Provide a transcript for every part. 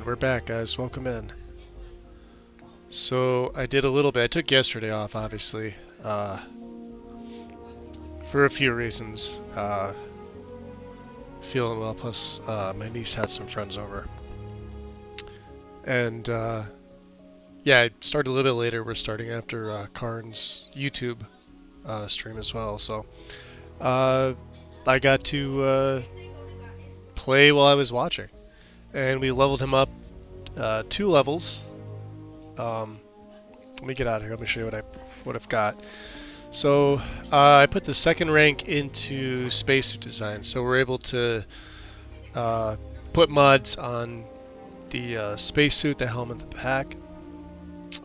And we're back, guys. Welcome in. So I did a little bit. I took yesterday off, obviously, for a few reasons. Feeling well, plus my niece had some friends over. And yeah, I started a little bit later. We're starting after Karn's YouTube stream as well. So I got to play while I was watching. And we leveled him up 2 levels. Let me get out of here. Let me show you what I've got. So I put the second rank into spacesuit design, so we're able to put mods on the spacesuit, the helmet, the pack.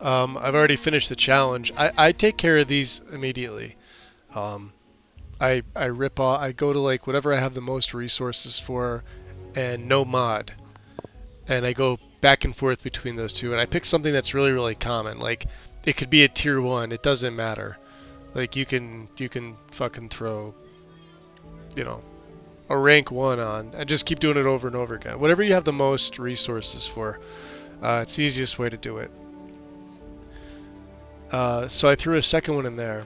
I've already finished the challenge. I take care of these immediately. I rip off. I go to like whatever I have the most resources for, and no mod, and I go back and forth between those two. And I pick something that's really common. Like it could be a tier 1. It doesn't matter. Like you can fucking throw, you know, a rank 1 on and just keep doing it over and over again. Whatever you have the most resources for, it's the easiest way to do it. So I threw a second one in there,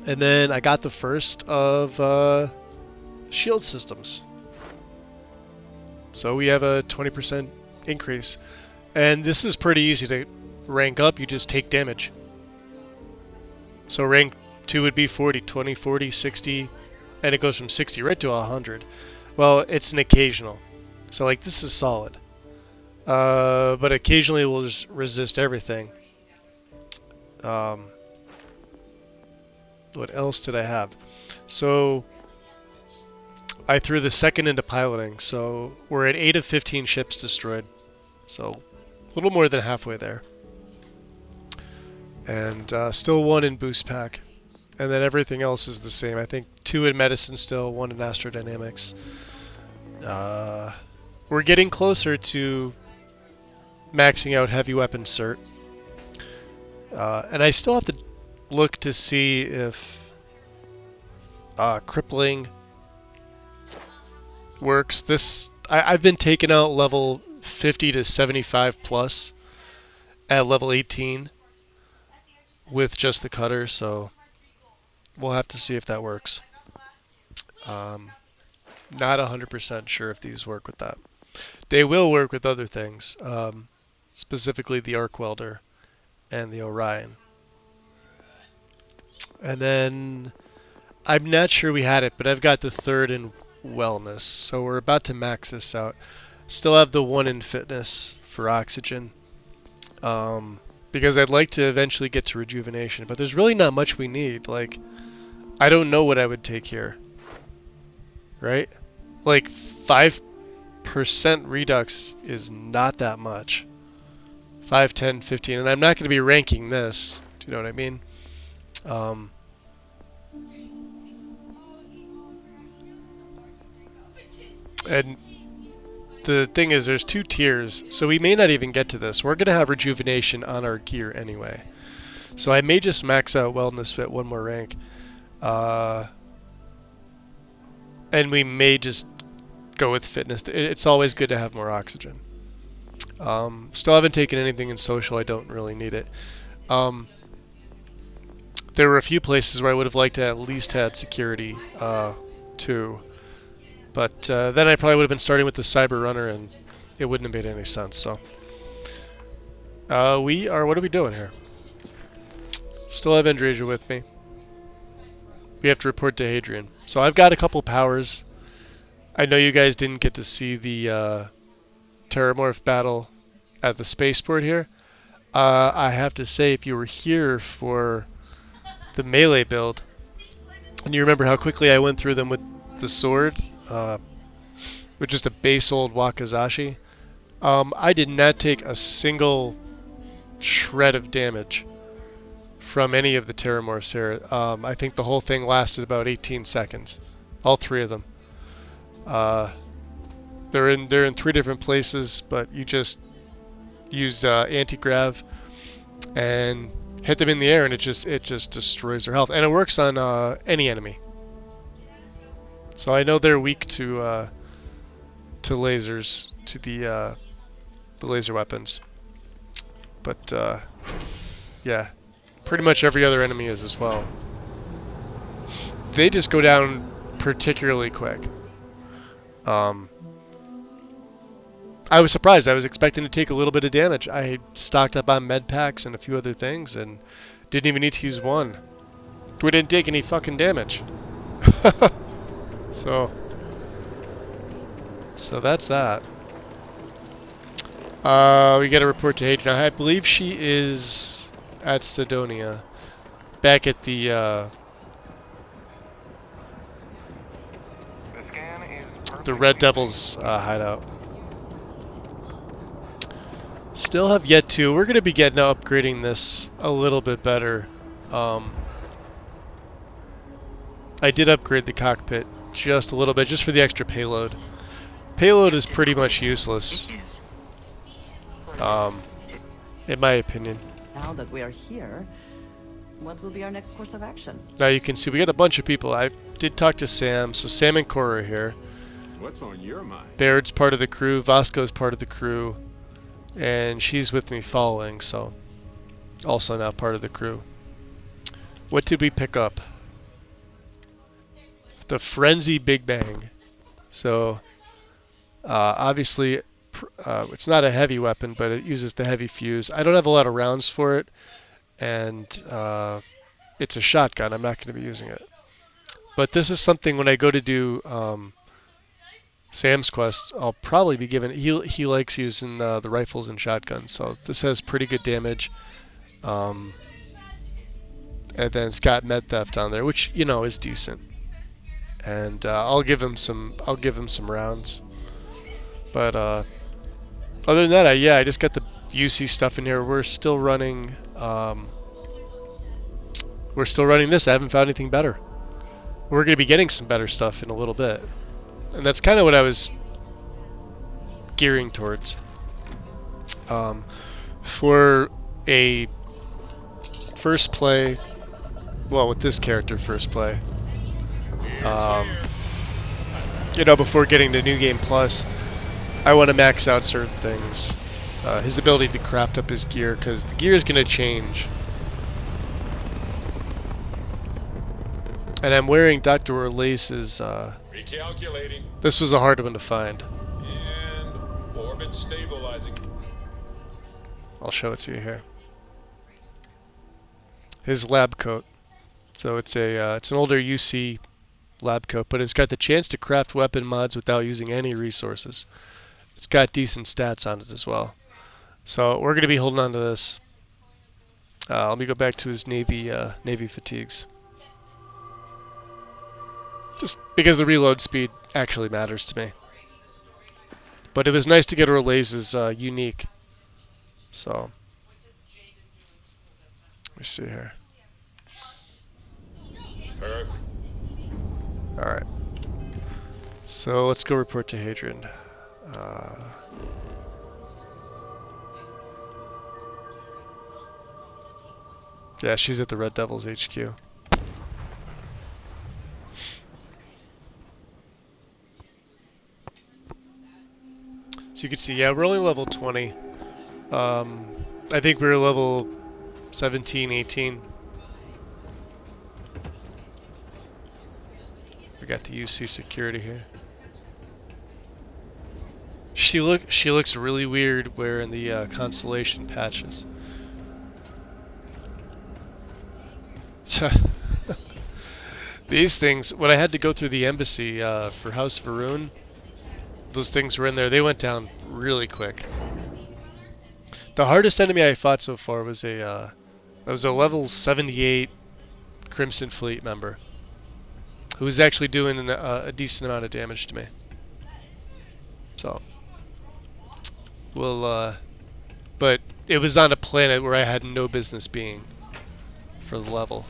and then I got the first of shield systems. So we have a 20% increase, and this is pretty easy to rank up. You just take damage. So rank 2 would be 40, 20, 40, 60, and it goes from 60 right to 100. Well, it's an occasional. So like this is solid. But occasionally we'll just resist everything. What else did I have? So I threw the second into piloting. So we're at 8 of 15 ships destroyed. So a little more than halfway there. And still 1 in boost pack, and then everything else is the same. I think 2 in medicine still, 1 in astrodynamics. We're getting closer to maxing out heavy weapon cert, and I still have to look to see if crippling works. I've been taking out level 50 to 75 plus at level 18. With just the cutter, so we'll have to see if that works. Not 100% sure if these work with that. They will work with other things, specifically the arc welder and the Orion. And then I'm not sure we had it, but I've got the 3rd in wellness, so we're about to max this out. Still have the 1 in fitness for oxygen. Because I'd like to eventually get to rejuvenation, but there's really not much we need. Like, I don't know what I would take here. Right? Like, 5% redux is not that much. 5, 10, 15, and I'm not going to be ranking this. Do you know what I mean? And the thing is, there's 2 tiers, so we may not even get to this. We're going to have rejuvenation on our gear anyway. So I may just max out wellness fit 1 more rank. And we may just go with fitness. It's always good to have more oxygen. Still haven't taken anything in social. I don't really need it. There were a few places where I would have liked to at least had security too. But then I probably would have been starting with the Cyber Runner, and it wouldn't have made any sense. So what are we doing here? Still have Andrasia with me. We have to report to Hadrian. So I've got a couple powers. I know you guys didn't get to see the Terramorph battle at the spaceport here. I have to say, if you were here for the melee build, and you remember how quickly I went through them with the sword, with just a base old Wakizashi, I did not take a single shred of damage from any of the Terramorphs here. I think the whole thing lasted about 18 seconds. All 3 of them. They're in 3 different places, but you just use anti-grav and hit them in the air, and it just destroys their health. And it works on any enemy. So I know they're weak to lasers, to the the laser weapons. But yeah, pretty much every other enemy is as well. They just go down particularly quick. I was surprised. I was expecting to take a little bit of damage. I stocked up on med packs and a few other things and didn't even need to use one. We didn't take any fucking damage. So that's that. We get a report to Hadrian. I believe she is at Sidonia, back at the Red Devils hideout. Still have yet to. We're going to be getting to upgrading this a little bit better. I did upgrade the cockpit just a little bit, just for the extra payload. Payload is pretty much useless, in my opinion. Now that we are here, what will be our next course of action? Now you can see we got a bunch of people. I did talk to Sam, so Sam and Cora are here. What's on your mind? Baird's part of the crew, Vasco's part of the crew, and she's with me following, so also now part of the crew. What did we pick up? The Frenzy Big Bang. So obviously it's not a heavy weapon, but it uses the heavy fuse. I don't have a lot of rounds for it, and it's a shotgun. I'm not going to be using it. But this is something when I go to do Sam's quest, I'll probably be given. He likes using the rifles and shotguns, so this has pretty good damage. And then it's got med theft on there, which is decent. And I'll give him some rounds. But other than that, I just got the UC stuff in here. We're still running this. I haven't found anything better. We're going to be getting some better stuff in a little bit. And that's kind of what I was gearing towards. For a first play, well, with this character first play, before getting to New Game Plus, I want to max out certain things. His ability to craft up his gear, because the gear is going to change. And I'm wearing Dr. Orlace's, Recalculating. This was a hard one to find. And orbit stabilizing. I'll show it to you here. His lab coat. So it's an older UC lab coat, but it's got the chance to craft weapon mods without using any resources. It's got decent stats on it as well. So we're going to be holding on to this. Let me go back to his Navy fatigues. Just because the reload speed actually matters to me. But it was nice to get Orlace's unique. So, let me see here. Perfect. Alright. So let's go report to Hadrian. Yeah, she's at the Red Devils HQ. So you can see, yeah, we're only level 20. I think we were level 17, 18. We got the UC security here. She looks really weird wearing the constellation patches. These things, when I had to go through the embassy for House Varun, those things were in there. They went down really quick. The hardest enemy I fought so far was a level 78 Crimson Fleet member who was actually doing a decent amount of damage to me. So, but it was on a planet where I had no business being for the level.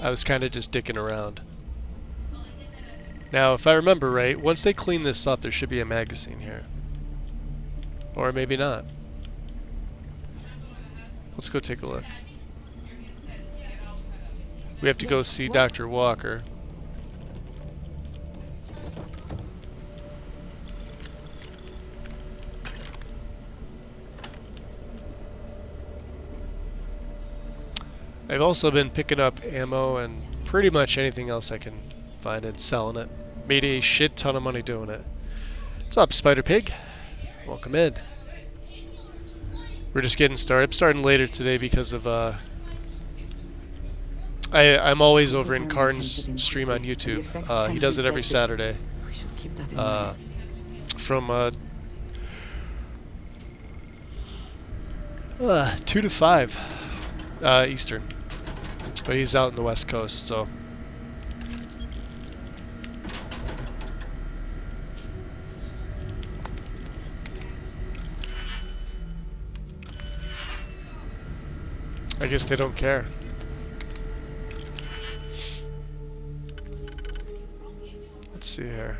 I was kind of just dicking around. Now, if I remember right, once they clean this up, there should be a magazine here. Or maybe not. Let's go take a look. We have to go see Dr. Walker. I've also been picking up ammo and pretty much anything else I can find and selling it. Made a shit ton of money doing it. What's up, Spider Pig? Welcome in. We're just getting started. I'm starting later today because of I'm always over in Karn's stream on YouTube. He does it every Saturday. We should keep that in mind. From 2 to 5 Eastern. But he's out in the West Coast, so. I guess they don't care. Let's see here.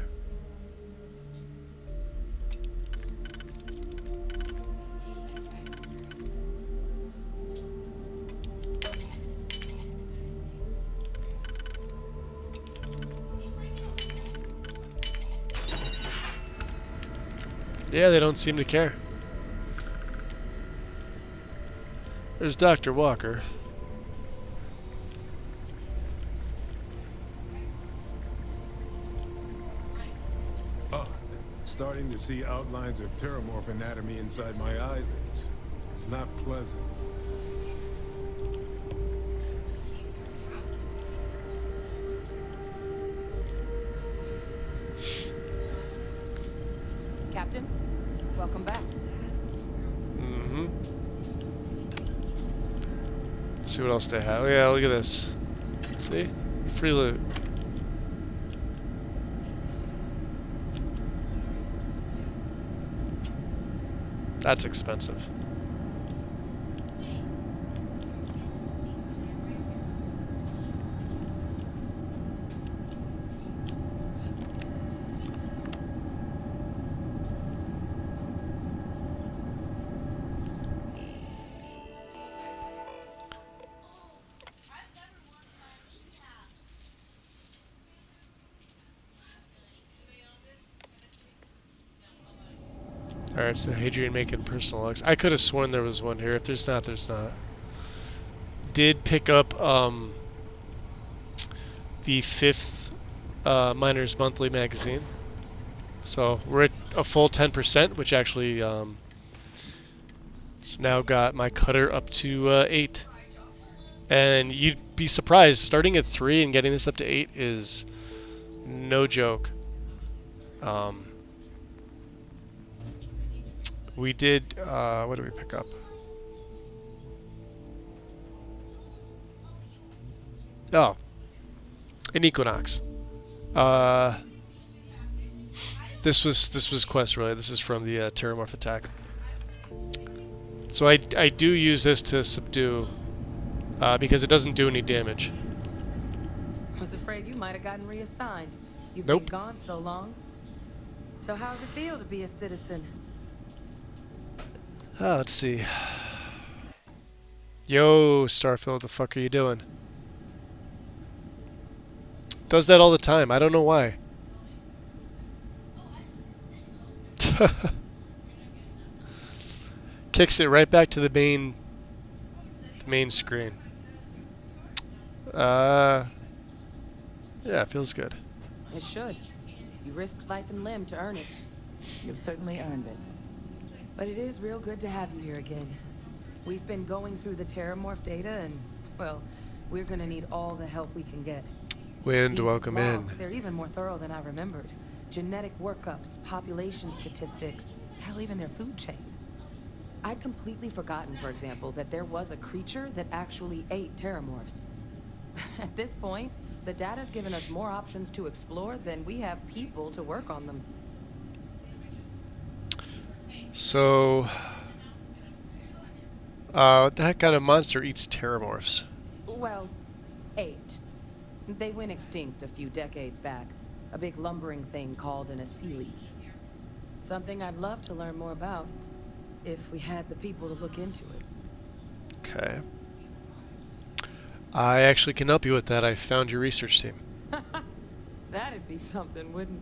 Yeah, they don't seem to care. There's Dr. Walker. Oh, starting to see outlines of pteromorph anatomy inside my eyelids. It's not pleasant. Captain, welcome back. Mm-hmm. Let's see what else they have. Oh, yeah, look at this. See? Free loot. That's expensive. Alright, so Hadrian making personal logs. I could have sworn there was one here. If there's not, there's not. Did pick up the 5th Miners Monthly magazine. So we're at a full 10%, which actually it's now got my cutter up to 8. And you'd be surprised, starting at 3 and getting this up to 8 is no joke. We did, what did we pick up? Oh, an Equinox. This was quest related. This is from the Pteromorph attack. So I do use this to subdue, because it doesn't do any damage. I was afraid you might have gotten reassigned. You've Nope. been gone so long. So how's it feel to be a citizen? Let's see. Yo, Starfield, the fuck are you doing? Does that all the time. I don't know why. Kicks it right back to the main screen. Yeah, it feels good. It should. You risked life and limb to earn it. You've certainly earned it. But it is real good to have you here again. We've been going through the Terramorph data and, well, we're gonna need all the help we can get. Wind, These welcome logs, in. they're even more thorough than I remembered. Genetic workups, population statistics, hell, even their food chain. I'd completely forgotten, for example, that there was a creature that actually ate Terramorphs. At this point, the data's given us more options to explore than we have people to work on them. So, what kind of monster eats Terramorphs? Well, 8. They went extinct a few decades back. A big lumbering thing called an Aceles. Something I'd love to learn more about, if we had the people to look into it. Okay. I actually can help you with that. I found your research team. That'd be something, wouldn't...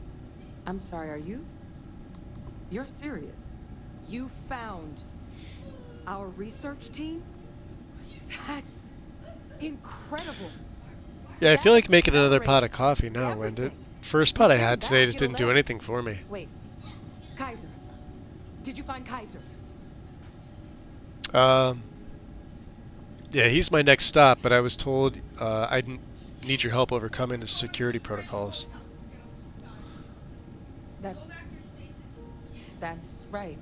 I'm sorry, are you? You're serious? You found our research team? That's Incredible. Yeah, I That feel like making another pot of accelerates coffee now, Wind. It everything. first pot Look I at him had today back just at didn't do 11. anything for me. Wait, Kaiser. Did you find Kaiser? Um, yeah, he's my next stop, but I was told need your help overcoming the security protocols. That's right.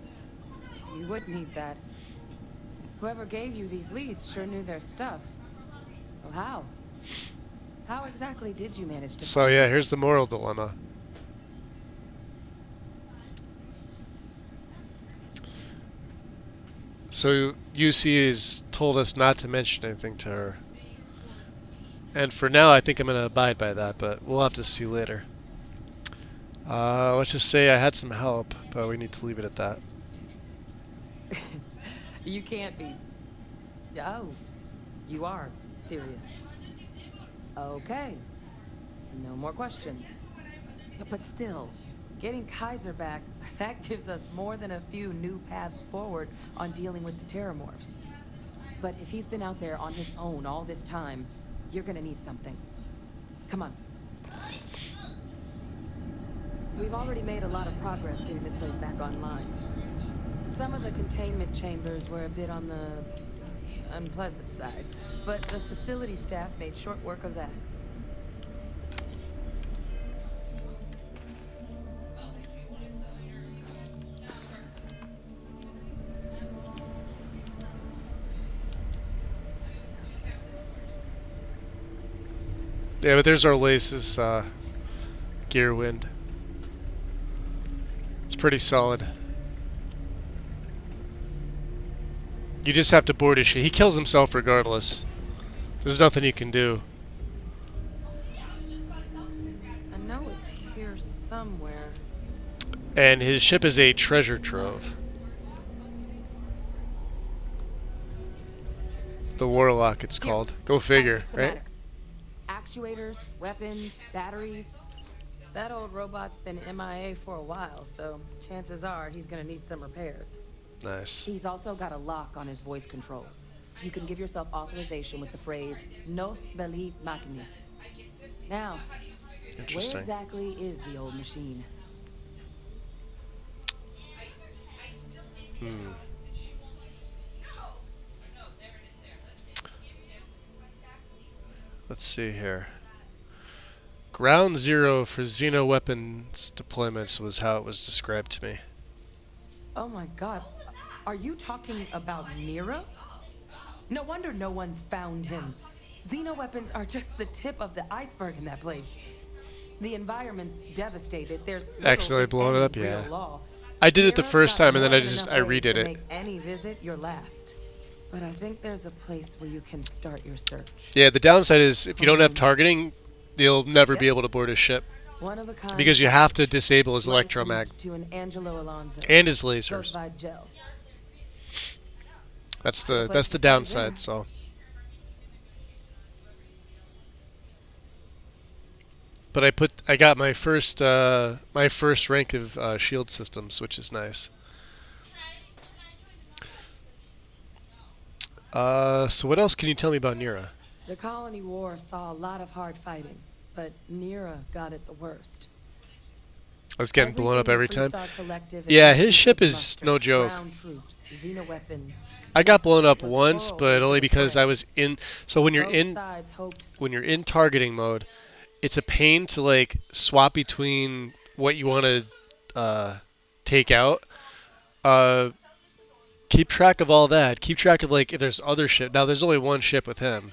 You would need that. Whoever gave you these leads sure knew their stuff. Well, how? How exactly did you manage to So find yeah, them? here's the moral dilemma. So UC has told us not to mention anything to her. And for now, I think I'm going to abide by that, but we'll have to see later. Let's just say I had some help, but we need to leave it at that. You can't be... Oh, you are serious. Okay. No more questions. But still, getting Kaiser back, that gives us more than a few new paths forward on dealing with the Terramorphs. But if he's been out there on his own all this time, you're gonna need something. Come on. We've already made a lot of progress getting this place back online. Some of the containment chambers were a bit on the unpleasant side, but the facility staff made short work of that. Yeah, but there's our Lace's gear wind. It's pretty solid. You just have to board his shit. He kills himself regardless. There's nothing you can do. I know it's here somewhere. And his ship is a treasure trove. The Warlock, it's called. Go figure, right? Actuators, weapons, batteries. That old robot's been MIA for a while, so chances are he's gonna need some repairs. Nice. He's also got a lock on his voice controls. You can give yourself authorization with the phrase "Nos belli machinis." Now, where Interesting. exactly is the old machine? Let's see here. Ground zero for Xeno weapons deployments was how it was described to me. Oh my god. Are you talking about Nero? No wonder no one's found him. Xeno weapons are just the tip of the iceberg in that place. The environment's devastated. There's Accidentally blown it up, real yeah. law. I did it the Nero's first got time and then more I than just enough ways redid to it. make any visit your last. But I think there's a place where you can start your search. Yeah, the downside is if you don't have targeting, you'll never be able to board his ship. One of a kind Because you have to package, disable his licensed electromag to an Angelo Alonso. and his lasers. Ghost vibe gel. That's Good the place to start downside, dinner. so. But I got my first rank of shield systems, which is nice. So what else can you tell me about Nira? The Colony War saw a lot of hard fighting, but Nira got it the worst. I was getting blown up every time. Collective Yeah, his ship is no joke. Ground troops, Xenoweapons. I got blown up It was once, horrible but to only the because fray. I was in. So when you're Both in sides hoped when you're in targeting mode, it's a pain to like swap between what you want to take out. Keep track of all that. Keep track of like if there's other ship. Now there's only one ship with him,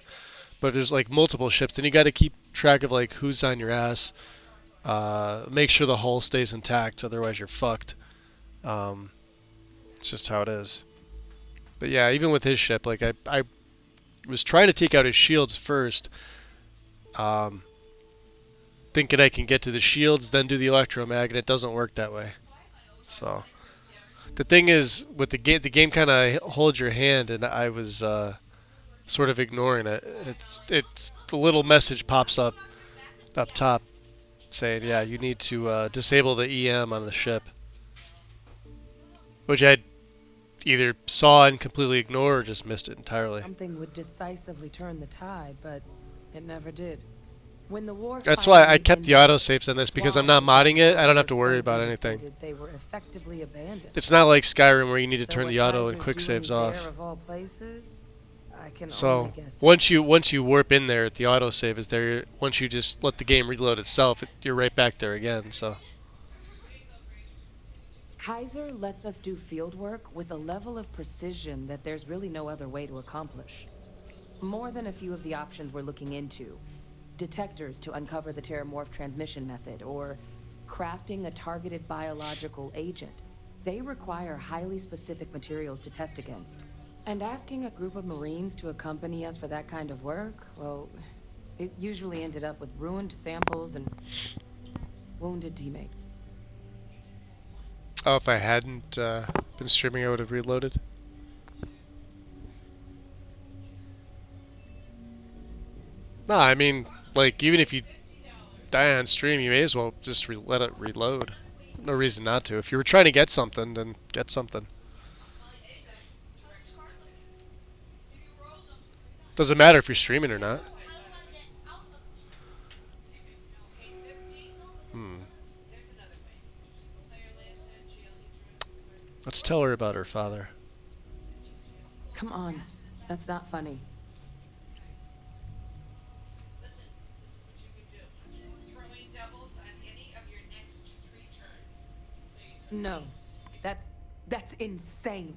but if there's like multiple ships, then you got to keep track of like who's on your ass. Make sure the hull stays intact, otherwise you're fucked. It's just how it is. But yeah, even with his ship, like I was trying to take out his shields first, thinking I can get to the shields, then do the electromag, and it doesn't work that way. So the thing is, with the game kind of holds your hand, and I was sort of ignoring it. It's the little message pops up top saying, yeah, you need to disable the EM on the ship, which I either saw and completely ignored or just missed it entirely. Something would decisively turn the tide, but it never did. When the war That's why I finally kept the ended, autosaves on this, because I'm swaths not of modding the it. I don't have world to were worry so about anything. devastated they were effectively abandoned. It's not like Skyrim where you need to So turn what the auto and Kaiser's quick doing saves there off. of all places, I can only So guess. once you warp in there, the autosave is there. Once you just let the game reload itself, you're right back there again. So Kaiser lets us do field work with a level of precision that there's really no other way to accomplish. More than a few of the options we're looking into. Detectors to uncover the Terramorph transmission method, or crafting a targeted biological agent. They require highly specific materials to test against. And asking a group of Marines to accompany us for that kind of work, well, it usually ended up with ruined samples and wounded teammates. oh, if I hadn't been streaming, I would have reloaded. No, I mean, like, even if you die on stream, you may as well just let it reload. No reason not to. If you were trying to get something, then get something. Doesn't matter if you're streaming or not. Let's tell her about her father. Come on, that's not funny. No, that's insane.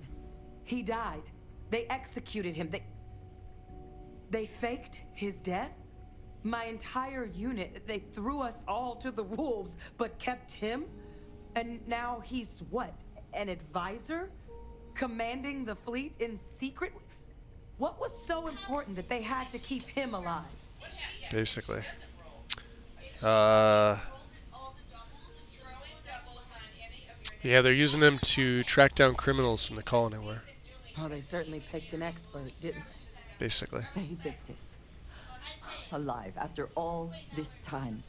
He died. They executed him. They faked his death? My entire unit, they threw us all to the wolves, but kept him? And now he's what? An advisor? Commanding the fleet in secret? What was so important that they had to keep him alive? Basically. Yeah, they're using him to track down criminals from the colony war. Oh, they certainly picked an expert, didn't they? Basically. Victus. Alive after all this time.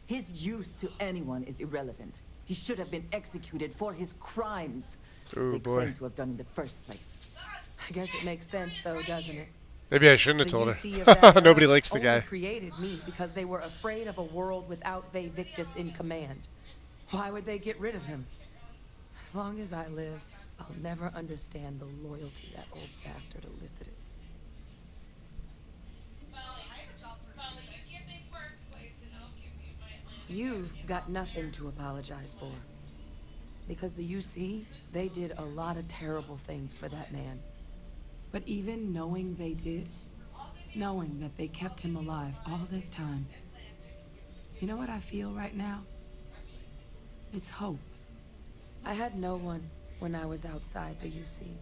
His use to anyone is irrelevant. He should have been executed for his crimes. As Oh they boy. claim to have done in the first place. I guess it makes sense, though, doesn't it? Maybe I shouldn't have The told UC of her. that era Nobody likes the only guy. created me because they were afraid of a world without Victus in command. Why would they get rid of him? As long as I live, I'll never understand the loyalty that old bastard elicited. You've got nothing to apologize for. Because the UC, they did a lot of terrible things for that man. But even knowing they did, knowing that they kept him alive all this time, you know what I feel right now? It's hope. I had no one when I was outside the UC.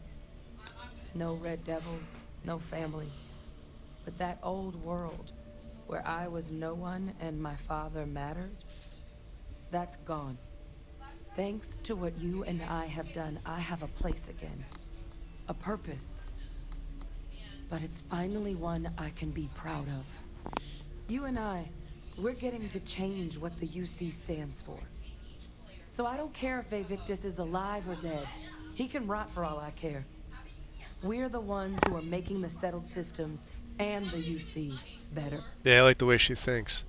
No Red Devils, no family. But that old world, where I was no one and my father mattered, that's gone. Thanks to what you and I have done, I have a place again. A purpose. But it's finally one I can be proud of. You and I, we're getting to change what the UC stands for. So I don't care if Victus is alive or dead. He can rot for all I care. We're the ones who are making the settled systems and the UC better. Yeah, I like the way she thinks.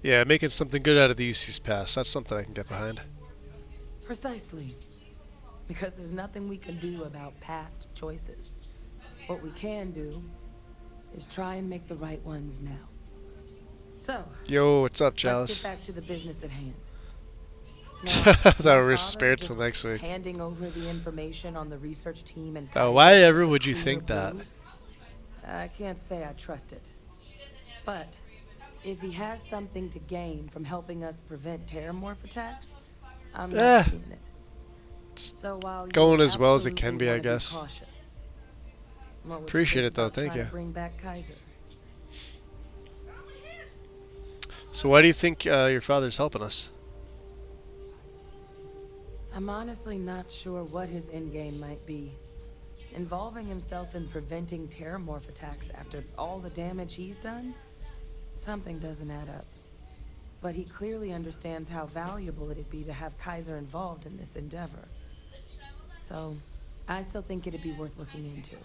Yeah, making something good out of the UC's past. That's something I can get behind. Precisely. Because there's nothing we can do about past choices. What we can do is try and make the right ones now. So, Yo, what's up, let's Chalice? get back to the business at hand. That my we're father spared just till next week. handing over the information on the research team and Oh, why Kaiser ever with would the you clear think that? blue, I can't say I trust it. But if he has something to gain from helping us prevent Terramorph attacks, I'm not seeing it. So while Going you as well as it can absolutely be, I wanna guess. cautious, what would you Appreciate think it, though. about Thank trying you. to bring back Kaiser? So why do you think your father's helping us? I'm honestly not sure what his endgame might be. Involving himself in preventing Terramorph attacks after all the damage he's done? Something doesn't add up. But he clearly understands how valuable it'd be to have Kaiser involved in this endeavor. So, I still think it'd be worth looking into.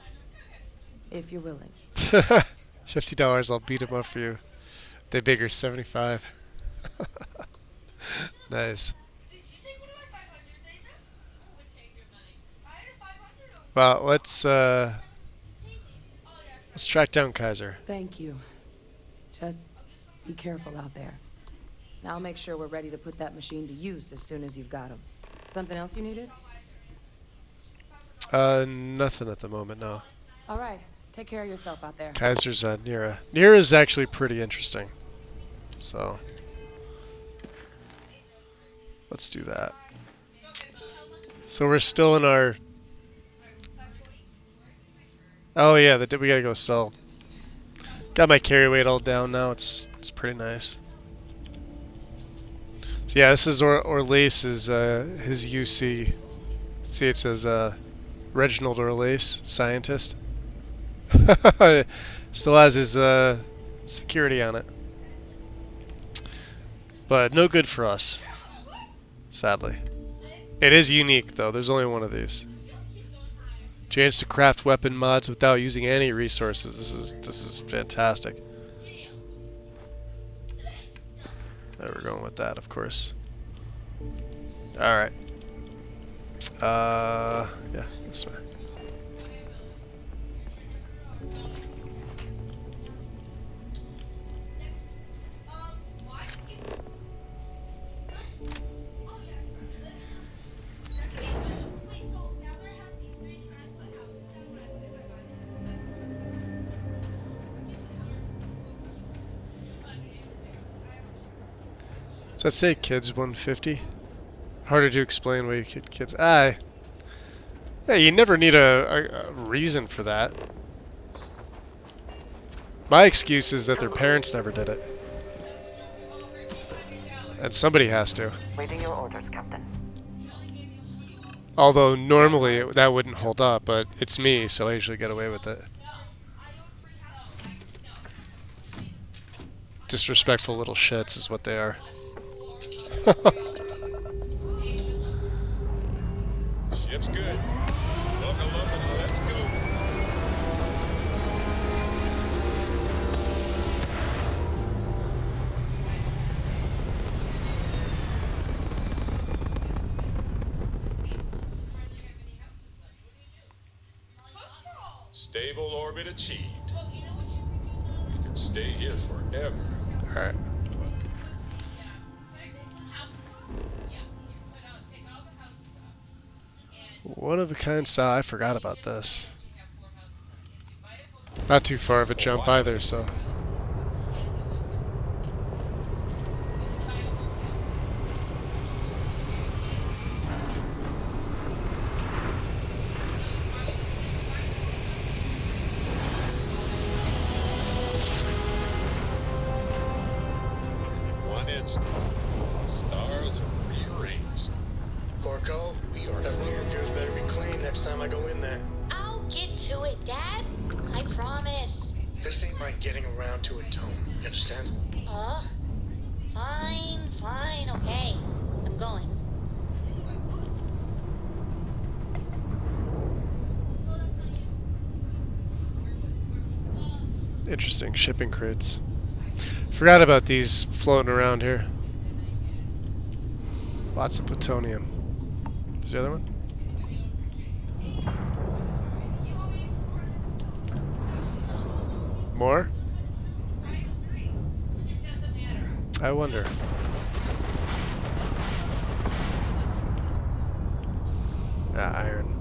If you're willing. $50, I'll beat him up for you. They bigger 75. Nice. Well, let's track down Kaiser. Thank you. Just be careful out there. I'll make sure we're ready to put that machine to use as soon as you've got him. Something else you needed? Nothing at the moment, no. All right. Take care of yourself out there. Kaiser's Nira. Nira's actually pretty interesting. So, let's do that. So we're still in our... Oh yeah, we gotta go sell. Got my carry weight all down now. It's pretty nice. So yeah, this is Orlace's his UC. See, it says Reginald Orlace, scientist. Still has his security on it, but no good for us, sadly. It is unique though. There's only one of these. Chance to craft weapon mods without using any resources. This is fantastic. There we're going with that, of course. All right. Yeah, this way. Does that say kids 150? Harder to explain why you kid kids. Hey, you never need a reason for that. My excuse is that their parents never did it. And somebody has to. Waiting your orders, Captain. Although normally that wouldn't hold up, but it's me, so I usually get away with it. Disrespectful little shits is what they are. Ship's good. Buckle up and let's go. Stable orbit achieved. We can stay here forever. Alright. One of a kind style. I forgot about this. Not too far of a jump either, so. One instant. Stars are rearranged. Corco, that room of yours better be clean next time I go in there. I'll get to it, Dad. I promise. This ain't my getting around to it, Tone. You understand? Fine, okay. I'm going. Interesting shipping crates. Forgot about these floating around here. Lots of plutonium. Is the other one? More? I wonder. Iron.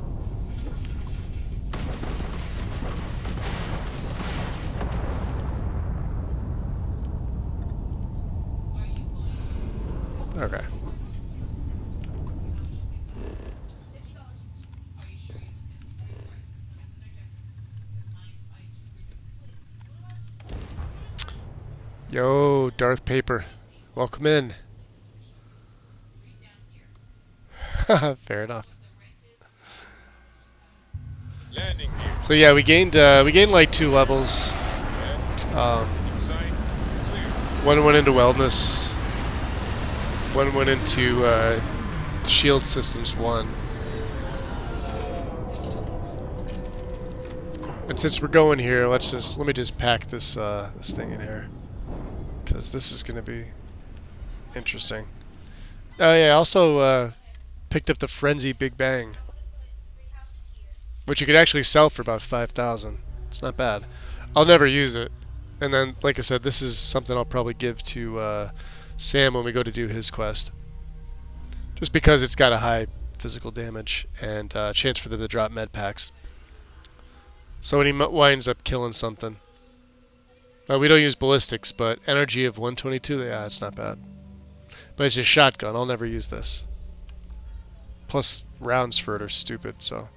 Okay. Yo, Darth Paper. Welcome in. Fair enough. Landing gear. So yeah, we gained like 2 levels. In sight. Clear. One went into wellness. One went into shield systems 1. And since we're going here, let me just pack this this thing in here, because this is gonna be interesting. Oh yeah, I also picked up the Frenzy Big Bang, which you could actually sell for about 5,000. It's not bad. I'll never use it. And then, like I said, this is something I'll probably give to Sam when we go to do his quest, just because it's got a high physical damage and chance for them to drop med packs. So when he winds up killing something. We don't use ballistics, but energy of 122, yeah, it's not bad. But it's a shotgun, I'll never use this. Plus, rounds for it are stupid, so.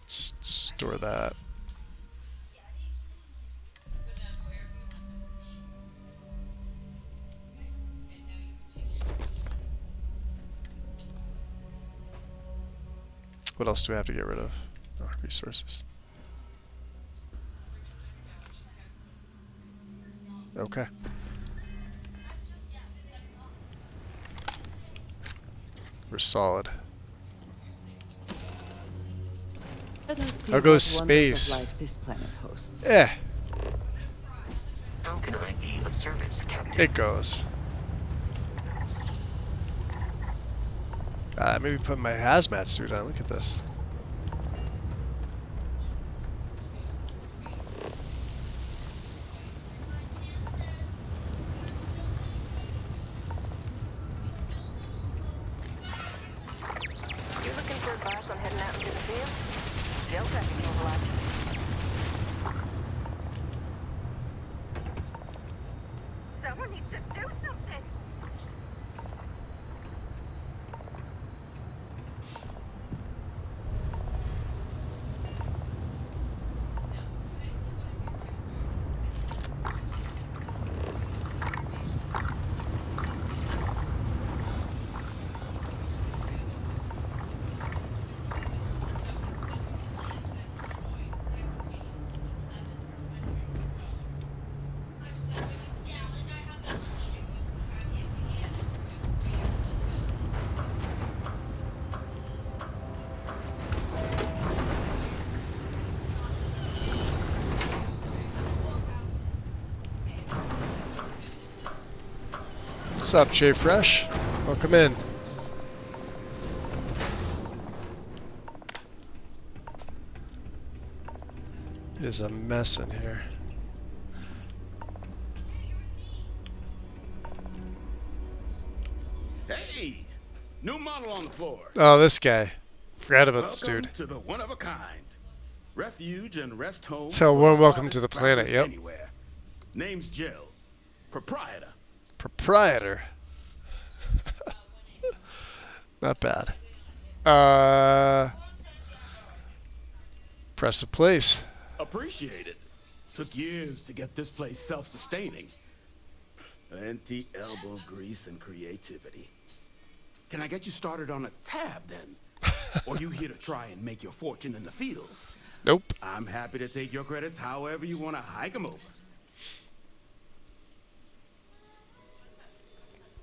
Let's store that. What else do we have to get rid of? Oh, resources. Okay. We're solid. Let us see How goes what wonders of space? life this planet hosts. Yeah, How can I be of service, Captain? it goes. Maybe put my hazmat suit on. Look at this. You're looking for advice on heading out into the field? Gel tracking will oblige. Someone needs to do something. What's up, Jay Fresh? Welcome in. It is a mess in here. Hey! New model on the floor. Oh, this guy. Forgot about this Welcome dude. to the one of a kind. Refuge and rest home. So, for warm the welcome hardest to the planet, scrappers yep. Anywhere. Name's Jill. Proprietor. Proprietor. Not bad. Press a place. Appreciate it. Took years to get this place self-sustaining. Plenty elbow grease and creativity. Can I get you started on a tab then? Or you here to try and make your fortune in the fields? Nope. I'm happy to take your credits however you want to hike them over.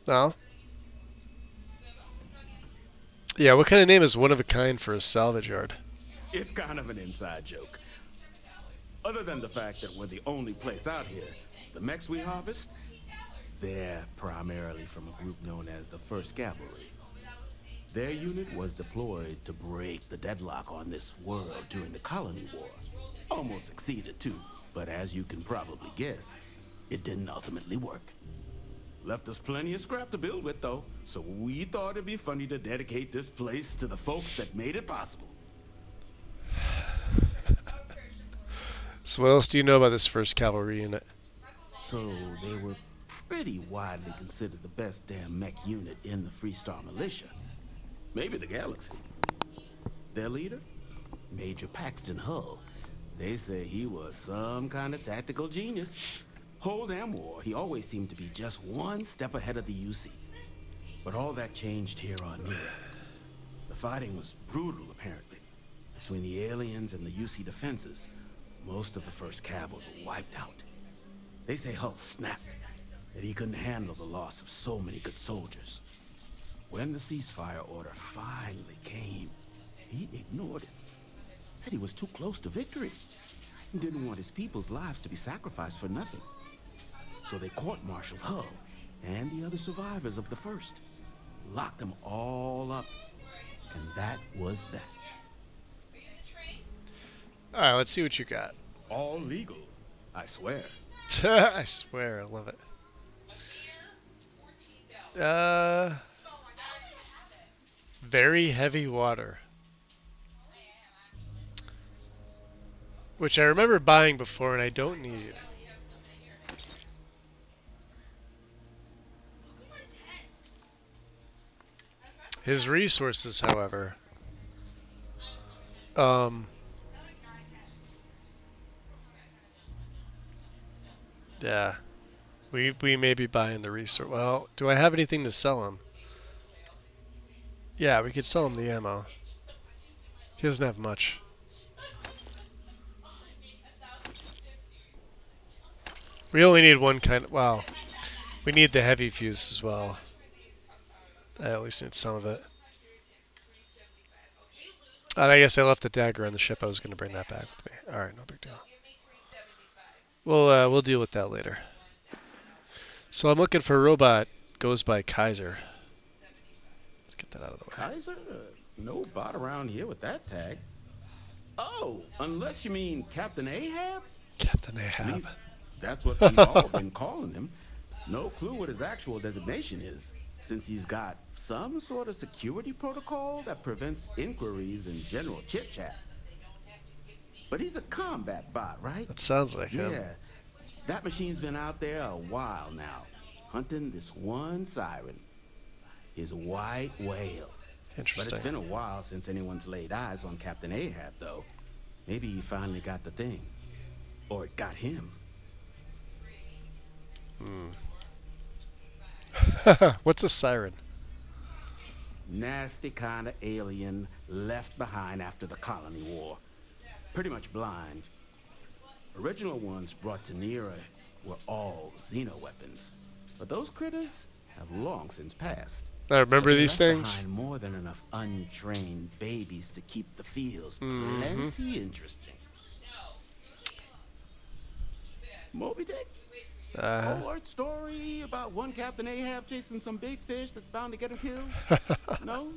No? Yeah, what kind of name is one of a kind for a salvage yard? It's kind of an inside joke. Other than the fact that we're the only place out here, the mechs we harvest, they're primarily from a group known as the 1st Cavalry. Their unit was deployed to break the deadlock on this world during the Colony War. Almost succeeded too, but as you can probably guess, it didn't ultimately work. Left us plenty of scrap to build with though, so we thought it'd be funny to dedicate this place to the folks that made it possible. So what else do you know about this 1st Cavalry unit? So they were pretty widely considered the best damn mech unit in the Freestar Militia. Maybe the galaxy. Their leader? Major Paxton Hull. They say he was some kind of tactical genius. Whole damn war, he always seemed to be just one step ahead of the UC. But all that changed here on Mira. The fighting was brutal, apparently, between the aliens and the UC defenses. most of the first cav was wiped out. They say Hull snapped, that he couldn't handle the loss of so many good soldiers. When the ceasefire order finally came, he ignored it. Said he was too close to victory. He didn't want his people's lives to be sacrificed for nothing. So they court-martialed Hull and the other survivors of the first. Locked them all up. And that was that. Alright, let's see what you got. All legal, I swear. I swear, I love it. Very heavy water. Which I remember buying before and I don't need. His resources, however, yeah, we may be buying the resource. Well, do I have anything to sell him? Yeah, we could sell him the ammo. He doesn't have much. We only need one kind of, wow. We need the heavy fuse as well. I at least need some of it. And I guess I left the dagger on the ship. I was going to bring that back with me. Alright, no big deal. We'll deal with that later. So I'm looking for a robot. Goes by Kaiser. Let's get that out of the way. Kaiser? No bot around here with that tag. Oh, unless you mean Captain Ahab? Captain At Ahab. least that's what we've all been calling him. No clue what his actual designation is, since he's got some sort of security protocol that prevents inquiries and general chit-chat. But he's a combat bot, right? That sounds like Yeah. him. That machine's been out there a while now, hunting this one siren. His white whale. But Interesting. it's been a while since anyone's laid eyes on Captain Ahab, though. Maybe he finally got the thing. Or it got him. What's a siren? Nasty kind of alien left behind after the colony war. Pretty much blind. Original ones brought to Nera were all xeno-weapons. But those critters have long since passed. I remember But they these left things. behind more than enough untrained babies to keep the fields plenty interesting. Moby Dick? Old art story about one Captain Ahab chasing some big fish that's bound to get him killed? No?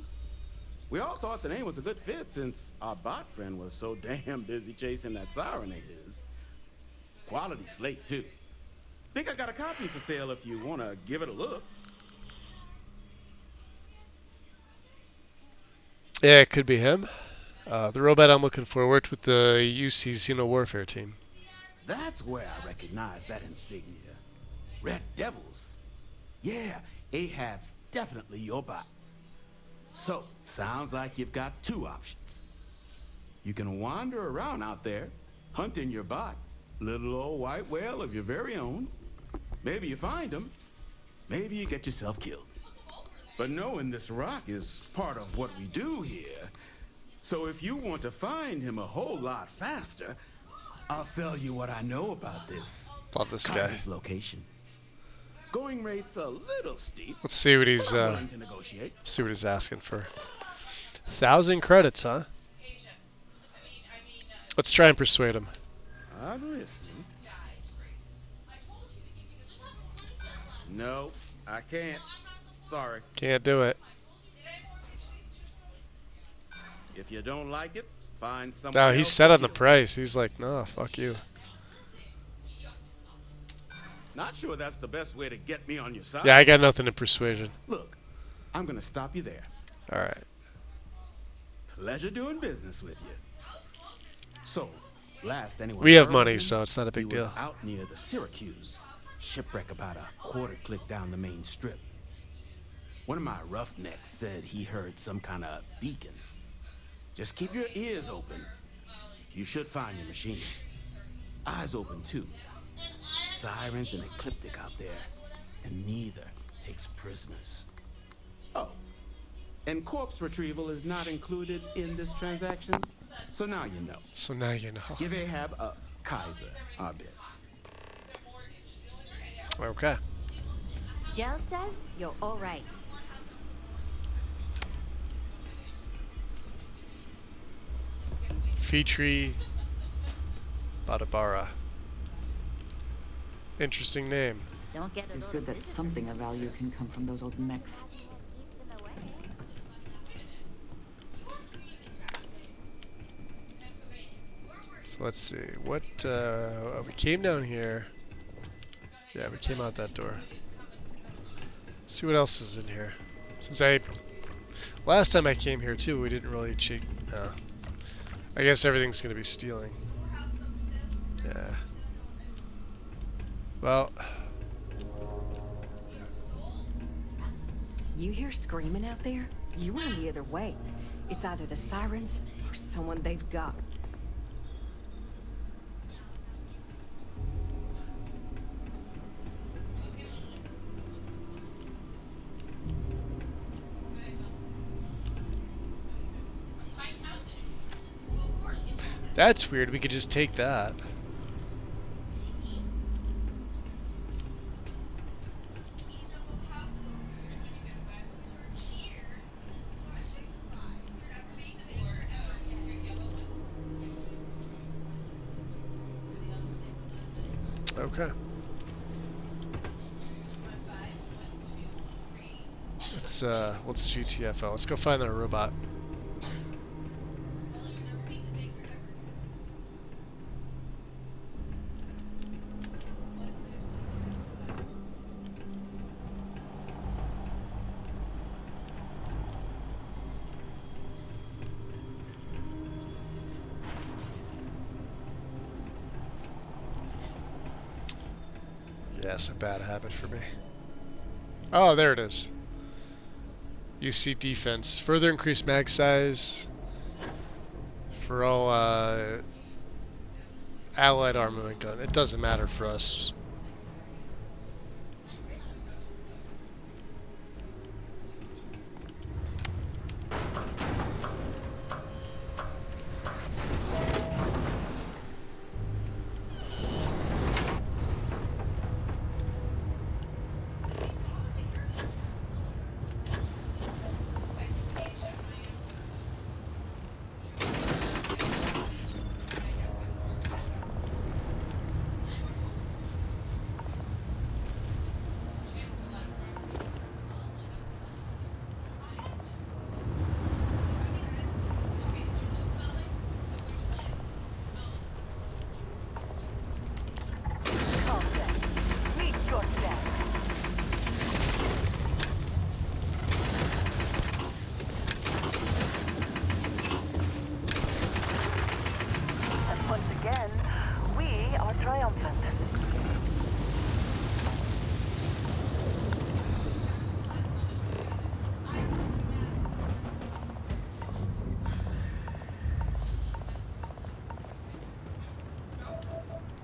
We all thought the name was a good fit since our bot friend was so damn busy chasing that siren of his. Quality slate, too. Think I got a copy for sale if you want to give it a look. Yeah, it could be him. The robot I'm looking for worked with the UC Xeno Warfare team. That's where I recognize that insignia. Red Devils. Yeah, Ahab's definitely your bot. So, sounds like you've got two options. You can wander around out there, hunting your bot, little old white whale of your very own. Maybe you find him, maybe you get yourself killed. But knowing this rock is part of what we do here. So if you want to find him a whole lot faster, I'll sell you what I know about this. Love this guy. Kaiser's location. Going rate's a little steep. Let's see what he's but I'm willing to negotiate. see what he's asking for. 1,000 credits, huh? Let's try and persuade him. I'm listening. No, I can't. Sorry. Can't do it. If you don't like it, find someone No, else he's to set on the deal with. price. He's like, no, fuck you. Not sure that's the best way to get me on your side. Yeah, I got nothing in persuasion. Look, I'm gonna stop you there. Alright. Pleasure doing business with you. So, last anyone We have heard money, of him, so it's not a big he was deal. out near the Syracuse. Shipwreck about a quarter click down the main strip. One of my roughnecks said he heard some kind of beacon. Just keep your ears open. You should find your machine. Eyes open too. Sirens and Ecliptic out there, and neither takes prisoners. Oh, and corpse retrieval is not included in this transaction, so now you know. So now you know. Give Ahab a Kaiser, Abyss. Okay. Joe says you're all right. Fitri Badabara. Interesting name. Don't get It's good that something of value can come from those old mechs. So let's see. What, we came down here. Yeah, we came out that door. Let's see what else is in here. Since last time I came here too, we didn't really check. I guess everything's gonna be stealing. Yeah. Well. You hear screaming out there? You run the other way. It's either the sirens or someone they've got. That's weird. We could just take that. Okay. Let's GTFO. Let's go find that robot. Yes, a bad habit for me. Oh, there it is. UC defense. Further increase mag size for all allied armament gun. It doesn't matter for us.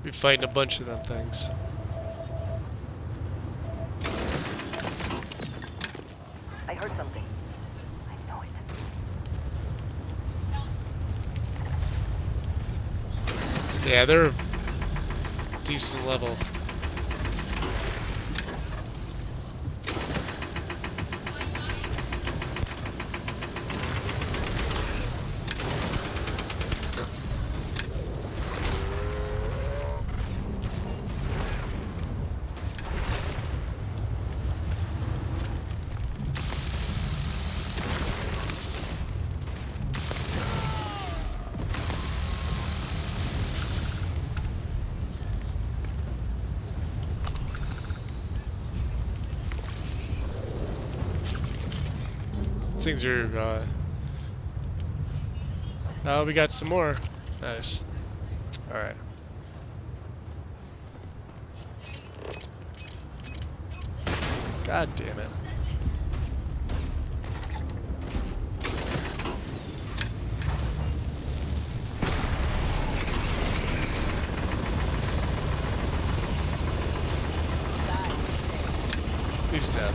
Be fighting a bunch of them things. I heard something. I know it. Yeah, they're decent level. Things are, oh, we got some more. Nice. Alright. God damn it. He's dead.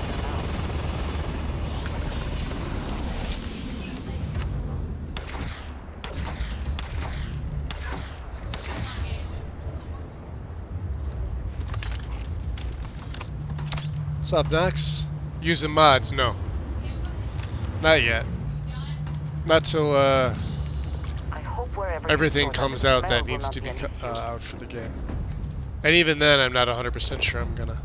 What's up, Nox? Using mods? No. Not yet. Not till I hope wherever you everything store that comes out smell that will needs not to be be an issue. out for the game. And even then, I'm not 100% sure I'm gonna.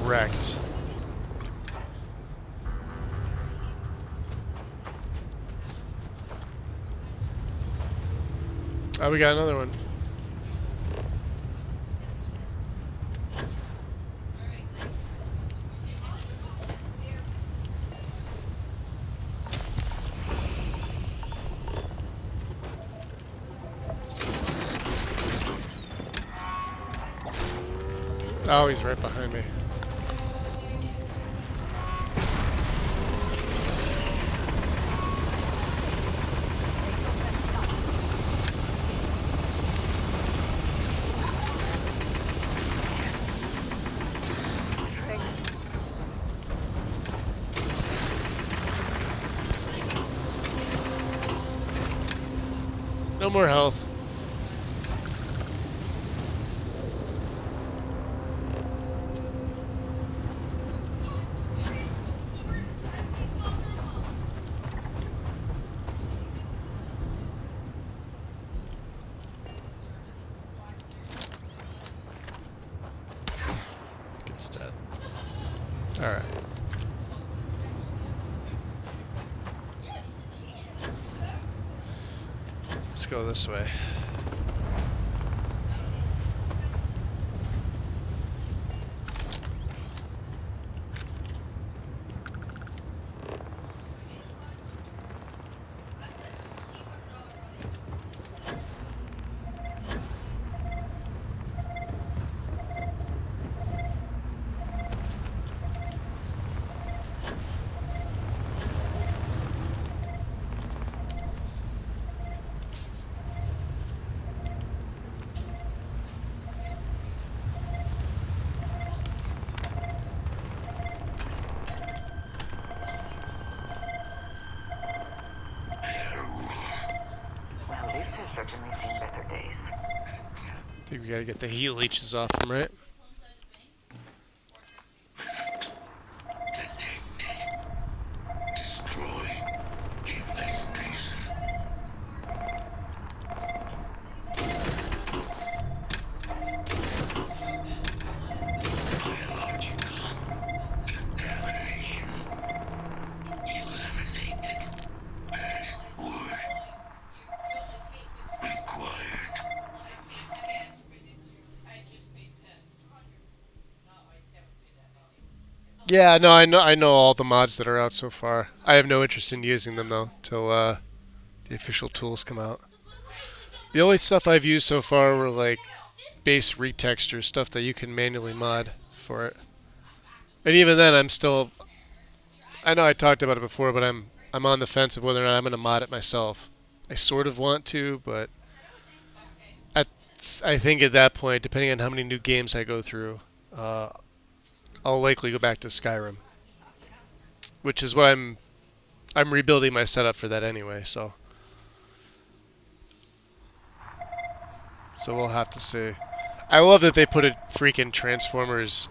Correct. Oh, we got another one. Oh, he's right behind me. No more health. Gets dead. Alright. Let's go this way. Well, this has certainly seen better days. I think we gotta get the heat leeches off him, right? Yeah, no, I know all the mods that are out so far. I have no interest in using them though till the official tools come out. The only stuff I've used so far were like base retextures, stuff that you can manually mod for it. And even then, I'm still. I know I talked about it before, but I'm on the fence of whether or not I'm going to mod it myself. I sort of want to, but I think at that point, depending on how many new games I go through, I'll likely go back to Skyrim, which is what I'm rebuilding my setup for that anyway. So we'll have to see. I love that they put a freaking Transformers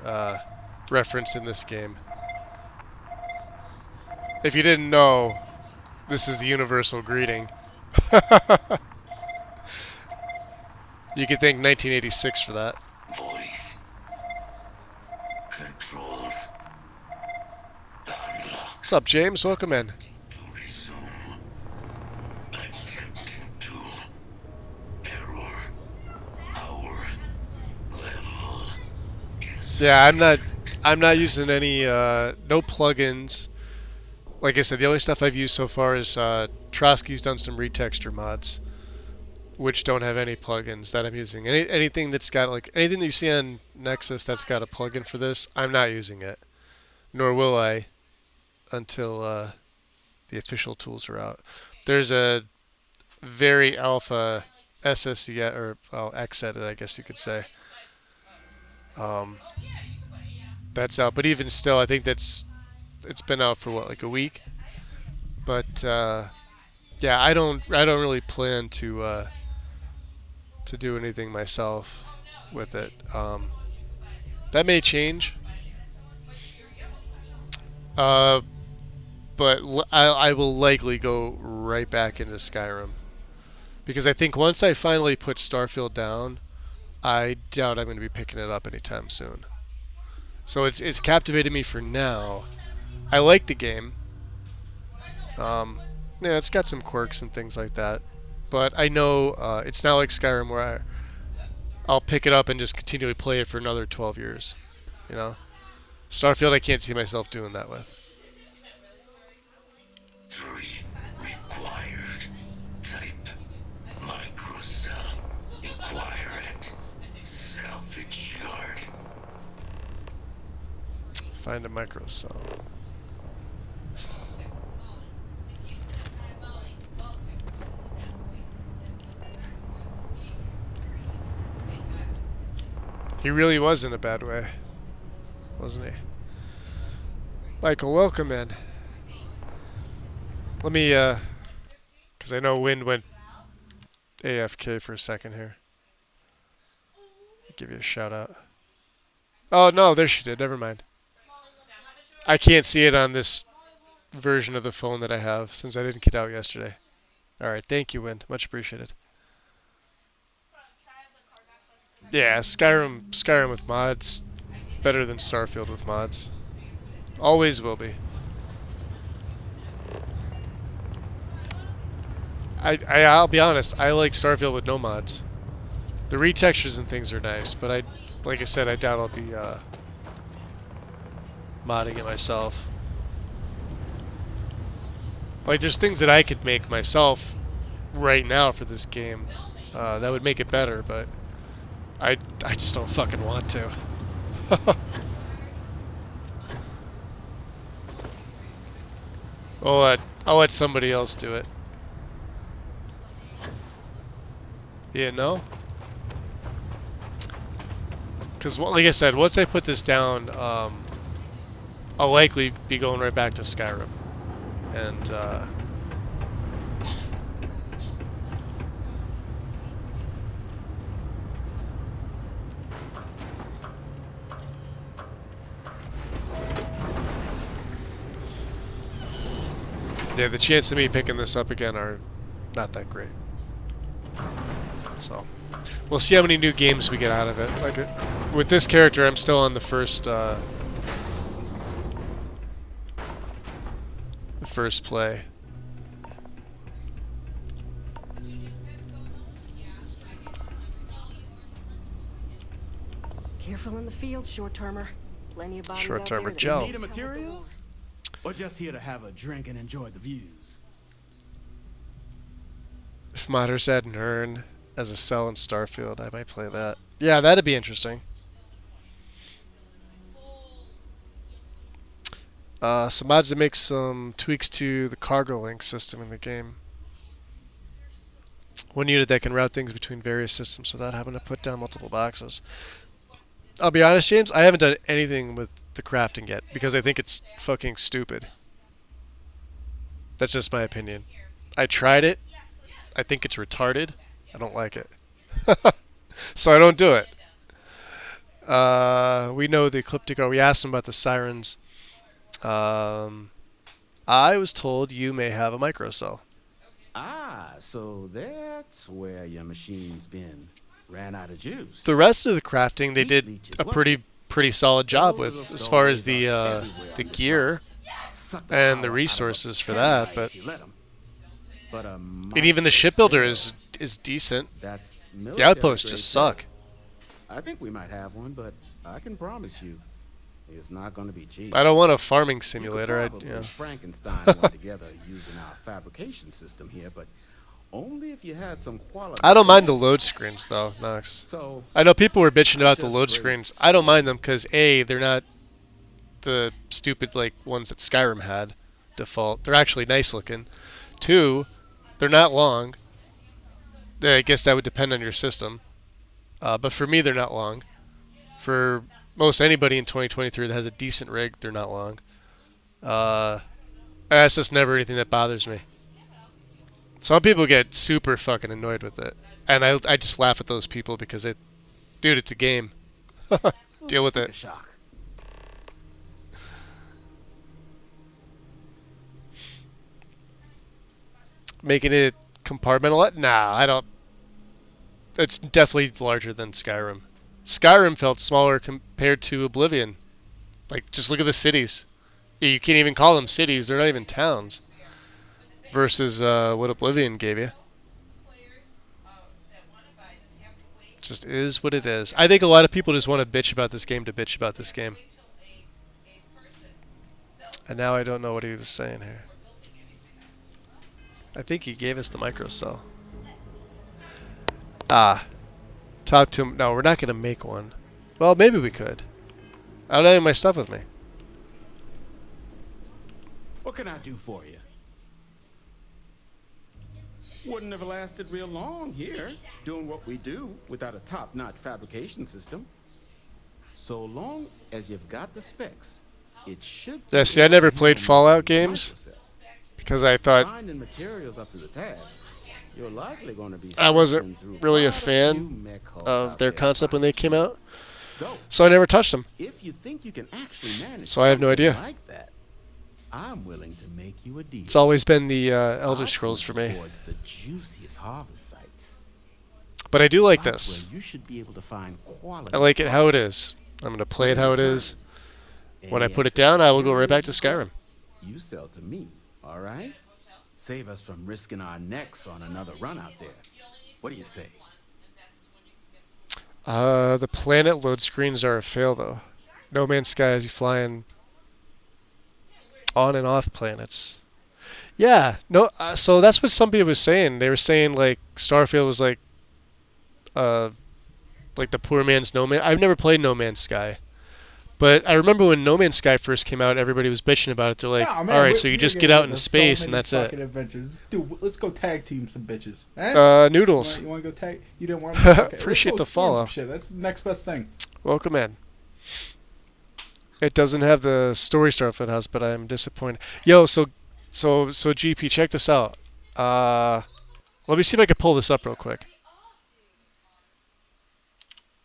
reference in this game. If you didn't know, this is the universal greeting. You could thank 1986 for that. Voice controls unlocked. What's up, James? Welcome in. To resume. Attempting to error our level. Yeah, I'm not using any no plugins. Like I said, the only stuff I've used so far is Trotsky's done some retexture mods. which don't have any plugins that I'm using. Anything that's got like anything that you see on Nexus that's got a plugin for this, I'm not using it, nor will I until the official tools are out. There's a very alpha SSE or X edit, I guess you could say. That's out, but even still, I think it's been out for what, like a week. But yeah, I don't really plan to do anything myself with it. That may change, but I will likely go right back into Skyrim because I think once I finally put Starfield down, I doubt I'm going to be picking it up anytime soon. So it's captivated me for now. I like the game. Yeah, it's got some quirks and things like that, but I know it's not like Skyrim where I'll pick it up and just continually play it for another 12 years. You know, Starfield I can't see myself doing that with. 3 required. Type microcell. Acquire it. Salvage yard. Find a microcell. He really was in a bad way, wasn't he? Michael, welcome in. Let me, because I know Wind went AFK for a second here. Give you a shout out. Oh, no, there she did. Never mind. I can't see it on this version of the phone that I have since I didn't get out yesterday. Alright, thank you, Wind. Much appreciated. Yeah, Skyrim with mods, better than Starfield with mods. Always will be. I'll be honest, I like Starfield with no mods. The retextures and things are nice, but like I said, I doubt I'll be modding it myself. Like, there's things that I could make myself right now for this game that would make it better, but I just don't fucking want to. I'll let somebody else do it. Yeah, no? Because, like I said, once I put this down, I'll likely be going right back to Skyrim. And, yeah, the chance of me picking this up again are not that great. So, we'll see how many new games we get out of it. Like, with this character, I'm still on the first play. Careful in the field, short-termer. Plenty of bodies Short-termer out there. Joe. Need of materials? Or just here to have a drink and enjoy the views? If modders had an urn as a cell in Starfield, I might play that. Yeah, that'd be interesting. Some mods that make some tweaks to the cargo link system in the game. One unit that can route things between various systems without having to put down multiple boxes. I'll be honest, James, I haven't done anything with the crafting yet because I think it's fucking stupid. That's just my opinion. I tried it. I think it's retarded. I don't like it. So I don't do it. We know the Ecliptico. We asked him about the sirens. I was told you may have a microcell. Ah, so that's where your machine's been. Ran out of juice. The rest of the crafting they did a pretty solid job with, as far as the gear and the resources for that. But and even the shipbuilder is decent. The outposts just suck. I think we might have one, but I can promise you, it's not going to be cheap. I don't want a farming simulator. Frankenstein one together using our fabrication system here, but Only if you had some quality I don't mind the load specs. screens though, Knox. So, I know people were bitching I about the just load screens. brace I don't for mind them because A, they're not the stupid like ones that Skyrim had default. They're actually nice looking. Two, they're not long. I guess that would depend on your system. But for me, they're not long. For most anybody in 2023 that has a decent rig, they're not long. That's just never anything that bothers me. Some people get super fucking annoyed with it. And I just laugh at those people because dude, it's a game. Deal with sticker it. shock. Making it compartmentalized? Nah, I don't. It's definitely larger than Skyrim. Skyrim felt smaller compared to Oblivion. Like, just look at the cities. You can't even call them cities, they're not even towns. Versus what Oblivion gave you. Just is what it is. I think a lot of people just want to bitch about this game to bitch about this game. And now I don't know what he was saying here. I think he gave us the microcell. Talk to him. No, we're not going to make one. Well, maybe we could. I don't have my stuff with me. What can I do for you? Wouldn't have lasted real long here, doing what we do without a top-notch fabrication system. So long as you've got the specs, it should. Yeah, see, I never played Fallout games because I thought finding materials up to the task. You're likely going to be I wasn't really a fan of their concept when they came out, so I never touched them. If you think you can actually manage so I have no idea. like that, I'm willing to make you a deal. It's always been the Elder Scrolls for me. Towards the juiciest harvest sites. But I do like this. You should be able to find quality. I like it how it is. I'm going to play it how it is. When I put it down, I will go right back to Skyrim. You sell to me, all right? Save us from risking our necks on another run out there. What do you say? The planet load screens are a fail, though. No Man's Sky is you flying on and off planets. Yeah, no. So that's what some people were saying. They were saying like Starfield was like the poor man's No Man. I've never played No Man's Sky, but I remember when No Man's Sky first came out, everybody was bitching about it. They're like, "Oh, man, all right, so you just get out into space and that's it." Adventures. Dude, let's go tag team some bitches. Eh? Noodles. You want to go tag? You didn't want to? Okay, Appreciate the explore some follow. shit. That's the next best thing. Welcome in. It doesn't have the story Starfield has, but I'm disappointed. Yo, so GP, check this out. Let me see if I can pull this up real quick.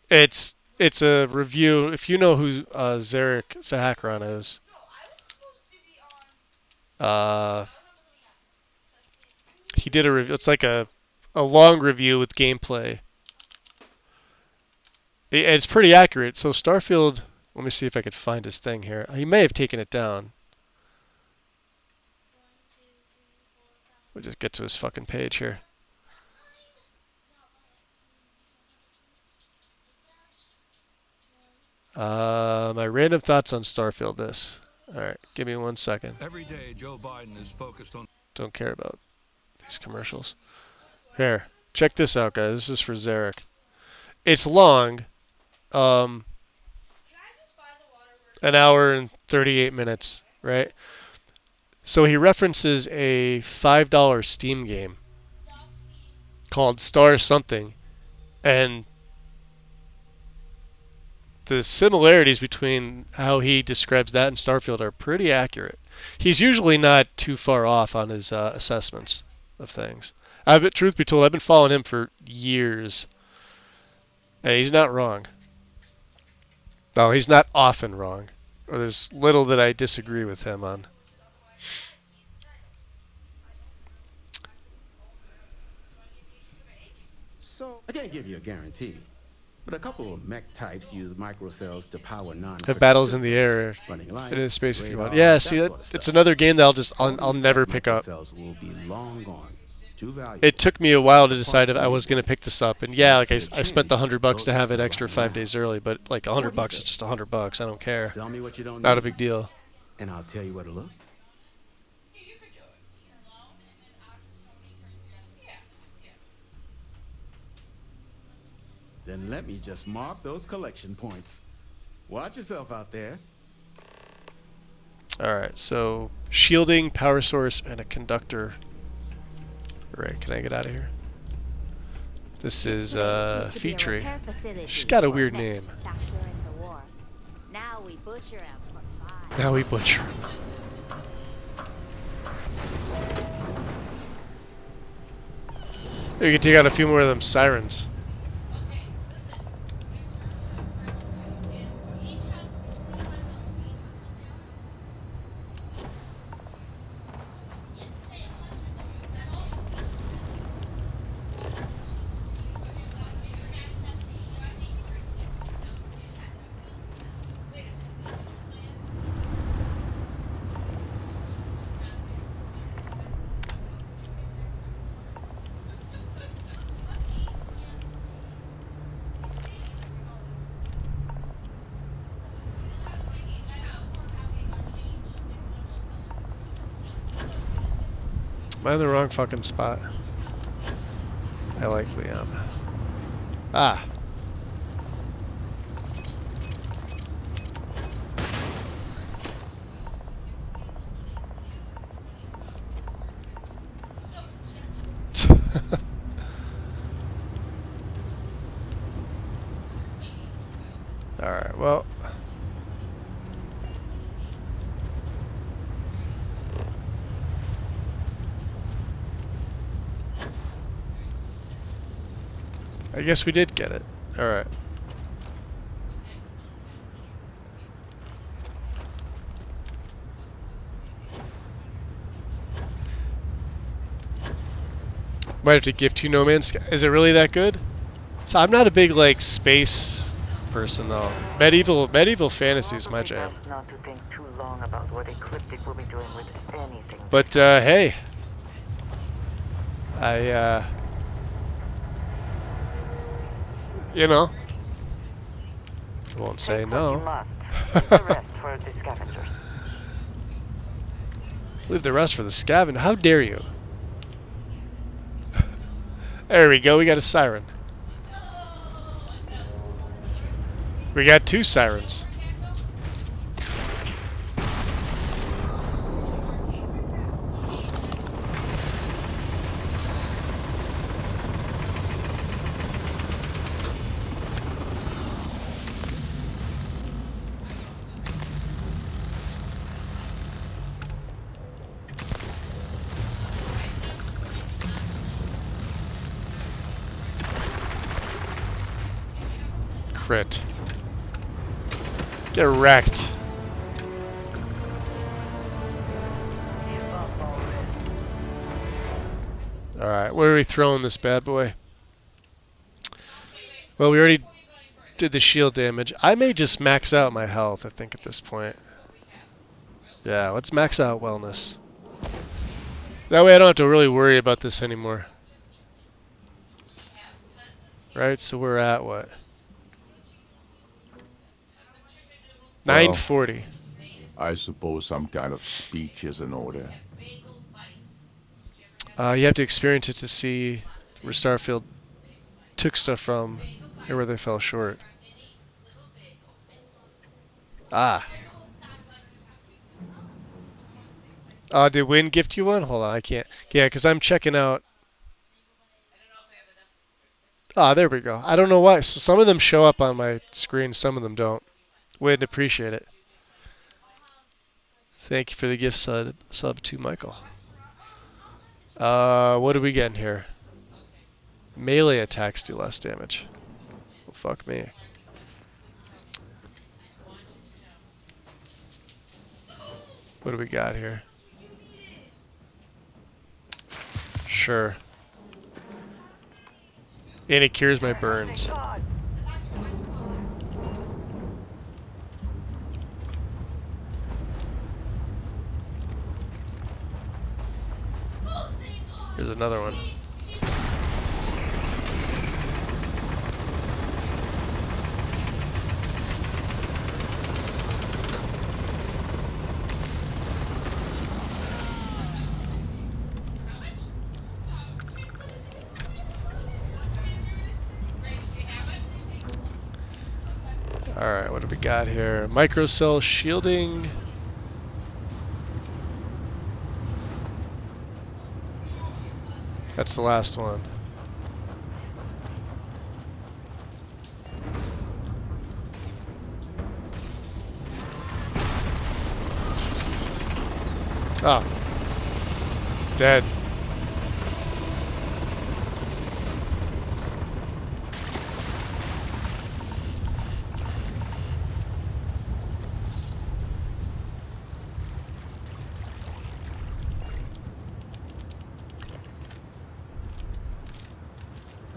It's a review. If you know who Zarek Zahakron is, he did a review. It's like a long review with gameplay. It's pretty accurate. So Starfield. Let me see if I could find his thing here. He may have taken it down. We'll just get to his fucking page here. My random thoughts on Starfield. Alright, give me 1 second. Every day, Joe Biden is focused on. Don't care about these commercials. Here, check this out, guys. This is for Zarek. It's long. An hour and 38 minutes, right? So he references a $5 Steam game called Star Something, and the similarities between how he describes that and Starfield are pretty accurate. He's usually not too far off on his assessments of things. Truth be told, I've been following him for years, and he's not wrong. No, he's not often wrong. Or there's little that I disagree with him on. So, I can't give you a guarantee, but a couple of mech types use microcells to power Have battles in the air, and in space if you want. Yeah, see, it's another game that I'll never pick up. Will be long gone. It took me a while to decide if I was going to pick this up, and yeah, like I spent the $100 to have it extra 5 days early, but like $100 is just $100. I don't care. Tell me what you don't Not a big deal. And I'll tell you where to look. Then let me just mark those collection points. Watch yourself out there. Alright, so shielding, power source, and a conductor. Alright, can I get out of here? This is Featry. She's got a weird name. Back during the war. Now we butcher him for fun. Now we butcher him. You can take out a few more of them sirens. Am I in the wrong fucking spot? I likely am. Ah. Alright, well. I guess we did get it. Alright. Might have to gift you No Man's Sky. Is it really that good? So I'm not a big like space person though. Medieval fantasy is my jam. Not to think too long about what Ecliptic will be doing with anything. But hey. You know, I won't say no. You must. Leave the rest for the scavengers. Leave the rest for the scavenger. How dare you? There we go. We got a siren. We got 2 sirens. Crit. Get wrecked. Alright, where are we throwing this bad boy? Well, we already did the shield damage. I may just max out my health, I think, at this point. Yeah, let's max out wellness. That way I don't have to really worry about this anymore. Right, so we're at what? 940. I suppose some kind of speech is in order. You have to experience it to see where Starfield took stuff from and where they fell short. Ah. Did Win gift you one? Hold on, I can't. Yeah, because I'm checking out. Ah, there we go. I don't know why. So some of them show up on my screen, some of them don't. Win, appreciate it. Thank you for the gift sub to Michael. What are we getting here? Melee attacks do less damage. Well, fuck me. What do we got here? Sure. And it cures my burns. Here's another one. Alright, what do we got here? Microcell shielding. That's the last one. Oh. Dead.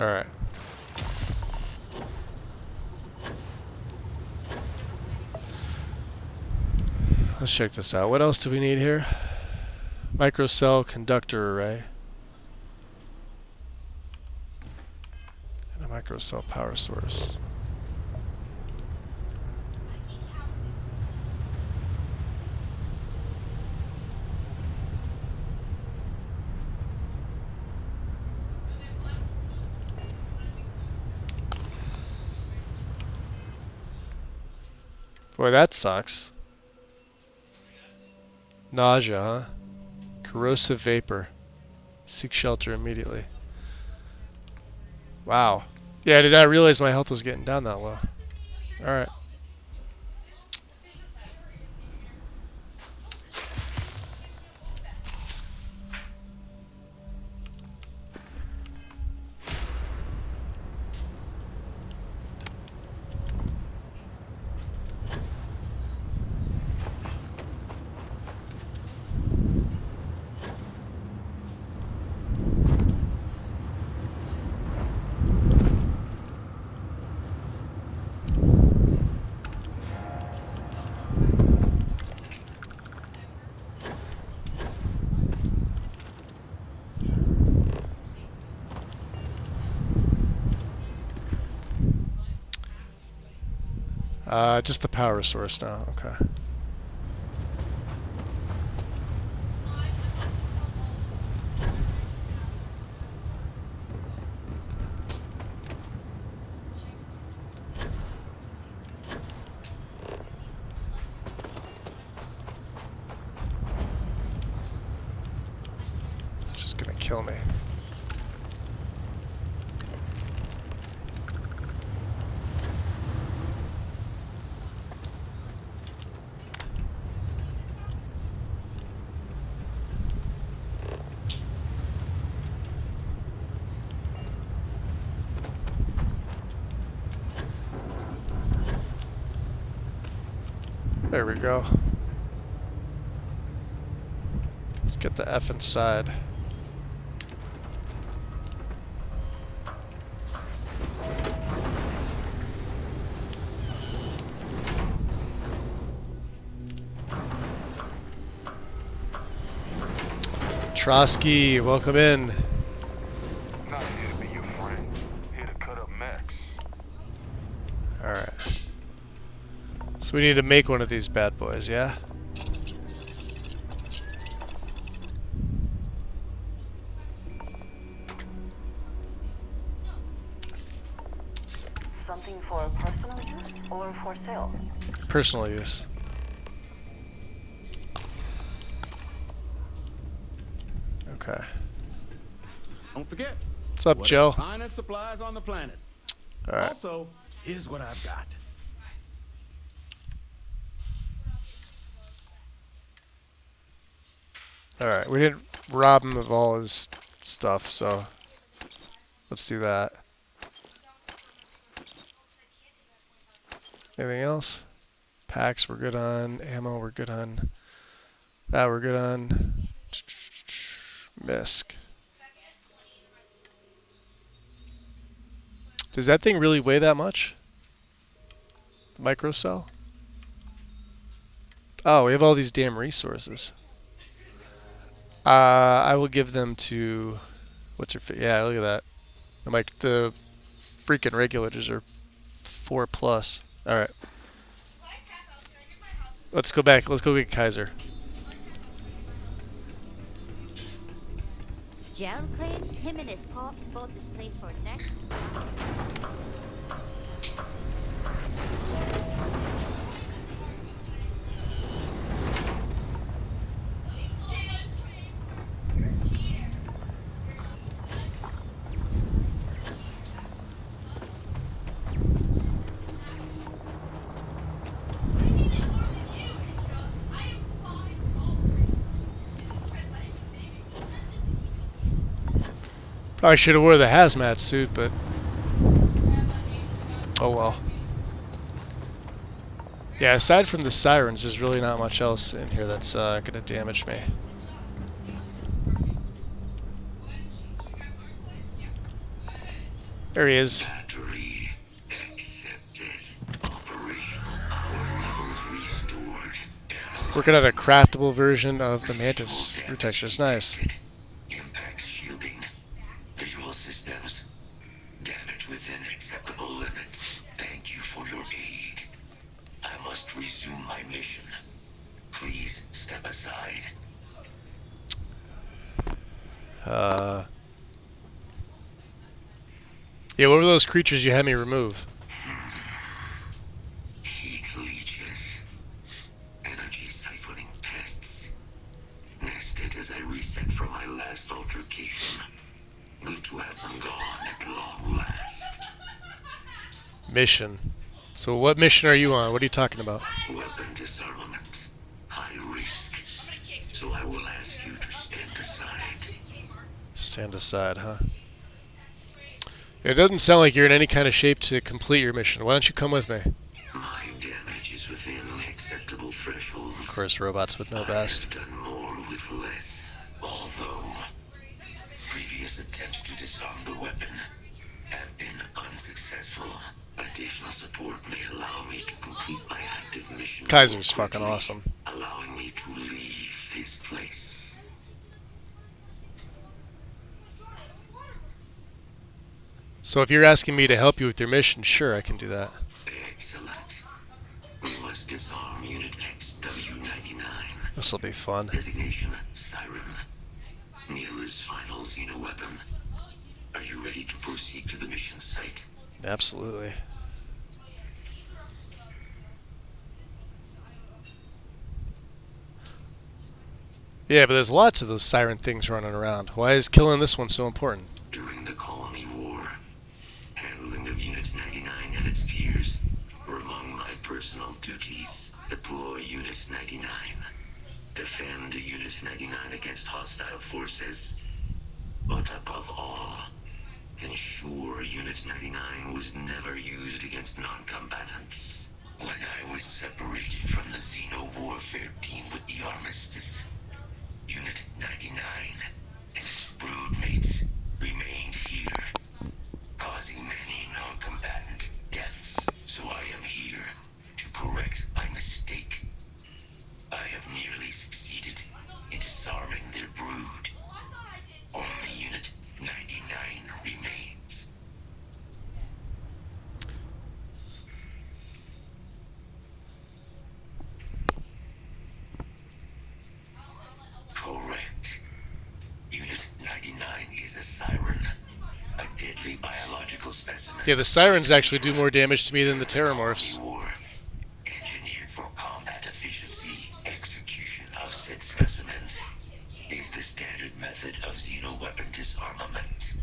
Alright. Let's check this out. What else do we need here? Microcell conductor array. And a microcell power source. Boy, that sucks. Nausea, huh? Corrosive vapor. Seek shelter immediately. Wow. Yeah, I did not realize my health was getting down that low. Alright. Just the power source now, okay. Just gonna kill me. There we go. Let's get the F inside. Trotsky, welcome in. Not here to be your friend. Here to cut up mechs. Alright. So we need to make one of these bad boys, yeah? Something for personal use or for sale? Personal use. Okay. Don't forget. What's up, Joe? Finest supplies on the planet. All right. Also, here's what I've got. Alright, we didn't rob him of all his stuff, so let's do that. Anything else? Packs we're good on. Ammo we're good on. That we're good on. Misc. Does that thing really weigh that much? The microcell? Oh, we have all these damn resources. I will give them to, what's her? Yeah, look at that. The freaking regulators are 4+. All right. Let's go back. Let's go get Kaiser. Joe claims him and his pops bought this place for next. Probably should have wore the hazmat suit, but oh well. Yeah, aside from the sirens, there's really not much else in here that's gonna damage me. There he is. Battery accepted. Operational power levels restored. Working on a craftable version of the Mantis root texture. It's nice. Impact shielding. Visual systems. Damage within acceptable limits. Thank you for your aid. I must resume my mission. Please step aside. Yeah, what were those creatures you had me remove? Heat leeches. Energy siphoning pests. Nested as I reset from my last altercation. Good to have them gone at long last. Mission. So what mission are you on? What are you talking about? Weapon disarmament. High risk. So I will ask you to stand aside. Stand aside, huh? It doesn't sound like you're in any kind of shape to complete your mission. Why don't you come with me? My damage is within acceptable thresholds. Of course, robots would know best. I've done more with less. Although previous attempts to disarm the weapon have been unsuccessful. Additional support may allow me to complete my active mission. Kaiser's fucking awesome. Allowing me to leave this place. So if you're asking me to help you with your mission, sure, I can do that. Excellent. We must disarm Unit XW99. This'll be fun. Designation Siren. Neela's final xeno-weapon. Are you ready to proceed to the mission site? Absolutely. Yeah, but there's lots of those siren things running around. Why is killing this one so important? During the Colony War, handling of Unit 99 and its peers were among my personal duties. Deploy Unit 99. Defend Unit 99 against hostile forces. But above all, ensure Unit 99 was never used against non-combatants. When I was separated from the Xeno warfare team with the Armistice, Unit 99 and its broodmates remained here, causing many non-combatant deaths. So I am here to correct my mistake. I have nearly succeeded in disarming their brood. Only Unit 99 remains. Correct. Unit 99 is a siren. A deadly biological specimen. Yeah, the sirens actually do more damage to me than the Terramorphs. Engineered for combat efficiency, execution of said specimens is the standard method of xeno-weapon disarmament.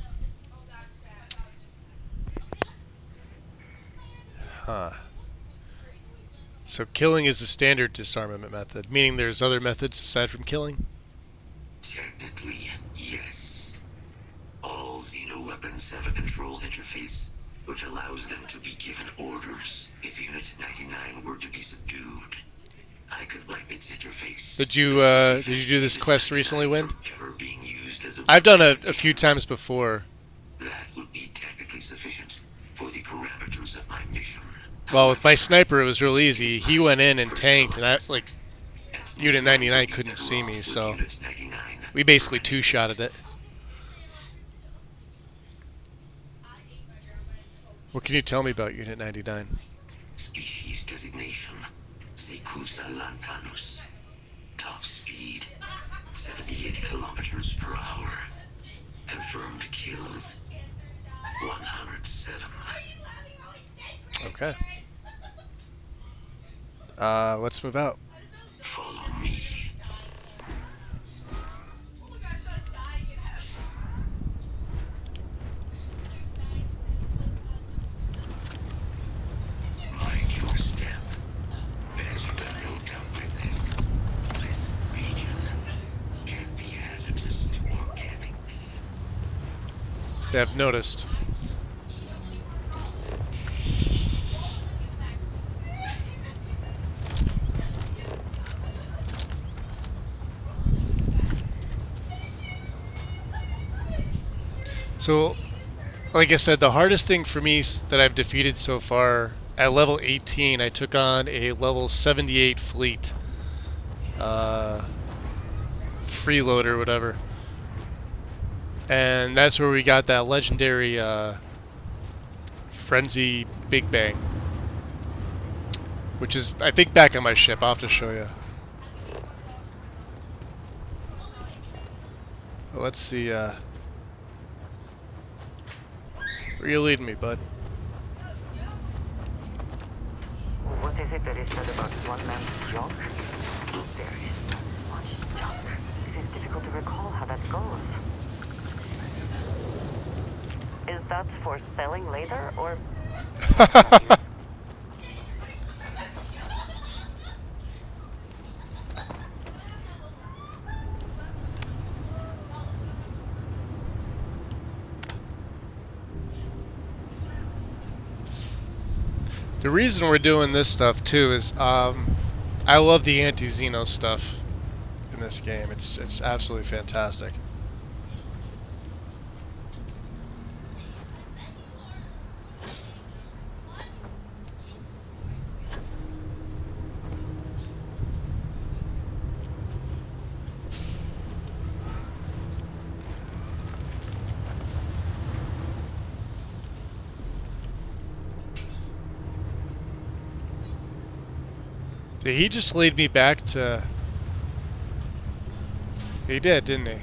Huh. So killing is the standard disarmament method, meaning there's other methods aside from killing? Technically, yes. All xeno-weapons have a control interface, which allows them to be given orders if Unit 99 were to be subdued. I could wipe its interface. Did you do this quest recently, Wind? I've done it a few times before. That would be technically sufficient for the parameters of my mission. Well, with my sniper, it was real easy. He went in and tanked, and Unit 99 couldn't see me, so we basically two-shotted it. What can you tell me about Unit 99? Species designation, Secusa lantanus. Top speed, 78 kilometers per hour. Confirmed kills, 107. Okay. Let's move out. Follow me. Mind your step. As you have no doubt witnessed, this region can be hazardous to organics. They have noticed. So, like I said, the hardest thing for me that I've defeated so far, at level 18, I took on a level 78 fleet. Freeloader, whatever. And that's where we got that legendary Frenzy Big Bang. Which is, I think, back on my ship. I'll have to show you. Well, let's see, where you leading me, bud? What is it that is said about one man's junk? There is so much junk. It is difficult to recall how that goes. Is that for selling later, or... The reason we're doing this stuff too is I love the anti-Xeno stuff in this game. It's absolutely fantastic. He just lead me back to... He did, didn't he?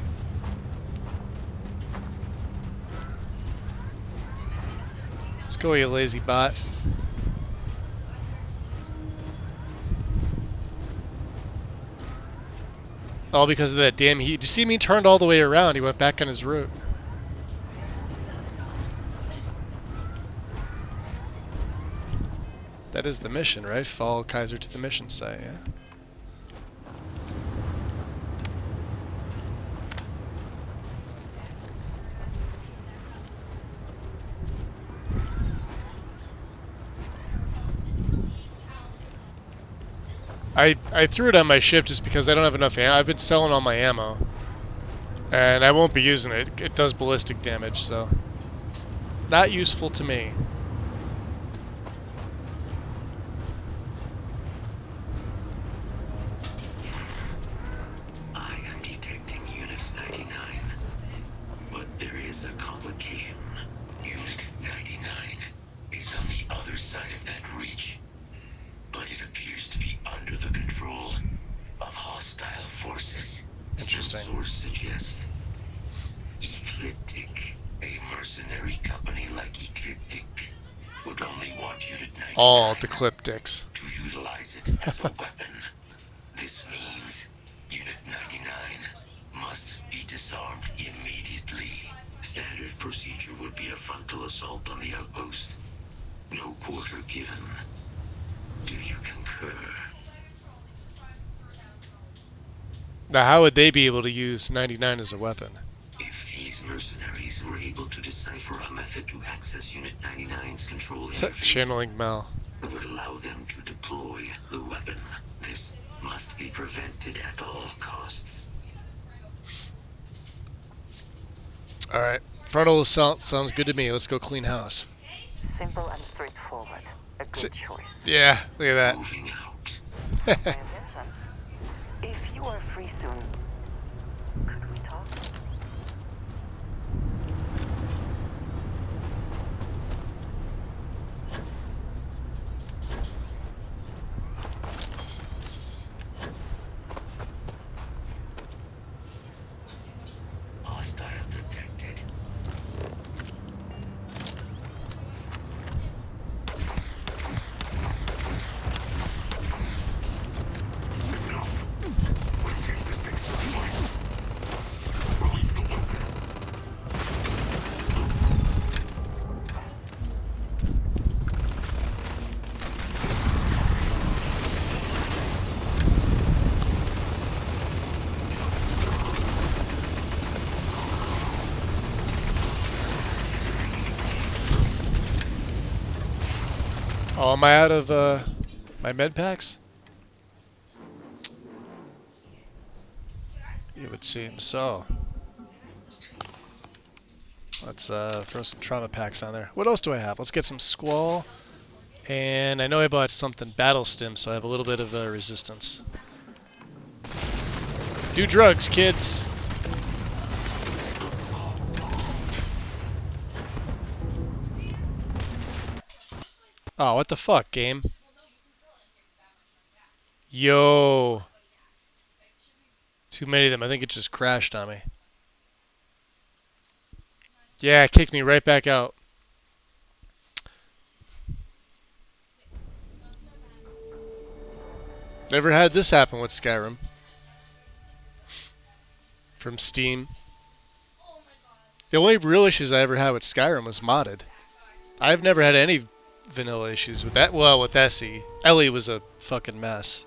Let's go, you lazy bot. All because of that damn heat. Did you see me turned all the way around? He went back on his route. That is the mission, right? Follow Kaiser to the mission site, yeah. I threw it on my ship just because I don't have enough ammo. I've been selling all my ammo. And I won't be using it. It does ballistic damage, so... Not useful to me. I am detecting Unit 99. But there is a complication. Unit 99 is on the other side of that reach. But it appears to be under the control of hostile forces. Interesting. Some source suggests Ecliptic, a mercenary company like Ecliptic, would only want Unit 99 all the Ecliptics to utilize it as a weapon. This means Unit 99 must be disarmed immediately. Standard procedure would be a frontal assault on the outpost. No quarter given. Do you concur? Now, how would they be able to use 99 as a weapon? If these mercenaries were able to decipher a method to access Unit 99's control interface, Channeling Mal. it would allow them to deploy the weapon. This must be prevented at all costs. Alright, frontal assault sounds good to me. Let's go clean house. Simple and straightforward. A good choice. Yeah, look at that. Moving out. Pay attention. If you are free soon, could we talk? Hostile detected. Enough. Let's take this thing slow. Oh, am I out of my med packs? It would seem so. Let's throw some trauma packs on there. What else do I have? Let's get some Squall. And I know I bought something Battle Stim, so I have a little bit of resistance. Do drugs, kids! Oh, what the fuck, game? Yo! Too many of them. I think it just crashed on me. Yeah, it kicked me right back out. Never had this happen with Skyrim. From Steam. The only real issues I ever had with Skyrim was modded. I've never had any vanilla issues with that. Well, with Essie. Ellie was a fucking mess.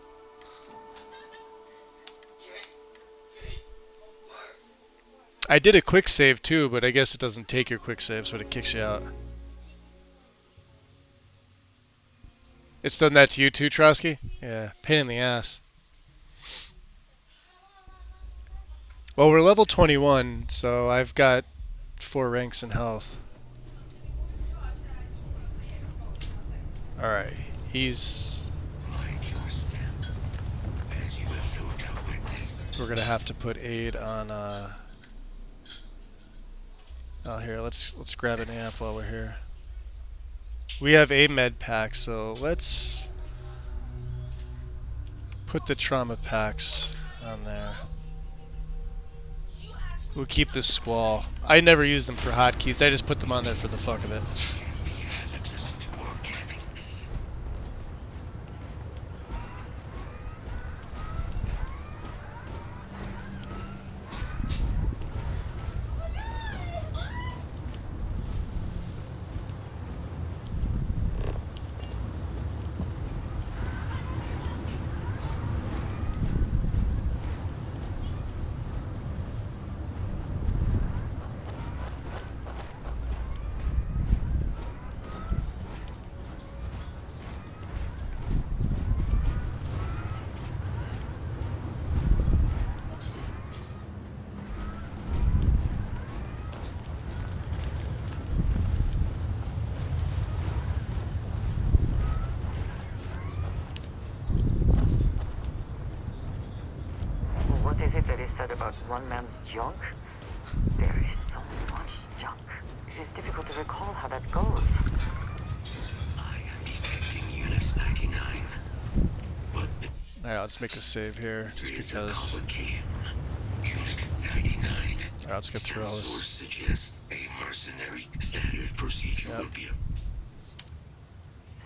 I did a quick save too, but I guess it doesn't take your quick saves, but it kicks you out. It's done that to you too, Trotsky? Yeah, pain in the ass. Well, we're level 21, so I've got 4 ranks in health. Alright, he's... We're gonna have to put aid on, Oh, here, let's grab an amp while we're here. We have a med pack, so let's put the trauma packs on there. We'll keep this Squall. I never use them for hotkeys, I just put them on there for the fuck of it. What is it that is said about one man's junk? There is so much junk. It is difficult to recall how that goes. I am detecting Unit 99. But Alright, let's make a save here, just because. Unit 99. Alright, let's get through all this. Suggests a mercenary standard procedure would be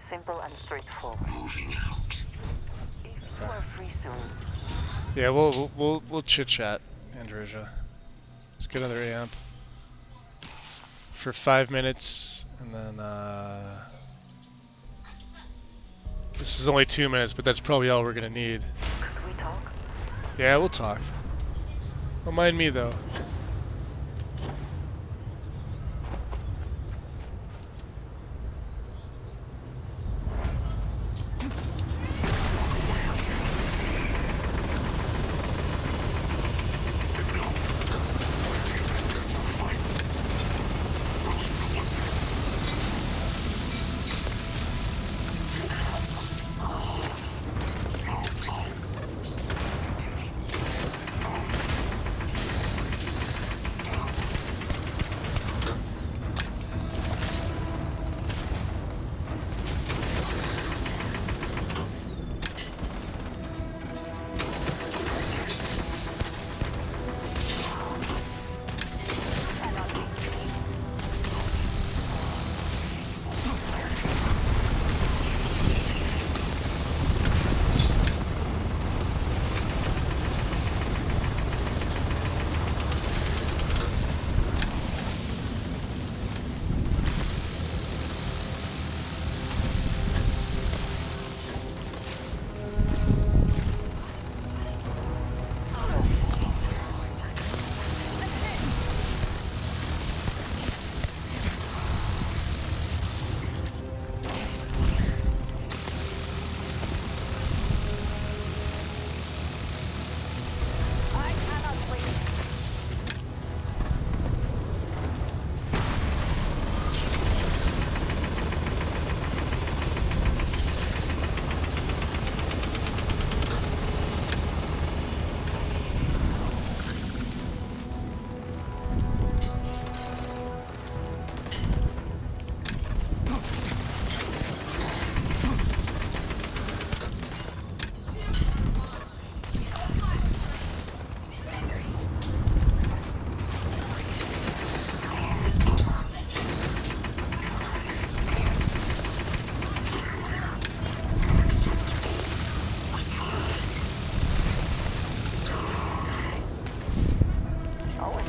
Simple and straightforward. moving out. If you are free soon, Yeah, we'll chit chat, Androsia. Let's get another amp for 5 minutes, and then this is only 2 minutes, but that's probably all we're gonna need. could we talk? Yeah, we'll talk. Don't mind me though.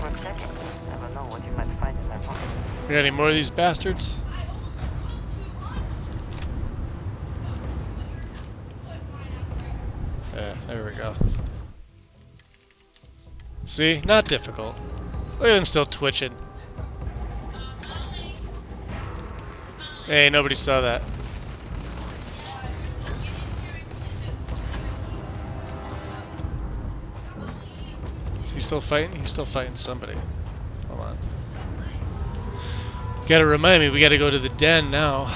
Worth checking. Never know what you might find in that pocket. You got any more of these bastards? Yeah, there we go. See? Not difficult. Look at him still twitching. Hey, nobody saw that. Is he still fighting? He's still fighting somebody. Hold on. Gotta remind me, we gotta go to the den now.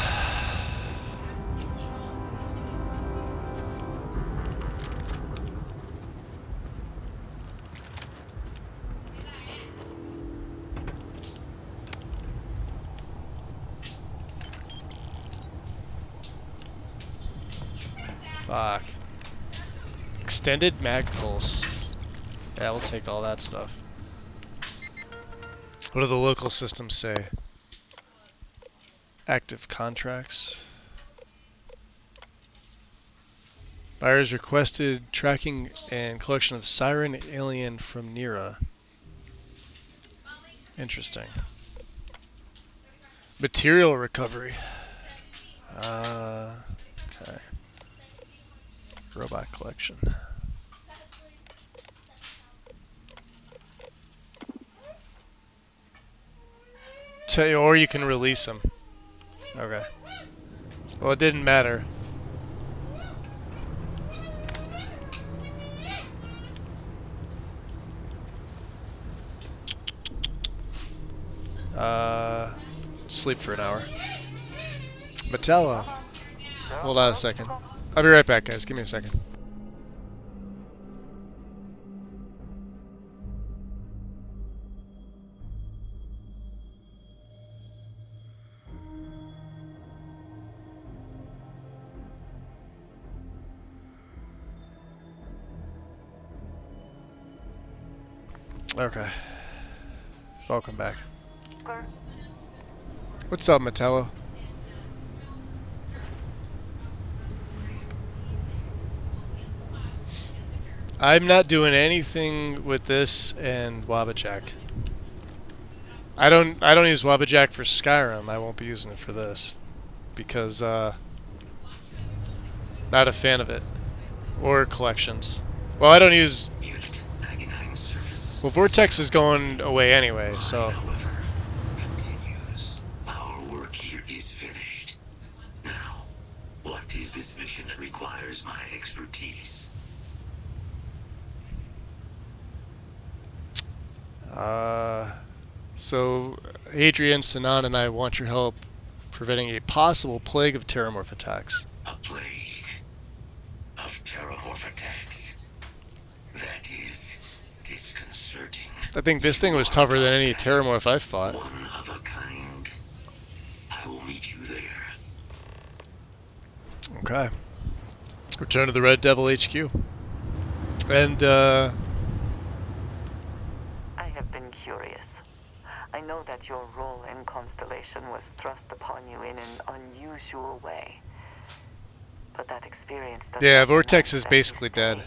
Fuck. Extended mag pulse. Yeah, we'll take all that stuff. What do the local systems say? Active contracts. Buyers requested tracking and collection of Siren Alien from Nira. Interesting. Material recovery. Okay. Robot collection. Or you can release them. Okay. Well, it didn't matter. Sleep for an hour. Metallo. Hold on a second. I'll be right back, guys. Give me a second. Okay. Welcome back. What's up, Metallo? I'm not doing anything with this and Wabbajack. I don't use Wabbajack for Skyrim. I won't be using it for this because not a fan of it or collections. Well, I don't use. Well, Vortex is going away anyway, so. Our work here is finished. Now, what is this mission that requires my expertise? So Adrian, Sinan, and I want your help preventing a possible plague of terramorph attacks. A plague of terramorph attacks. That is disconcerting. I think this thing was tougher than any terramorph I've fought. One of a kind. I will meet you there. Okay. Return to the Red Devil HQ. And I have been curious. I know that your role in Constellation was thrust upon you in an unusual way. But that experience does yeah, not Vortex mean is that basically you stay. dead.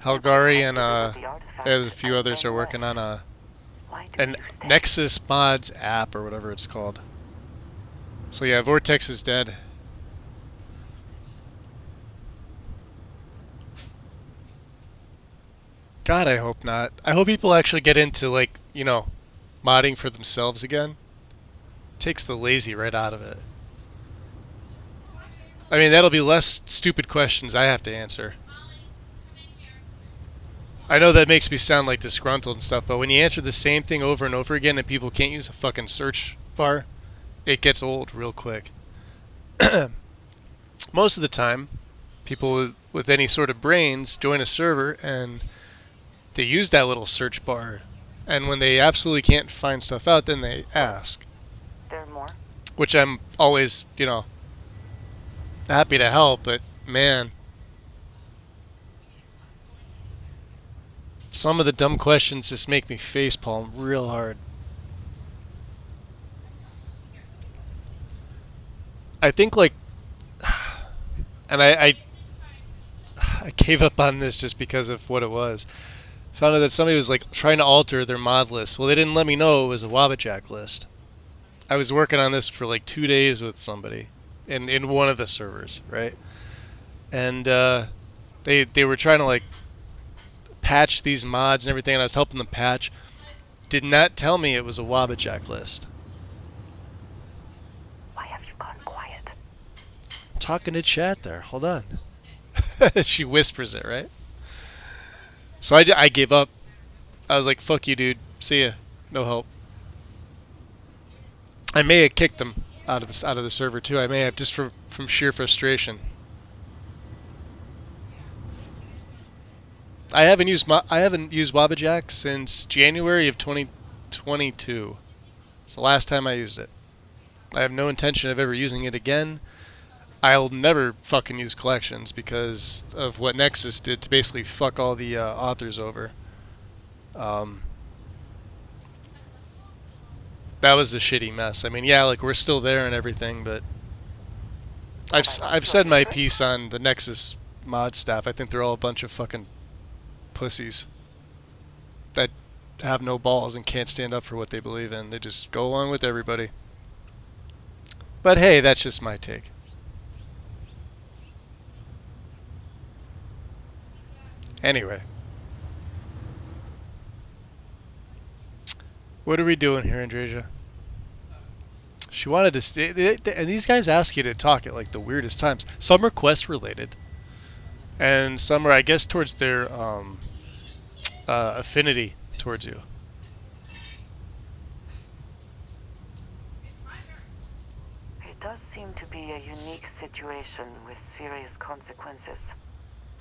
Halgari and there's a few others are working on an Nexus Mods app or whatever it's called. So yeah, Vortex is dead. God, I hope not. I hope people actually get into, like, you know, modding for themselves again. Takes the lazy right out of it. I mean, that'll be less stupid questions I have to answer. I know that makes me sound like disgruntled and stuff, but when you answer the same thing over and over again and people can't use a fucking search bar, it gets old real quick. Most of the time, people with any sort of brains join a server and they use that little search bar. And when they absolutely can't find stuff out, then they ask. There are more? Which I'm always, you know, happy to help, but man. Some of the dumb questions just make me facepalm real hard. I think, like, and I gave up on this just because of what it was. Found out that somebody was like trying to alter their mod list. Well, they didn't let me know it was a Wabbajack list. I was working on this for like 2 days with somebody in one of the servers, right? And they were trying to like patch these mods and everything, and I was helping them patch. Did not tell me it was a Wabbajack list. Why have you gone quiet? I'm talking to chat there. Hold on. She whispers it, right? So I gave up. I was like, fuck you, dude. See ya. No help. I may have kicked them out of the server too. I may have, just from sheer frustration. I haven't used Wabbajack since January of 2022. It's the last time I used it. I have no intention of ever using it again. I'll never fucking use collections because of what Nexus did to basically fuck all the authors over. That was a shitty mess. I mean, yeah, like we're still there and everything, but I've said my piece on the Nexus mod staff. I think they're all a bunch of fucking pussies that have no balls and can't stand up for what they believe in. They just go along with everybody. But hey, that's just my take. Anyway. What are we doing here, Andreja? She wanted to stay, and these guys ask you to talk at like the weirdest times. Some are quest related, and some are, I guess, towards their affinity towards you. It does seem to be a unique situation with serious consequences.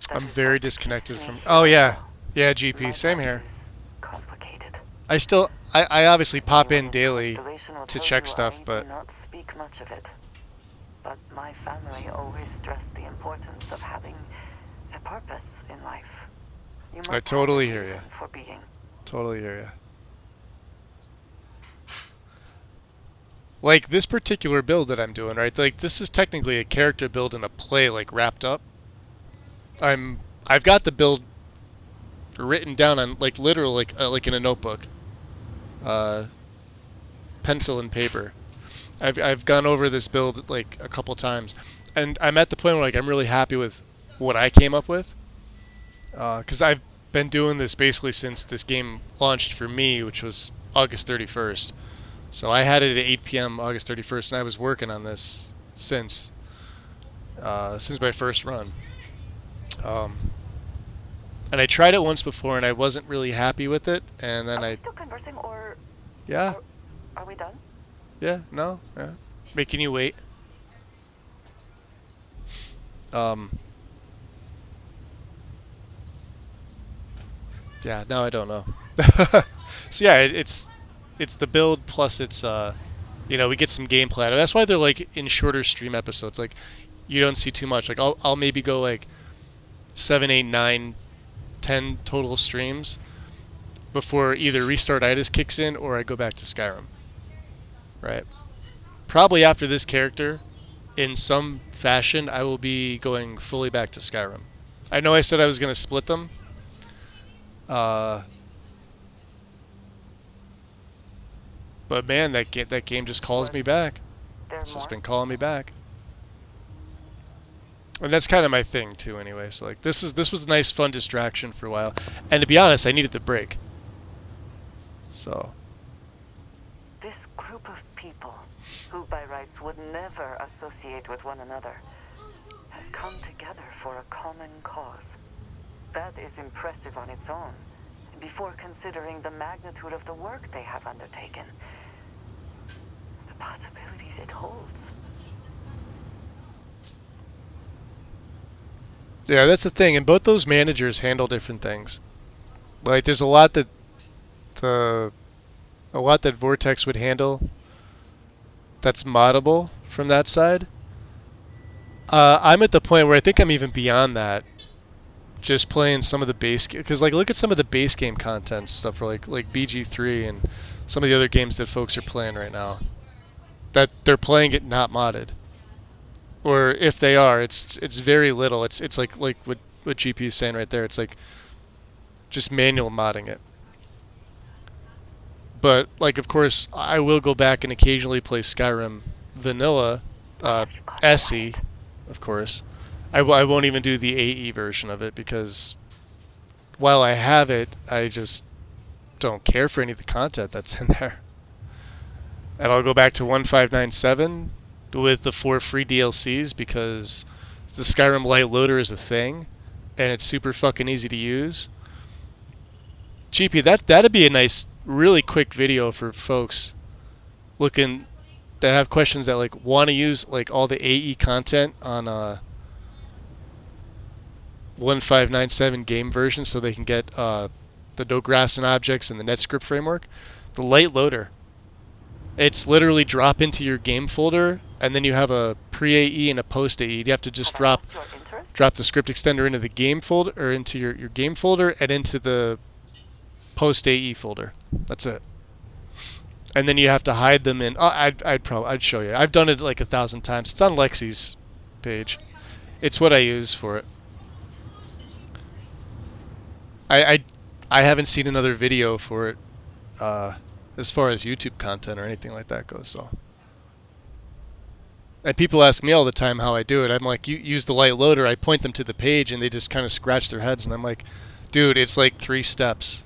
I'm very disconnected from. Oh yeah, yeah, GP. Same here. Complicated. I obviously pop in daily to check stuff, but I do not speak much of it. But my family always stressed the importance of having a purpose in life. You must I totally hear you. For being. Totally hear you. Like this particular build that I'm doing, right? Like this is technically a character build and a play like wrapped up. I've got the build written down on like literal like in a notebook. Pencil and paper. I've gone over this build like a couple times, and I'm at the point where like I'm really happy with what I came up with, because I've been doing this basically since this game launched for me, which was August 31st. So I had it at 8 p.m. August 31st, and I was working on this since my first run. And I tried it once before, and I wasn't really happy with it, and then Are we still conversing, or yeah. Are we done? Yeah, no, yeah. Making you wait. Yeah, no, I don't know. So yeah, it's the build plus it's you know, we get some gameplay. That's why they're like in shorter stream episodes. Like you don't see too much. Like I'll maybe go like 7, 8, 9, 10 total streams before either Restartitis kicks in or I go back to Skyrim. Right. Probably after this character, in some fashion, I will be going fully back to Skyrim. I know I said I was going to split them. But man, that game just calls me back. It's just been calling me back. And that's kind of my thing too, anyway. So like, this was a nice, fun distraction for a while. And to be honest, I needed the break. So. This group of people, who by rights would never associate with one another, has come together for a common cause. That is impressive on its own, before considering the magnitude of the work they have undertaken. The possibilities it holds. Yeah, that's the thing, and both those managers handle different things. Like, there's a lot that Vortex would handle that's moddable from that side. I'm at the point where I think I'm even beyond that. Just playing some of the base, because like look at some of the base game content stuff for like BG3 and some of the other games that folks are playing right now. That they're playing it not modded. Or if they are, it's very little. It's like what GP is saying right there. It's like just manual modding it. But like, of course, I will go back and occasionally play Skyrim vanilla, SE, of course. I won't even do the AE version of it because while I have it, I just don't care for any of the content that's in there. And I'll go back to 1597 with the 4 free DLCs because the Skyrim light loader is a thing, and it's super fucking easy to use. GP, that'd be a nice, really quick video for folks looking that have questions that like want to use like all the AE content on 1597 game version, so they can get the no grass and objects and the NetScript framework. The light loader. It's literally drop into your game folder, and then you have a pre-AE and a post-AE. You have to just drop the script extender into the game folder, or into your game folder, and into the post-AE folder. That's it. And then you have to hide them in. I'd show you. I've done it like 1,000 times. It's on Lexi's page. It's what I use for it. I haven't seen another video for it. As far as YouTube content or anything like that goes, so. And people ask me all the time how I do it. I'm like, you use the light loader. I point them to the page, and they just kind of scratch their heads, and I'm like, dude, it's like 3 steps.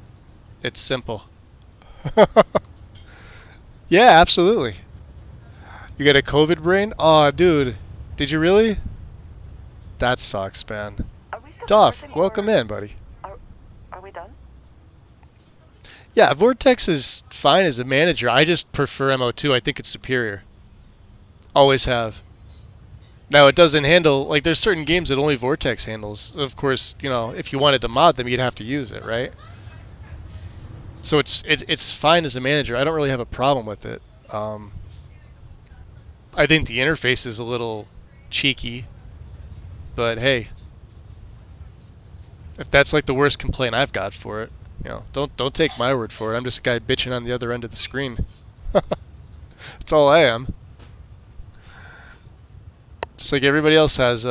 It's simple. Yeah, absolutely. You got a COVID brain? Aw, dude. Did you really? That sucks, man. Duff, welcome in, buddy. Are we done? Yeah, Vortex is fine as a manager. I just prefer MO2. I think it's superior. Always have. Now, it doesn't handle... Like, there's certain games that only Vortex handles. Of course, you know, if you wanted to mod them, you'd have to use it, right? So it's fine as a manager. I don't really have a problem with it. I think the interface is a little cheeky. But, hey. If that's, like, the worst complaint I've got for it, you know, don't take my word for it. I'm just a guy bitching on the other end of the screen. That's all I am. Just like everybody else has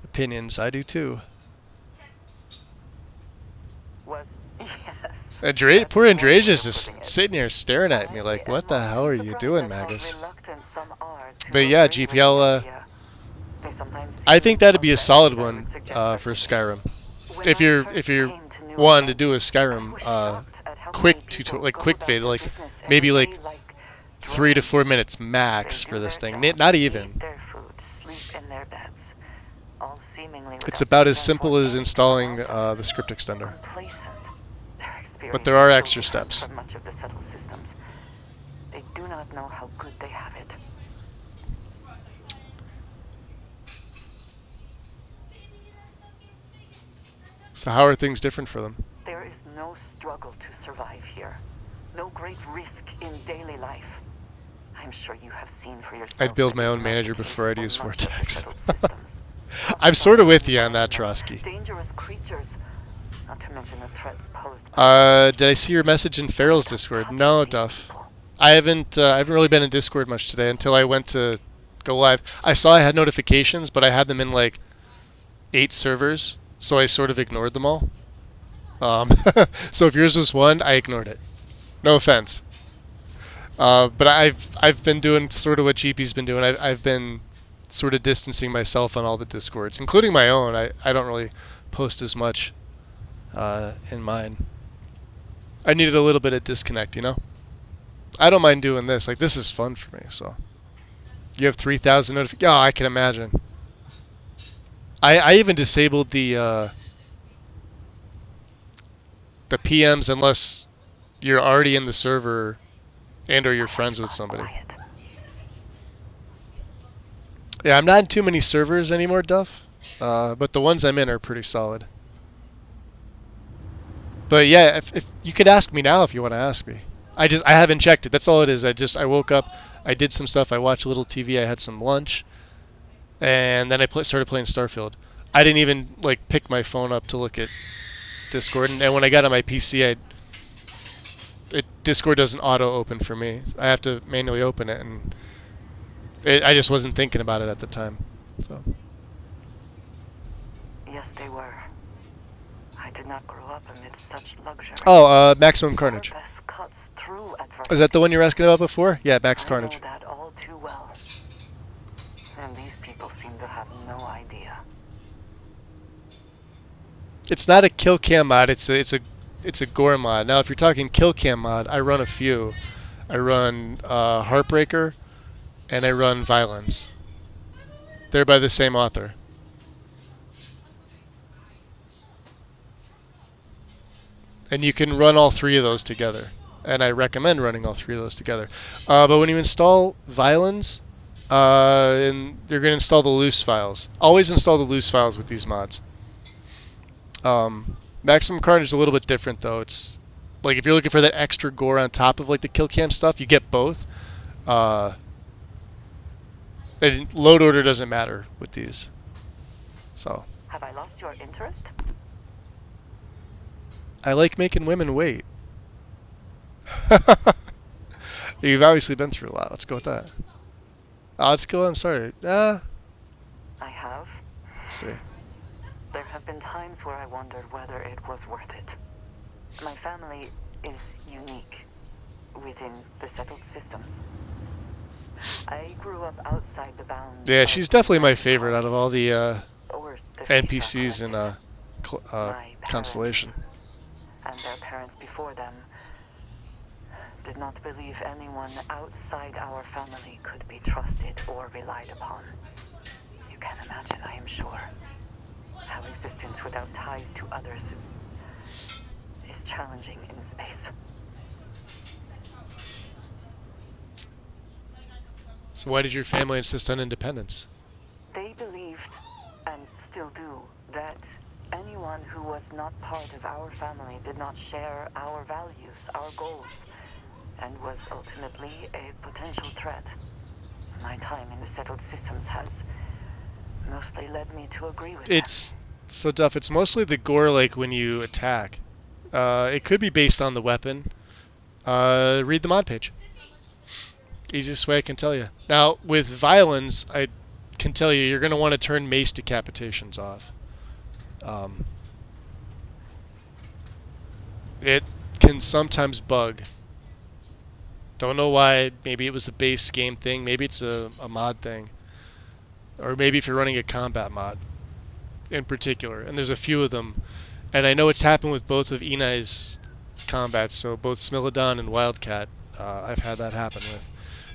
opinions, I do too. Yes. Poor Andrea's just sitting here staring at me like, what the hell are you doing, Magus? But yeah, GPL, I think that'd be a solid one for Skyrim. If you're wanting to do a Skyrim quick tutorial, like quick vid, like maybe like 3 to 4 minutes max for this thing. Not even. It's about as simple as installing the script extender. But there are extra steps. Much of the settled systems. They do not know how good they have it. So how are things different for them? There is no struggle to survive here. No great risk in daily life. I'm sure you have seen for yourself. I'd build my own manager before I'd use Vortex. I'm sort of with you on that, Trotsky. Dangerous creatures, not to mention the threats posed by did I see your message in Farrell's Discord? No, Duff. I haven't really been in Discord much today until I went to go live. I saw I had notifications, but I had them in like 8 servers, so I sort of ignored them all. So if yours was 1, I ignored it. No offense. But I've been doing sort of what GP's been doing. I've been sort of distancing myself on all the Discords, including my own. I don't really post as much in mine. I needed a little bit of disconnect, you know? I don't mind doing this. Like, this is fun for me, so. You have 3,000 notifications. Yeah, I can imagine. I even disabled the PMs unless you're already in the server and or you're friends with somebody. Yeah, I'm not in too many servers anymore, Duff. But the ones I'm in are pretty solid. But yeah, if you could ask me now if you want to ask me. I haven't checked it. That's all it is. I woke up, I did some stuff, I watched a little TV, I had some lunch, and then I started playing Starfield. I didn't even like pick my phone up to look at Discord, and when I got on my PC, Discord doesn't auto open for me. I have to manually open it, and I just wasn't thinking about it at the time. So. Yes, they were. I I did not grow up amidst such luxury. Oh, Maximum Carnage. Purpose cuts through adversity. Is that the one you were asking about before? Yeah, Max Carnage. I know that all too well. And these people seem to have no idea. It's not a kill cam mod. It's a gore mod. Now, if you're talking kill cam mod, I run a few. I run Heartbreaker, and I run Violence. They're by the same author. And you can run all three of those together. And I recommend running all three of those together. But when you install Violence, and you're going to install the loose files. Always install the loose files with these mods. Maximum Carnage is a little bit different, though. It's like if you're looking for that extra gore on top of like the kill cam stuff, you get both. And load order doesn't matter with these. So. Have I lost your interest? I like making women wait. You've obviously been through a lot. Let's go with that. Let's go. I'm sorry. I have. Let's see. There have been times where I wondered whether it was worth it. My family is unique within the settled systems. I grew up outside the bounds. Yeah, she's definitely my favorite out of all the NPCs in Constellation. And their parents before them did not believe anyone outside our family could be trusted or relied upon. You can imagine, I am sure, how existence without ties to others is challenging in space. So why did your family insist on independence? They believed, and still do, that anyone who was not part of our family did not share our values, our goals, and was ultimately a potential threat. My time in the settled systems has mostly led me to agree with It's so Duff, it's mostly the gore like when you attack. It could be based on the weapon. Read the mod page. Easiest way I can tell you. Now, with Violence, I can tell you you're going to want to turn mace decapitations off. It can sometimes bug. Don't know why. Maybe it was a base game thing. Maybe it's a mod thing. Or maybe if you're running a combat mod in particular. And there's a few of them. And I know it's happened with both of Inai's combats. So both Smilodon and Wildcat, I've had that happen with.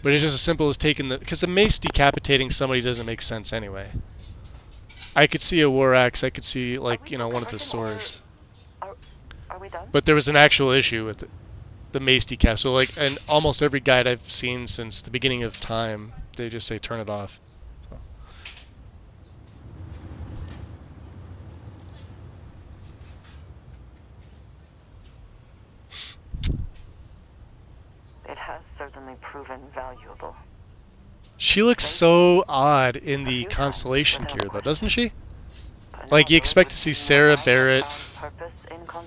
But it's just as simple as taking the... Because the mace decapitating somebody doesn't make sense anyway. I could see a war axe. I could see, like, you know, one of the swords. Are we done? But there was an actual issue with the mace decap. So, like, and almost every guide I've seen since the beginning of time, they just say turn it off. So. It has certainly proven valuable. She looks so odd in the Constellation gear, though, doesn't she? Like, you expect to see Sarah, Barrett.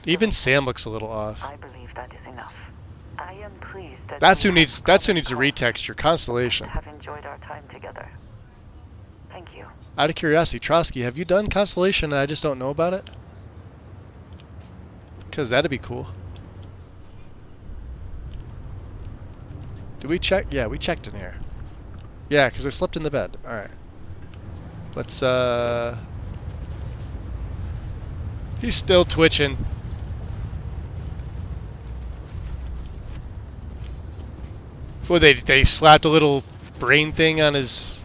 Even Sam looks a little off. I believe that is enough. I am pleased that That's who needs a retexture. Constellation. have enjoyed our time together. Thank you. Out of curiosity, Trotsky, have you done Constellation and I just don't know about it? Because that'd be cool. Did we check? Yeah, we checked in here. Yeah, because I slept in the bed. Alright. Let's, He's still twitching. Well, they slapped a little brain thing on his...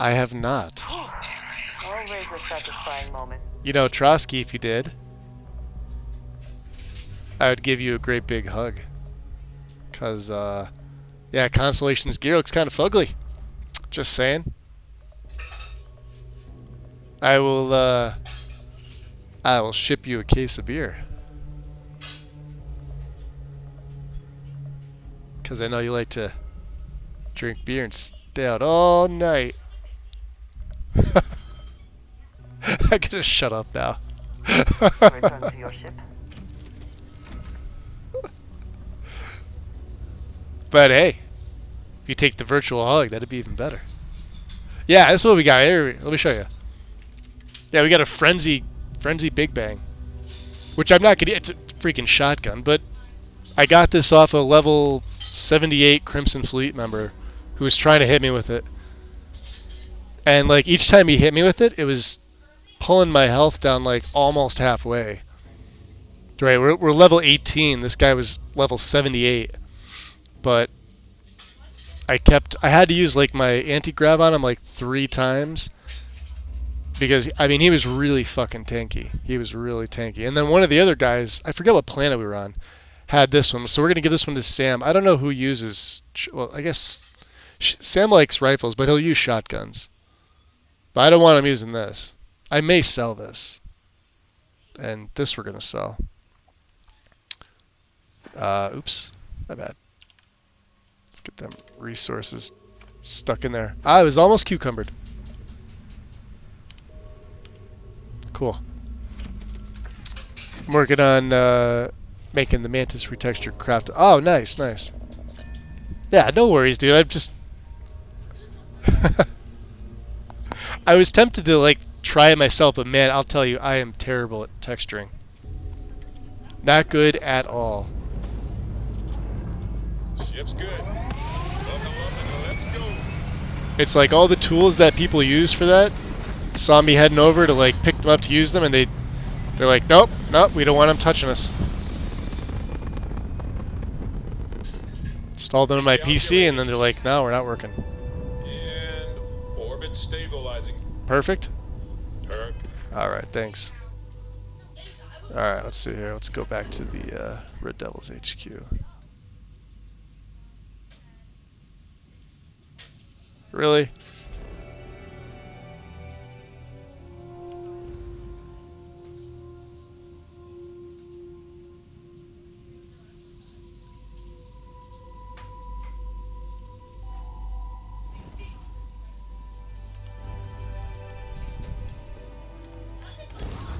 I have not. Always a satisfying moment. You know, Trotsky, if you did, I would give you a great big hug. Because, yeah, Constellation's gear looks kind of fugly. Just saying. I will ship you a case of beer. Because I know you like to drink beer and stay out all night. I gotta shut up now. Return to your ship. But hey, if you take the virtual hug, that'd be even better. Yeah, that's what we got here. Let me show you. Yeah, we got a frenzy Big Bang, which I'm not gonna. It's a freaking shotgun, but I got this off a level 78 Crimson Fleet member who was trying to hit me with it, and like each time he hit me with it, it was pulling my health down like almost halfway. Right, we're level 18. This guy was level 78. But I had to use like my anti-grav on him like 3 times because I mean he was really fucking tanky. He was really tanky. And then one of the other guys, I forget what planet we were on, had this one. So we're gonna give this one to Sam. I don't know who uses. Well, I guess Sam likes rifles, but he'll use shotguns. But I don't want him using this. I may sell this, and this we're gonna sell. Oops, my bad. Get them resources stuck in there. I was almost cucumbered. Cool. I'm working on making the mantis retexture craft. Oh, nice. Yeah, no worries, dude. I'm just... I was tempted to, like, try it myself, but man, I'll tell you, I am terrible at texturing. Not good at all. Ship's good. Let's go. It's like all the tools that people use for that saw me heading over to like pick them up to use them, and they're like, nope, we don't want them touching us. Installed them on my PC, and then they're like, no, we're not working. And orbit stabilizing. Perfect. Perfect. All right, thanks. All right, let's see here. Let's go back to the Red Devils HQ. Really?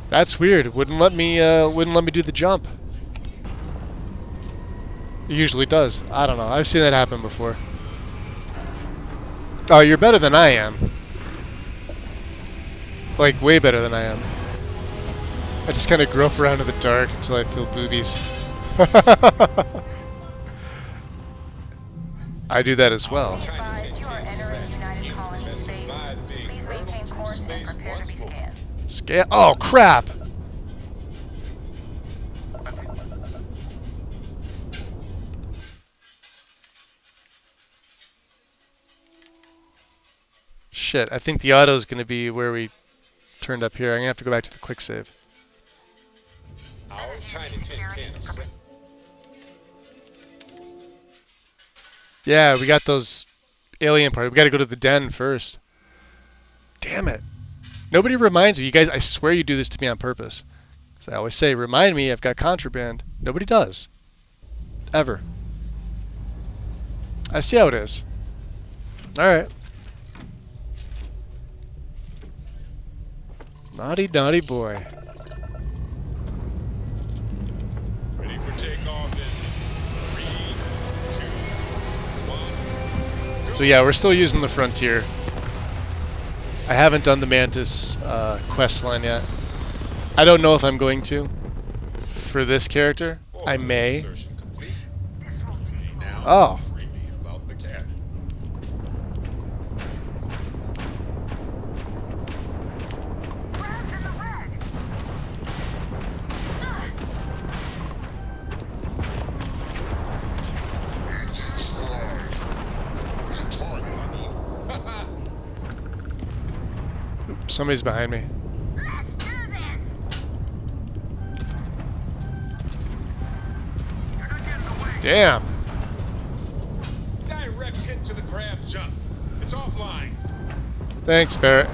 That's weird. Wouldn't let me do the jump. It usually does. I don't know. I've seen that happen before. Oh, you're better than I am. Like, way better than I am. I just kind of grope around in the dark until I feel boobies. I do that as well. Scale? Oh, crap! Shit, I think the auto is going to be where we turned up here. I'm going to have to go back to the quick save. Our tiny tin cans. Yeah, we got those alien parts. We got to go to the den first. Damn it. Nobody reminds me. You guys, I swear you do this to me on purpose. As I always say, remind me I've got contraband. Nobody does. Ever. I see how it is. Alright. Naughty, naughty boy. Ready for takeoff in 3, 2, 1. Go. So yeah, we're still using the Frontier. I haven't done the Mantis quest line yet. I don't know if I'm going to. For this character, I may. Oh. Somebody's behind me. Damn. Direct hit to the grab jump. It's offline. Thanks, Barrett.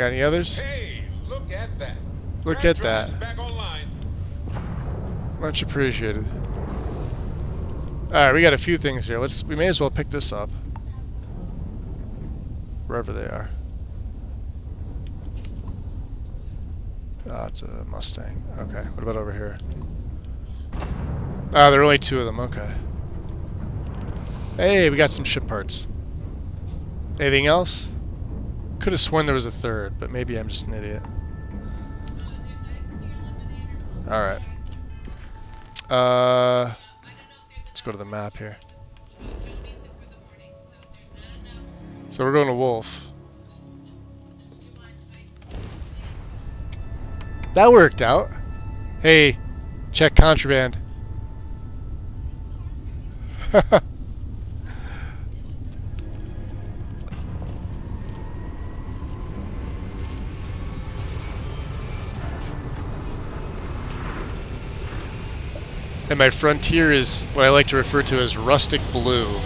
got any others? Hey, look at that. Look at Drive's that. back online. Much appreciated. Alright, we got a few things here. We may as well pick this up. Wherever they are. Ah, it's a Mustang. Okay, what about over here? Ah, there are only 2 of them, okay. Hey, we got some ship parts. Anything else? Could have sworn there was a 3rd, but maybe I'm just an idiot. Alright. Let's go to the map here. So we're going to Wolf. That worked out. Hey, check contraband. And my Frontier is what I like to refer to as rustic blue.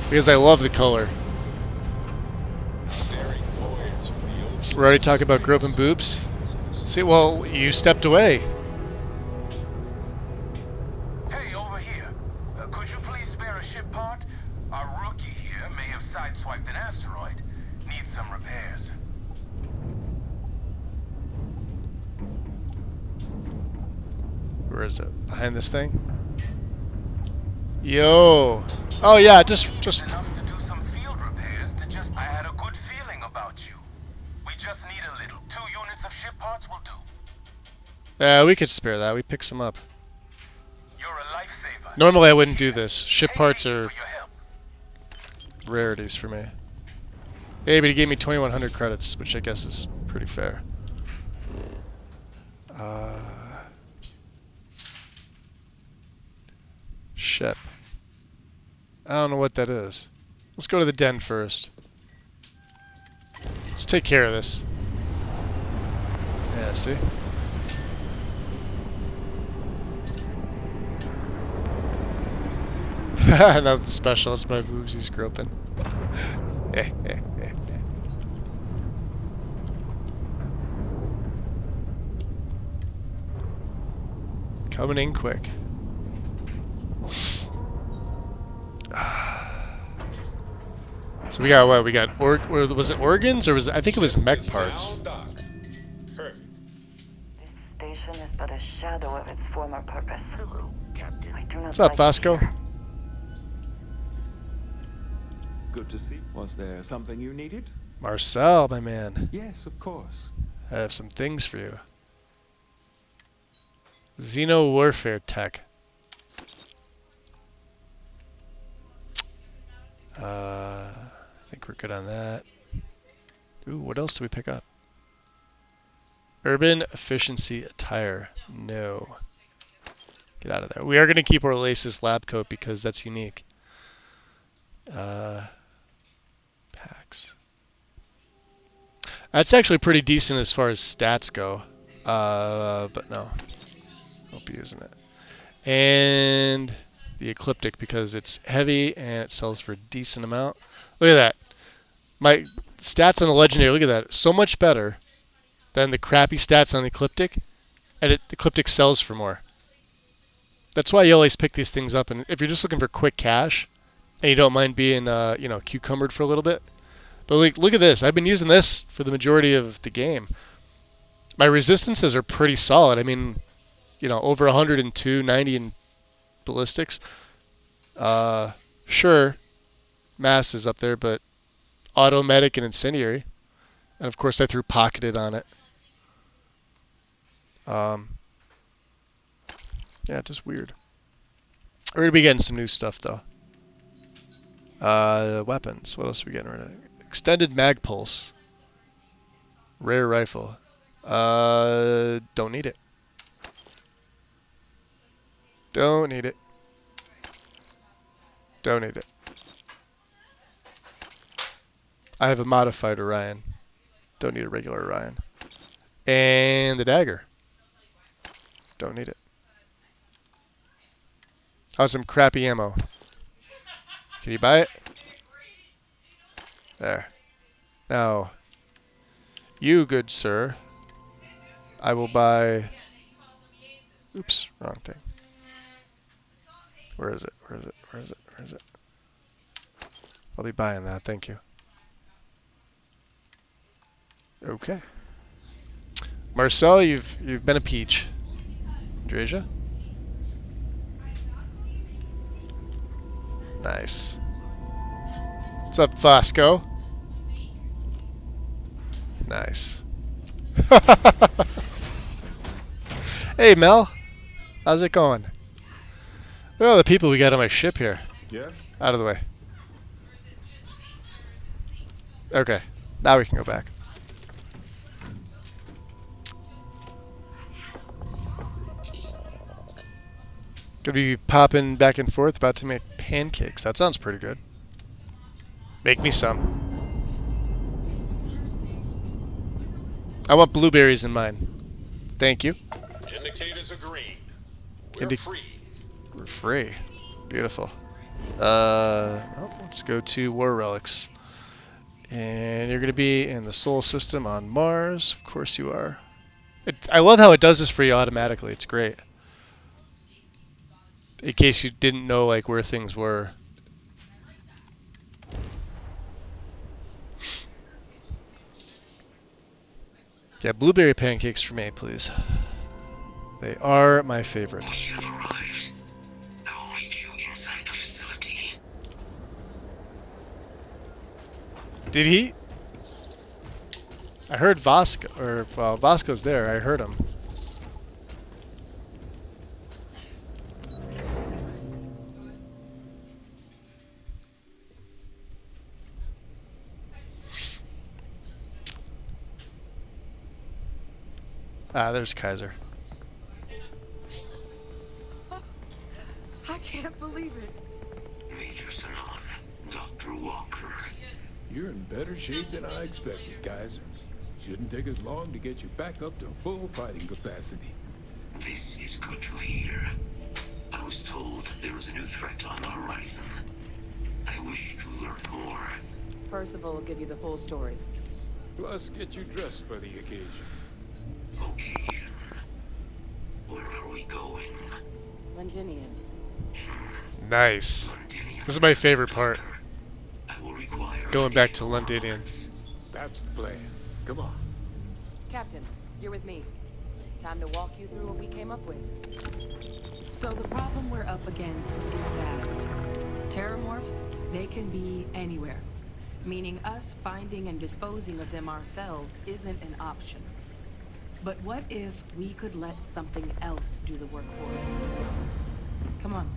Because I love the color. We're already talking about groping boobs? See, well, you stepped away. Hey, over here. Could you please spare a ship part? Our rookie here may have sideswiped an asteroid. Needs some repairs. Where is it? Behind this thing? Yo! Oh yeah, just Enough to do some field repairs to just... I had a good feeling about you. We just need a little. 2 units of ship parts will do. Yeah, we could spare that. We pick some up. You're a lifesaver. Normally I wouldn't do this. Ship parts are rarities for me. Hey, but he gave me 2,100 credits, which I guess is pretty fair. Ship. I don't know what that is. Let's go to the den first. Let's take care of this. Yeah, see? Nothing special, it's my boobs he's groping. Coming in quick. So we got what? We got was it organs or was it, I think it was mech parts. This station is but a shadow of its former purpose. Hello, Captain. I do not What's up, like Vasco? it here. Good to see. Was there something you needed? Marcel, my man. Yes, of course. I have some things for you. Xeno warfare tech. I think we're good on that. Ooh, what else do we pick up? Urban efficiency attire. No. Get out of there. We are going to keep our Laces lab coat because that's unique. Packs. That's actually pretty decent as far as stats go. But no. Won't be using it. And the Ecliptic because it's heavy and it sells for a decent amount. Look at that. My stats on the Legendary, look at that. So much better than the crappy stats on the Ecliptic. And the Ecliptic sells for more. That's why you always pick these things up. And if you're just looking for quick cash, and you don't mind being, cucumbered for a little bit. But look at this. I've been using this for the majority of the game. My resistances are pretty solid. I mean, over 102, 90 in ballistics. Sure, mass is up there, but automatic and incendiary. And of course I threw pocketed on it. Yeah, just weird. We're gonna be getting some new stuff though. Weapons. What else are we getting rid of? Extended mag pulse. Rare rifle. Don't need it. Don't need it. Don't need it. I have a modified Orion. Don't need a regular Orion. And the dagger. Don't need it. How's some crappy ammo? Can you buy it? There. Now, You, good sir, I will buy... Oops, wrong thing. Where is it? Where is it? Where is it? Where is it? I'll be buying that, thank you. Okay. Marcel, you've been a peach. Drasia? Nice. What's up, Vasco? Nice. Hey, Mel. How's it going? Look at all the people we got on my ship here. Yes? Out of the way. Okay. Now we can go back. Gonna be popping back and forth, about to make pancakes. That sounds pretty good. Make me some. I want blueberries in mine. Thank you. Indicators are green. We're free. We're free. Beautiful. Let's go to War Relics. And you're gonna be in the Sol system on Mars. Of course you are. I love how it does this for you automatically. It's great. In case you didn't know like where things were. Yeah, blueberry pancakes for me, please. They are my favorite. We have arrived. I will meet you inside the facility. Did he? I heard Vasco, or well, Vasco's there. I heard him. Ah, there's Kaiser. I can't believe it. Major Sanon, Dr. Walker. You're in better shape than I expected, Kaiser. Shouldn't take us long to get you back up to full fighting capacity. This is good to hear. I was told there was a new threat on the horizon. I wish to learn more. Percival will give you the full story. Plus, get you dressed for the occasion. Occasion? Where are we going? Londinian. Nice. This is my favorite part. Going back to Londinian. That's the plan. Come on. Captain, you're with me. Time to walk you through what we came up with. So the problem we're up against is vast. Terramorphs, they can be anywhere. Meaning us finding and disposing of them ourselves isn't an option. But what if we could let something else do the work for us? Come on.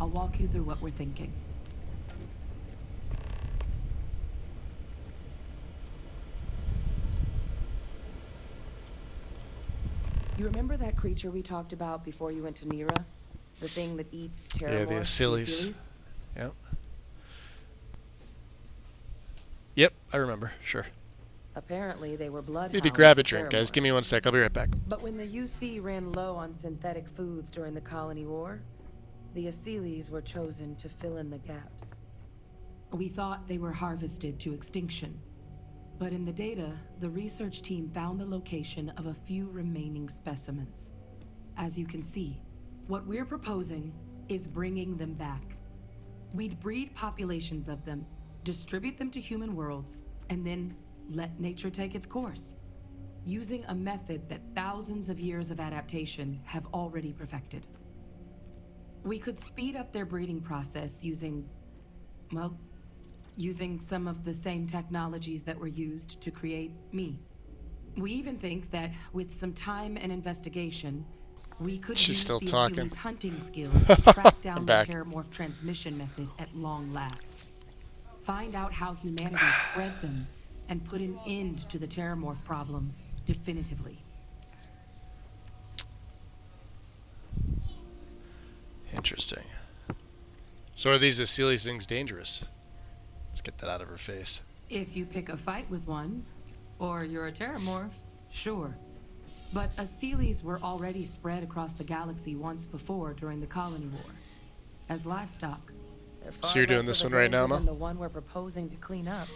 I'll walk you through what we're thinking. You remember that creature we talked about before you went to Nira? The thing that eats terramorphs? Yeah, the Asylees. Yep. Yep, I remember. Sure. Apparently, they were bloodhounds. Need to grab a drink, guys. Give me 1 sec. I'll be right back. But when the UC ran low on synthetic foods during the Colony War, the Asylees were chosen to fill in the gaps. We thought they were harvested to extinction. But in the data, the research team found the location of a few remaining specimens. As you can see, what we're proposing is bringing them back. We'd breed populations of them, distribute them to human worlds, and then let nature take its course, using a method that thousands of years of adaptation have already perfected. We could speed up their breeding process using some of the same technologies that were used to create me. We even think that with some time and investigation, we could use the Asylees' hunting skills to track down the Terramorph transmission method at long last. Find out how humanity spread them and put an end to the Terramorph problem definitively. Interesting. So are these Asylees things dangerous? Let's get that out of her face. If you pick a fight with one, or you're a Terramorph, sure. But Asylees were already spread across the galaxy once before during the Colony War. As livestock. So you're doing this one right now, Mel? The one we're proposing to clean up.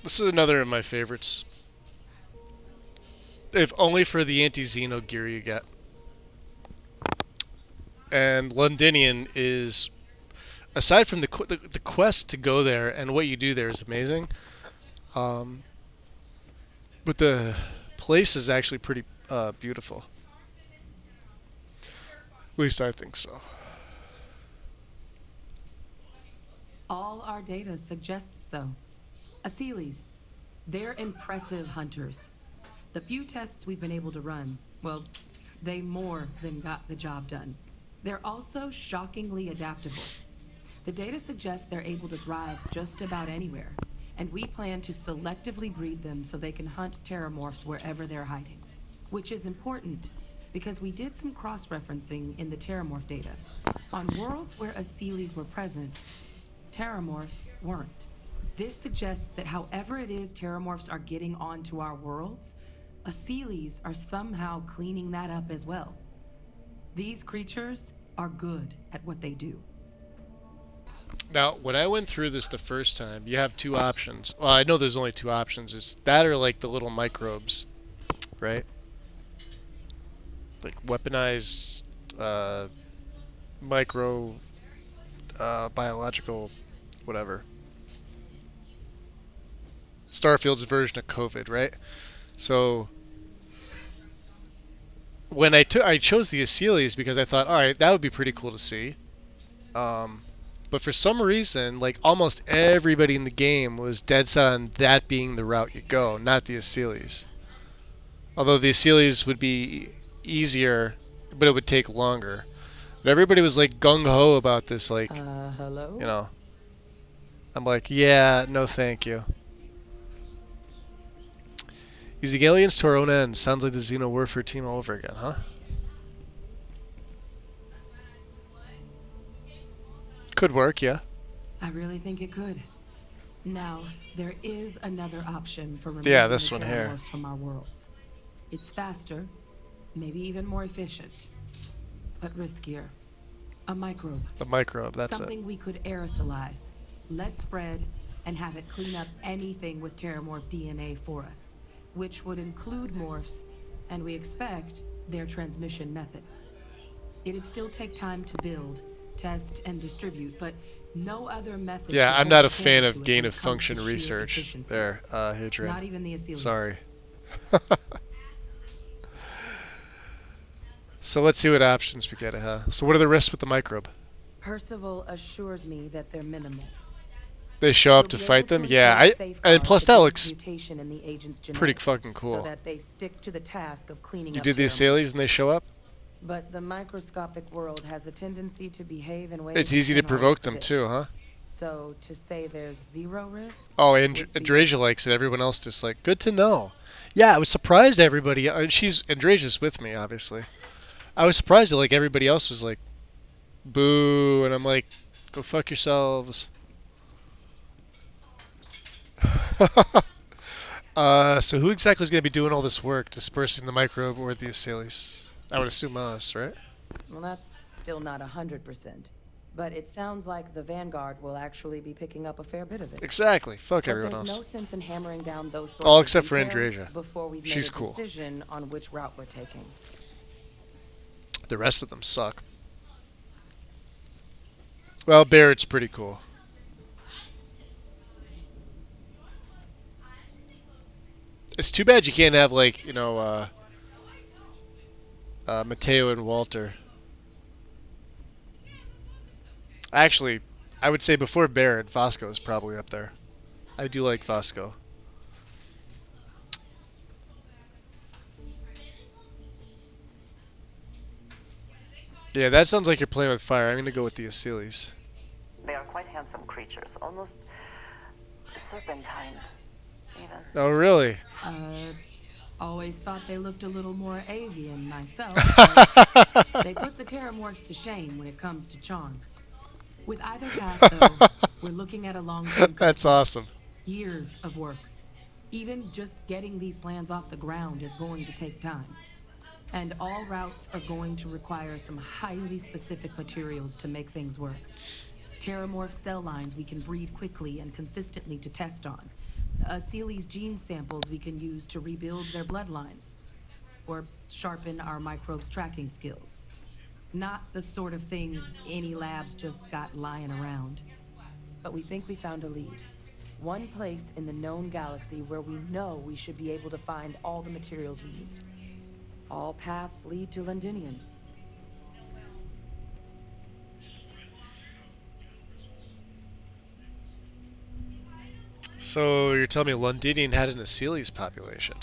This is another of my favorites. If only for the anti-Xeno gear you get. And Londinian is, aside from the quest to go there and what you do there is amazing. But the place is actually pretty beautiful. At least I think so. All our data suggests so. Asylees, they're impressive hunters. The few tests we've been able to run, well, they more than got the job done. They're also shockingly adaptable. The data suggests they're able to thrive just about anywhere, and we plan to selectively breed them so they can hunt terramorphs wherever they're hiding. Which is important, because we did some cross-referencing in the terramorph data. On worlds where Asylees were present, terramorphs weren't. This suggests that however it is terramorphs are getting onto our worlds, Asylees are somehow cleaning that up as well. These creatures are good at what they do. Now, when I went through this the first time, you have two options. Well, I know there's only two options. It's that or like the little microbes, right? Like weaponized micro biological whatever. Starfield's version of COVID, right? So when I chose the Asylees because I thought, all right, that would be pretty cool to see. But for some reason, like almost everybody in the game was dead set on that being the route you go, not the Asylees. Although the Asylees would be easier, but it would take longer. But everybody was like gung ho about this, like, hello? you know. I'm like, yeah, no, thank you. Using aliens to our own end sounds like the Xeno warfare team all over again, huh? Could work, yeah. I really think it could. Now, there is another option for removing Yeah, this the one here. terramorphs from our worlds. It's faster, maybe even more efficient, but riskier. A microbe. The microbe, that's Something we could aerosolize, let spread, and have it clean up anything with terramorph DNA for us, which would include morphs, and we expect their transmission method. It'd still take time to build, test, and distribute, but no other method. Yeah, I'm not a fan of gain of function research. There, Hadrian. Not even the Asylees. Sorry. So let's see what options we get, huh? So what are the risks with the microbe? Percival assures me that they're minimal. They show up to fight them? Yeah, and plus that looks pretty fucking cool. So that they stick to the task of cleaning you up did the Asylees and they show up? But the microscopic world has a tendency to behave in ways It's easy to provoke them too, huh? So to say there's zero risk? Oh, Andrasia likes it. Everyone else just like, good to know. Yeah, I was surprised everybody. Andrasia's with me, obviously. I was surprised that like everybody else was like, boo, and I'm like, go fuck yourselves. So who exactly is going to be doing all this work, dispersing the microbe or the Asylees? I would assume us, right? Well, that's still not 100%. But it sounds like the Vanguard will actually be picking up a fair bit of it. Exactly. Fuck but everyone there's else. No sense in hammering down those sorts all of except for details Andrasia. Before we've She's made a cool. decision on which route we're taking. The rest of them suck. Well, Barrett's pretty cool. It's too bad you can't have like, you know, Mateo and Walter. Actually, I would say before Barrett, Vasco is probably up there. I do like Vasco. Yeah, that sounds like you're playing with fire. I'm going to go with the Asylees. They are quite handsome creatures, almost serpentine, even. Oh, really? Always thought they looked a little more avian myself. They put the terramorphs to shame when it comes to charm. With either path, though, we're looking at a long-term. That's awesome. Years of work. Even just getting these plans off the ground is going to take time. And all routes are going to require some highly specific materials to make things work. Terramorph cell lines we can breed quickly and consistently to test on. Asylees gene samples we can use to rebuild their bloodlines. or sharpen our microbes tracking skills. Not the sort of things any labs just got lying around. But we think we found a lead. One place in the known galaxy where we know we should be able to find all the materials we need. All paths lead to Londinium. So you're telling me Londinium had an Asili's population?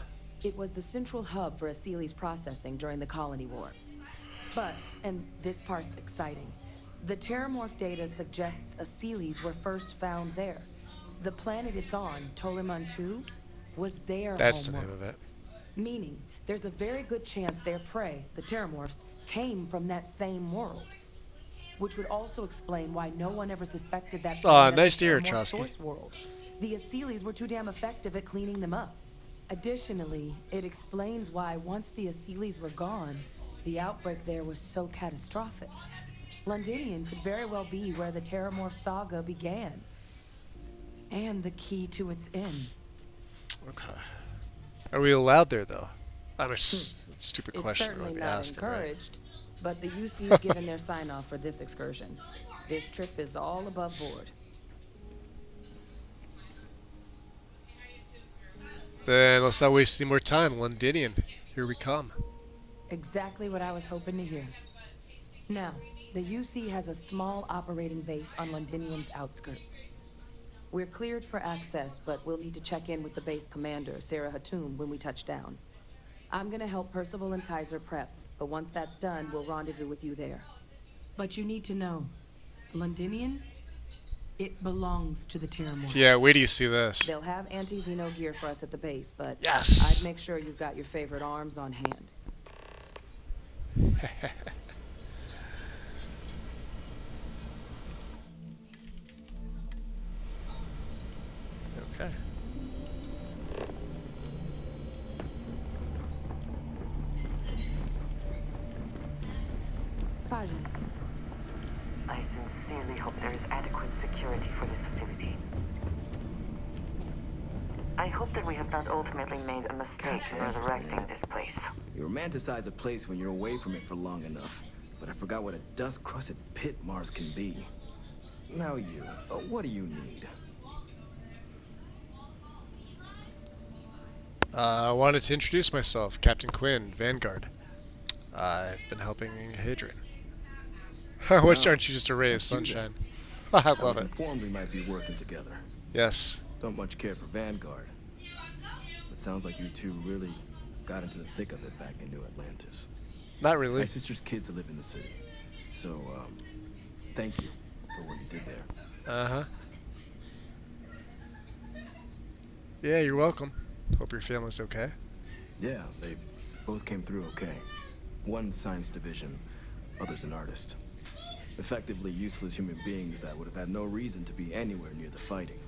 It was the central hub for Asili's processing during the Colony War. But, and this part's exciting, the Terramorph data suggests Asilis were first found there. The planet it's on, Toliman II, was their That's the homeworld. name of it. Meaning, there's a very good chance their prey, the Terramorphs, came from that same world. Which would also explain why no one ever suspected that planet Nice as to the hear, Terramorph Trotsky. source world. The Asilis were too damn effective at cleaning them up. Additionally, it explains why once the Asilis were gone, the outbreak there was so catastrophic. Londinium could very well be where the Terramorph saga began. And the key to its end. Okay. Are we allowed there, though? I'm a stupid It's question. certainly I'm not asking, right? encouraged, but the UC's given their sign-off for this excursion. This trip is all above board. Then let's not waste any more time. Londinium, here we come. Exactly what I was hoping to hear. Now, the UC has a small operating base on Londinium's outskirts. We're cleared for access, but we'll need to check in with the base commander, Sarah Hatoum, when we touch down. I'm gonna help Percival and Kaiser prep, but once that's done, we'll rendezvous with you there. But you need to know, Londinium, it belongs to the Terramorphs. Yeah, wait till you see this. They'll have anti-Xeno gear for us at the base, but yes! I'd make sure you've got your favorite arms on hand. Okay. Pardon. I sincerely hope there is adequate security for this facility. I hope that we have not ultimately made a mistake in resurrecting this place. You romanticize a place when you're away from it for long enough, but I forgot what a dust-crusted pit Mars can be. Now you, what do you need? I wanted to introduce myself, Captain Quinn, Vanguard. I've been helping Hadrian. Which aren't you just a ray of sunshine? I love I was it. informed we might be working together. Yes. Don't much care for Vanguard. It sounds like you two really got into the thick of it back in New Atlantis. Not really. My sister's kids live in the city. So, thank you for what you did there. Uh-huh. Yeah, you're welcome. Hope your family's okay. Yeah, they both came through okay. One science division, other's an artist. Effectively useless human beings that would have had no reason to be anywhere near the fighting.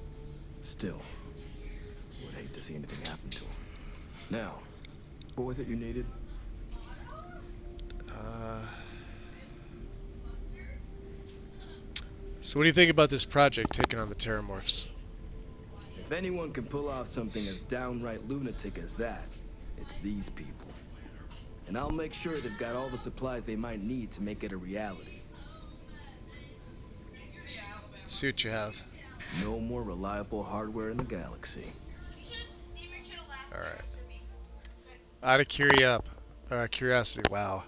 Still, would hate to see anything happen to them. Now, what was it you needed? So what do you think about this project taking on the Terramorphs? If anyone can pull off something as downright lunatic as that, it's these people. And I'll make sure they've got all the supplies they might need to make it a reality. Let's see what you have. No more reliable hardware in the galaxy. Alright. Out of curiosity, wow.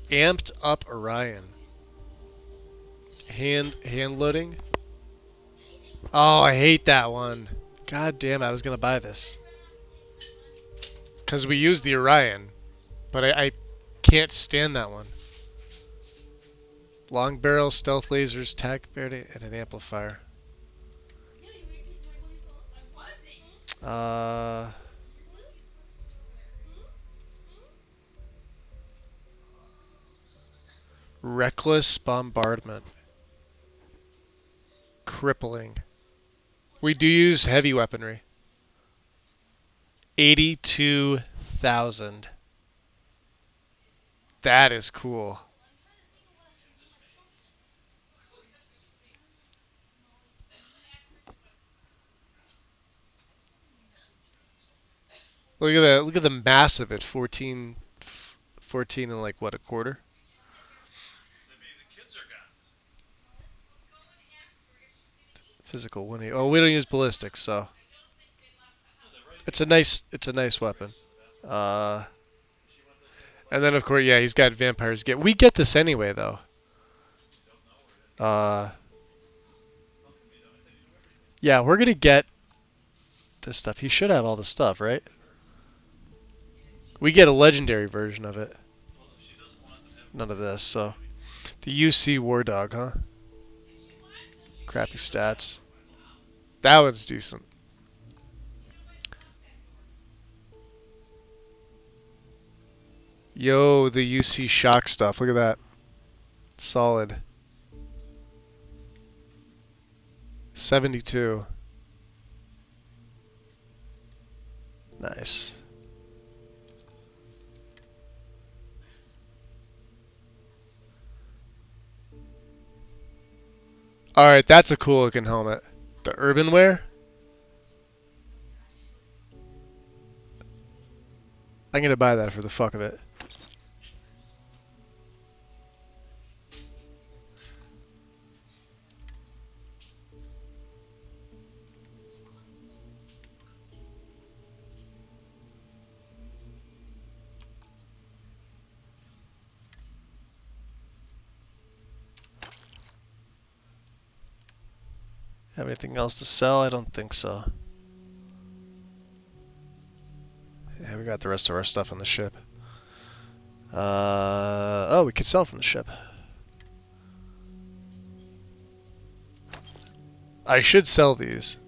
Amped up Orion. Hand loading. Oh, I hate that one. God damn it, I was gonna buy this. Cause we use the Orion. But I can't stand that one. Long barrel, stealth lasers, tac barrier, and an amplifier. Reckless bombardment. Crippling. We do use heavy weaponry. 82,000. That is cool. Look at the mass of it, 14 14 and like what, a quarter? Physical 180. Oh, we don't use ballistics, so it's a nice weapon. And then of course, yeah, he's got vampires. We get this anyway though. Yeah, we're gonna get this stuff. He should have all the stuff, right? We get a legendary version of it. None of this, so. The UC War Dog, huh? Crappy stats. That one's decent. Yo, the UC Shock stuff. Look at that. Solid. 72. Nice. Alright, that's a cool looking helmet. The urban wear? I'm gonna buy that for the fuck of it. Have anything else to sell? I don't think so. Yeah, we got the rest of our stuff on the ship. Oh, we could sell from the ship. I should sell these.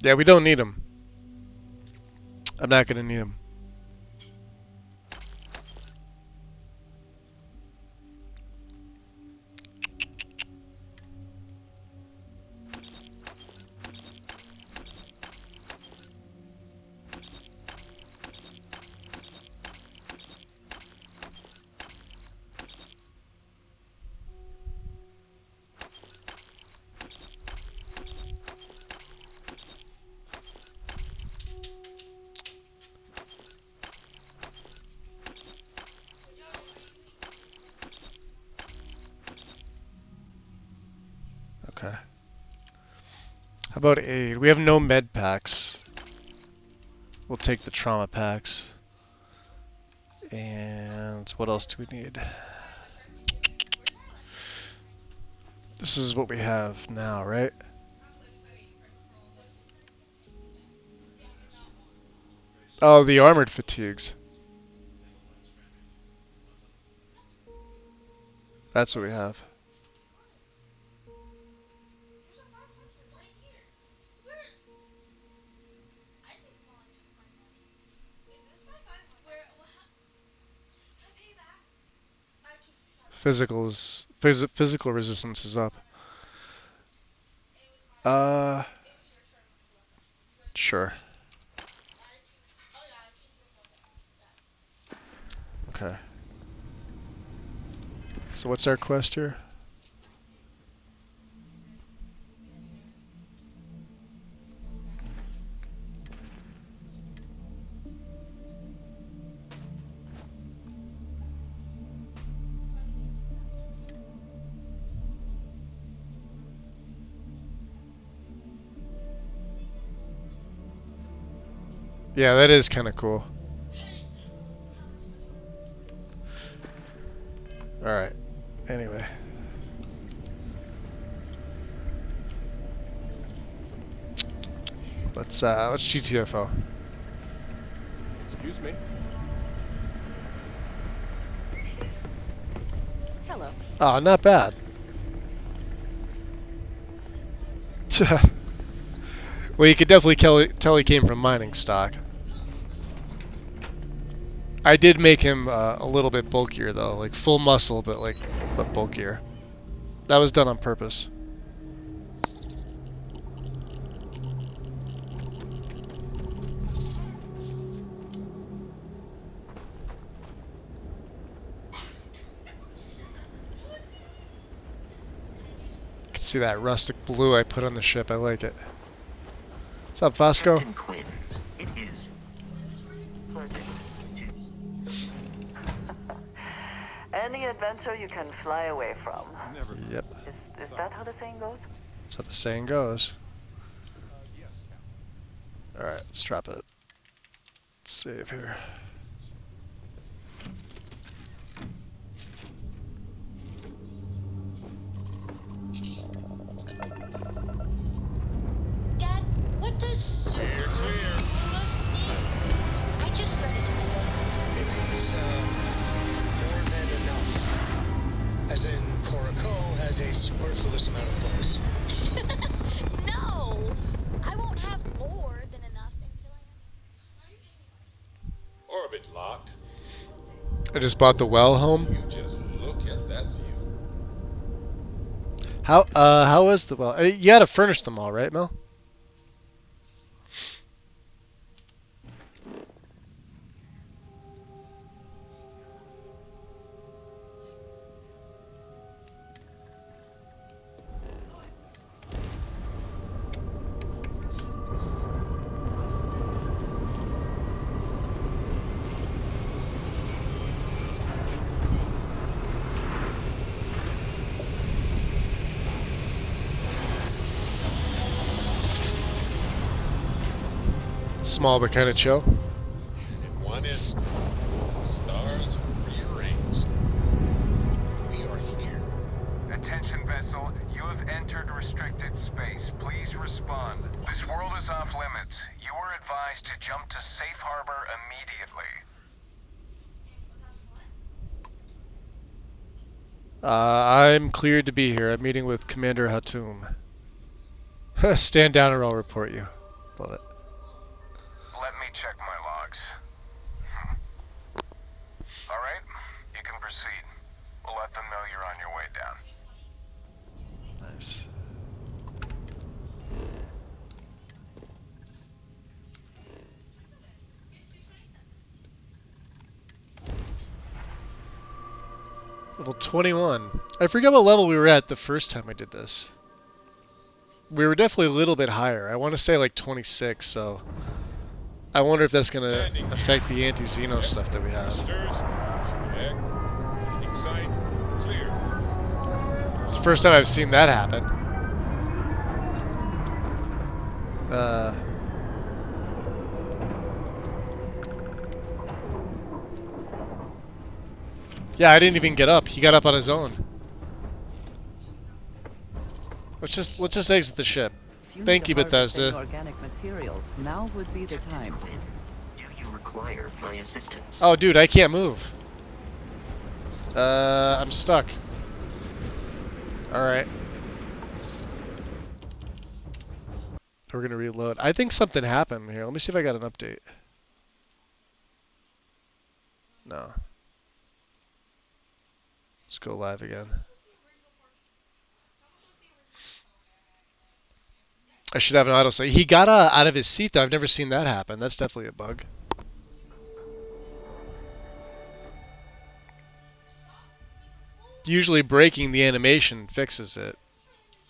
Yeah, we don't need them. I'm not gonna need them. Okay. How about aid? We have no med packs. We'll take the trauma packs. And what else do we need? This is what we have now, right? Oh, the armored fatigues. That's what we have. Physical resistance is up. Sure. Okay. So what's our quest here? Yeah, that is kind of cool. Alright. Anyway. Let's GTFO. Excuse me. Hello. Oh, not bad. Well, you could definitely tell he came from mining stock. I did make him a little bit bulkier though, like full muscle, but bulkier. That was done on purpose. You can see that rustic blue I put on the ship. I like it. What's up, Vasco? Captain Quinn, it is. Any adventure you can fly away from. Yep. Is that how the saying goes? That's how the saying goes. Alright, let's drop it. Save here. Dad, what does super plus mean? I just read it in my book. It means, more than enough. As in, Korako has a superfluous amount of books. No! I won't have more than enough until I Orbit locked. I just bought the well home. You just look at that view. How is the well? You had to furnish them all, right, Mel? Small but kind of chill. In one instant, the stars are rearranged. We are here. Attention vessel, you have entered restricted space. Please respond. This world is off limits. You are advised to jump to safe harbor immediately. I'm cleared to be here. I'm meeting with Commander Hatum. Stand down or I'll report you. Love it. Let me check my logs. Alright, you can proceed. We'll let them know you're on your way down. Nice. Level 21. I forget what level we were at the first time I did this. We were definitely a little bit higher. I want to say like 26, so I wonder if that's going to affect the anti-Xeno stuff that we have. Sight clear. It's the first time I've seen that happen. Yeah, I didn't even get up. He got up on his own. Let's just exit the ship. Thank you, Bethesda. Organic materials. Now would be the time. Do you require my assistance? Oh, dude, I can't move. I'm stuck. Alright. We're gonna reload. I think something happened here. Let me see if I got an update. No. Let's go live again. I should have an autosave. He got out of his seat though. I've never seen that happen. That's definitely a bug. Usually breaking the animation fixes it,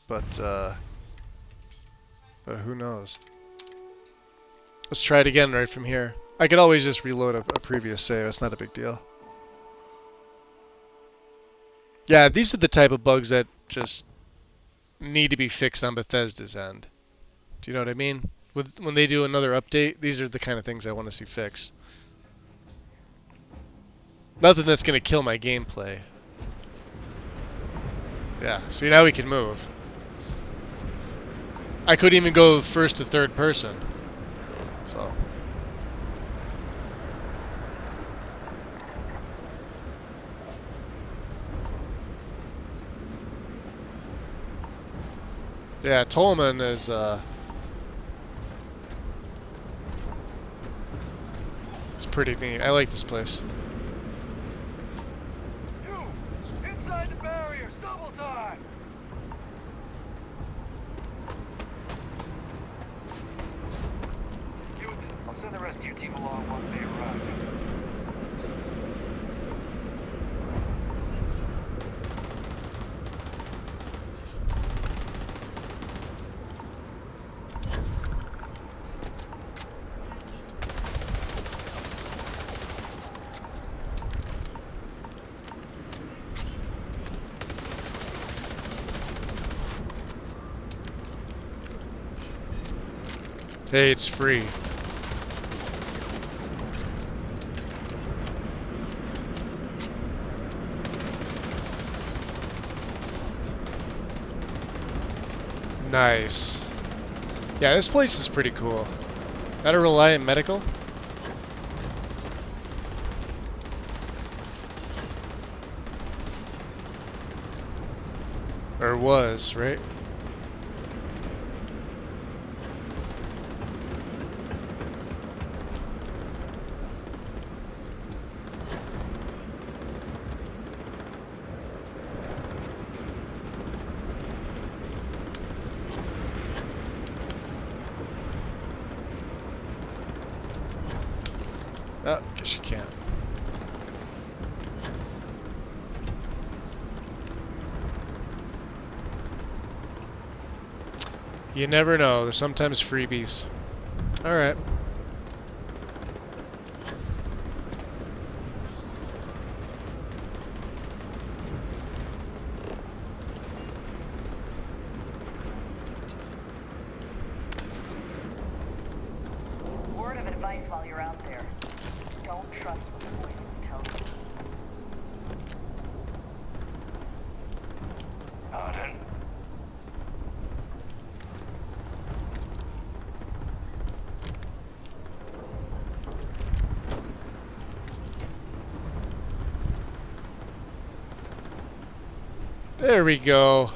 but who knows? Let's try it again right from here. I could always just reload a previous save. It's not a big deal. Yeah, these are the type of bugs that just need to be fixed on Bethesda's end. Do you know what I mean? When they do another update, these are the kind of things I want to see fixed. Nothing that's going to kill my gameplay. Yeah, see now we can move. I couldn't even go first to third person. So. Yeah, Tolman is it's pretty neat. I like this place. You! Inside the barriers! Double time! I'll send the rest of your team along once they arrive. Hey, it's free. Nice. Yeah, this place is pretty cool. That a Reliant Medical? Or was, right? Oh, guess you can't. You never know. There's sometimes freebies. Alright. Word of advice while you're out there. Don't trust what the voices tell you. Pardon? There we go.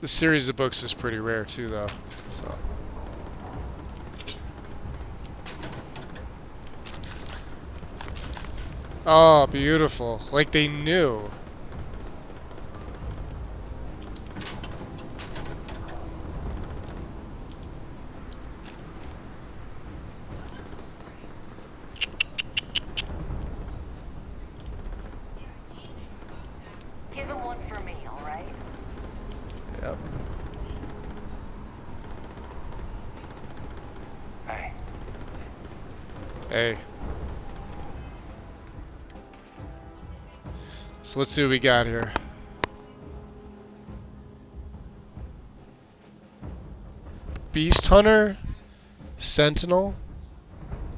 This series of books is pretty rare too, though. So. Oh, beautiful. Like they knew. Give him one for me, all right? Yep. Hey. Hey. So let's see what we got here. Beast Hunter, Sentinel,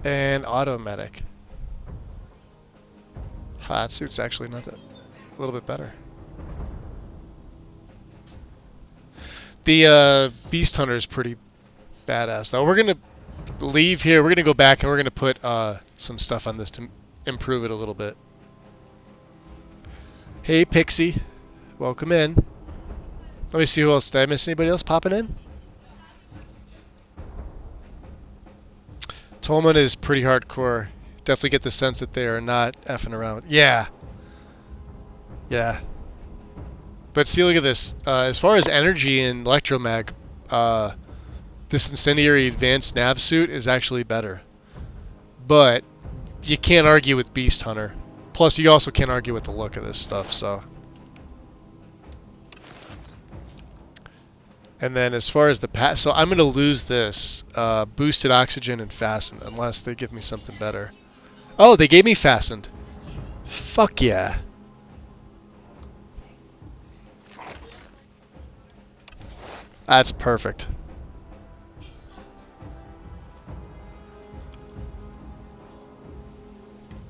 and Automedic. That suit's actually not that, a little bit better. The Beast Hunter is pretty badass though. We're gonna leave here. We're gonna go back and we're gonna put some stuff on this to improve it a little bit. Hey Pixie, welcome in. Let me see who else. Did I miss anybody else popping in? Tolman is pretty hardcore. Definitely get the sense that they are not effing around. Yeah. Yeah. But see, look at this. As far as energy and electromag, this incendiary advanced nav suit is actually better. But you can't argue with Beast Hunter. Plus, you also can't argue with the look of this stuff, so. And then as far as the so I'm going to lose this boosted oxygen and fastened unless they give me something better. Oh, they gave me fastened. Fuck yeah. That's perfect.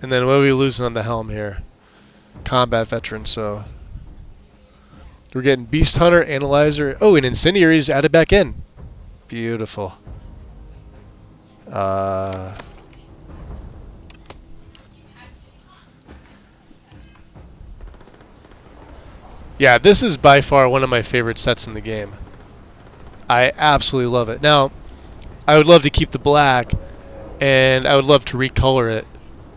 And then what are we losing on the helm here? Combat veteran, so we're getting Beast Hunter, Analyzer. Oh, and Incendiary's added back in. Beautiful. Yeah, this is by far one of my favorite sets in the game. I absolutely love it. Now, I would love to keep the black, and I would love to recolor it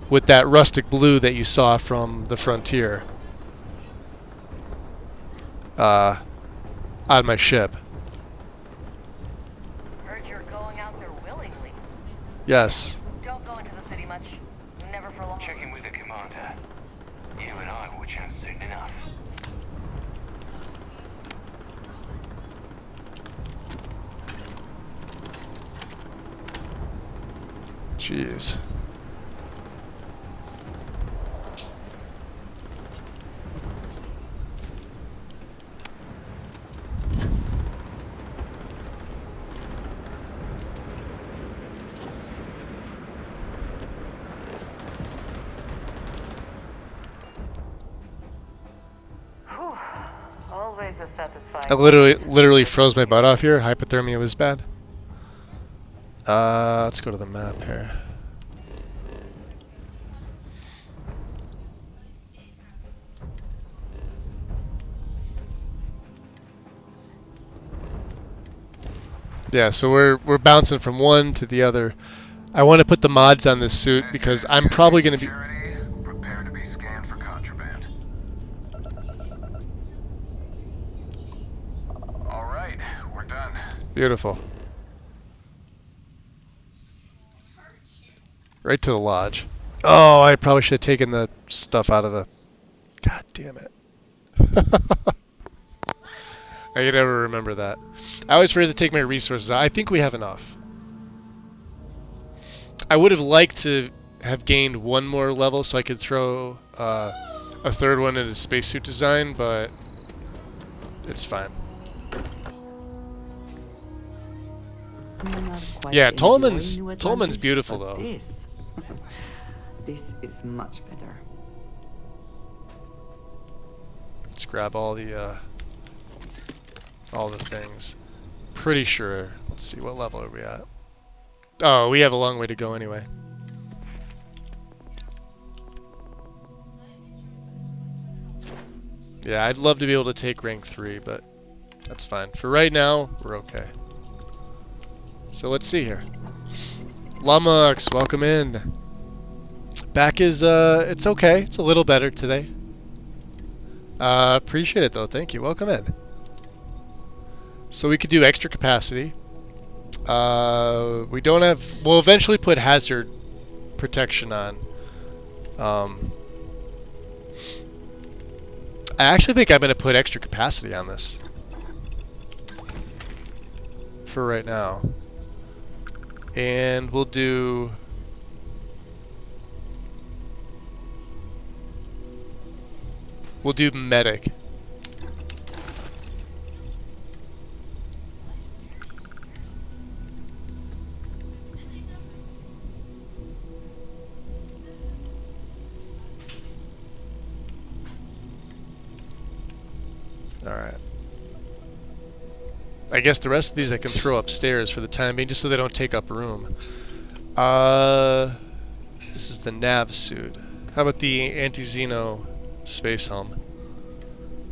with that rustic blue that you saw from the Frontier on my ship. Heard you're going out there willingly. Yes. Don't go into the city much. Never for long. Checking with the commander. You and I will chat soon enough. Jeez. Whew. Always a satisfying. I literally froze my butt off here. Hypothermia was bad. Let's go to the map here. Yeah, so we're bouncing from one to the other. I want to put the mods on this suit because I'm probably going to be. Prepare to be scanned for contraband. All right, we're done. Beautiful. Right to the lodge. Oh, I probably should have taken the stuff out of the. God damn it. I can never remember that. I always forget to take my resources out. I think we have enough. I would have liked to have gained one more level so I could throw a third one into spacesuit design, but it's fine. Yeah, Tolman's beautiful though. This is much better. Let's grab all the things. Pretty sure. Let's see, what level are we at? Oh, we have a long way to go anyway. Yeah, I'd love to be able to take rank 3, but that's fine. For right now, we're okay. So let's see here. Lumux, welcome in. Back is, it's okay. It's a little better today. Appreciate it though, thank you. Welcome in. So we could do extra capacity. We don't have... We'll eventually put hazard protection on. I actually think I'm going to put extra capacity on this. For right now. And we'll do... We'll do medic. Alright. I guess the rest of these I can throw upstairs for the time being, just so they don't take up room. This is the nav suit. How about the anti-Xeno space helm?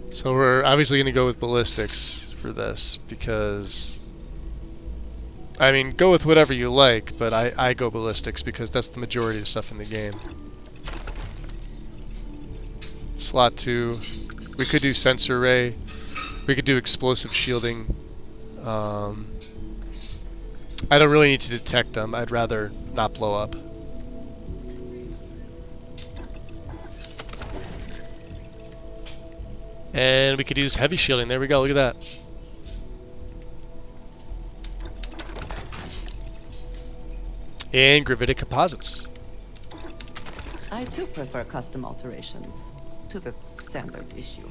So we're obviously going to go with ballistics for this, because... I mean, go with whatever you like, but I go ballistics because that's the majority of stuff in the game. Slot 2. We could do sensor array. We could do explosive shielding. I don't really need to detect them. I'd rather not blow up. And we could use heavy shielding. There we go. Look at that. And gravitic composites. I too prefer custom alterations to the standard issue.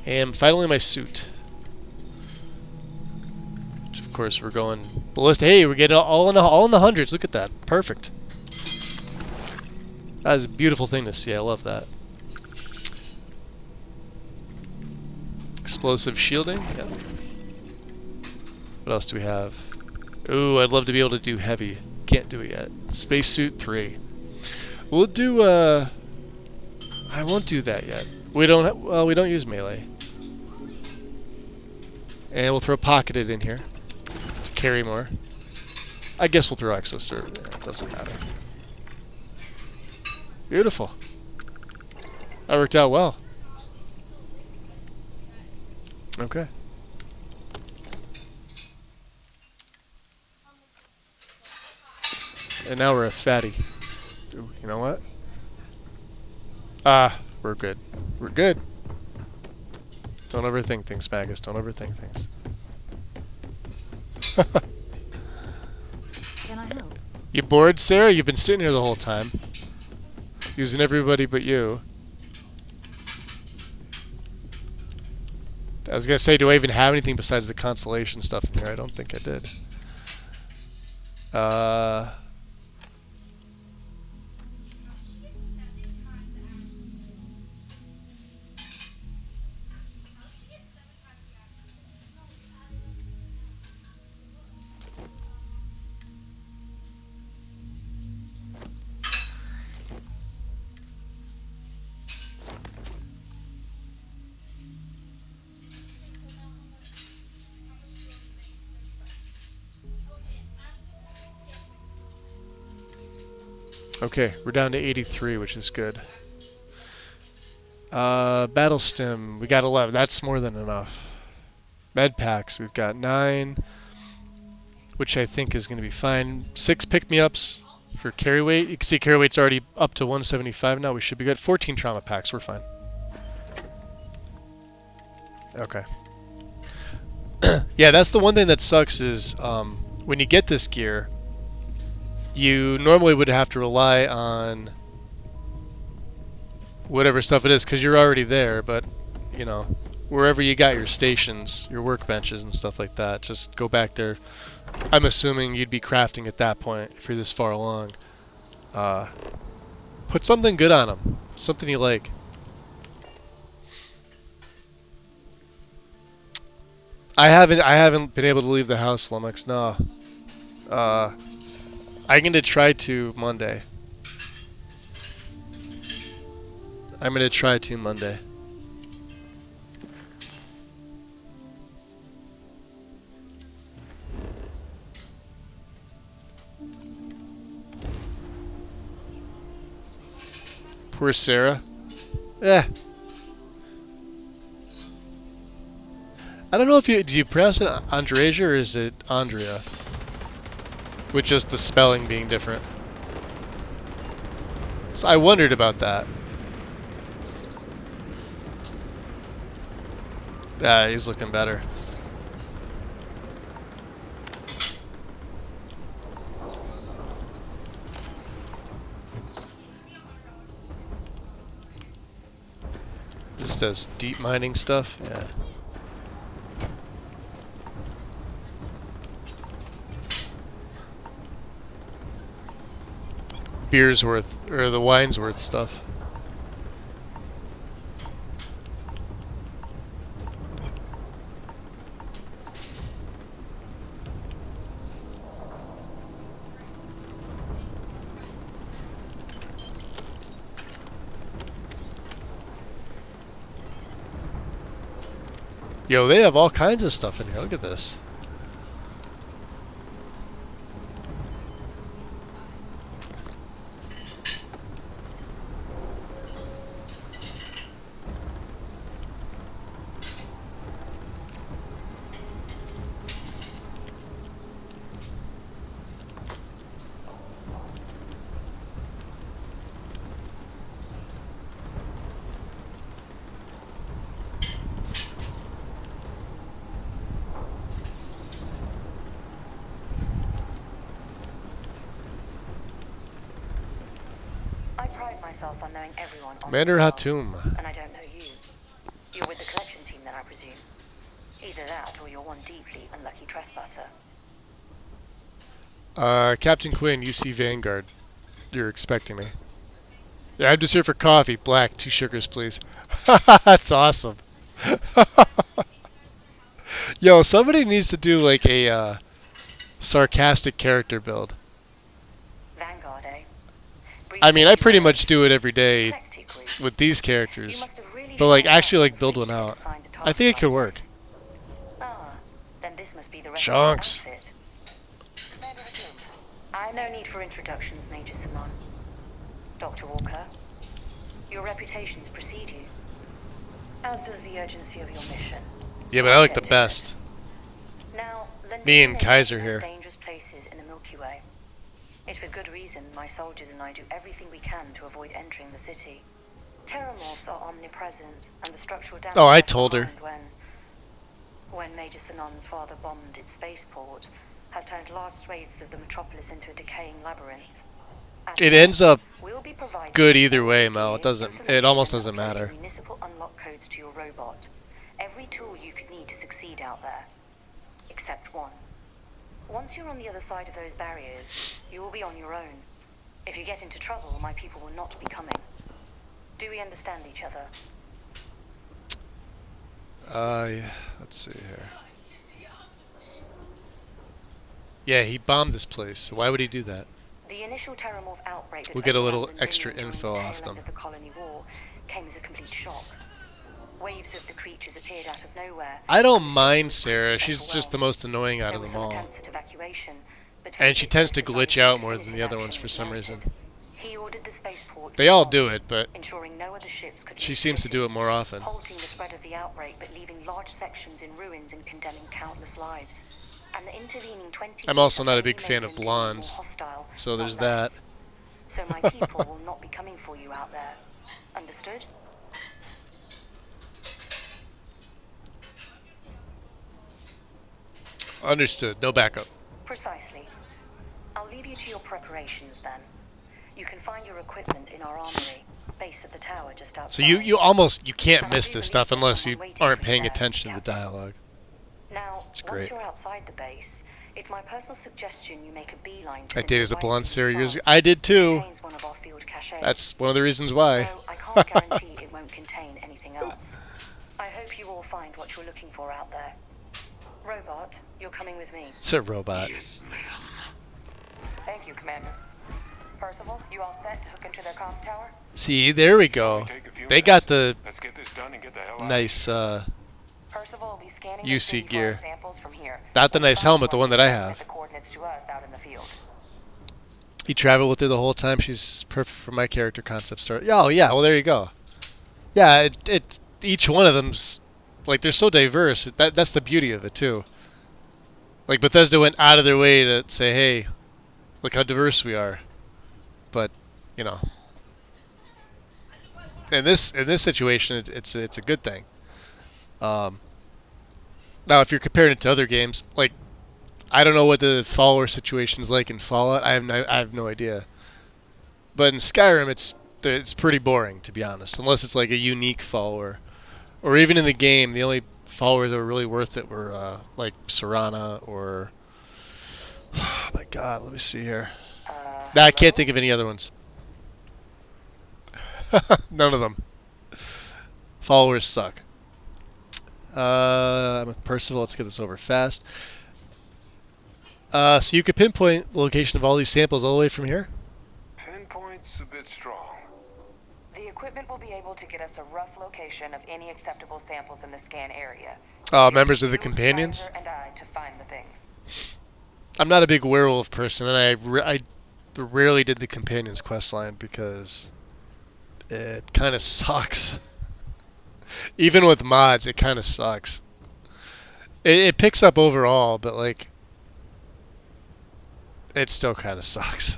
And finally my suit. Which of course we're going ballistic. Hey, we're getting all in the hundreds. Look at that. Perfect. That is a beautiful thing to see. I love that. Explosive shielding. Yeah. What else do we have? Ooh, I'd love to be able to do heavy. Can't do it yet. Spacesuit 3. We'll do I won't do that yet. We don't we don't use melee. And we'll throw pocketed in here to carry more. I guess we'll throw exosuit. Yeah, it doesn't matter. Beautiful. That worked out well. Okay. And now we're a fatty. Ooh, you know what? We're good. We're good. Don't overthink things, Magus. Don't overthink things. Can I help? You bored, Sarah? You've been sitting here the whole time. Using everybody but you. I was gonna say, do I even have anything besides the constellation stuff in here? I don't think I did. Okay, we're down to 83, which is good. Battle stim, we got 11. That's more than enough. Med packs, we've got 9, which I think is going to be fine. 6 pick-me-ups for carry weight. You can see carry weight's already up to 175 now. We should be good. 14 trauma packs, we're fine. Okay. Yeah, that's the one thing that sucks is when you get this gear, you normally would have to rely on whatever stuff it is because you're already there, but you know, wherever you got your stations, your workbenches and stuff like that, just go back there. I'm assuming you'd be crafting at that point if you're this far along. Put something good on them, something you like. I haven't been able to leave the house, Lumix. No. I'm gonna try to Monday. I'm gonna try to Monday. Poor Sarah. Eh. I don't know if do you pronounce it Andreja or is it Andrea? With just the spelling being different. So I wondered about that. Ah, he's looking better. Just does deep mining stuff? Yeah. Beer's worth, or the wine's worth stuff. Yo, they have all kinds of stuff in here. Look at this. On knowing everyone on Commander Hatum. And I don't know you. You're with the collection team then, I presume. Either that or you're one deeply unlucky trespasser. Captain Quinn, UC Vanguard. You're expecting me. Yeah, I'm just here for coffee. Black, 2 sugars, please. That's awesome. Yo, somebody needs to do like a sarcastic character build. Vanguard, eh? I mean, I pretty much do it every day with these characters, but like actually like build one out. I think it could work. Then this must be the rest Chunks. of the outfit. No need for introductions, Major Simon. Dr. Walker, your reputations precede you, as does the urgency of your mission. Yeah, but I like the best. Now, Me and Kaiser here. Dangerous places in the Milky Way. It's with good reason my soldiers and I do everything we can to avoid entering the city. Terramorphs are omnipresent, and the structural damage. Oh, I told her. When Major Sinon's father bombed its spaceport, has turned large swathes of the metropolis into a decaying labyrinth. It ends up good either way, Mel. It almost doesn't matter. Municipal unlock codes to your robot. Every tool you could need to succeed out there. Except one. Once you're on the other side of those barriers, you will be on your own. If you get into trouble, my people will not be coming. Do we understand each other? Yeah. Let's see here. Yeah, he bombed this place. So why would he do that? The initial Terramorph outbreak We'll get a little extra info off them. The colony war came as a complete shock. Waves of the creatures appeared out of nowhere. I don't mind Sarah. She's just the most annoying out of them all. And she tends to glitch out more than the other ones for some reason. He ordered the spaceport. They all do it, but ensuring no other ships could she seems to do it more often. Halting the spread of the outbreak, but leaving large sections in ruins and condemning countless lives. And the intervening 20 I'm also not a big fan of blondes, so there's that. So my people will not be coming for you out there. Understood? Understood. No backup. Precisely. I'll leave you to your preparations then. You can find your equipment in our armory, base of the tower just outside. So you can't miss this stuff unless you aren't paying attention to the dialogue. Now, it's great. Once you're outside the base, it's my personal suggestion you make a beeline to I dated a blonde Sarah years ago. I did too. That's one of the reasons why. No, I can't guarantee it won't contain anything else. I hope you all find what you're looking for out there. Robot, you're coming with me. It's a robot. Yes, ma'am. Thank you, Commander. Percival, you all set to hook into their comms tower? See, there we go. They got the nice Percival will be scanning UC gear. samples from here. Not the nice helmet, the one that I have. The coordinates to us out in the field. He traveled with her the whole time. She's perfect for my character concept story. Oh yeah, well there you go. Yeah, it each one of them's like they're so diverse. That's the beauty of it too. Like Bethesda went out of their way to say, hey, look how diverse we are. But you know, in this situation, it's a good thing. Now, if you're comparing it to other games, like I don't know what the follower situation's like in Fallout. I have no idea. But in Skyrim, it's pretty boring, to be honest, unless it's like a unique follower, or even in the game, the only followers that were really worth it were like Serana or oh my God, let me see here. Nah, I can't think of any other ones. None of them. Followers suck. I'm with Percival. Let's get this over fast. So you could pinpoint the location of all these samples all the way from here? Pinpoint's a bit strong. The equipment will be able to get us a rough location of any acceptable samples in the scan area. Members of the companions? And I to find the things. I'm not a big werewolf person, and I rarely did the companions questline because it kind of sucks. Even with mods, it kind of sucks. It picks up overall, but like, it still kind of sucks.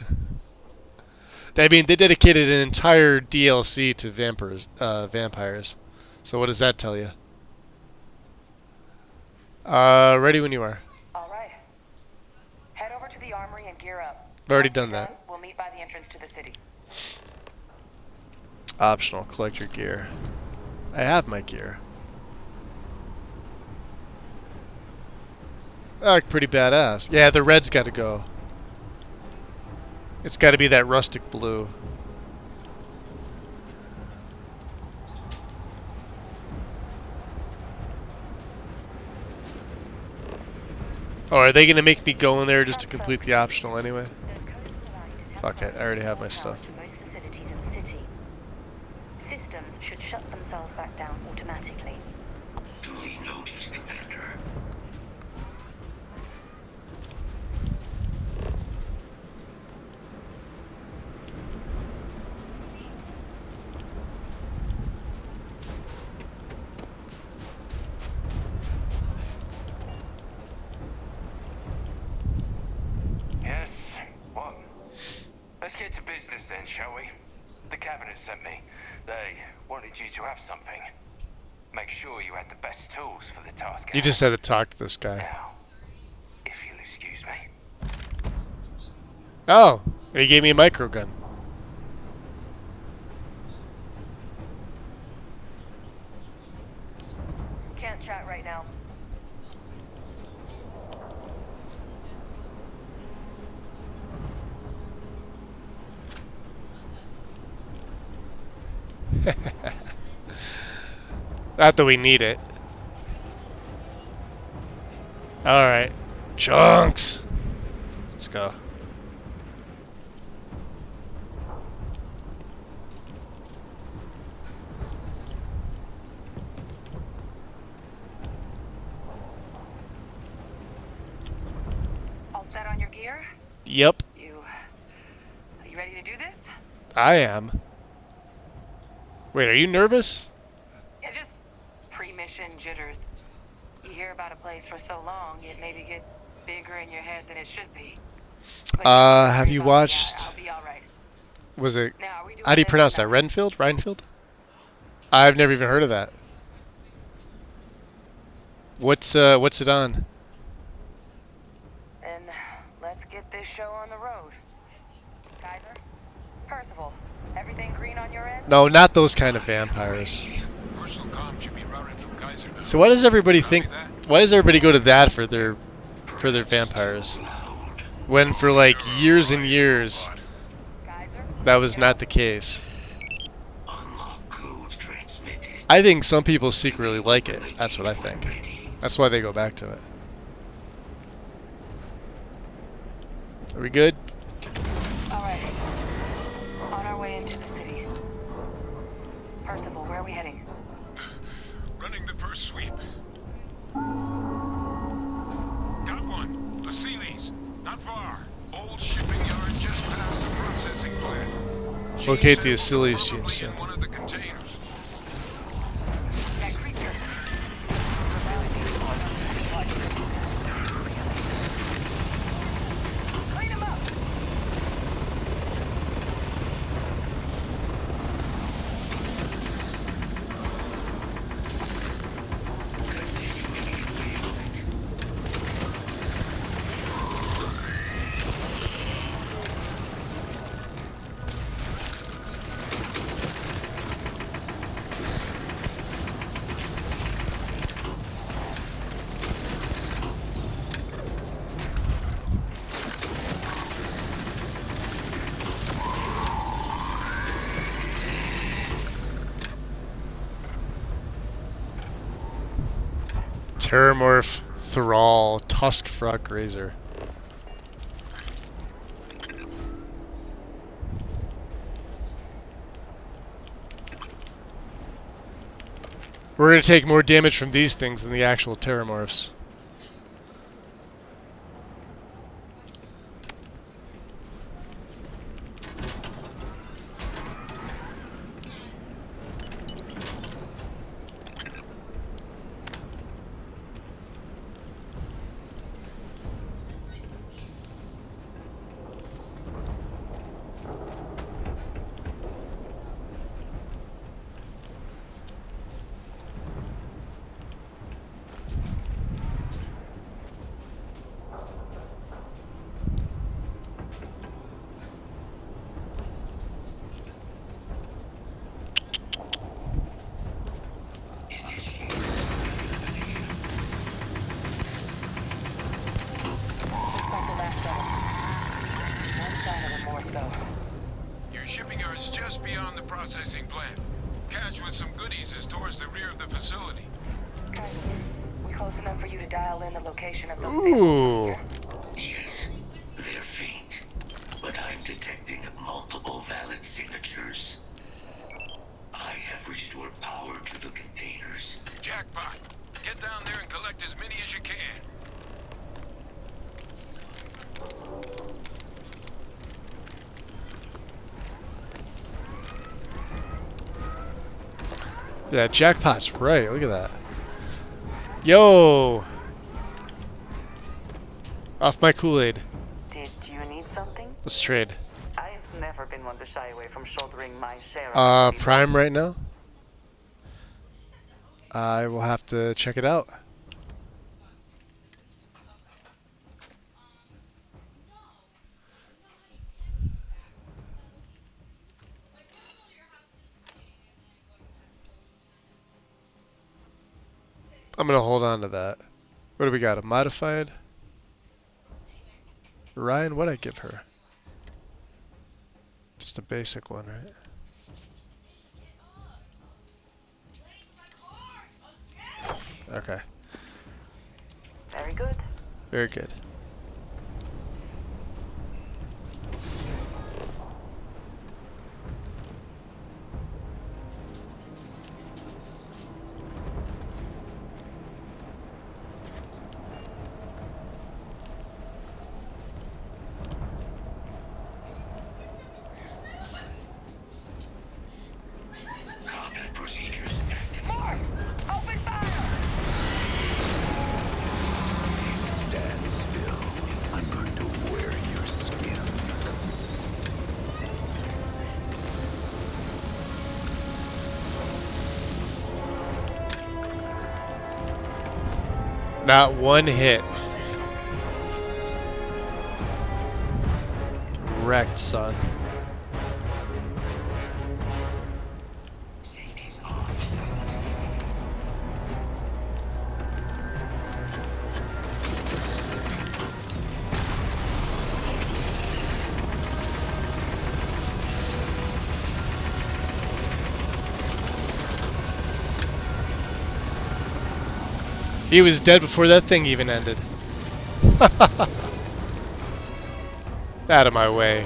I mean, they dedicated an entire DLC to vampires. So what does that tell you? Ready when you are. All right. Head over to the armory and gear up. I've already done that. We'll meet by the entrance to the city. Optional, collect your gear. I have my gear. Pretty badass. Yeah, the red's got to go. It's got to be that rustic blue. Oh, are they going to make me go in there just to complete the optional anyway? Fuck it, I already have my stuff. Systems should shut themselves back down automatically. Duly noted, Commander. Yes, what? Let's get to business then, shall we? The cabinet sent me. They wanted you to have something. Make sure you had the best tools for the task. You just had to talk to this guy. Now, if you'll excuse me. Oh, he gave me a micro gun. Can't chat right now. Not that we need it. Alright. Chunks! Let's go. All set on your gear? Yep. Are you ready to do this? I am. Wait, are you nervous? Yeah, just pre-mission jitters. You hear about a place for so long, it maybe gets bigger in your head than it should be. Have you watched... I'll be alright. Was it... Now, are we doing How do you this pronounce or that? no? Renfield? Rhinfield? I've never even heard of that. What's it on? Then let's get this show on the road. Kaiser? Percival, everything green on your end? No, not those kind of vampires. Personal comm should be routed through Kaiser now. So why does everybody think... Why does everybody go to that for their vampires? When for like years and years, that was not the case. I think some people secretly like it. That's what I think. That's why they go back to it. Are we good? Alright. On our way into the city. Percival, where are we heading? Running the first sweep. Got one. A Sealy's. Not far. Old shipping yard just past the processing plant. Locate the Achilles jeeps. In one of the containers. That creature. Clean him up. Terramorph, Thrall, Tusk Frog Razor. We're going to take more damage from these things than the actual Terramorphs. Your shipping yard's just beyond the processing plant. Cache with some goodies is towards the rear of the facility. Okay. We close enough for you to dial in the location of those Ooh. samples. Yes, they're faint, but I'm detecting multiple valid signatures. I have restored power to the containers. Jackpot. Get down there and collect as many as you can. Yeah, jackpot's right. Look at that. Yo! Off my Kool-Aid. Did you need something? Let's trade. I've never been one to shy away from shouldering my share of Prime right now? I will have to check it out. I'm gonna hold on to that. What do we got? A modified? Ryan, what'd I give her? Just a basic one, right? Okay. Very good. Very good. Combat procedures activated. Marks! Open fire! Stand still. I'm going to wear your skin. Not one hit. Wrecked, son. Safety's off. He was dead before that thing even ended. Out of my way.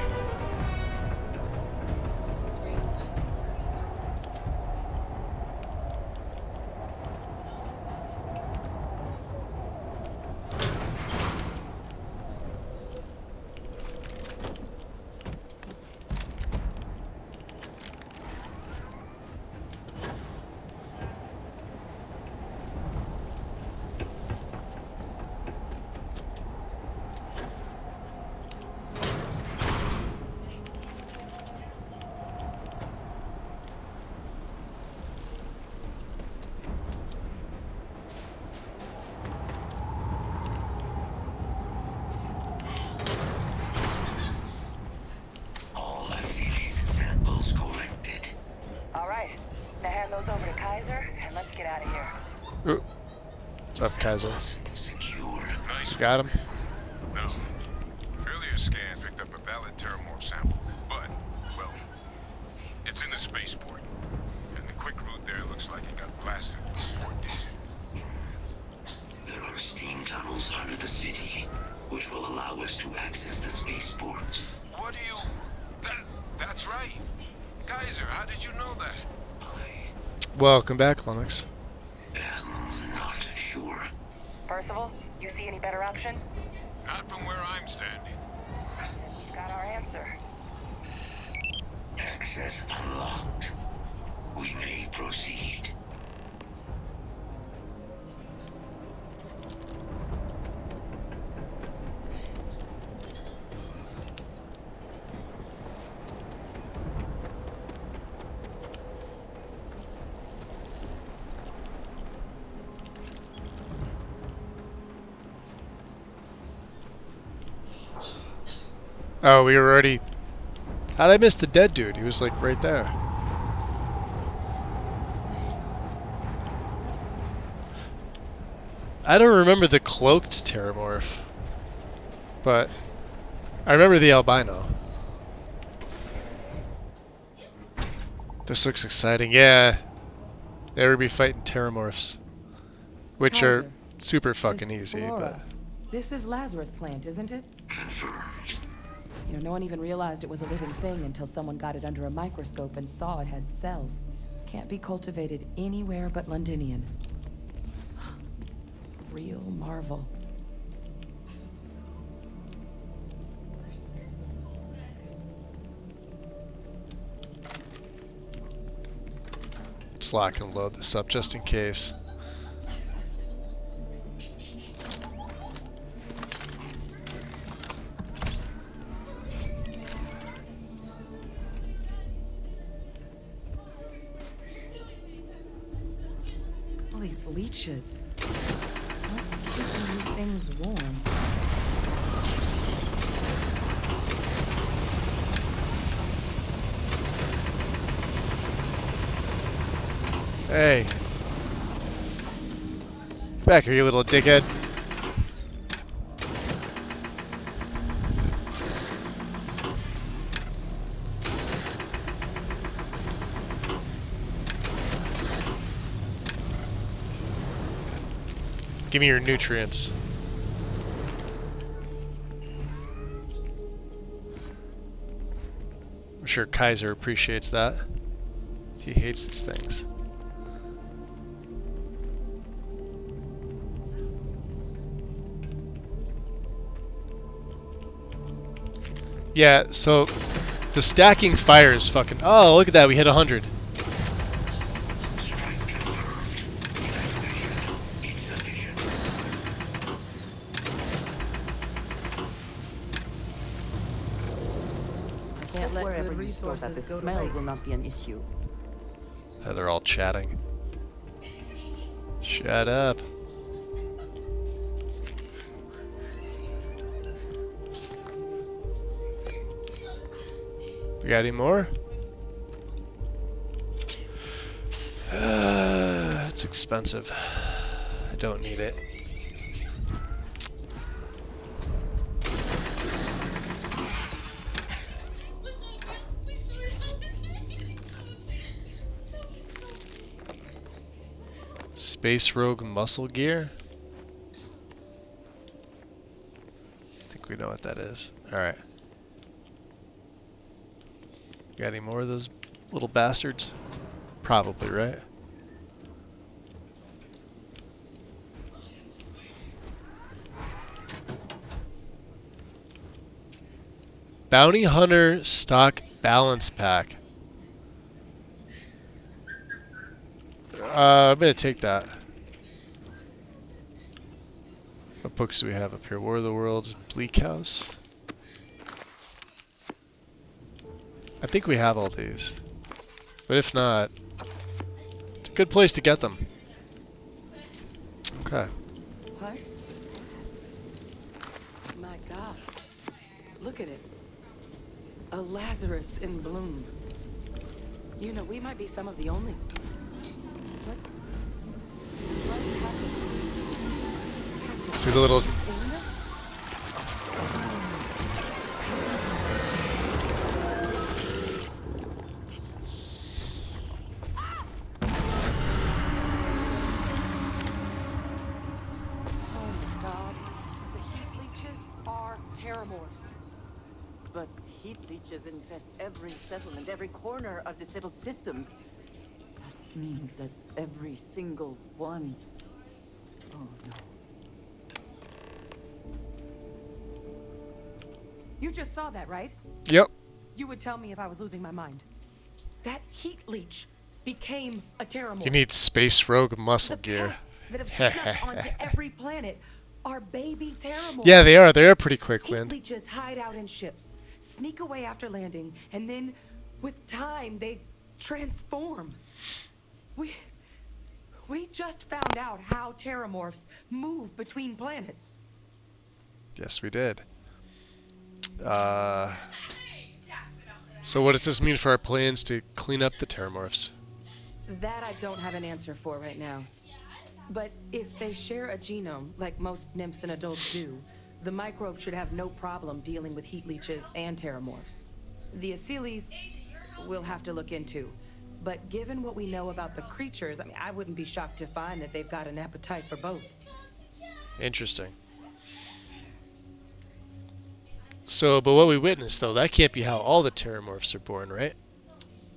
All Achilles samples collected. All right. Now hand those over to Kaiser, and let's get out of here. Ooh. What's up, Kaiser? Secure. Nice. Got him? No. Earlier scan picked up a valid Terramorph sample, but, well, it's in the spaceport. And the quick route there looks like it got blasted when the port did. There are steam tunnels under the city, which will allow us to access the spaceport. What do you... That's right. Kaiser, how did you know that? Welcome back, Lumix. I'm not sure. Percival, you see any better option? Not from where I'm standing. We've got our answer. Access unlocked. We may proceed. Oh, we were already... How'd I miss the dead dude? He was like right there. I don't remember the cloaked Terramorph, but I remember the albino. This looks exciting. Yeah, they would be fighting Terramorphs, which Kaiser, are super fucking Miss easy. Flora, But this is Lazarus plant, isn't it? Confirmed. You know, no one even realized it was a living thing until someone got it under a microscope and saw it had cells. Can't be cultivated anywhere but Londinian. Real marvel. let's lock and load this up just in case. All these leeches. What's keeping these things warm? Hey. Back here, you little dickhead. Give me your nutrients. I'm sure Kaiser appreciates that. He hates these things. Yeah, so the stacking fire is fucking... Oh, look at that, we hit 100. Can't let wherever you store that the smell will not be an issue. They're all chatting. Shut up. We got any more? It's expensive. I don't need it. Space Rogue muscle gear? I think we know what that is. Alright. Got any more of those little bastards? Probably, right? Bounty Hunter Stock Balance Pack. I'm gonna take that. What books do we have up here? War of the Worlds, Bleak House. I think we have all these. But if not, it's a good place to get them. Okay. What's... My God. Look at it. A Lazarus in bloom. You know, we might be some of the only... What's happening? See the little... But heat leeches infest every settlement, every corner of the settled systems. That means that every single one... Oh no. You just saw that, right? Yep. You would tell me if I was losing my mind. That heat leech became a terramorph. You need Space Rogue muscle gear. Pests that have snuck onto every planet are baby terramorphs. Yeah, they are. They're pretty quick, Wind. Heat leeches hide out in ships, sneak away after landing, and then, with time, they transform. We just found out how terramorphs move between planets. Yes, we did. So what does this mean for our plans to clean up the terramorphs? That I don't have an answer for right now. But if they share a genome, like most nymphs and adults do, the microbe should have no problem dealing with heat leeches and terramorphs. The Asylees we'll have to look into. But given what we know about the creatures, I mean, I wouldn't be shocked to find that they've got an appetite for both. Interesting. So, but what we witnessed, though, that can't be how all the terramorphs are born, right?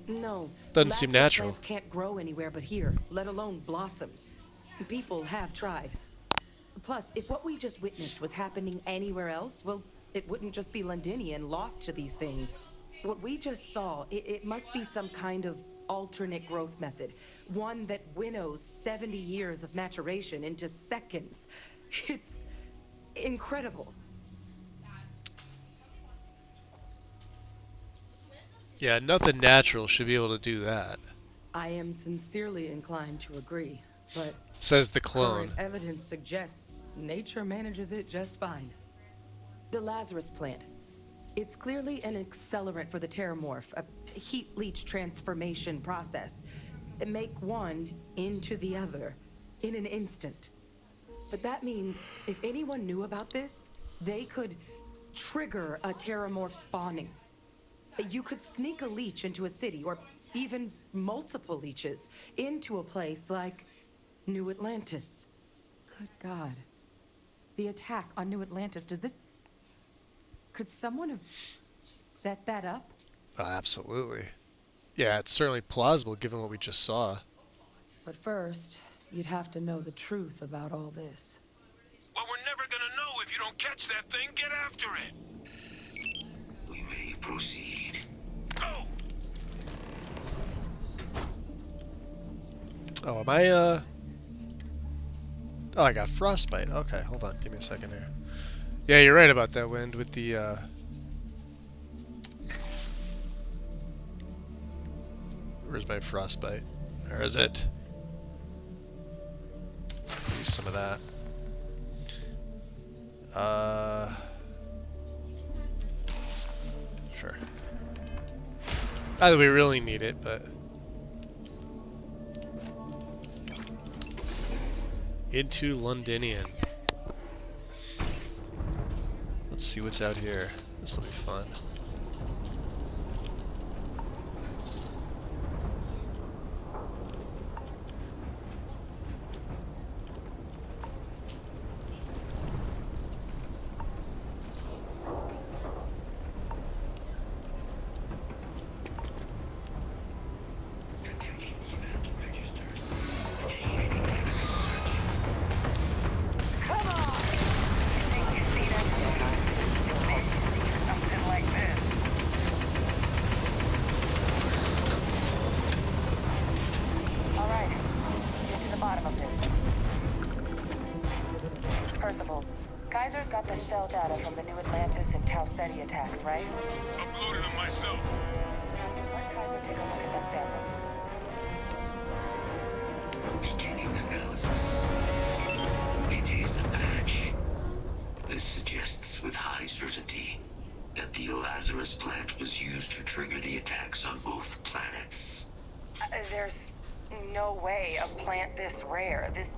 No. Doesn't seem natural. Plants can't grow anywhere but here, let alone blossom. People have tried. Plus, if what we just witnessed was happening anywhere else, well, it wouldn't just be Londinian lost to these things. What we just saw, it must be some kind of alternate growth method. One that winnows 70 years of maturation into seconds. It's incredible. Yeah, nothing natural should be able to do that. I am sincerely inclined to agree, but... Says the clone. Current evidence suggests nature manages it just fine. The Lazarus plant. It's clearly an accelerant for the terramorph, a heat leech transformation process. Make one into the other in an instant. But that means if anyone knew about this, they could trigger a terramorph spawning. You could sneak a leech into a city, or even multiple leeches, into a place like New Atlantis. Good God. The attack on New Atlantis, could someone have set that up? Absolutely. Yeah, it's certainly plausible given what we just saw. But first, you'd have to know the truth about all this. Well, we're never gonna know if you don't catch that thing. Get after it. We may proceed. Go! Oh, am I, Oh, I got frostbite. Okay, hold on. Give me a second here. Yeah, you're right about that, Wind, with the, Where's my frostbite? Where is it? Use some of that. Sure. Not that we really need it, but... Into Londinian. Let's see what's out here. This will be fun. Kaiser's got the cell data from the New Atlantis and Tau Ceti attacks, right? Uploaded them myself. Let Kaiser take a look at that sample. Beginning analysis. It is a match. This suggests with high certainty that the Lazarus plant was used to trigger the attacks on both planets. There's no way a plant this rare, this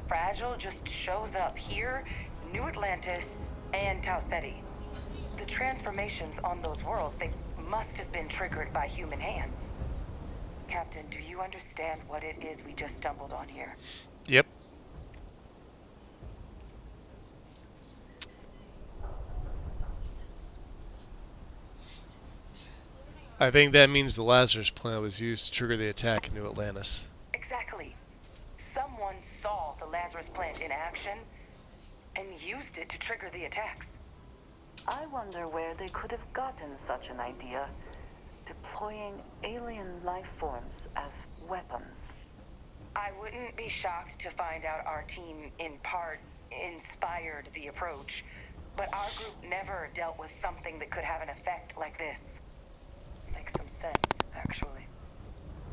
fragile, just shows up here, New Atlantis, and Tau Ceti. The transformations on those worlds, they must have been triggered by human hands. Captain, do you understand what it is we just stumbled on here? Yep. I think that means the Lazarus plant was used to trigger the attack in New Atlantis. Exactly. Someone saw the Lazarus plant in action and used it to trigger the attacks. I wonder where they could have gotten such an idea, deploying alien life forms as weapons. I wouldn't be shocked to find out our team, in part, inspired the approach, but our group never dealt with something that could have an effect like this. Makes some sense, actually.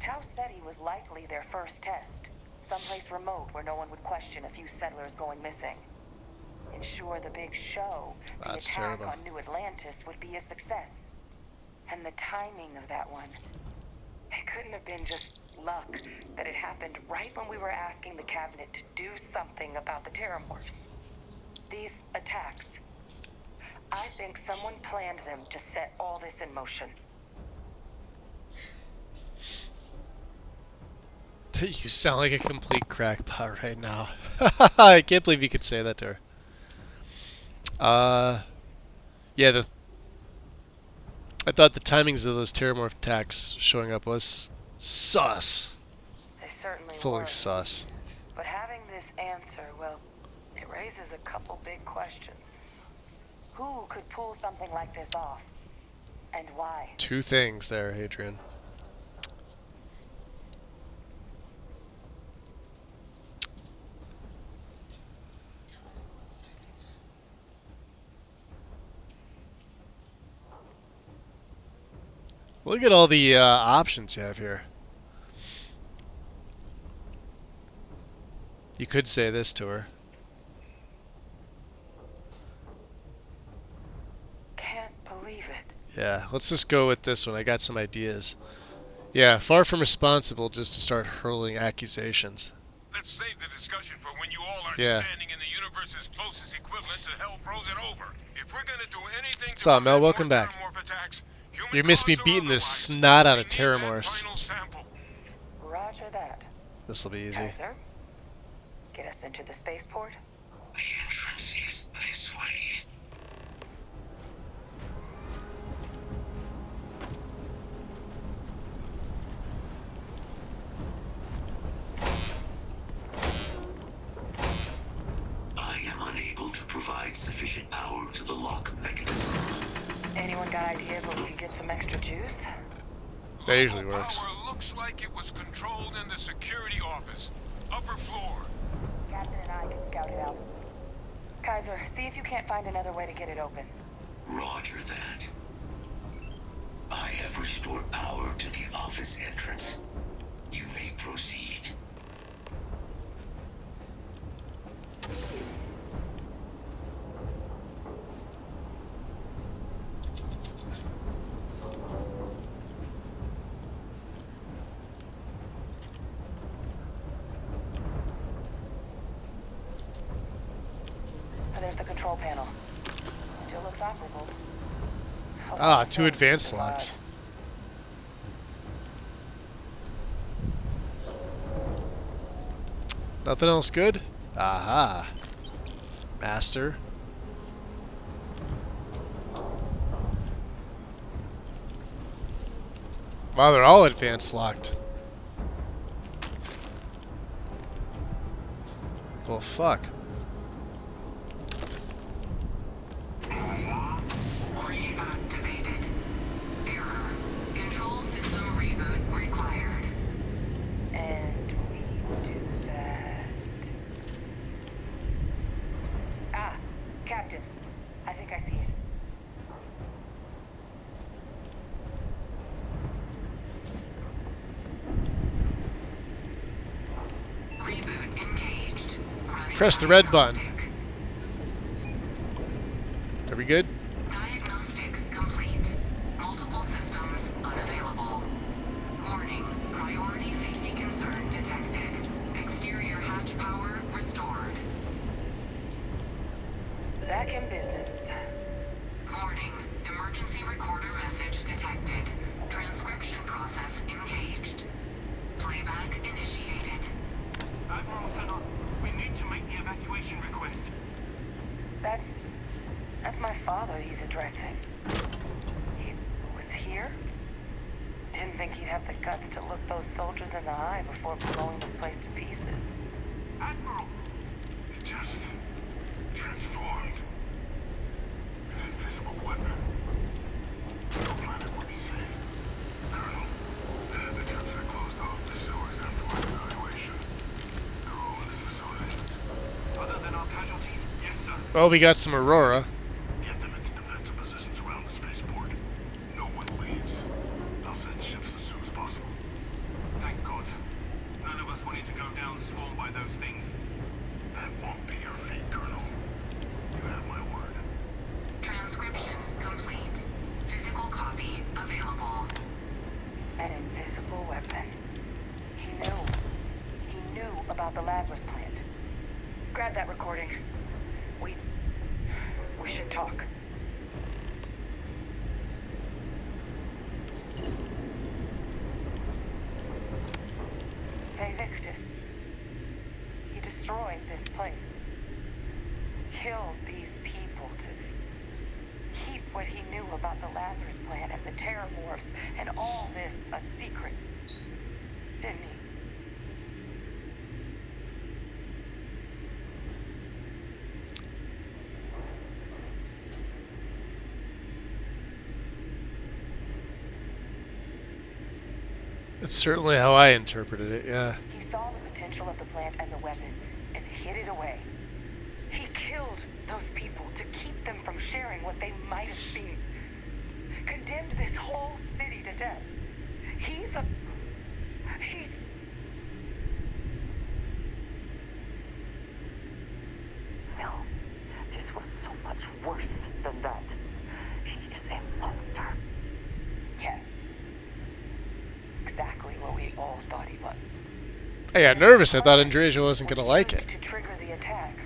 Tau Ceti was likely their first test, someplace remote where no one would question a few settlers going missing. Ensure the big show, the attack terrible. on New Atlantis, would be a success. And the timing of that one, it couldn't have been just luck that it happened right when we were asking the cabinet to do something about the terramorphs. These attacks, I think someone planned them to set all this in motion. You sound like a complete crackpot right now. I can't believe you could say that to her. Yeah, I thought the timings of those terramorph attacks showing up was sus. They certainly Fully were. sus. But having this answer, well, it raises a couple big questions. Who could pull something like this off? And why? Two things there, Adrian. Look at all the options you have here. You could say this to her. Can't believe it. Yeah, let's just go with this one. I got some ideas. Yeah, far from responsible just to start hurling accusations. Let's save the discussion for when you all are Yeah. standing in the universe's closest equivalent to hell frozen over. If we're gonna do anything What's to up, Mel? prevent Welcome more back. Terramorph attacks, You missed me beating this snot out of that Terramorphs. final sample. Roger that. This'll be easy. Kaiser, get us into the spaceport. The entrance is this way. I am unable to provide sufficient power to the lock mechanism. Anyone got idea where we could get some extra juice? That usually works. Power looks like it was controlled in the security office, upper floor. Captain and I can scout it out. Kaiser, see if you can't find another way to get it open. Roger that. I have restored power to the office entrance. You may proceed. There's the control panel. Still looks operable. Ah, 2 advanced locks. Nothing else good? Aha. Master. Wow, they're all advanced locked. Well, fuck. Reactivated. Error. Control system reboot required. And we do that. Ah, Captain. I think I see it. Reboot engaged. Running Press the red button. Are we good? Diagnostic complete. Multiple systems unavailable. Warning. Priority safety concern detected. Exterior hatch power restored. Back in business. Warning. Emergency recorder message detected. Transcription process engaged. Playback initiated. Admiral Senna, we need to make the evacuation request. That's my father he's addressing. He was here? Didn't think he'd have the guts to look those soldiers in the eye before blowing this place to pieces. Admiral! It just transformed. An invisible weapon. No planet would be safe. Colonel, the troops that closed off the sewers after my evaluation, they're all in this facility. Other than our casualties? Yes, sir. Well, we got some Aurora. Get them into defensive positions around the spaceport. No one leaves. They'll send ships as soon as possible. Thank God. None of us wanted to go down swarmed by those things. That won't be your fate, Colonel. You have my word. Transcription complete. Physical copy available. An invisible weapon. He knew about the Lazarus plant. Grab that recording. We should talk. Hey, Victus. He destroyed this place. Killed these people to keep what he knew about the Lazarus plant and the Terramorphs and all this a secret. Didn't he? That's certainly how I interpreted it, yeah. He saw the potential of the plant as a weapon and hid it away. He killed those people to keep them from sharing what they might have seen. Condemned this whole city to death. He's No, this was so much worse than that. He is a monster. Yes. Exactly what we all thought he was. I got nervous. I thought Andreja wasn't going to like it. To trigger the attacks.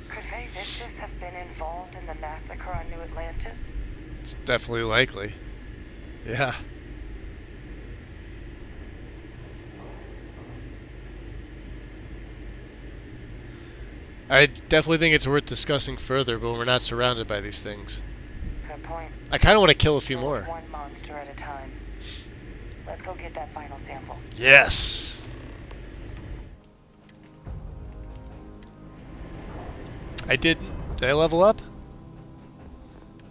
Could Faye Vixis have been involved in the massacre on New Atlantis? It's definitely likely. Yeah. I definitely think it's worth discussing further, but we're not surrounded by these things. Good point. I kind of want to kill a few more. One monster at a time. Let's go get that final sample. Yes! Did I level up?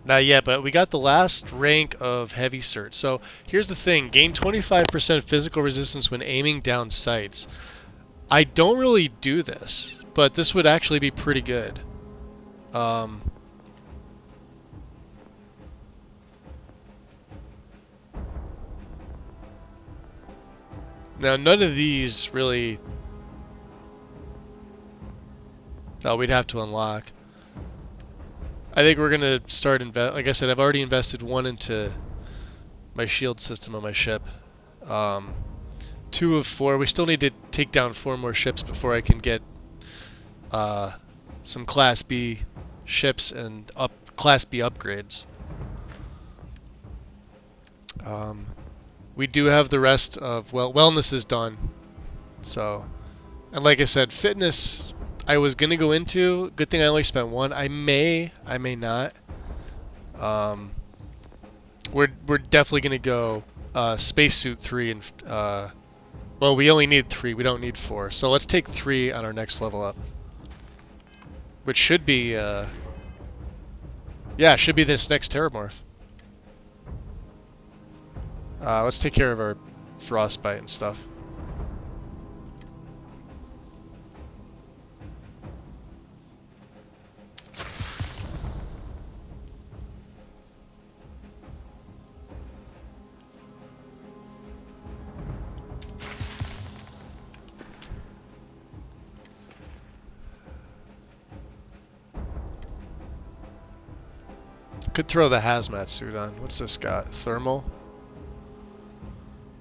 Not yet, but we got the last rank of Heavy Cert. So here's the thing, gain 25% physical resistance when aiming down sights. I don't really do this, but this would actually be pretty good. Now none of these really... No, we'd have to unlock. I think we're gonna start like I said, I've already invested 1 into my shield system on my ship. 2 of 4. We still need to take down 4 more ships before I can get some Class B ships and Class B upgrades. We do have the rest of wellness is done. So, and like I said, fitness. I was gonna go into. Good thing I only spent 1. I may not. We're definitely gonna go spacesuit 3 and well, we only need 3. We don't need 4. So let's take 3 on our next level up, which should be yeah, it should be this next Terramorph. Let's take care of our frostbite and stuff. Could throw the hazmat suit on. What's this got? Thermal?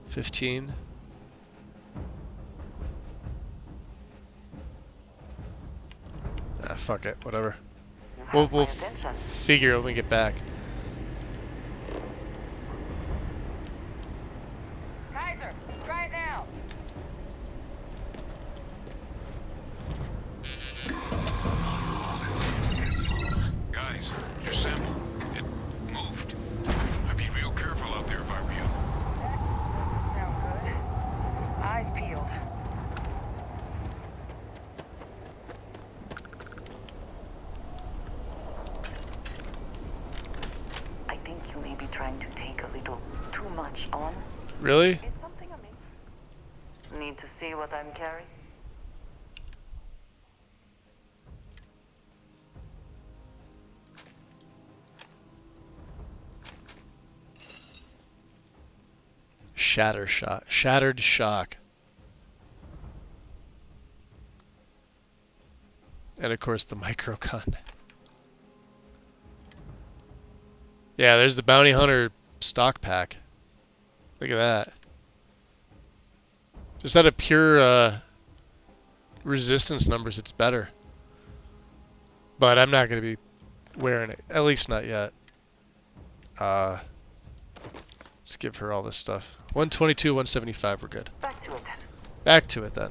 15. Ah, fuck it. Whatever. We'll figure it when we get back. Kaiser, try it now. Guys, your sample, it moved. I'd be real careful out there if I were you. Sound good. Eyes peeled. I think you may be trying to take a little too much on. Really? Is something amiss? Need to see what I'm carrying? Shattered shock. And of course the microcon. Yeah, there's the bounty hunter stock pack. Look at that. Just out of pure resistance numbers, it's better. But I'm not going to be wearing it. At least not yet. Let's give her all this stuff. 122, 175, we're good. Back to it then. Back to it then.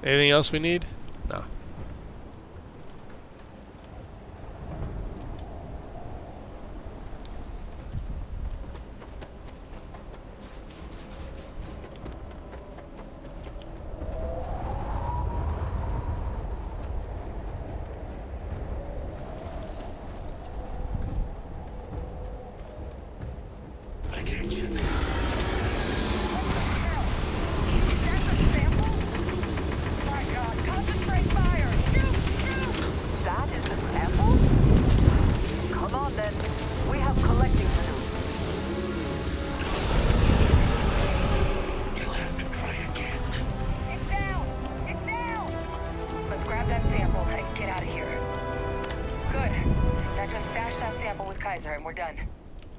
Anything else we need? No. Attention. That is the sample? Come on then. We have collecting to do. You'll have to try again. It's down! It's down! Let's grab that sample and get out of here. Good. Now just stash that sample with Kaiser and we're done.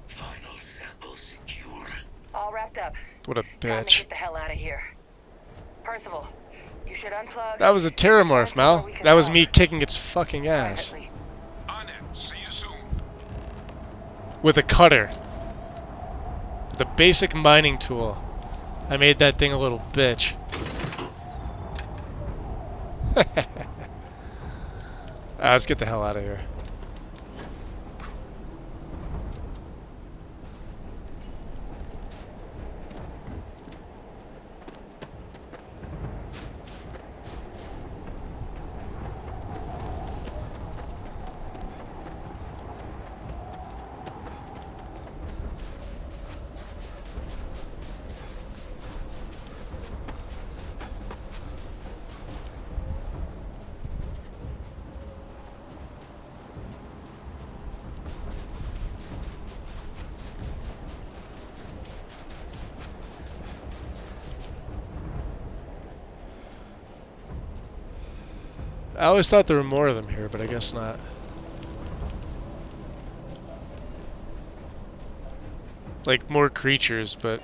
Final sample secure. All wrapped up. What a Time to bitch. get the hell out of here. Percival, you should unplug. That was a Terramorph, Mal. That was me kicking its fucking ass. On it. See you soon. With a cutter. With a basic mining tool. I made that thing a little bitch. Let's get the hell out of here. I always thought there were more of them here, but I guess not. Like, more creatures, but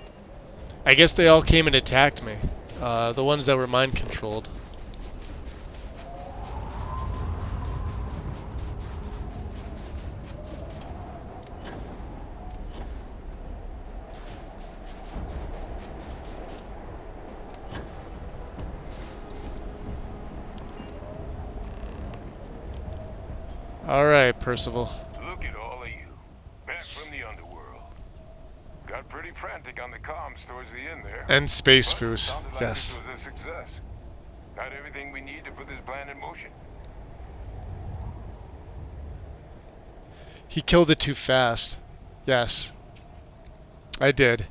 I guess they all came and attacked me. The ones that were mind-controlled. Alright, Percival. Look at all of you. Back from the underworld. Got pretty frantic on the comms towards the end there. And Space Foos, Sounded like yes. this was a success. Got everything we need to put this plan in motion. He killed it too fast. Yes. I did.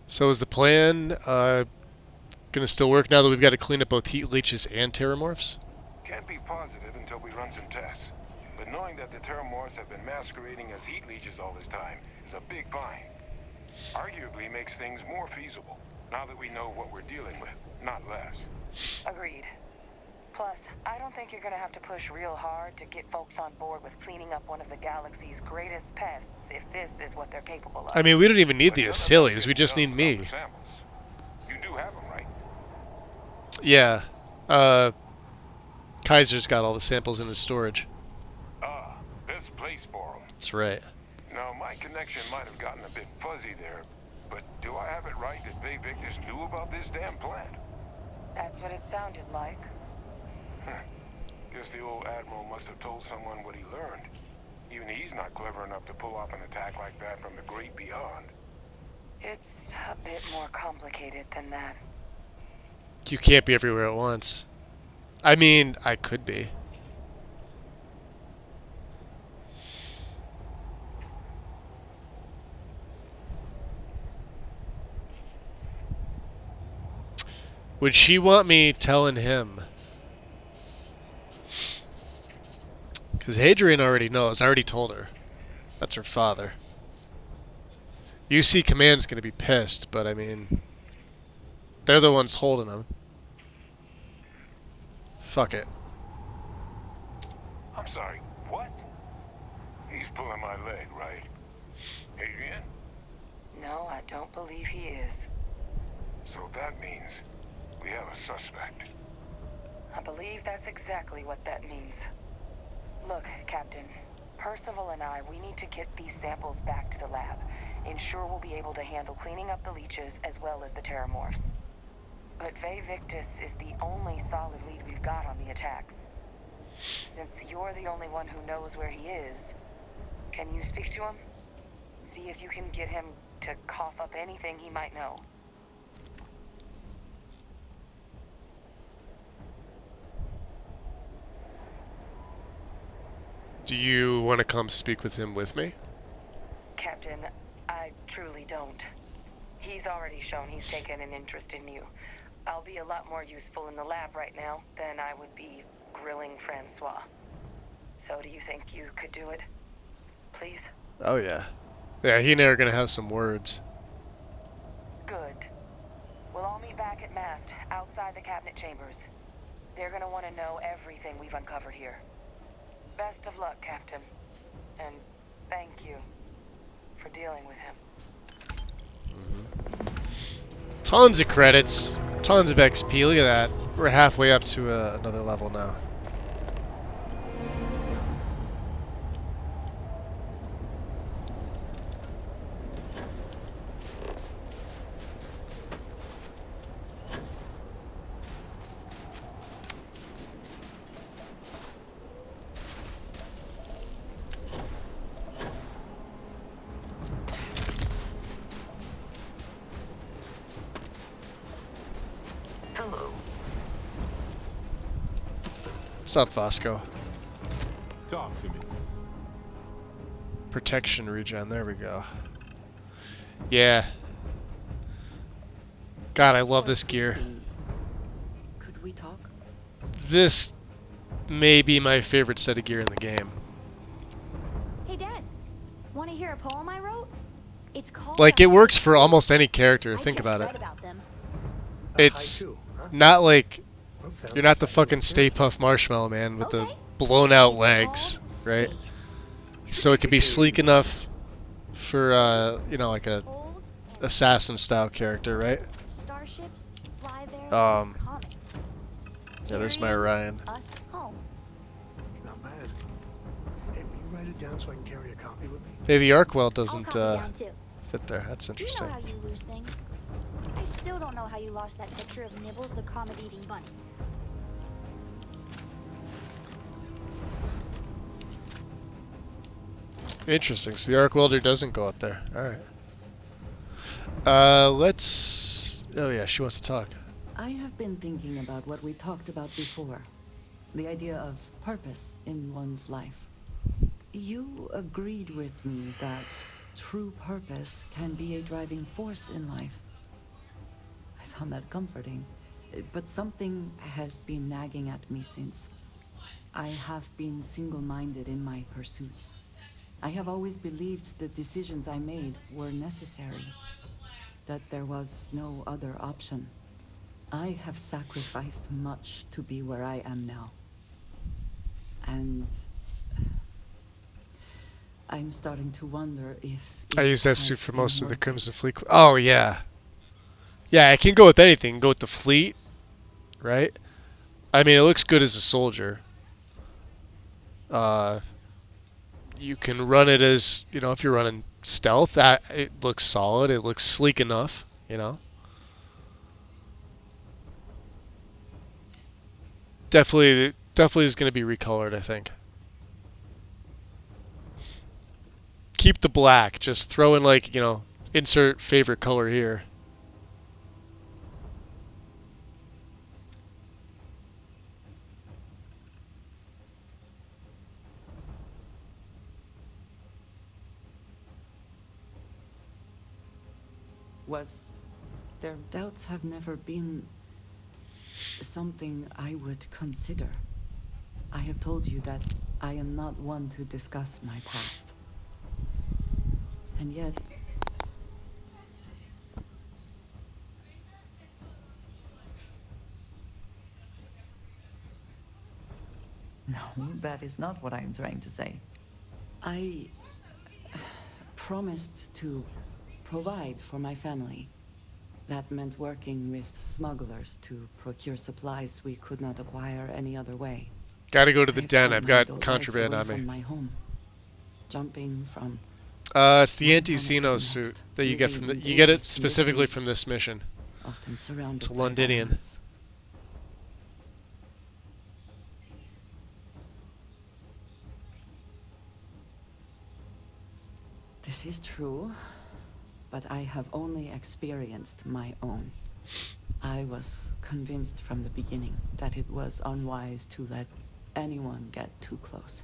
So is the plan gonna still work now that we've got to clean up both heat leeches and terramorphs? Can't be positive until we run some tests. But knowing that the terramorphs have been masquerading as heat leeches all this time is a big find. Arguably makes things more feasible, now that we know what we're dealing with, not less. Agreed. Plus, I don't think you're gonna have to push real hard to get folks on board with cleaning up one of the galaxy's greatest pests if this is what they're capable of. I mean, we don't even need the Asilies, we just need me. You do have them, right? Yeah. Kaiser's got all the samples in his storage. Ah, best place for them. That's right. Now, my connection might have gotten a bit fuzzy there, but do I have it right that Bay Victus knew about this damn plan? That's what it sounded like. Guess the old Admiral must have told someone what he learned. Even he's not clever enough to pull off an attack like that from the great beyond. It's a bit more complicated than that. You can't be everywhere at once. I mean, I could be. Would she want me telling him? Because Hadrian already knows. I already told her. That's her father. UC Command's going to be pissed, but I mean, they're the ones holding him. Fuck it. I'm sorry, what? He's pulling my leg, right? Adrian? No, I don't believe he is. So that means we have a suspect. I believe that's exactly what that means. Look, Captain, Percival and I, we need to get these samples back to the lab. Ensure we'll be able to handle cleaning up the leeches as well as the terramorphs. But Bay Victus is the only solid lead we've got on the attacks. Since you're the only one who knows where he is, can you speak to him? See if you can get him to cough up anything he might know. Do you want to come speak with him with me? Captain, I truly don't. He's already shown he's taken an interest in you. I'll be a lot more useful in the lab right now than I would be grilling Francois. So do you think you could do it? Please? Oh yeah. Yeah, he and I are going to have some words. Good. We'll all meet back at mast, outside the cabinet chambers. They're gonna want to know everything we've uncovered here. Best of luck, Captain. And thank you for dealing with him. Tons of credits, tons of XP. Look at that. We're halfway up to another level now. What's up, Vasco? Talk to me. Protection regen, there we go. Yeah. God, I love this gear. Could we talk? This may be my favorite set of gear in the game. Hey, Dad. Want to hear a poem I wrote? It's called. Like, it works for almost any character, think about it. It's not like you're not the fucking Stay Puft Marshmallow Man with the blown out legs, right? So it can be sleek enough for, you know, like a assassin style character, right? Starships fly there Yeah, there's my Orion. us home. Not bad. Hey, will you write it down so I can carry a copy with me? Hey, the Arkwell doesn't copy down too. fit there. That's interesting. You know how you lose things. I still don't know how you lost that picture of Nibbles the comet-eating bunny. Interesting. So the arc welder doesn't go up there. Alright. Let's... Oh yeah, she wants to talk. I have been thinking about what we talked about before. The idea of purpose in one's life. You agreed with me that true purpose can be a driving force in life. I found that comforting. But something has been nagging at me since. I have been single-minded in my pursuits. I have always believed the decisions I made were necessary, that there was no other option. I have sacrificed much to be where I am now. And I'm starting to wonder if I use that suit for most of the Crimson Fleet. Oh yeah. Yeah, I can go with anything. Go with the fleet, right? I mean, it looks good as a soldier. You can run it as, you know, if you're running stealth, it looks solid. It looks sleek enough, you know. Definitely is going to be recolored, I think. Keep the black. Just throw in, like, you know, insert favorite color here. Their doubts have never been something I would consider. I have told you that I am not one to discuss my past. And yet... No, that is not what I am trying to say. I promised to provide for my family. That meant working with smugglers to procure supplies we could not acquire any other way. Gotta go to the den. I've got contraband on me. From my home, jumping from it's the anti-Xeno suit that you get from the. You get it specifically from this mission. Often surrounded it's a Londinian. This is true, but I have only experienced my own. I was convinced from the beginning that it was unwise to let anyone get too close.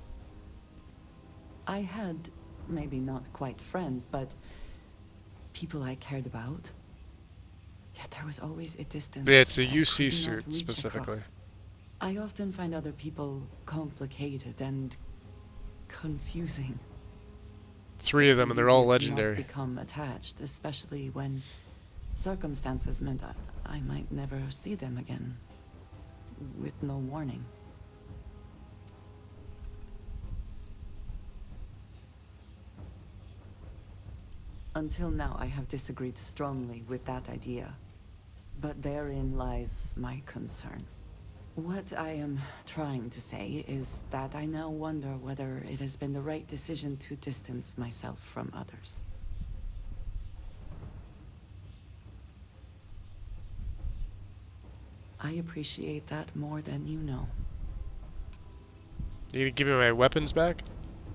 I had, maybe not quite friends, but people I cared about. Yet there was always a distance. Yeah, it's a UC suit specifically. I often find other people complicated and confusing. 3 of them, and they're all legendary. Become attached, especially when circumstances meant I might never see them again. with no warning. Until now, I have disagreed strongly with that idea. But therein lies my concern. What I am trying to say is that I now wonder whether it has been the right decision to distance myself from others. I appreciate that more than you know. You gonna give me my weapons back?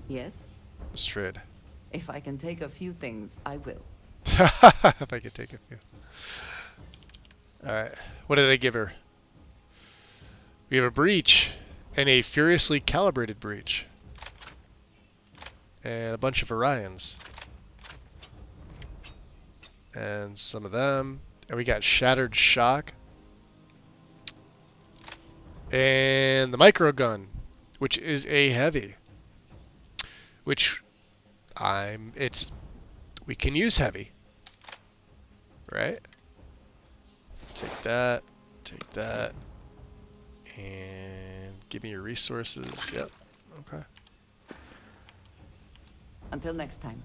Yes? Let's trade. If I can take a few things, I will. If I could take a few. Alright. What did I give her? We have a breach. And a furiously calibrated breach. And a bunch of Orions. And some of them. And we got Shattered Shock. And the micro gun, which is a heavy. Which we can use heavy. Right? Take that, and give me your resources. Yep. Okay. Until next time.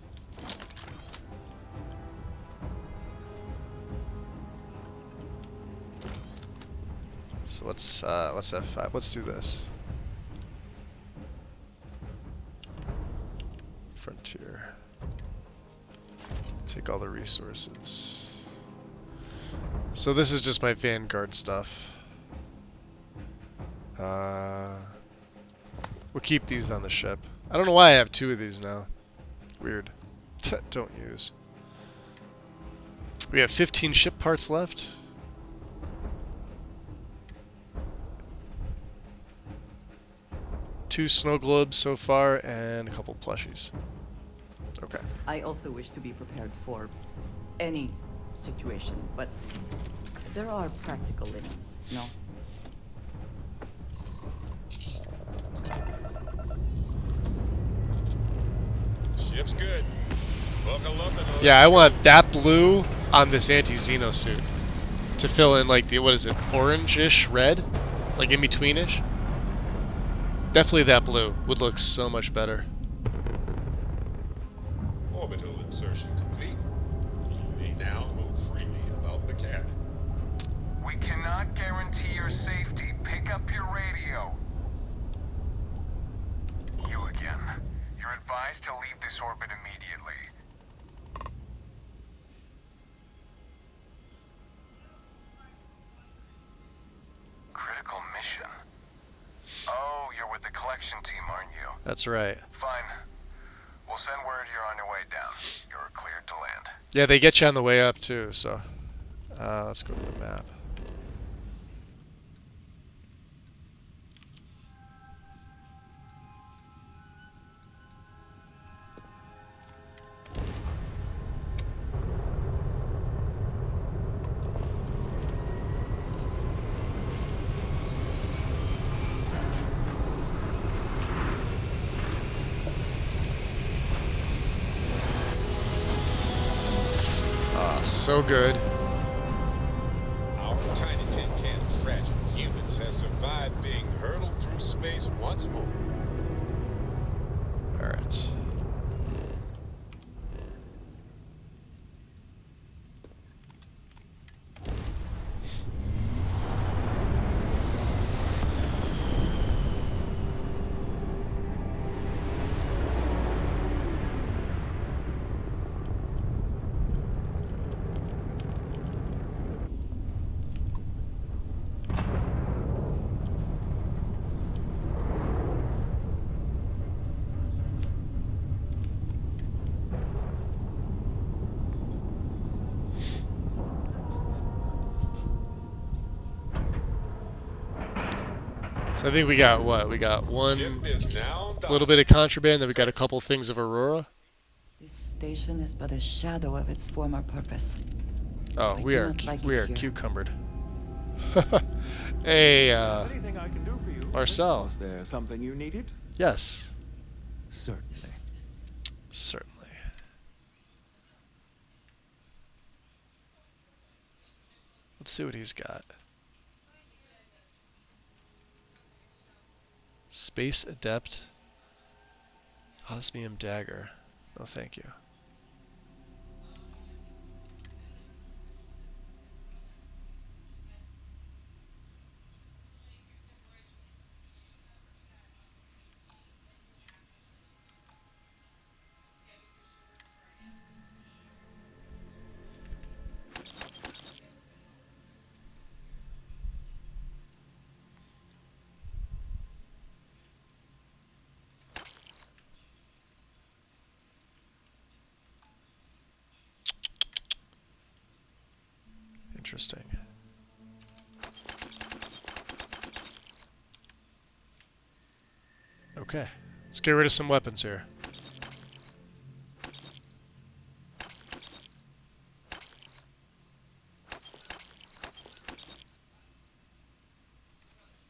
So let's F5. Let's do this. Frontier. Take all the resources. So this is just my Vanguard stuff. We'll keep these on the ship. I don't know why I have 2 of these now. Weird. Don't use. We have 15 ship parts left. Two snow globes so far and a couple plushies. Okay. I also wish to be prepared for any situation, but there are practical limits, no? Ship's good. Buckle up and Yeah, I want that blue on this anti-Xeno suit to fill in like the, what is it, orange-ish red? Like in between-ish? Definitely that blue would look so much better. orbital insertion complete. You may now move freely about the cabin. We cannot guarantee your safety. Pick up your radio. You again. You're advised to leave this orbit immediately. Critical mission. Oh, you're with the collection team, aren't you? That's right. Fine. We'll send word you're on your way down. You're cleared to land. Yeah, they get you on the way up too, so let's go to the map. So good. Our tiny tin can of fragile humans has survived being hurtled through space once more. Alright. So I think we got what? We got one little bit of contraband, then we got a couple things of Aurora. This station is but a shadow of its former purpose. Oh, we are cucumbered. Hey, anything I can do for you? Marcel. Was there something you needed? Yes. Certainly. Certainly. Let's see what he's got. Space Adept. Osmium Dagger. No, thank you. Interesting. Okay, let's get rid of some weapons here.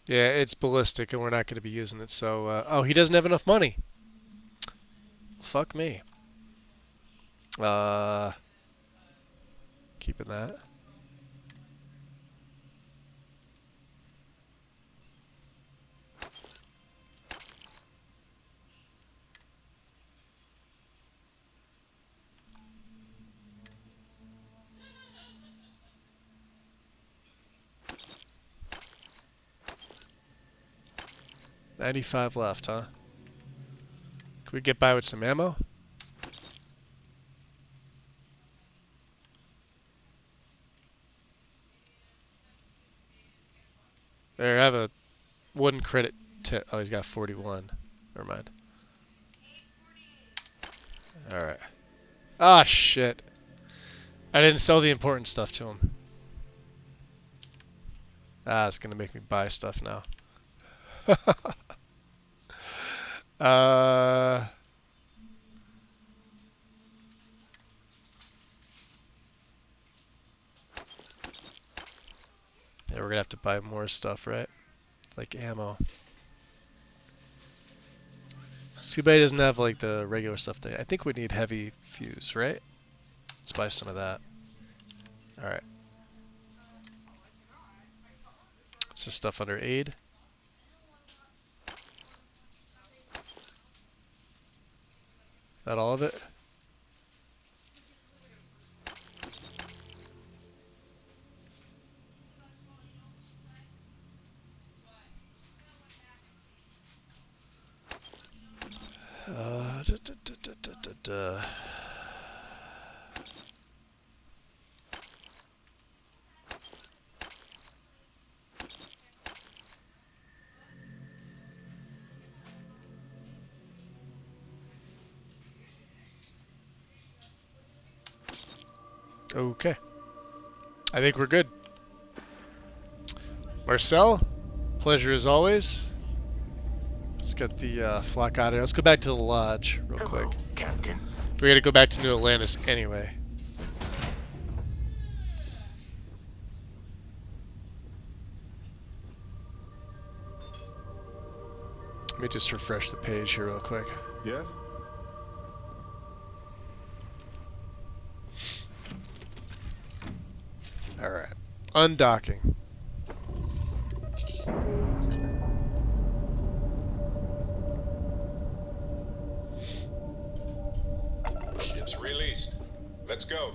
Yeah, it's ballistic and we're not going to be using it, so... oh, he doesn't have enough money. Fuck me. Keeping that. $95 left, huh? Can we get by with some ammo? There, I have a wooden credit tip. Oh, he's got 41. Never mind. Alright. Ah, shit. I didn't sell the important stuff to him. Ah, it's gonna make me buy stuff now. Yeah, we're gonna have to buy more stuff, right? Like ammo. Somebody doesn't have like the regular stuff there. I think we need heavy fuse, right? Let's buy some of that. Alright. What's this stuff under aid? That all of it? Da. Okay. I think we're good. Marcel, pleasure as always. Let's get the flock out of here. Let's go back to the lodge real quick. Captain. We gotta go back to New Atlantis anyway. Let me just refresh the page here real quick. Yes? Alright. Undocking. Ship's released. Let's go.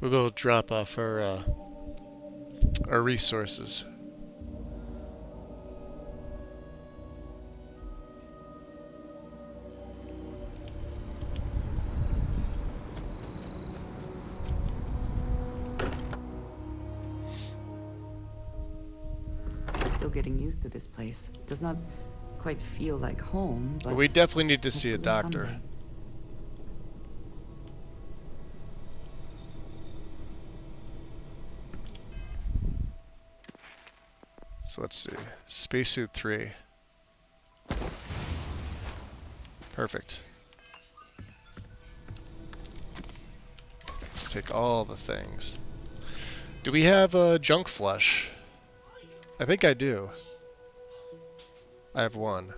We'll go drop off our resources. Still getting used to this place. Does not quite feel like home, but We definitely need to see a hopefully doctor. someday. So let's see. Spacesuit 3. Perfect. Let's take all the things. Do we have junk flesh? I think I do. I have 1.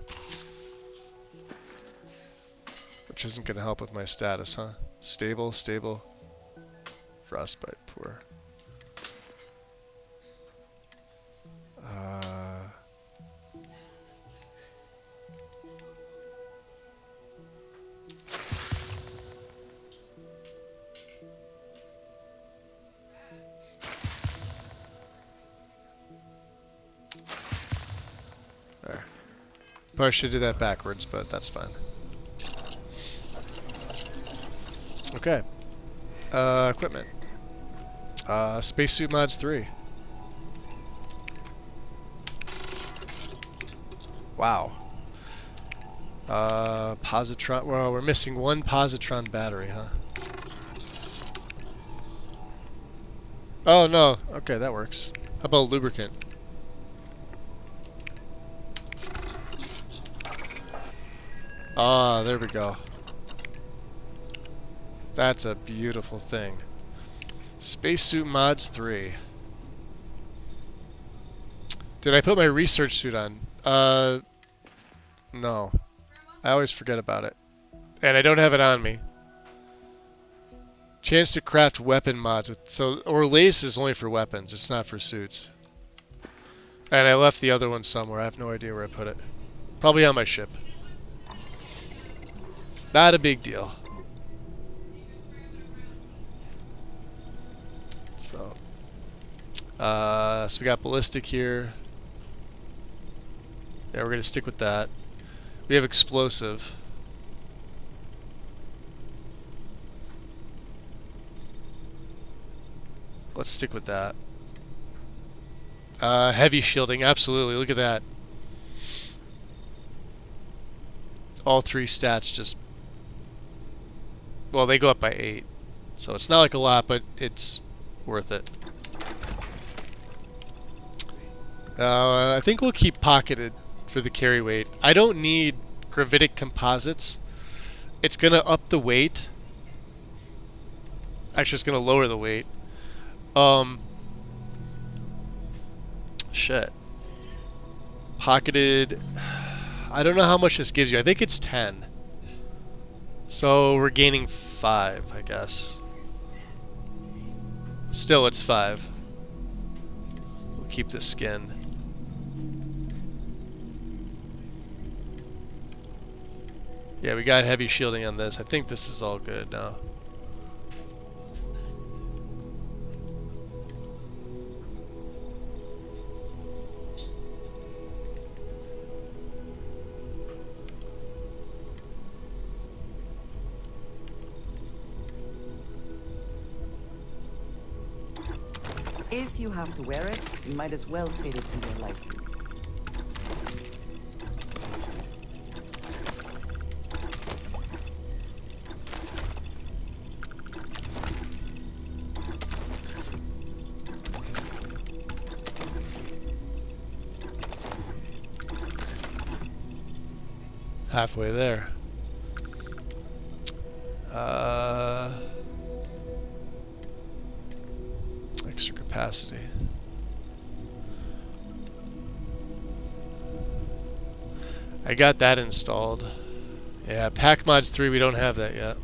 Which isn't going to help with my status, huh? Stable, stable. Frostbite, poor. There. Probably should do that backwards, but that's fine. Okay. Equipment. Spacesuit mods 3. Wow. Positron. Well, we're missing 1 positron battery, huh? Oh no. Okay, that works. How about lubricant? Ah, there we go. That's a beautiful thing. Spacesuit mods 3. Did I put my research suit on? No. I always forget about it. And I don't have it on me. Chance to craft weapon mods with, so Orlace is only for weapons, it's not for suits. And I left the other one somewhere. I have no idea where I put it. Probably on my ship. Not a big deal. So we got ballistic here. Yeah, we're gonna stick with that. We have explosive. Let's stick with that. Heavy shielding, absolutely. Look at that. All 3 stats just... Well, they go up by 8. So it's not like a lot, but it's worth it. I think we'll keep pocketed for the carry weight. I don't need gravitic composites. It's going to up the weight. Actually, it's going to lower the weight. Shit. Pocketed. I don't know how much this gives you. I think it's 10. So we're gaining 5, I guess. Still, it's 5. We'll keep the skin. Yeah, we got heavy shielding on this. I think this is all good now. If you have to wear it, you might as well fit it to your liking. Halfway there. Extra capacity. I got that installed. Yeah, Pack Mods 3, we don't have that yet.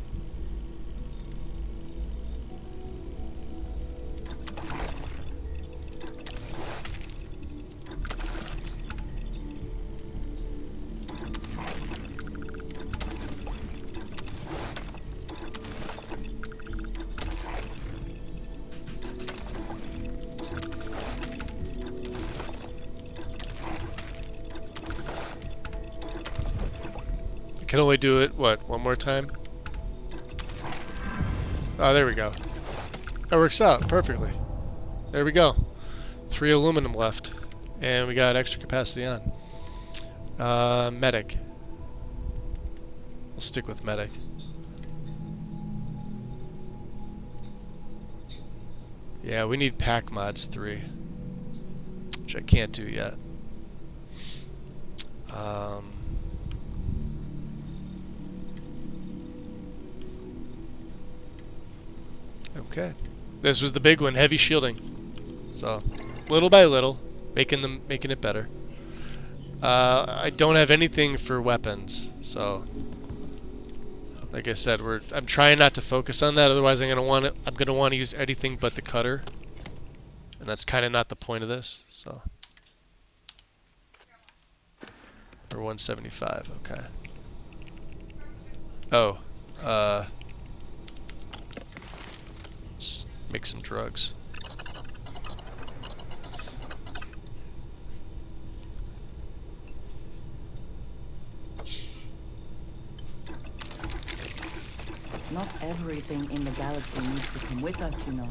Can only do it, what, one more time? Oh, there we go. That works out perfectly. There we go. 3 aluminum left. And we got extra capacity on. Medic. We'll stick with medic. Yeah, we need Pack Mods 3. Which I can't do yet. Okay. This was the big one, heavy shielding. So, little by little. making it better. I don't have anything for weapons, so like I said, I'm trying not to focus on that. Otherwise, I'm gonna want to use anything but the cutter, and that's kind of not the point of this. So, or 175, okay. Oh, let's make some drugs. Not everything in the galaxy needs to come with us, you know.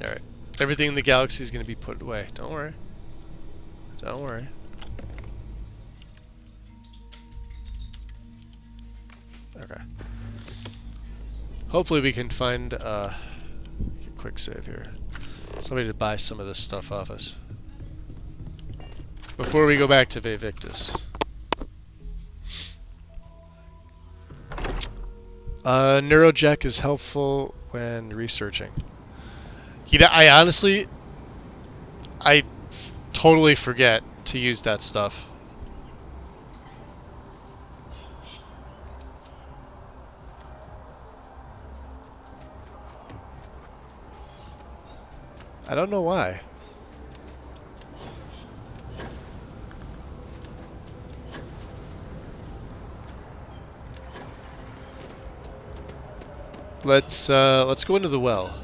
Alright. Everything in the galaxy is going to be put away. Don't worry. Don't worry. Okay. Hopefully we can find a quick save here. Somebody to buy some of this stuff off us. Before we go back to Vivictus. Neurojack is helpful when researching. I honestly, I totally forget to use that stuff. I don't know why. Let's go into the well.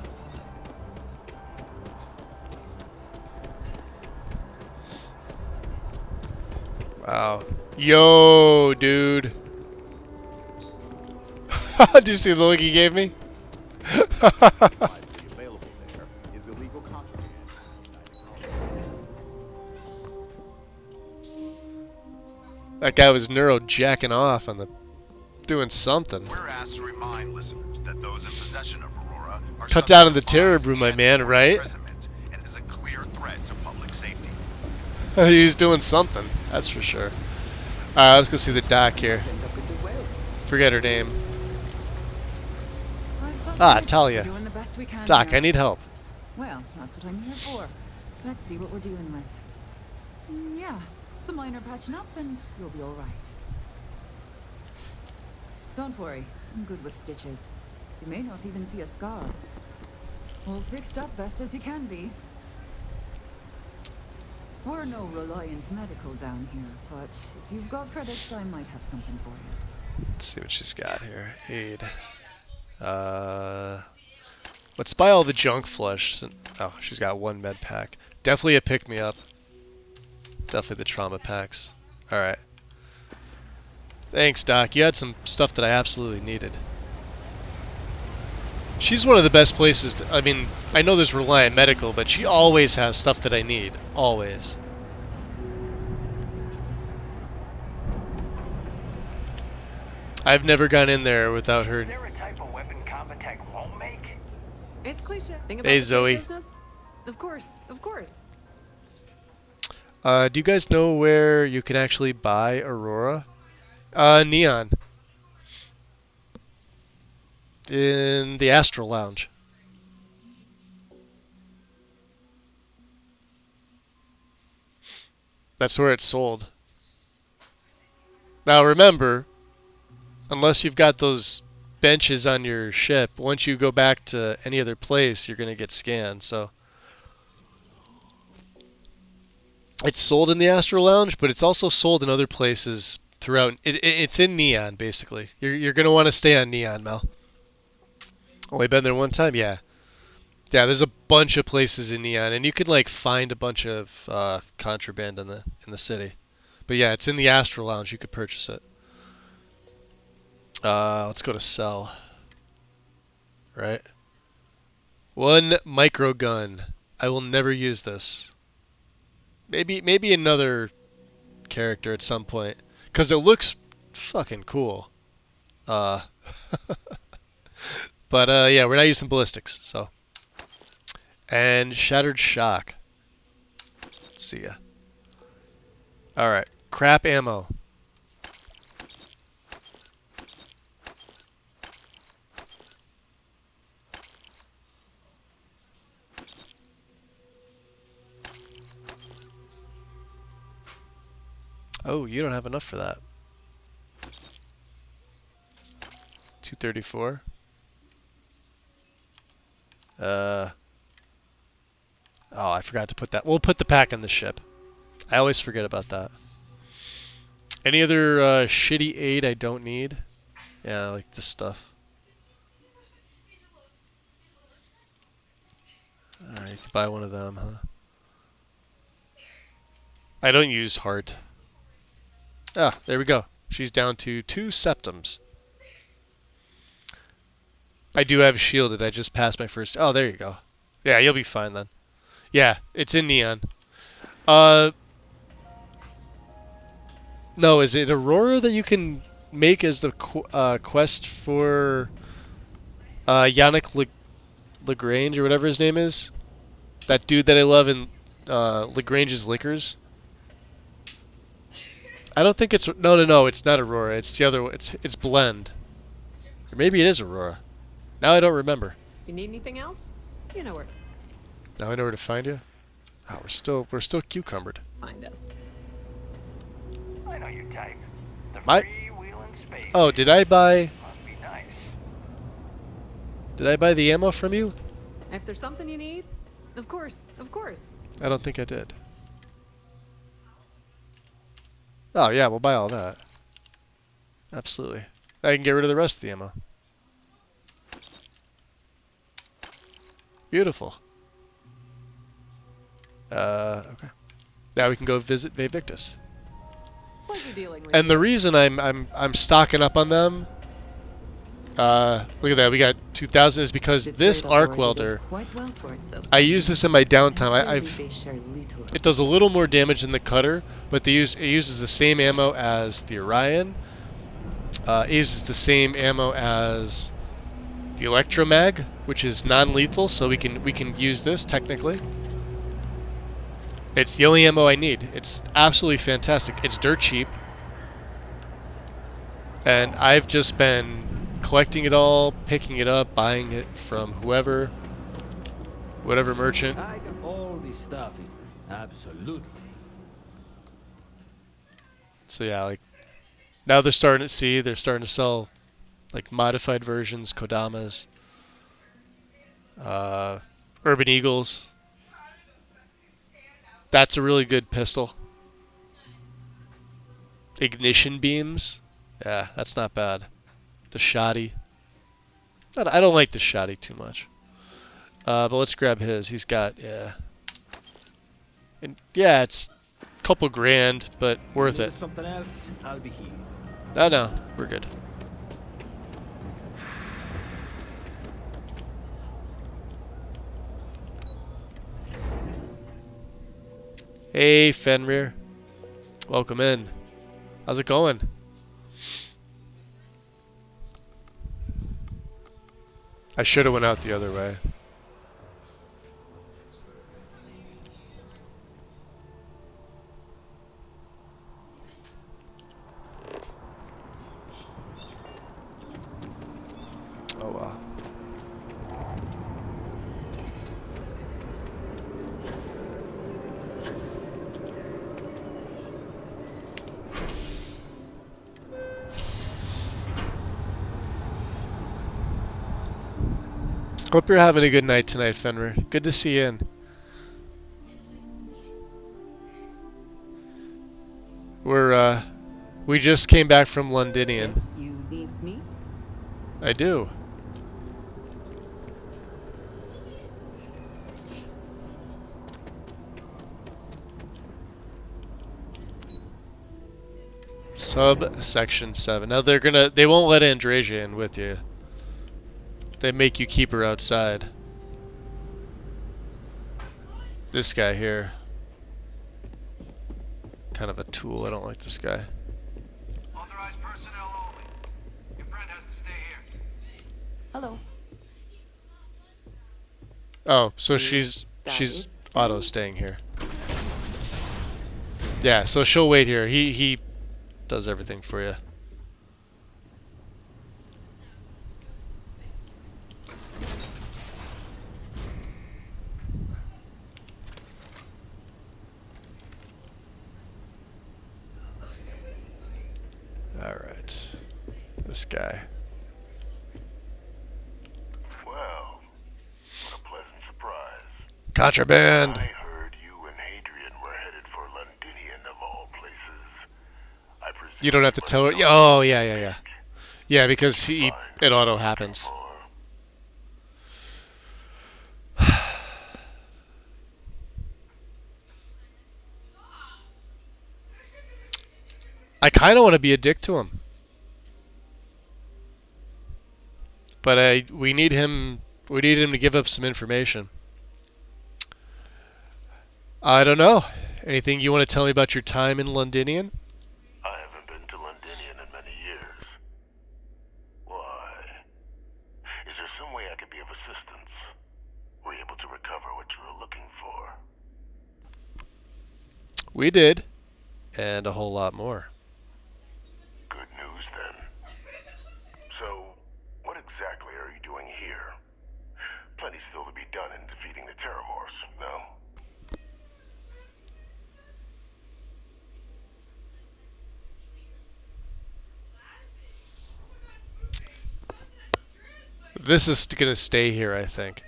Wow. Yo, dude. Did you see the look he gave me? That guy was neuro-jacking off on the... doing something. We're asked to remind listeners that those in possession of Aurora are cut down in the terror brew, my man, right? And is a clear threat to public safety. He's doing something, that's for sure. Alright, let's go see the doc here. Forget her name. Talia. Doing the best we can Doc, here. I need help. Well, that's what I'm here for. Let's see what we're dealing with. Yeah, some minor patching up and you'll be alright. Don't worry, I'm good with stitches. You may not even see a scar. All fixed up best as you can be. We're no reliant medical down here, but if you've got credits, I might have something for you. Let's see what she's got here. Aid. Let's buy all the junk flesh. Oh, she's got one med pack. Definitely a pick-me-up. Definitely the trauma packs. Alright. Thanks, Doc. You had some stuff that I absolutely needed. She's one of the best places to... I mean, I know there's Reliant Medical, but she always has stuff that I need. Always. I've never gone in there without her... Is there a type of weapon combat tech won't make? It's cliche. Think about Hey, the Zoe. business? Of course, of course. Do you guys know where you can actually buy Aurora? Neon. In the Astral Lounge. That's where it's sold. Now remember, unless you've got those benches on your ship, once you go back to any other place, you're going to get scanned, so... It's sold in the Astral Lounge, but it's also sold in other places throughout. It's in Neon, basically. You're going to want to stay on Neon, Mel. Only been there one time? Yeah. Yeah, there's a bunch of places in Neon, and you can like find a bunch of contraband in the city. But yeah, it's in the Astral Lounge. You could purchase it. Let's go to sell. Right. One micro gun. I will never use this. Maybe another character at some point, because it looks fucking cool. But yeah, we're not using ballistics, so. And shattered shock. See ya. All right, crap ammo. Oh, you don't have enough for that. 234. Oh, I forgot to put that. We'll put the pack on the ship. I always forget about that. Any other shitty aid I don't need? Yeah, like this stuff. Alright, you can buy one of them, huh? I don't use heart. Ah, there we go. She's down to 2 septums. I do have shielded. I just passed my first. Oh, there you go. Yeah, you'll be fine then. Yeah, it's in neon. No, is it Aurora that you can make as the quest for Yannick Lagrange or whatever his name is? That dude that I love in Lagrange's Liquors? I don't think it's... No, it's not Aurora. It's the other one. It's Blend. Or maybe it is Aurora. Now I don't remember. If you need anything else, you know where. Now I know where to find you? Oh, we're still cucumbered. Find us. I know your type. The My... freewheeling space. Oh, did I buy... Must be nice. Did I buy the ammo from you? If there's something you need, of course, of course. I don't think I did. Oh yeah, we'll buy all that. Absolutely. I can get rid of the rest of the ammo. Beautiful. Okay. Now we can go visit Vevictus. Pleasure dealing with And you. the reason I'm stocking up on them, look at that, we got 2,000, is because this arc welder, I use this in my downtime. It does a little more damage than the cutter, but it uses the same ammo as the Orion. It uses the same ammo as the Electromag, which is non-lethal, so we can use this technically. It's the only ammo I need. It's absolutely fantastic. It's dirt cheap. And I've just been collecting it all, picking it up, buying it from whatever merchant. I got all this stuff is absolutely. So yeah, like now they're starting to sell like modified versions, Kodamas, Urban Eagles. That's a really good pistol. Ignition beams. Yeah, that's not bad. The shoddy. I don't like the shoddy too much. But let's grab his. He's got, yeah. And yeah, it's a couple grand, but worth it. Something else, I'll be here. No, we're good. Hey, Fenrir. Welcome in. How's it going? I should have went out the other way. Oh wow. Hope you're having a good night tonight, Fenrir. Good to see you in. We just came back from Londinium. Yes, you need me? I do. Subsection 7. Now they won't let Andrasia in with you. They make you keep her outside. This guy here. Kind of a tool. I don't like this guy. Authorized personnel only. Your friend has to stay here. Hello. Oh, so Is that she's it, auto then? staying here. Yeah, so she'll wait here. He does everything for you. All right. This guy. Well, what a pleasant surprise. Contraband. I heard you and Hadrian were headed for Londinian of all places. I presume You don't have to tell her. Oh, yeah, yeah, yeah. Yeah, because it auto happens. I kind of want to be a dick to him. But we need him to give up some information. I don't know. Anything you want to tell me about your time in Londinian? I haven't been to Londinian in many years. Why? Is there some way I could be of assistance? Were you able to recover what you were looking for? We did. And a whole lot more. Good news, then. So, what exactly are you doing here? Plenty still to be done in defeating the Terramorphs, no? This is going to stay here, I think.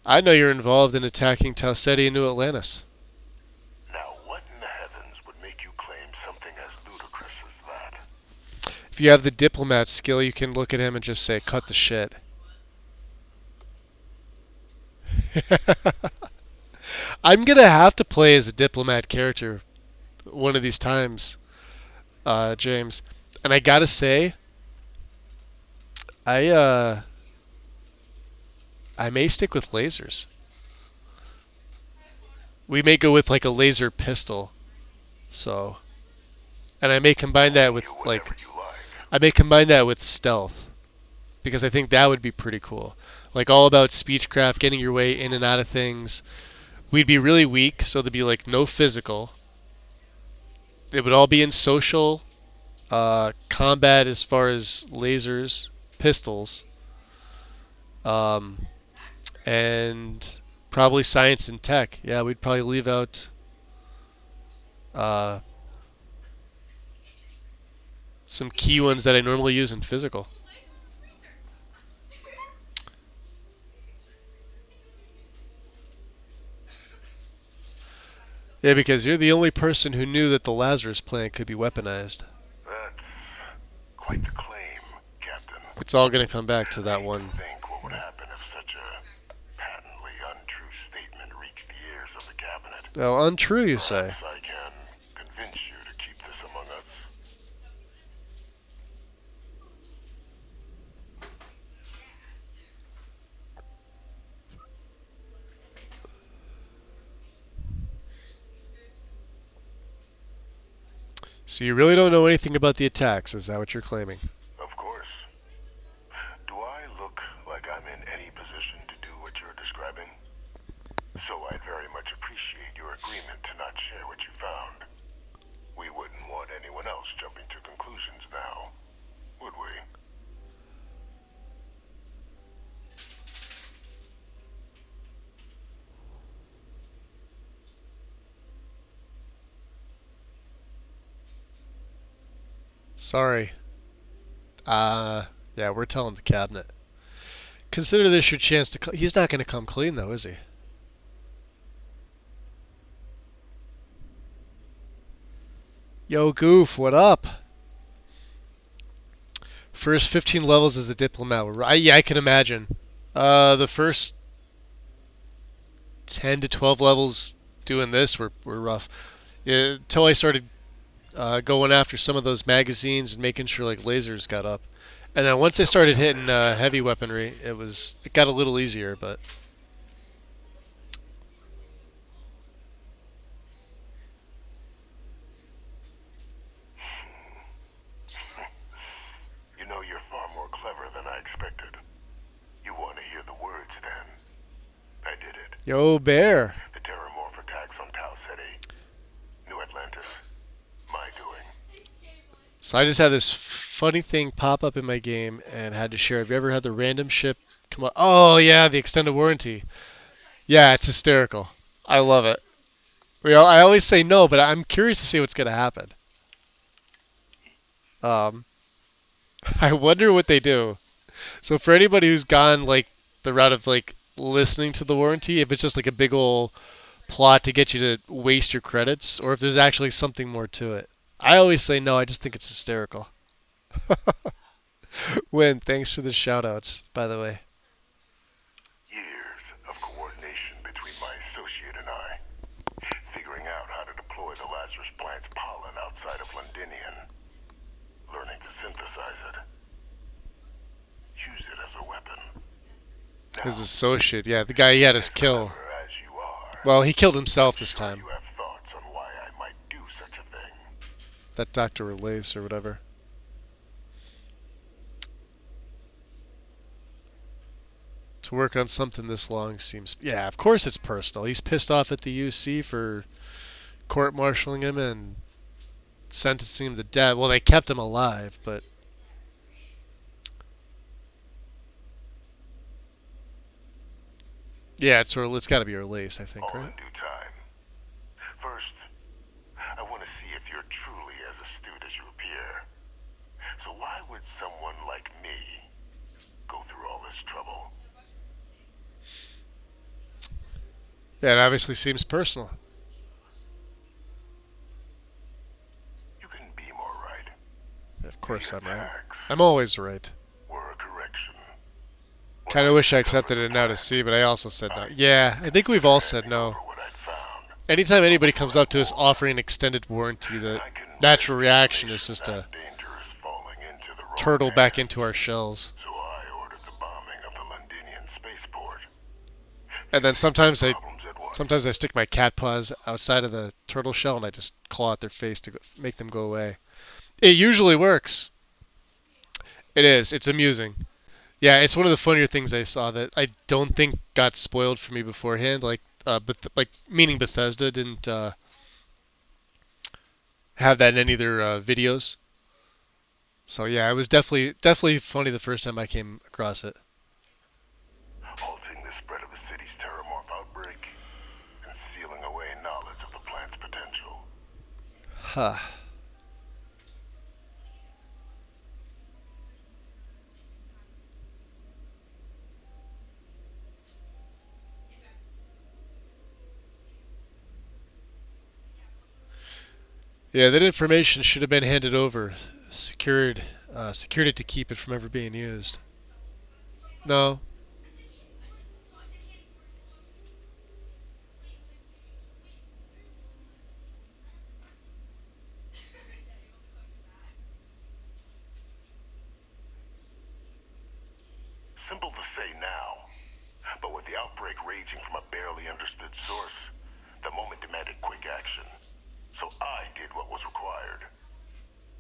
I know you're involved in attacking Tau Ceti and New Atlantis. Now, what in the heavens would make you claim something as ludicrous as that? If you have the diplomat skill, you can look at him and just say, cut the shit. I'm going to have to play as a diplomat character one of these times, James. And I got to say, I may stick with lasers. We may go with like a laser pistol. So, and I may combine that with stealth, because I think that would be pretty cool. Like all about speechcraft, getting your way in and out of things. We'd be really weak, so there'd be like no physical. It would all be in social combat as far as lasers, pistols, and probably science and tech. Yeah, we'd probably leave out some key ones that I normally use in physical. Yeah, because you're the only person who knew that the Lazarus plant could be weaponized. That's quite the claim, Captain. It's all going to come back to that one. Think what would happen if such a patently untrue statement reached the ears of the cabinet. Oh, untrue, you say? Perhaps I can convince you to keep this among us. So you really don't know anything about the attacks, is that what you're claiming? Of course. Do I look like I'm in any position to do what you're describing? So I'd very much appreciate your agreement to not share what you found. We wouldn't want anyone else jumping to conclusions now, would we? Sorry. Yeah, we're telling the cabinet. Consider this your chance to... He's not going to come clean, though, is he? Yo, Goof, what up? First 15 levels as a diplomat. Yeah, I can imagine. The first 10 to 12 levels doing this were rough. Yeah, until I started going after some of those magazines and making sure like lasers got up. And then once I started hitting heavy weaponry, it got a little easier, but... You know, you're far more clever than I expected. You want to hear the words, then? Yo, Bear. The Terramorph attacks on Tau City. New Atlantis. My doing. So I just had this funny thing pop up in my game and had to share. Have you ever had the random ship come up? Oh, yeah, the extended warranty. Yeah, it's hysterical. I love it. I always say no, but I'm curious to see what's going to happen. I wonder what they do. So for anybody who's gone like the route of like listening to the warranty, if it's just like a big old plot to get you to waste your credits, or if there's actually something more to it. I always say no, I just think it's hysterical. Win, thanks for the shoutouts, by the way. Years of coordination between my associate and I. Figuring out how to deploy the Lazarus plant's pollen outside of Londinian. Learning to synthesize it. Use it as a weapon. His associate, yeah, the guy he had us kill. Well, he killed himself this time. You have thoughts on why I might do such a thing. That Dr. Relace or whatever. To work on something this long seems... Yeah, of course it's personal. He's pissed off at the UC for court-martialing him and sentencing him to death. Well, they kept him alive, but... Yeah, it's got to be Relace, I think, All right? in due time. First, I want to see if you're truly as astute as you appear. So why would someone like me go through all this trouble? Yeah, it obviously seems personal. You can be more right. Of course I'm right. I'm always right. Were a correction. Kind of wish I accepted it now to see, but I also said no. Yeah, I think we've all said no. Anytime anybody comes up to us offering an extended warranty, the natural reaction is just to turtle back into our shells. So I ordered the bombing of the Londinian spaceport. And then sometimes I stick my cat paws outside of the turtle shell and I just claw at their face to make them go away. It usually works. It is. It's amusing. Yeah, it's one of the funnier things I saw that I don't think got spoiled for me beforehand. Meaning Bethesda didn't have that in any of their videos. So yeah, it was definitely funny the first time I came across it. Halting the spread of the city's Terramorph outbreak and sealing away knowledge of the plant's potential. Huh. Yeah, that information should have been handed over, secured it to keep it from ever being used. No. Simple to say now, but with the outbreak raging from a barely understood source, the moment demanded quick action. So I did what was required.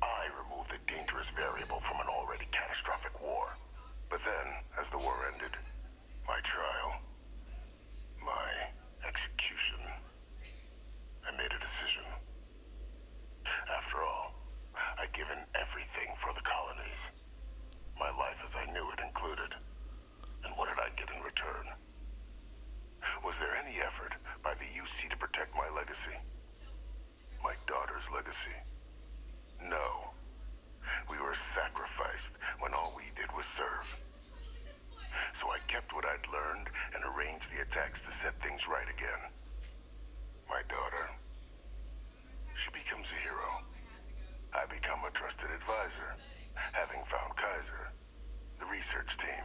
I removed the dangerous variable from an already catastrophic war. But then, as the war ended, my trial, my execution, I made a decision. After all, I'd given everything for the colonies. My life as I knew it included. And what did I get in return? Was there any effort by the UC to protect my legacy? My daughter's legacy? No. We were sacrificed when all we did was serve. So I kept what I'd learned and arranged the attacks to set things right again. My daughter, she becomes a hero. I become a trusted advisor, having found Kaiser, the research team,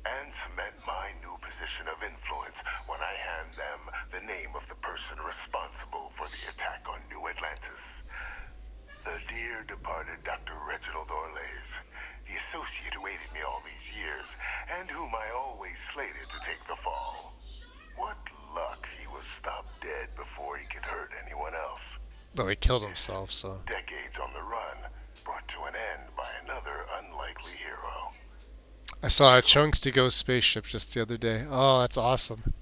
and cement my new position of influence when I hand them the name of the person responsible for the attack on New Atlantis. The dear departed Dr. Reginald Orlays, the associate who aided me all these years, and whom I always slated to take the fall. What luck he was stopped dead before he could hurt anyone else. No, he killed himself, so... Decades on the run, brought to an end by another unlikely hero. I saw a Chunks to Go spaceship just the other day. Oh, that's awesome.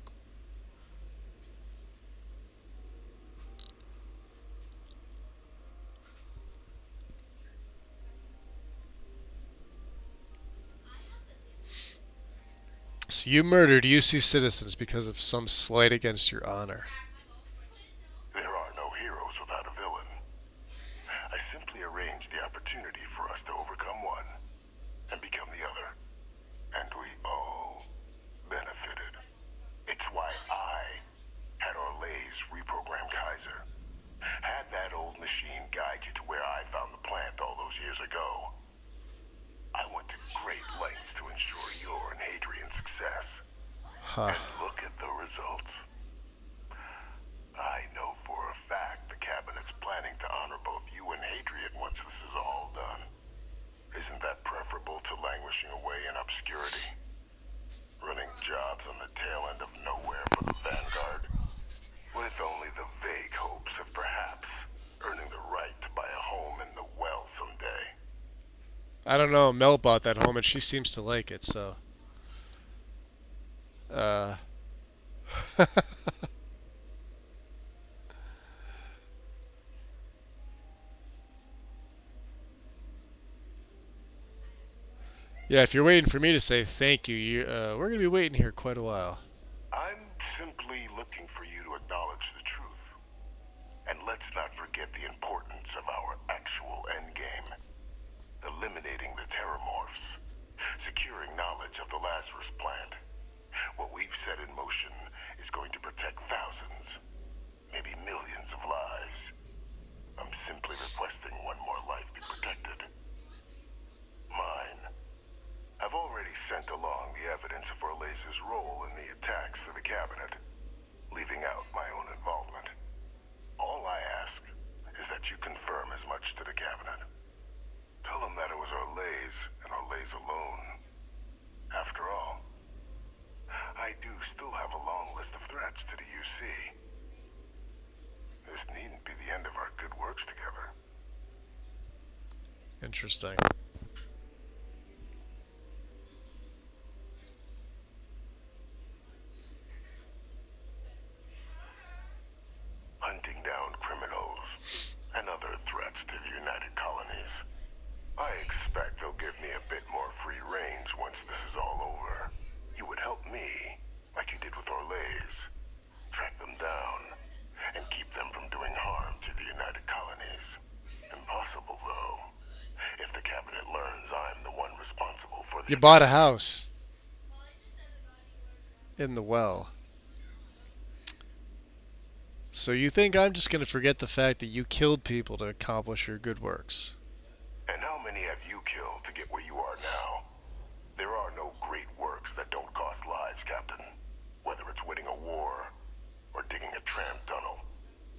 You murdered UC citizens because of some slight against your honor. There are no heroes without a villain. I simply arranged the opportunity for us to overcome one and become the other. And we all benefited. It's why I had Orlays reprogram Kaiser. Had that old machine guide you to where I found the plant all those years ago. I went to great lengths to ensure your and Hadrian's success. Huh. And look at the results. I know for a fact the Cabinet's planning to honor both you and Hadrian once this is all done. Isn't that preferable to languishing away in obscurity? Running jobs on the tail end of nowhere for the Vanguard? With only the vague hopes of perhaps earning the right to buy a home in the well someday. I don't know. Mel bought that home and she seems to like it, so. Yeah, if you're waiting for me to say thank you, we're going to be waiting here quite a while. I'm simply looking for you to acknowledge the truth. And let's not forget the importance of our actual endgame. Eliminating the terramorphs. Securing knowledge of the Lazarus plant. What we've set in motion is going to protect thousands, maybe millions of lives. I'm simply requesting one more life be protected. Mine. I've already sent along the evidence of Orlays' role in the attacks to the Cabinet, leaving out my own involvement. All I ask is that you confirm as much to the Cabinet. Tell them that it was Orlays and Orlays alone. After all, I do still have a long list of threats to the UC. This needn't be the end of our good works together. Interesting. Hunting down criminals and other threats to the United Colonies. I expect they'll give me a bit more free range once this is all over. You would help me, like you did with Orlays. Track them down and keep them from doing harm to the United Colonies. Impossible, though, if the Cabinet learns I'm the one responsible for the... You bought a house. In the well. So you think I'm just going to forget the fact that you killed people to accomplish your good works? And how many have you killed to get where you are now? There are no great works that don't cost lives, Captain. Whether it's winning a war or digging a tram tunnel.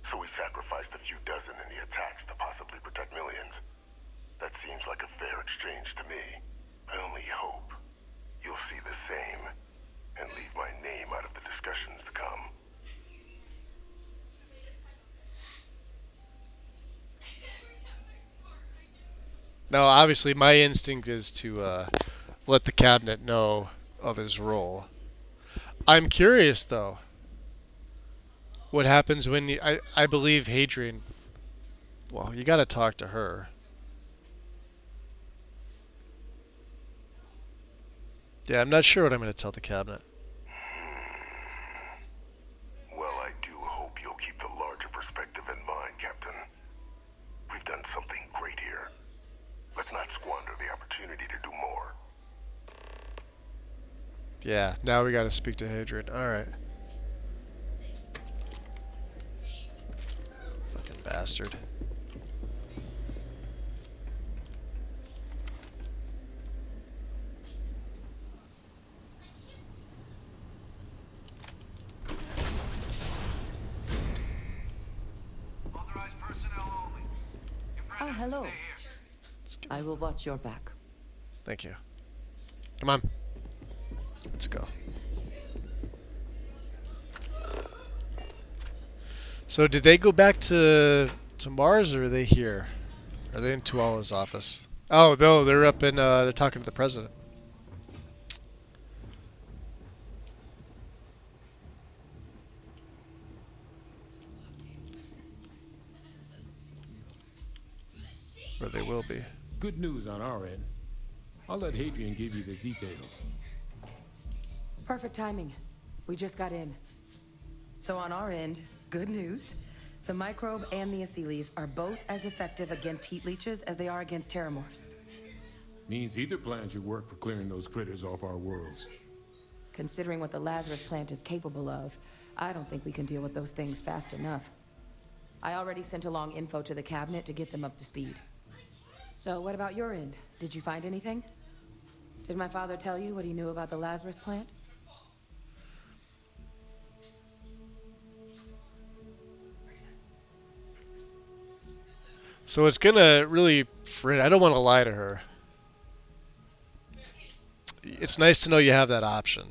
So we sacrificed a few dozen in the attacks to possibly protect millions. That seems like a fair exchange to me. I only hope you'll see the same and leave my name out of the discussions to come. Now, obviously, my instinct is to let the Cabinet know of his role. I'm curious, though. What happens when I believe Hadrian... Well, you gotta talk to her. Yeah, I'm not sure what I'm gonna tell the Cabinet. Well, I do hope you'll keep the larger perspective in mind, Captain. We've done something great here. Let's not squander the opportunity to do more. Yeah, now we gotta speak to Hadrian. Alright. Fucking bastard. Ah, hello. I will watch your back. Thank you. Come on. Let's go. So did they go back to Mars, or are they here? Are they in Tuala's office? Oh, no, they're up in, they're talking to the president. Or they will be. Good news on our end. I'll let Hadrian give you the details. Perfect timing. We just got in. So on our end, good news. The microbe and the Asylees are both as effective against heat leeches as they are against terramorphs. Means either plan should work for clearing those critters off our worlds. Considering what the Lazarus plant is capable of, I don't think we can deal with those things fast enough. I already sent along info to the cabinet to get them up to speed. So what about your end? Did you find anything? Did my father tell you what he knew about the Lazarus plant? So it's gonna really... I don't want to lie to her. It's nice to know you have that option.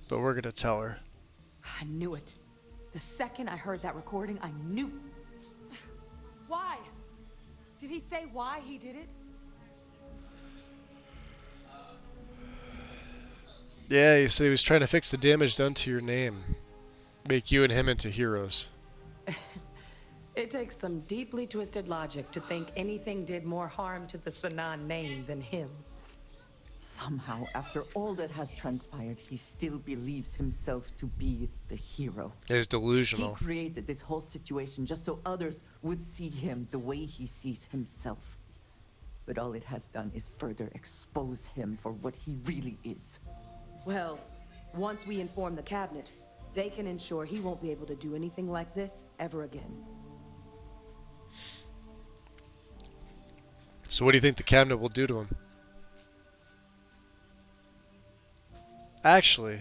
But we're gonna tell her. I knew it. The second I heard that recording, I knew. Why? Did he say why he did it? Yeah, he said he was trying to fix the damage done to your name. Make you and him into heroes. It takes some deeply twisted logic to think anything did more harm to the Sanan name than him. Somehow, after all that has transpired, he still believes himself to be the hero. He's delusional. He created this whole situation just so others would see him the way he sees himself. But all it has done is further expose him for what he really is. Well, once we inform the cabinet, they can ensure he won't be able to do anything like this ever again. So what do you think the cabinet will do to him? Actually,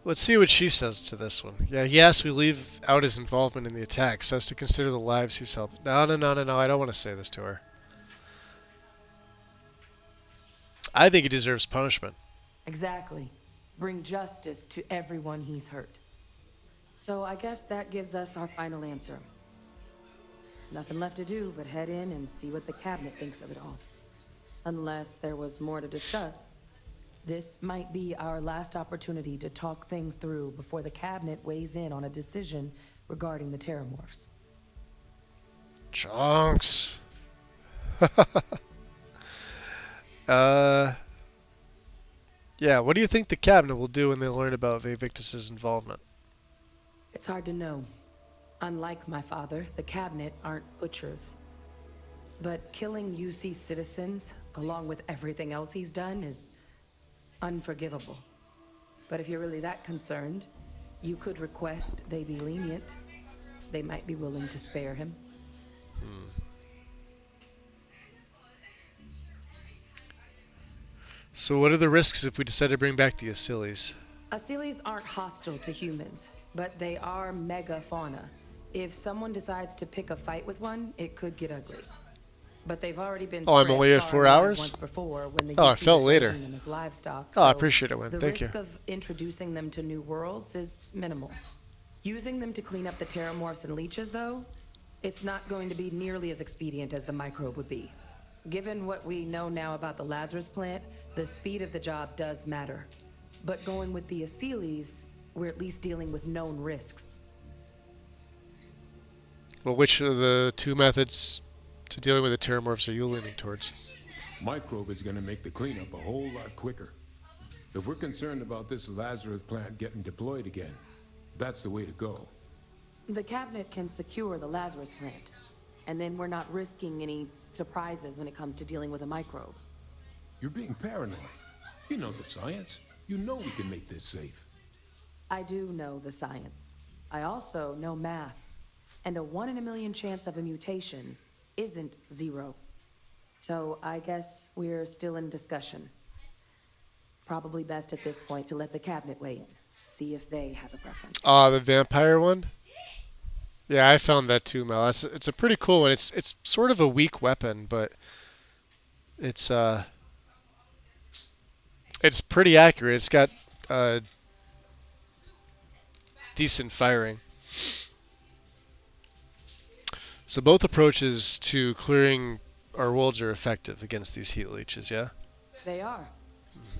let's see what she says to this one. Yeah, he asks we leave out his involvement in the attack, says to consider the lives he's helped. No, I don't want to say this to her. I think he deserves punishment. Exactly. Bring justice to everyone he's hurt. So I guess that gives us our final answer. Nothing left to do but head in and see what the cabinet thinks of it all. Unless there was more to discuss. This might be our last opportunity to talk things through before the cabinet weighs in on a decision regarding the terramorphs. Chunks. Yeah, what do you think the cabinet will do when they learn about Vivictus's involvement? It's hard to know. Unlike my father, the cabinet aren't butchers. But killing UC citizens, along with everything else he's done, is unforgivable. But if you're really that concerned, you could request they be lenient. They might be willing to spare him. So what are the risks if we decide to bring back the Asylees? Asylees aren't hostile to humans, but they are megafauna. If someone decides to pick a fight with one, it could get ugly. But they've already been Oh, I'm only at 4 hours? once before when the Oh, I UC felt was later. raising them as livestock. Oh, I so appreciate it, Wynn. Thank you. The risk of introducing them to new worlds is minimal. Using them to clean up the terramorphs and leeches, though, it's not going to be nearly as expedient as the microbe would be. Given what we know now about the Lazarus plant, the speed of the job does matter. But going with the Asylees, we're at least dealing with known risks. Well, which of the two methods to dealing with the terramorphs are you leaning towards? Microbe is going to make the cleanup a whole lot quicker. If we're concerned about this Lazarus plant getting deployed again, that's the way to go. The cabinet can secure the Lazarus plant, and then we're not risking any surprises when it comes to dealing with a microbe. You're being paranoid. You know the science. You know we can make this safe. I do know the science. I also know math. And a 1 in a million chance of a mutation isn't 0. So I guess we're still in discussion. Probably best at this point to let the cabinet weigh in. See if they have a preference. The vampire one? Yeah, I found that too, Mel. It's a pretty cool one. It's sort of a weak weapon, but it's pretty accurate. It's got decent firing. So both approaches to clearing our worlds are effective against these heat leeches, yeah? They are.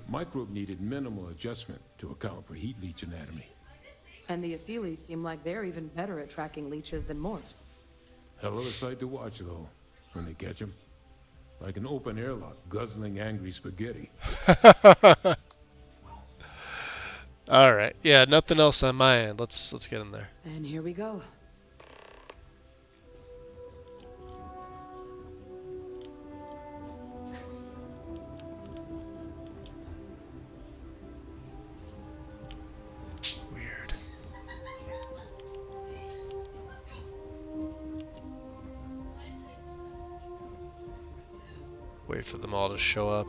Microbe needed minimal adjustment to account for heat leech anatomy. And the Asylees seem like they're even better at tracking leeches than morphs. Hell of a sight to watch, though, when they catch them. Like an open airlock guzzling angry spaghetti. All right. Yeah, nothing else on my end. Let's get in there. And here we go. Weird. Wait for them all to show up.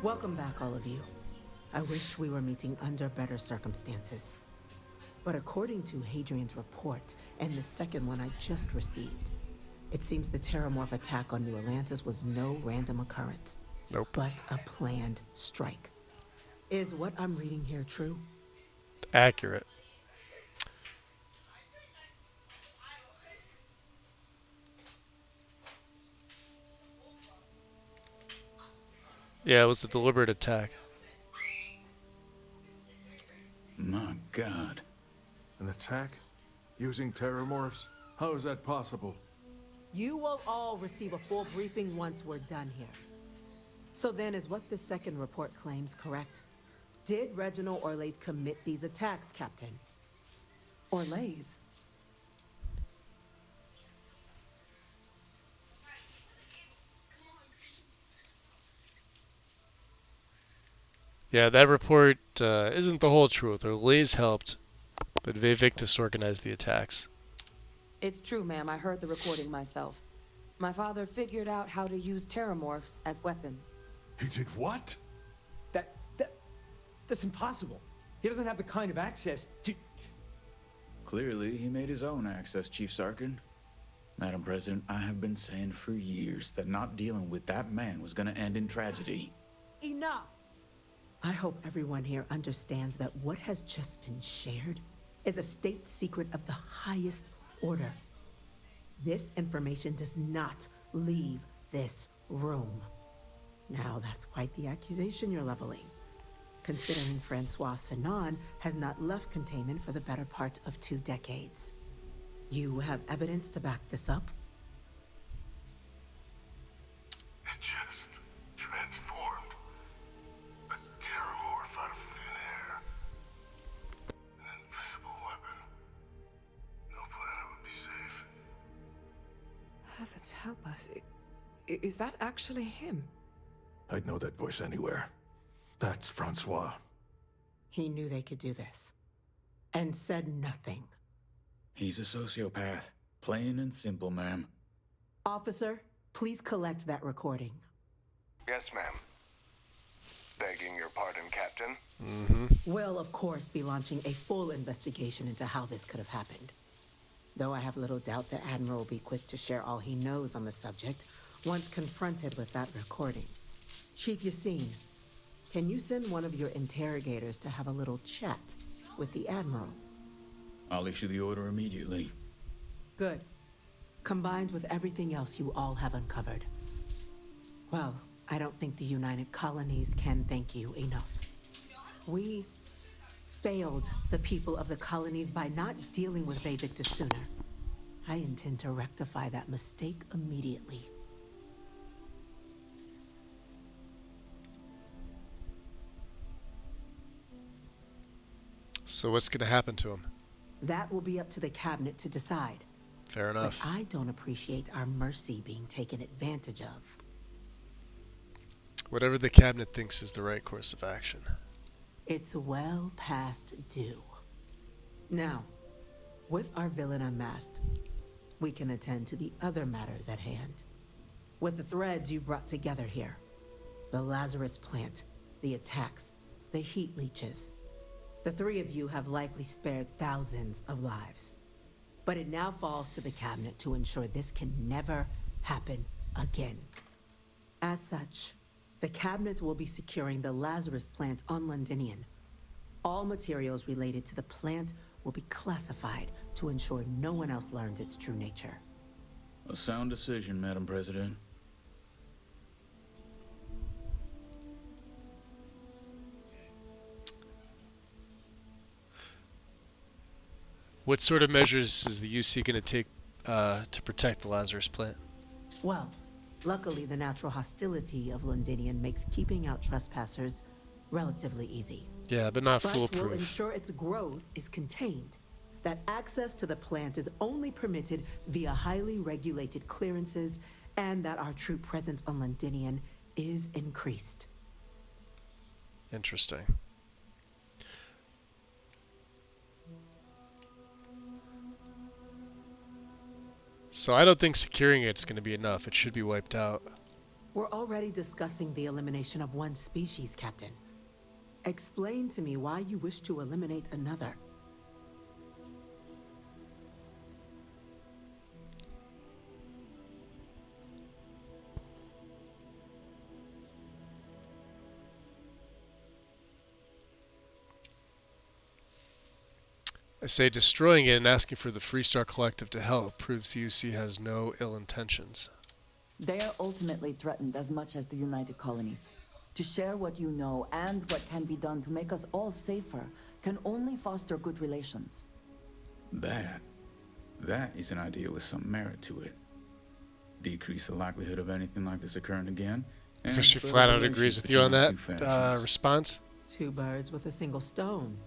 Welcome back, all of you. I wish we were meeting under better circumstances. But according to Hadrian's report, and the second one I just received, it seems the Terramorph attack on New Atlantis was no random occurrence. Nope. But a planned strike. Is what I'm reading here true? Accurate. Yeah, it was a deliberate attack. My God. An attack? Using terramorphs? How is that possible? You will all receive a full briefing once we're done here. So then, is what the second report claims correct? Did Reginald Orlays commit these attacks, Captain? Orlays? Yeah, that report isn't the whole truth. Orlays helped, but Vivictus organized the attacks. It's true, ma'am. I heard the recording myself. My father figured out how to use terramorphs as weapons. He did what? That's impossible. He doesn't have the kind of access to... Clearly, he made his own access, Chief Sarkin. Madam President, I have been saying for years that not dealing with that man was gonna end in tragedy. Enough! I hope everyone here understands that what has just been shared is a state secret of the highest order. This information does not leave this room. Now, that's quite the accusation you're leveling, considering Francois Sinon has not left containment for the better part of 2 decades. You have evidence to back this up? It just transformed. A terramorph out of thin air. An invisible weapon. No planet would be safe. Heavens help us. Is that actually him? I'd know that voice anywhere. That's Francois. He knew they could do this, and said nothing. He's a sociopath. Plain and simple, ma'am. Officer, please collect that recording. Yes, ma'am. Begging your pardon, Captain. We'll, of course, be launching a full investigation into how this could have happened. Though I have little doubt the Admiral will be quick to share all he knows on the subject once confronted with that recording. Chief Yassine, can you send one of your interrogators to have a little chat with the Admiral? I'll issue the order immediately. Good. Combined with everything else you all have uncovered. Well, I don't think the United Colonies can thank you enough. We failed the people of the colonies by not dealing with Vivictus sooner. I intend to rectify that mistake immediately. So what's going to happen to him? That will be up to the cabinet to decide. Fair enough. But I don't appreciate our mercy being taken advantage of. Whatever the cabinet thinks is the right course of action. It's well past due. Now, with our villain unmasked, we can attend to the other matters at hand. With the threads you've brought together here, the Lazarus plant, the attacks, the heat leeches, the 3 of you have likely spared thousands of lives. But it now falls to the cabinet to ensure this can never happen again. As such, the cabinet will be securing the Lazarus plant on Londinian. All materials related to the plant will be classified to ensure no one else learns its true nature. A sound decision, Madam President. What sort of measures is the UC going to take to protect the Lazarus plant? Well, luckily the natural hostility of Londinian makes keeping out trespassers relatively easy. Yeah, but not But foolproof. will ensure its growth is contained, that access to the plant is only permitted via highly regulated clearances, and that our troop presence on Londinian is increased. Interesting. So I don't think securing it's going to be enough. It should be wiped out. We're already discussing the elimination of one species, Captain. Explain to me why you wish to eliminate another. I say destroying it and asking for the Freestar Collective to help proves the UC has no ill intentions. They are ultimately threatened as much as the United Colonies. To share what you know and what can be done to make us all safer can only foster good relations. That is an idea with some merit to it. Decrease the likelihood of anything like this occurring again. And She flat out agrees with you on that response. 2 birds with a single stone.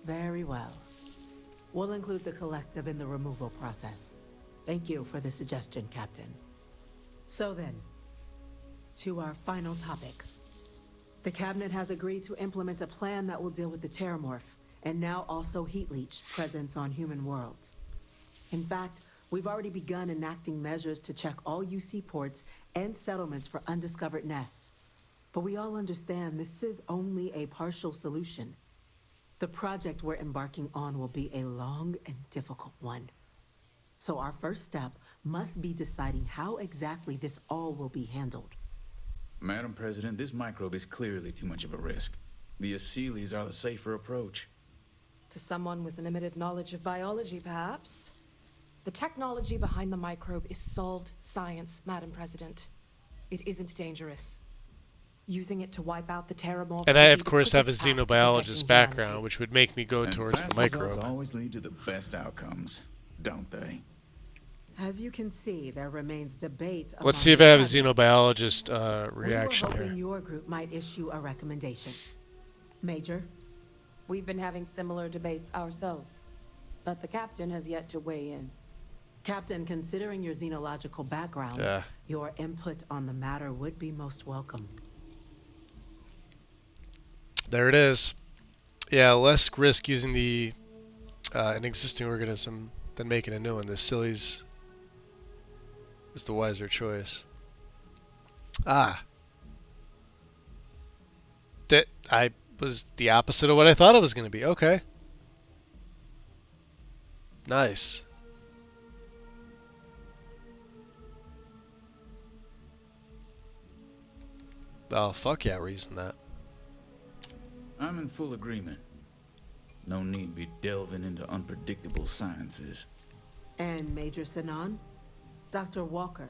Very well. We'll include the collective in the removal process. Thank you for the suggestion, Captain. So then, to our final topic. The Cabinet has agreed to implement a plan that will deal with the Terramorph, and now also Heat Leech presence on human worlds. In fact, we've already begun enacting measures to check all UC ports and settlements for undiscovered nests. But we all understand this is only a partial solution. The project we're embarking on will be a long and difficult one. So our first step must be deciding how exactly this all will be handled. Madam President, this microbe is clearly too much of a risk. The Aseles are the safer approach. To someone with limited knowledge of biology, perhaps? The technology behind the microbe is solved science, Madam President. It isn't dangerous. Using it to wipe out the Terramorphs. And I, of course, have a Xenobiologist background, which would make me go towards the microbe. Always lead to the best outcomes, don't they? As you can see, there remains debate. Let's see if I have a Xenobiologist reaction we were hoping here. your group might issue a recommendation. Major, we've been having similar debates ourselves, but the Captain has yet to weigh in. Captain, considering your xenological background, your input on the matter would be most welcome. There it is. Yeah, less risk using the an existing organism than making a new one. The Sillies is the wiser choice. That I was the opposite of what I thought it was going to be. Okay. Nice. Oh, fuck yeah, we're using that. I'm in full agreement. No need be delving into unpredictable sciences. And Major Sinan? Dr. Walker,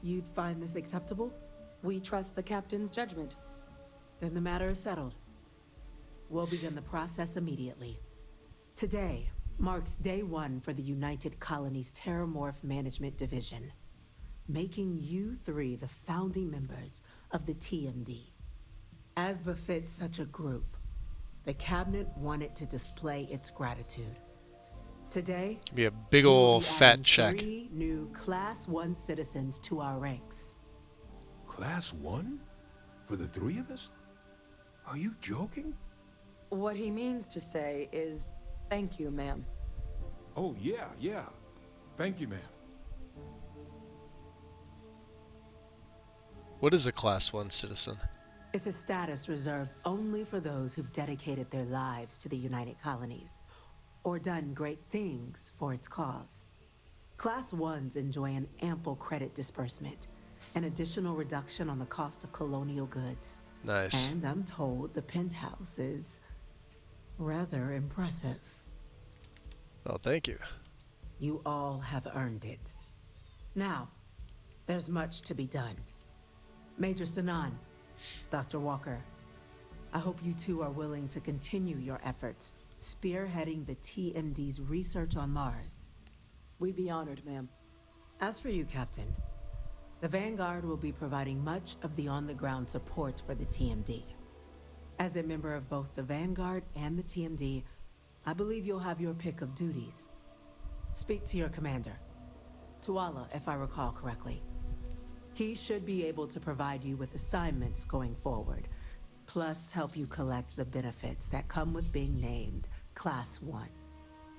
you'd find this acceptable? We trust the Captain's judgment. Then the matter is settled. We'll begin the process immediately. Today marks day 1 for the United Colonies Terramorph Management Division, making you 3 the founding members of the TMD. As befits such a group, the Cabinet wanted to display its gratitude. Today, be a big ol' fat check. 3 new Class 1 citizens to our ranks. Class 1? For the 3 of us? Are you joking? What he means to say is, thank you, ma'am. Oh, yeah. Thank you, ma'am. What is a Class 1 citizen? It's a status reserved only for those who've dedicated their lives to the United Colonies, or done great things for its cause. Class 1s enjoy an ample credit disbursement, an additional reduction on the cost of colonial goods. Nice. And I'm told the penthouse is rather impressive. Well, thank you. You all have earned it. Now, there's much to be done. Major Sanan, Dr. Walker, I hope you two are willing to continue your efforts, spearheading the TMD's research on Mars. We'd be honored, ma'am. As for you, Captain, the Vanguard will be providing much of the on-the-ground support for the TMD. As a member of both the Vanguard and the TMD, I believe you'll have your pick of duties. Speak to your commander, Tuala, if I recall correctly. He should be able to provide you with assignments going forward, plus help you collect the benefits that come with being named Class 1.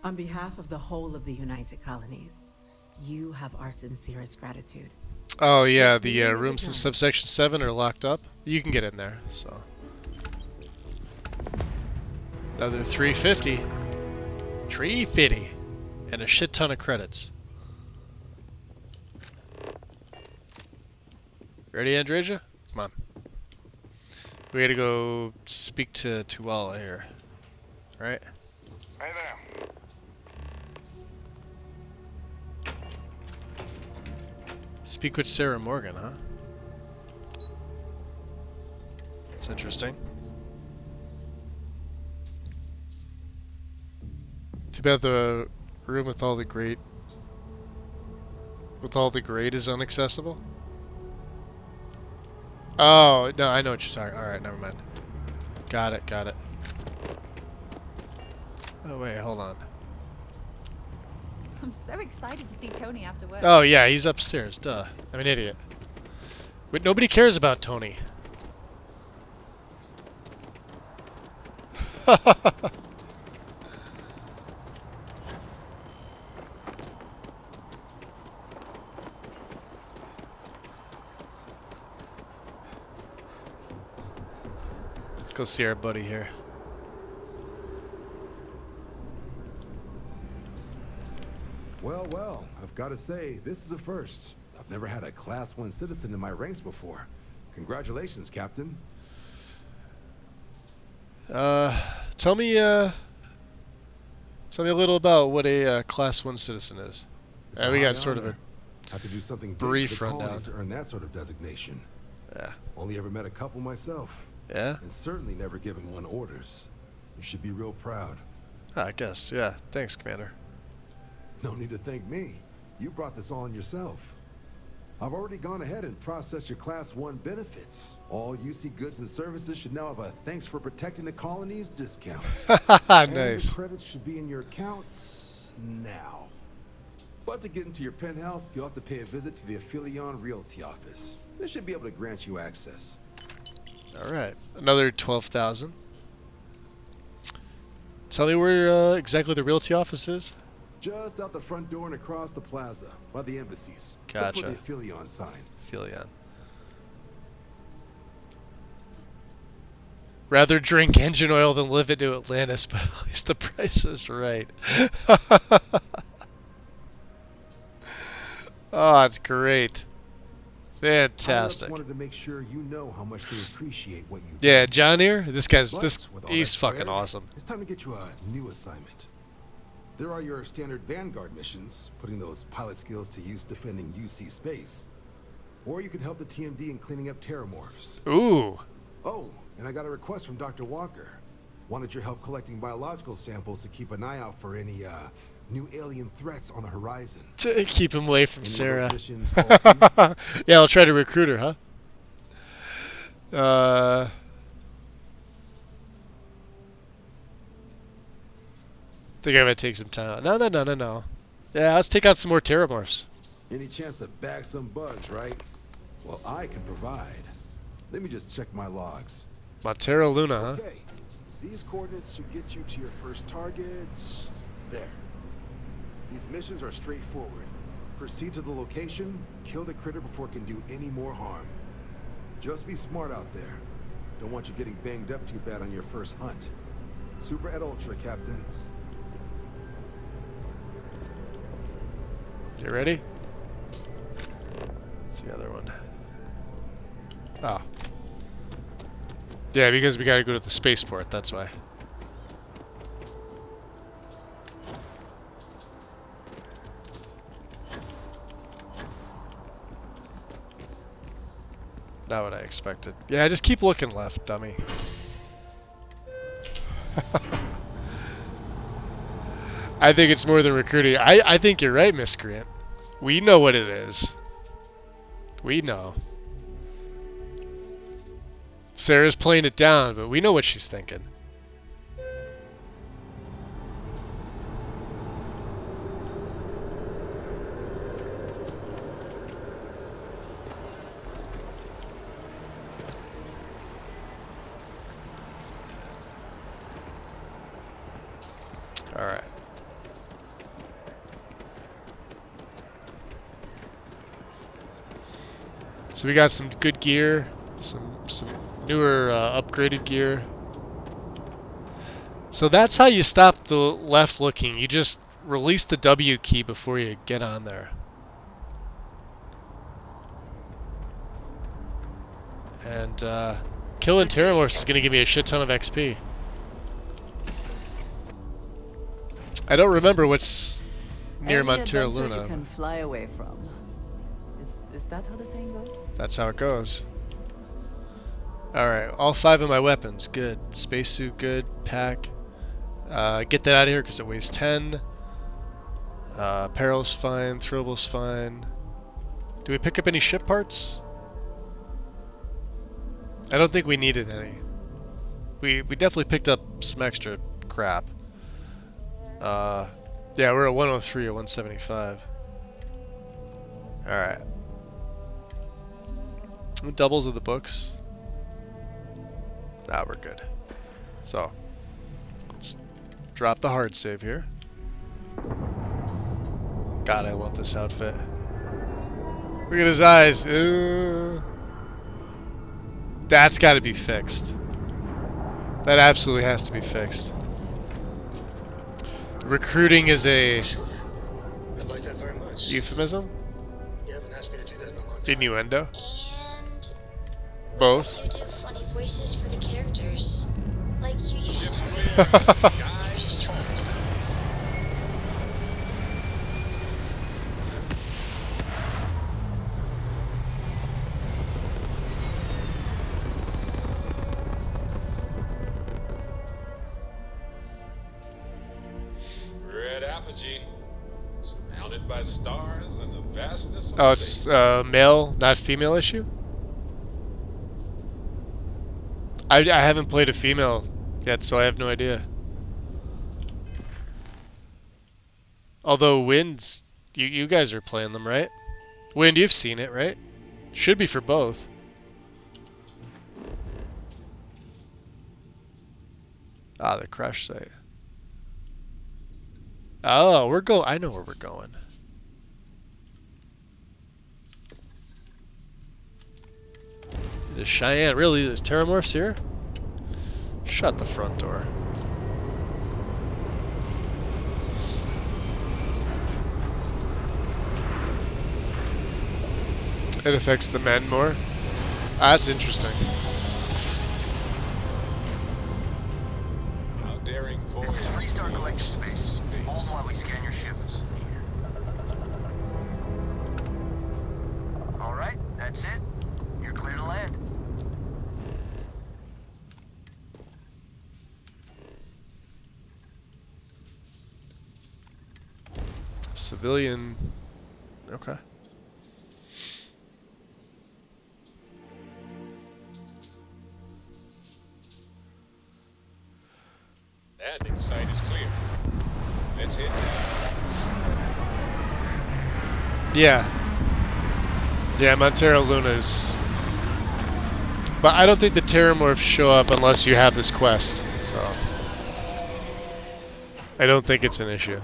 On behalf of the whole of the United Colonies, you have our sincerest gratitude. Oh yeah, the rooms in subsection 7 are locked up. You can get in there, so. Another 350. 350. And a shit ton of credits. Ready, Andreja? Come on. We gotta go speak to Tuala here. Right? Hey there. Speak with Sarah Morgan, huh? That's interesting. Too bad the room with all the great is inaccessible. Oh, no, I know what you're talking. Alright, never mind. Got it, got it. Oh wait, hold on. I'm so excited to see Tony after work. Oh yeah, he's upstairs, duh. I'm an idiot. But nobody cares about Tony. Let's go see our buddy here. Well, well, I've got to say, this is a first. I've never had a Class 1 citizen in my ranks before. Congratulations, Captain. Tell me a little about what a Class 1 citizen is. We got sort of a have to do something brief big for the rundown. colonies to earn that sort of designation. Yeah. Only ever met a couple myself. Yeah? And certainly never given one orders. You should be real proud. I guess, yeah. Thanks, Commander. No need to thank me. You brought this on yourself. I've already gone ahead and processed your Class 1 benefits. All UC goods and services should now have a thanks for protecting the colonies discount. And Nice. the credits should be in your accounts now. But to get into your penthouse, you'll have to pay a visit to the Aphelion Realty office. They should be able to grant you access. Alright. Another 12,000. Tell me where exactly the realty office is? Just out the front door and across the plaza, by the embassies. Gotcha. Look for the Aphelion sign. Aphelion. Rather drink engine oil than live into Atlantis, but at least the price is right. Oh, that's great. Fantastic. I just wanted to make sure you know how much they appreciate what you do. Yeah, John here. This guy's But with all he's that fucking squared, awesome. It's time to get you a new assignment. There are your standard Vanguard missions, putting those pilot skills to use defending UC space. Or you could help the TMD in cleaning up terramorphs. Ooh. Oh, and I got a request from Dr. Walker. Wanted your help collecting biological samples to keep an eye out for any new alien threats on the horizon. To keep him away from Any of Sarah. those missions call to you? Yeah, I'll try to recruit her, huh? Think I might take some time. No. Yeah, let's take out some more terramorphs. Any chance to bag some bugs, right? Well, I can provide. Let me just check my logs. Montero Luna, huh? Okay. These coordinates should get you to your first target. There. These missions are straightforward. Proceed to the location, kill the critter before it can do any more harm. Just be smart out there. Don't want you getting banged up too bad on your first hunt. Super et ultra, Captain. You ready? What's the other one? Oh. Yeah, because we gotta go to the spaceport, that's why. Not what I expected. Yeah, just keep looking left, dummy. I think it's more than recruiting. I think you're right, Miscreant. We know what it is. We know. Sarah's playing it down, but we know what she's thinking. Alright. So we got some good gear, some newer upgraded gear. So that's how you stop the left looking. You just release the W key before you get on there. And killing Terramorphs is going to give me a shit ton of XP. I don't remember what's near Montero Luna. You can fly away from. Is that how the saying goes? That's how it goes. Alright, all 5 of my weapons, good. Spacesuit, good. Pack. Get that out of here because it weighs 10. Apparel's fine. Throwable's fine. Do we pick up any ship parts? I don't think we needed any. We definitely picked up some extra crap. Yeah, we're at 103 or 175. Alright. Doubles of the books. Nah, we're good. So, let's drop the hard save here. God, I love this outfit. Look at his eyes. That's got to be fixed. That absolutely has to be fixed. Recruiting is a I'd like that very much. euphemism? You haven't asked me to do that in a long time. Innuendo? Both? You do funny voices for the characters, like you used to. Red apogee, surrounded by stars and the vastness of Oh, space. it's male, not female issue? I haven't played a female yet, so I have no idea. Although Wind's, you guys are playing them, right? Wind, you've seen it, right? Should be for both. Ah, the crash site. Oh, we're going. I know where we're going. The Cheyenne. Really? There's Terramorphs here? Shut the front door. It affects the men more? Ah, that's interesting. How daring voyage Restart collection space. Hold while we scan your ship. Alright, that's it. You're clear to land. Civilian. Okay. Landing site is clear. Let's hit Yeah. Yeah, Montero Luna's. But I don't think the Terramorphs show up unless you have this quest, so. I don't think it's an issue.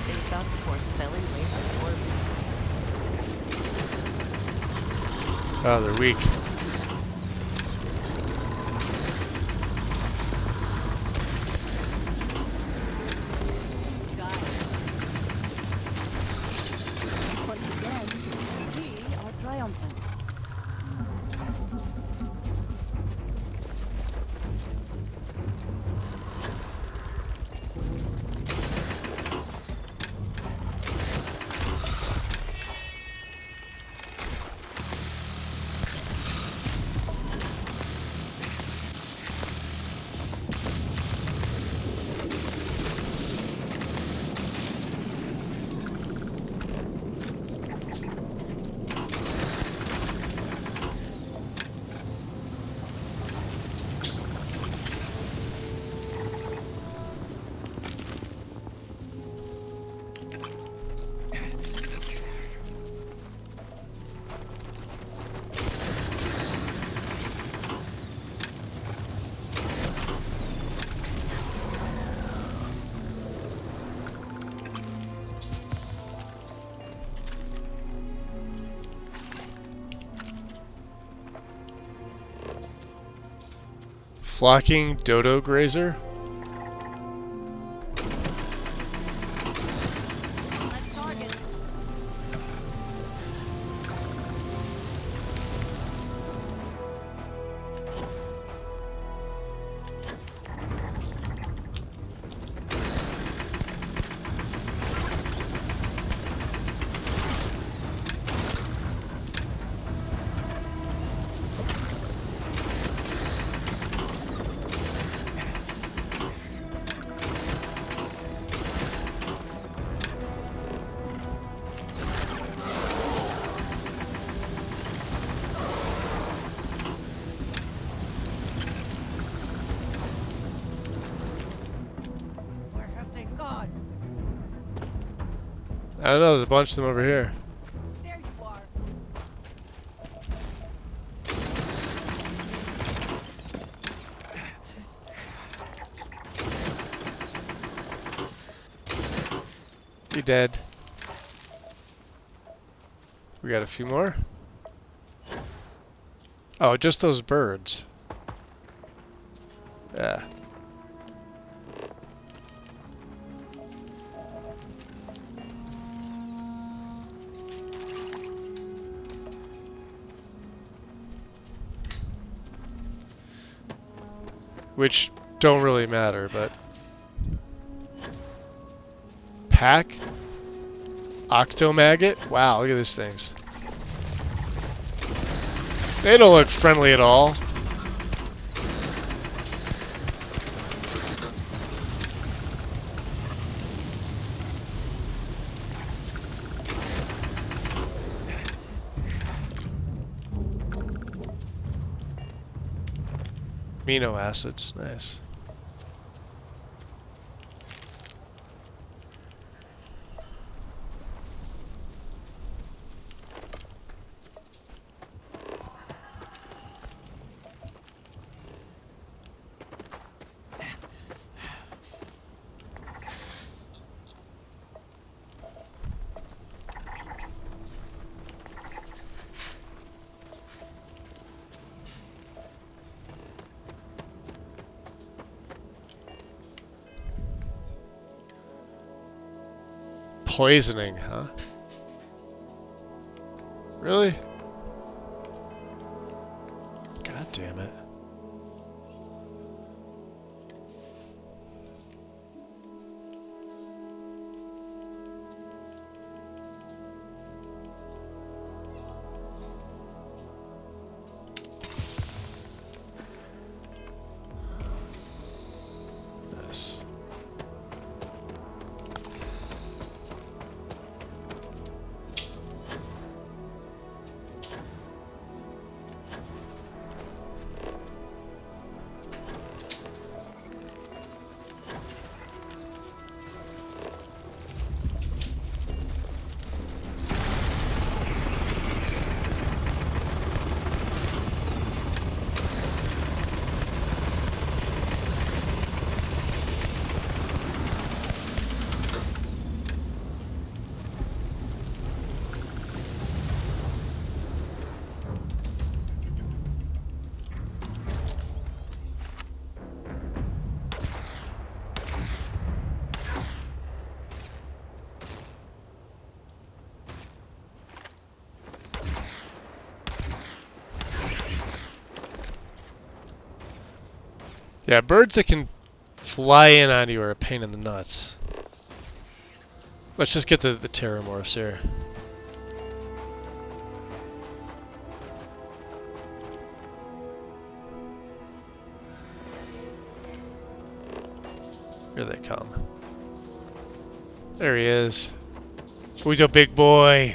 Is that the Porcelli label or? Oh, they're weak. Once again, we Flocking dodo grazer? I don't know, there's a bunch of them over here. There you are. You dead. We got a few more. Oh, just those birds. Yeah. Which don't really matter, but... Pack? Octomaggot? Wow, look at these things. They don't look friendly at all. Amino acids, nice. Poisoning, huh? Really? God damn it. Nice. Yeah, birds that can fly in on you are a pain in the nuts. Let's just get the pteramorphs here. Here they come. There he is. Who's a big boy?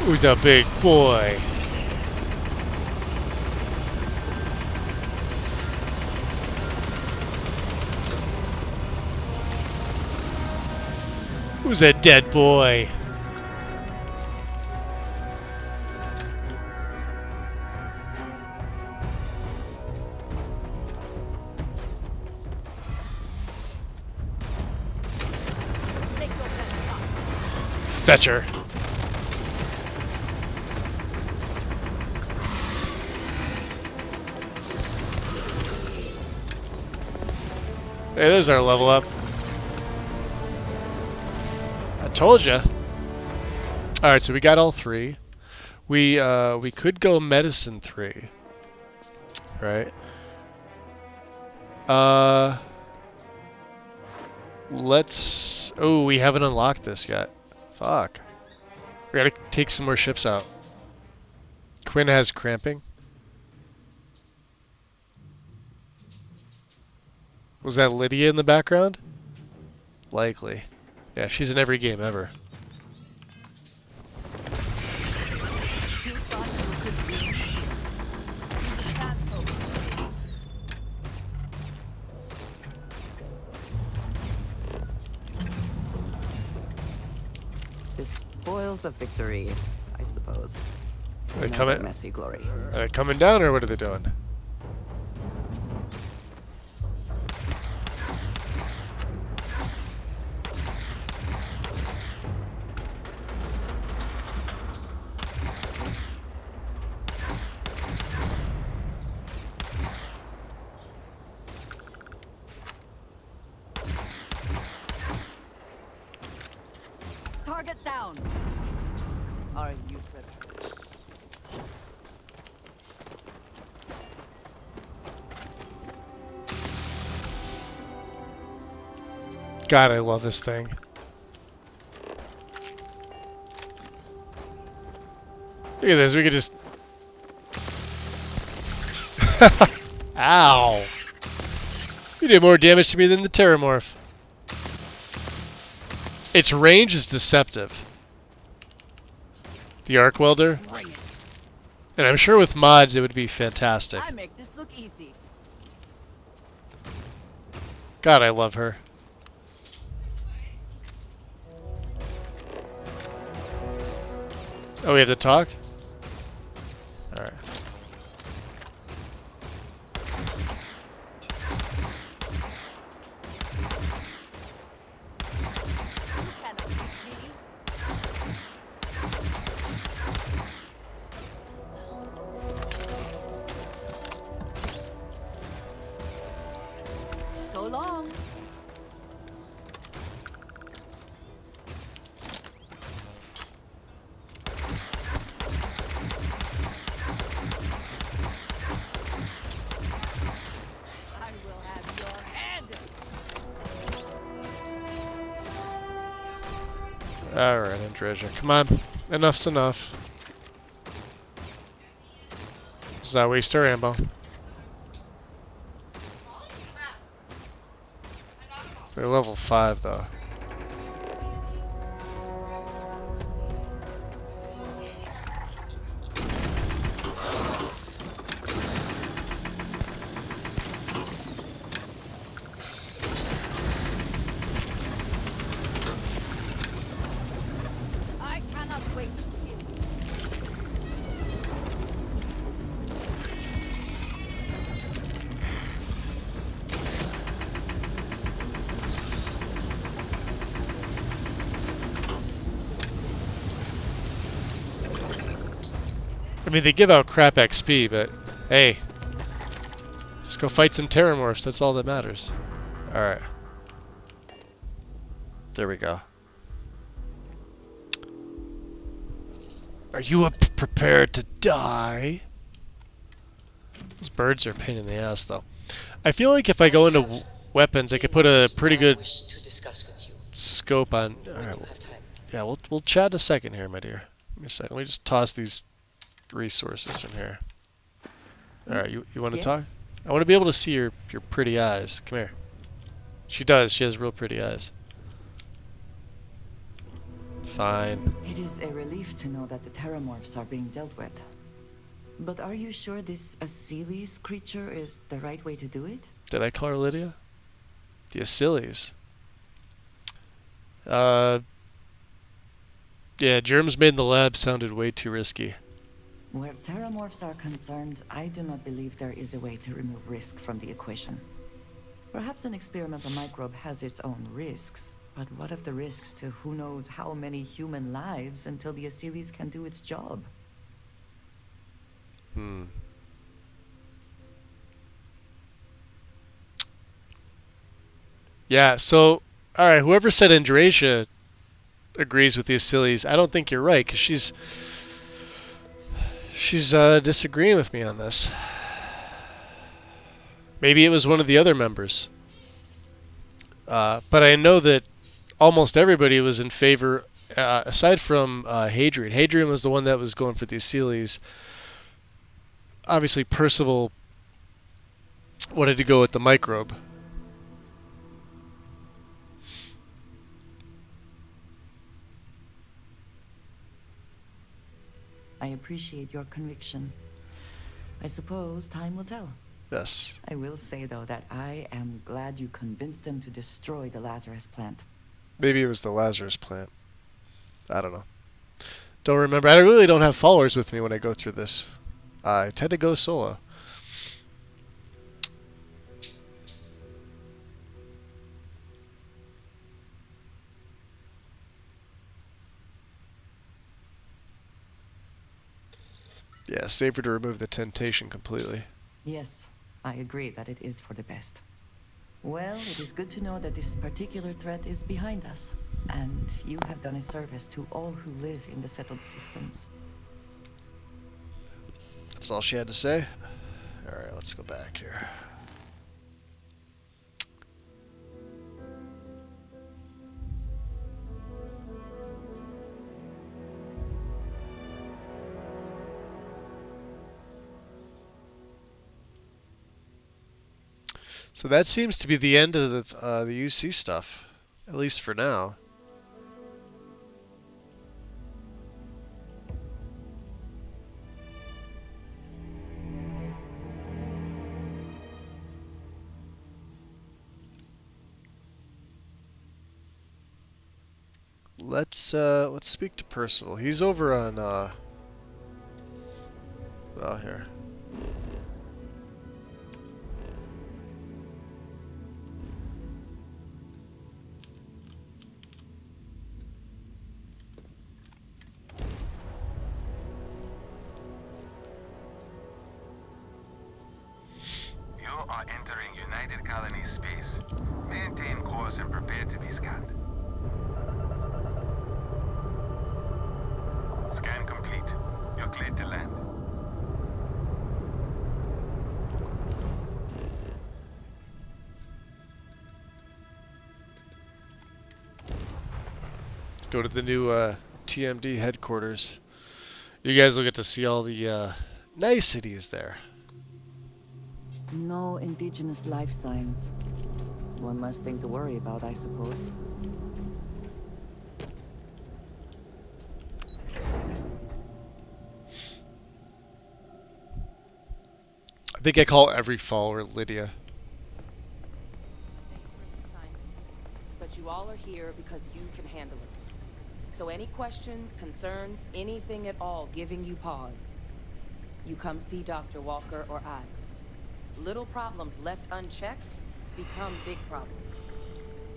Who's a big boy? Who's a dead boy? Fetcher. Hey, there's our level up. I told you. All right, so we got all 3. We could go medicine 3, right? Let's. Oh, we haven't unlocked this yet. Fuck. We gotta take some more ships out. Quinn has cramping. Was that Lydia in the background? Likely. Yeah, she's in every game ever. The spoils of victory, I suppose. Are they Another messy glory. Are they coming down, or what are they doing? Target down. Are you prepared? God, I love this thing. Look at this, we could just... Ow! You did more damage to me than the Terramorph. Its range is deceptive. The arc welder. And I'm sure with mods it would be fantastic. I make this look easy. God, I love her. Oh, we have to talk? Alright. So long. I will have your head. Alright, Andresia. Come on. Enough's enough. Let's not waste our ammo. They're level 5 though. I cannot wait to kill you. I mean, they give out crap XP, but hey, just go fight some Terramorphs, that's all that matters. Alright. There we go. Are you prepared to die? Those birds are a pain in the ass, though. I feel like if I go into weapons, I could put a pretty good scope on. Alright, yeah, we'll chat in a second here, my dear. Give me a second. Let me just toss these resources in here. Alright, you want to Yes? talk? I want to be able to see your pretty eyes. Come here. She does. She has real pretty eyes. Fine. It is a relief to know that the Terramorphs are being dealt with. But are you sure this Achilles creature is the right way to do it? Did I call her Lydia? The Achilles. Yeah, germs made in the lab sounded way too risky. Where Terramorphs are concerned, I do not believe there is a way to remove risk from the equation. Perhaps an experimental microbe has its own risks, but what of the risks to who knows how many human lives until the Achilles can do its job? Yeah, so, alright, whoever said Andrasia agrees with the Achilles, I don't think you're right, because she's disagreeing with me on this. Maybe it was one of the other members. But I know that almost everybody was in favor, aside from Hadrian. Hadrian was the one that was going for the Achilles. Obviously, Percival wanted to go with the microbe. I appreciate your conviction. I suppose time will tell. Yes. I will say, though, that I am glad you convinced them to destroy the Lazarus plant. Maybe it was the Lazarus plant. I don't know. Don't remember. I really don't have followers with me when I go through this. I tend to go solo. Yeah, safer to remove the temptation completely. Yes, I agree that it is for the best. Well, it is good to know that this particular threat is behind us, and you have done a service to all who live in the settled systems. That's all she had to say. Alright, let's go back here. So that seems to be the end of the UC stuff, at least for now. Let's speak to Percival. He's over on well, here. You are entering United Colony space. Maintain course and prepare to be scanned. Scan complete. You're cleared to land. Let's go to the new TMD headquarters. You guys will get to see all the niceties there. No indigenous life signs. One less thing to worry about, I suppose. I think I call every follower Lydia. But you all are here because you can handle it. So any questions, concerns, anything at all giving you pause, you come see Dr. Walker or I. Little problems left unchecked become big problems.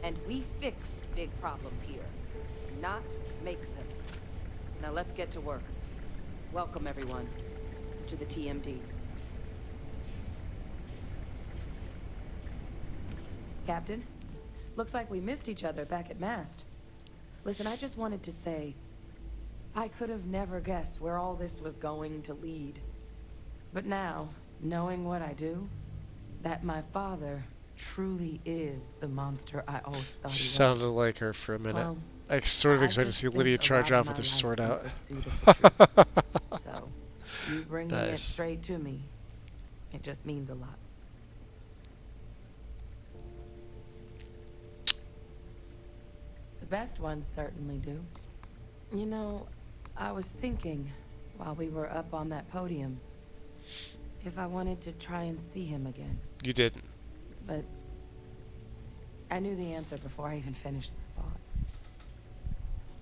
And we fix big problems here, not make them. Now let's get to work. Welcome everyone to the TMD. Captain, looks like we missed each other back at Mast. Listen, I just wanted to say, I could have never guessed where all this was going to lead. But now, knowing what I do, that my father truly is the monster I always thought he was. Sounded like her for a minute. Well, I sort of I expect to just see Lydia spent a charge lot off of with her my sword life in out. pursuit of the truth. So, you bringing it Nice. straight to me, it just means a lot. The best ones certainly do. You know, I was thinking while we were up on that podium if I wanted to try and see him again. You didn't. But I knew the answer before I even finished the thought.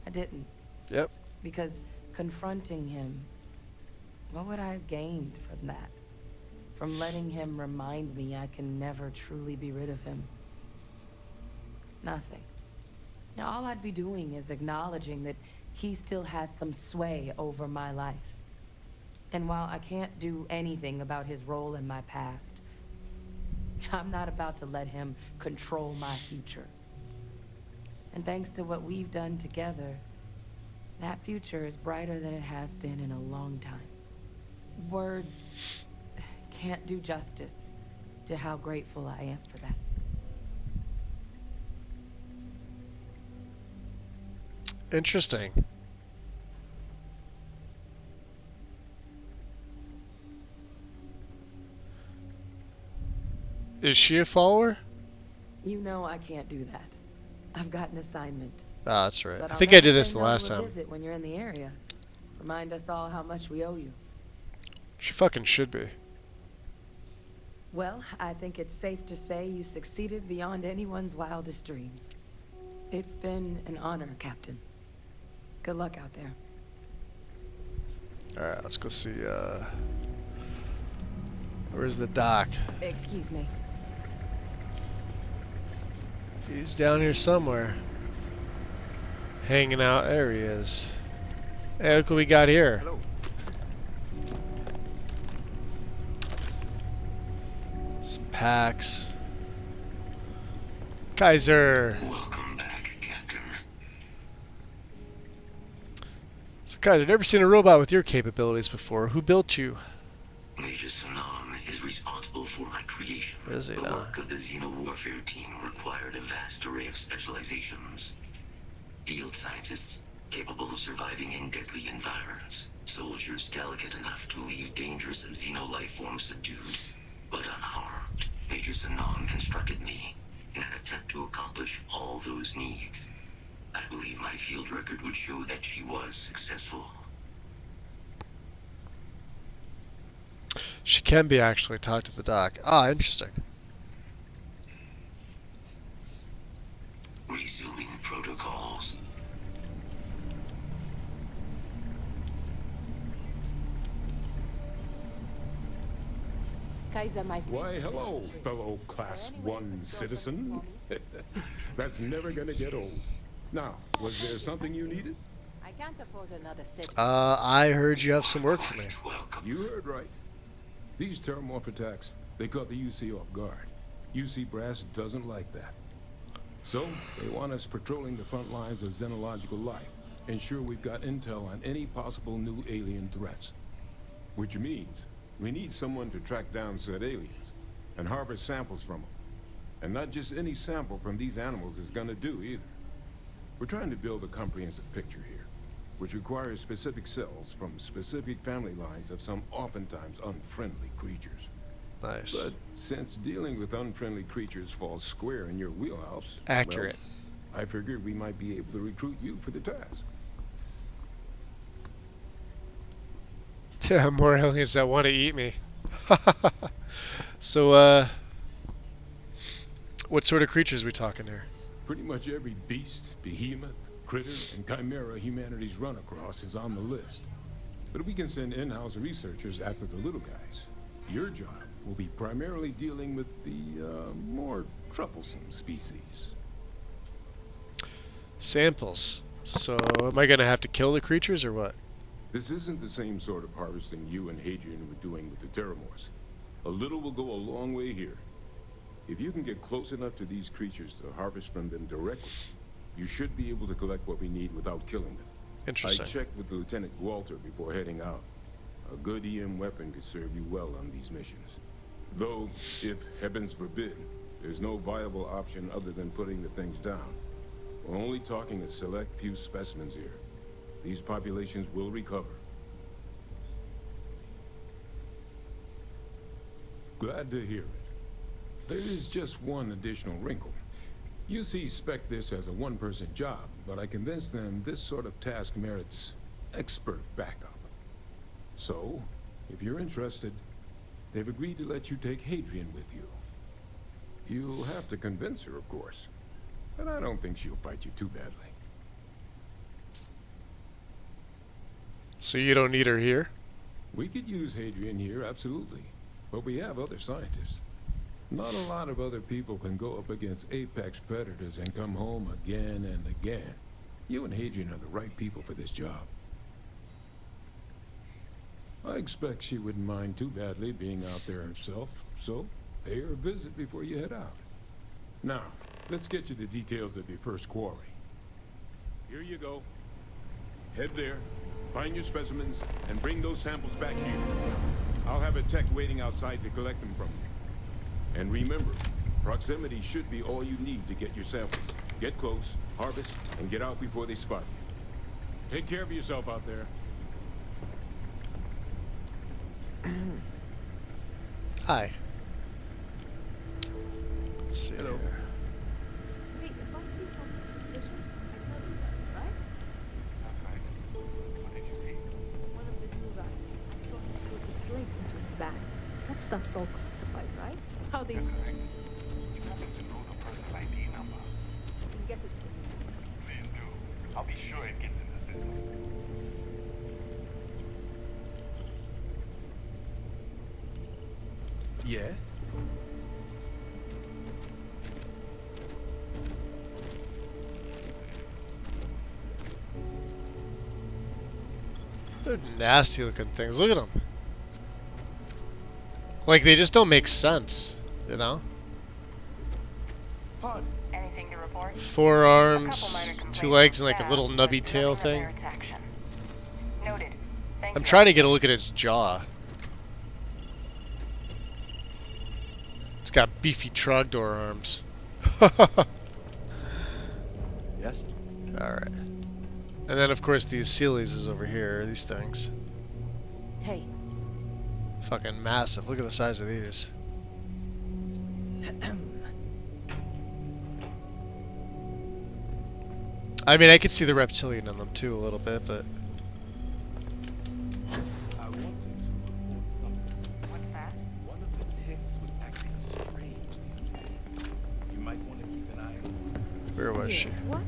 I didn't. Yep. Because confronting him, what would I have gained from that? From letting him remind me I can never truly be rid of him? Nothing. Now all I'd be doing is acknowledging that he still has some sway over my life. And while I can't do anything about his role in my past, I'm not about to let him control my future. And thanks to what we've done together, that future is brighter than it has been in a long time. Words can't do justice to how grateful I am for that. Interesting. Is she a follower? You know I can't do that. I've got an assignment. Ah, that's right. But I I'll think I never did this say the no last to a time. visit when you're in the area. Remind us all how much we owe you. She fucking should be. Well, I think it's safe to say you succeeded beyond anyone's wildest dreams. It's been an honor, Captain. Good luck out there. Alright, let's go see, where's the doc? Excuse me. He's down here somewhere. Hanging out. There he is. Hey, look what we got here. Hello. Some packs. Kaiser. Welcome back, Captain. So Kaiser, I've never seen a robot with your capabilities before. Who built you? Major Sanan is responsible for my creation. Is he the now? work of the Xenowarfare team required a vast array of specializations. Field scientists capable of surviving in deadly environments. Soldiers delicate enough to leave dangerous xeno-life forms subdued, but unharmed. Major Sanan constructed me in an attempt to accomplish all those needs. I believe my field record would show that she was successful. She can be actually talk to the doc. Ah, interesting. Resuming protocols. Kaiser, my Why, hello, fellow Class 1 citizen. That's never gonna get old. Now, was there something you needed? I can't afford another sit. I heard you have some work for me. You heard right. These terramorph attacks, they caught the UC off guard. UC Brass doesn't like that. So, they want us patrolling the front lines of xenological life, ensure we've got intel on any possible new alien threats. Which means, we need someone to track down said aliens, and harvest samples from them. And not just any sample from these animals is gonna do either. We're trying to build a comprehensive picture here, which requires specific cells from specific family lines of some oftentimes unfriendly creatures. Nice. But since dealing with unfriendly creatures falls square in your wheelhouse... Accurate. Well, I figured we might be able to recruit you for the task. Yeah, more aliens that want to eat me. So, what sort of creatures are we talking here? Pretty much every beast, behemoth, critter, and chimera humanity's run across is on the list. But we can send in-house researchers after the little guys. Your job will be primarily dealing with the, more troublesome species. Samples. So, am I going to have to kill the creatures or what? This isn't the same sort of harvesting you and Hadrian were doing with the Terramorphs. A little will go a long way here. If you can get close enough to these creatures to harvest from them directly, you should be able to collect what we need without killing them. Interesting. I checked with Lieutenant Walter before heading out. A good EM weapon could serve you well on these missions. Though, if heavens forbid, there's no viable option other than putting the things down. We're only talking a select few specimens here. These populations will recover. Glad to hear it. There is just one additional wrinkle. UC spec this as a one-person job, but I convinced them this sort of task merits expert backup. So, if you're interested, they've agreed to let you take Hadrian with you. You'll have to convince her, of course, but I don't think she'll fight you too badly. So you don't need her here? We could use Hadrian here, absolutely. But we have other scientists. Not a lot of other people can go up against apex predators and come home again and again. You and Hadrian are the right people for this job. I expect she wouldn't mind too badly being out there herself, so Pay her a visit before you head out. Now, let's get you the details of your first quarry. Here you go. Head there, find your specimens, and bring those samples back here. I'll have a tech waiting outside to collect them from you. And remember, proximity should be all you need to get your samples. Get close, harvest, and get out before they spot you. Take care of yourself out there. Hi. Let's see. Hello. Wait, if I see something suspicious, I tell you guys, right? That's right. What did you see? One of the new guys. I saw him slip a slate into his bag. That stuff's all classified, right? How they That's correct. You happen to know the person's ID number? can get it for me. Please do. I'll be sure it gets in the system. Yes? They're nasty looking things. Look at them. Like, they just don't make sense, you know? Anything to report? 4 arms, 2 legs, and like a little nubby tail thing. Noted. I'm trying to get a look at its jaw. It's got beefy trogdor arms. Yes? Alright. And then, of course, these Sealies is over here, these things. Hey. Fucking massive. Look at the size of these. I mean, I could see the reptilian in them too a little bit, but... I wanted to report something. What's that? One of the techs was acting strange the other day. You might want to keep an eye on her. Where was she? What?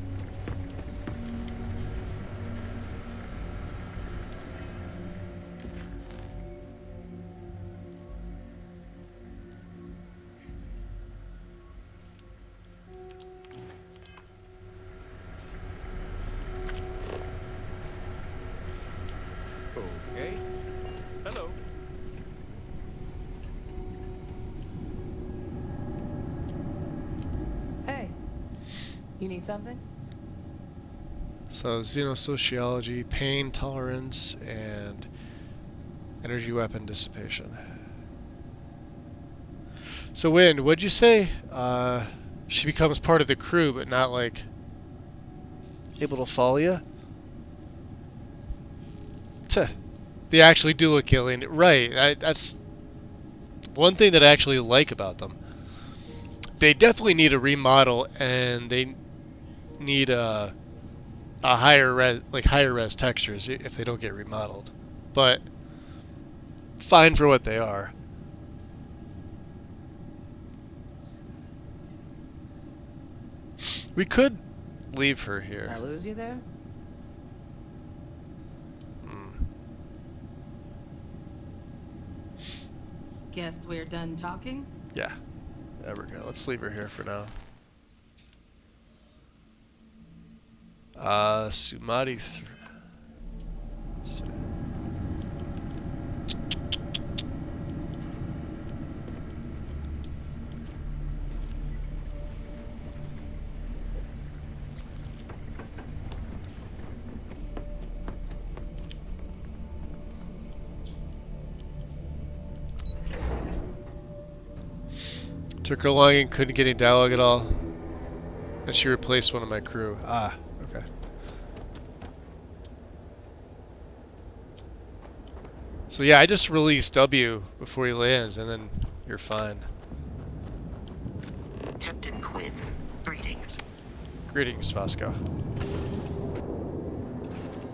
Okay. Hello. Hey. You need something? So, xenosociology, pain tolerance, and energy weapon dissipation. So, Wynn, what'd you say? She becomes part of the crew, but not, like, able to follow you? They actually do look alien. Right, that's one thing that I actually like about them. They definitely need a remodel, and they need a higher res textures if they don't get remodeled. But fine for what they are. We could leave her here. I lose you there? Guess we're done talking? Yeah. There we go. Let's leave her here for now. Sumati. Let's see. Took her long and couldn't get any dialogue at all. And she replaced one of my crew. Ah, okay. So yeah, I just released W before he lands, and then you're fine. Captain Quinn, greetings. Greetings, Vasco.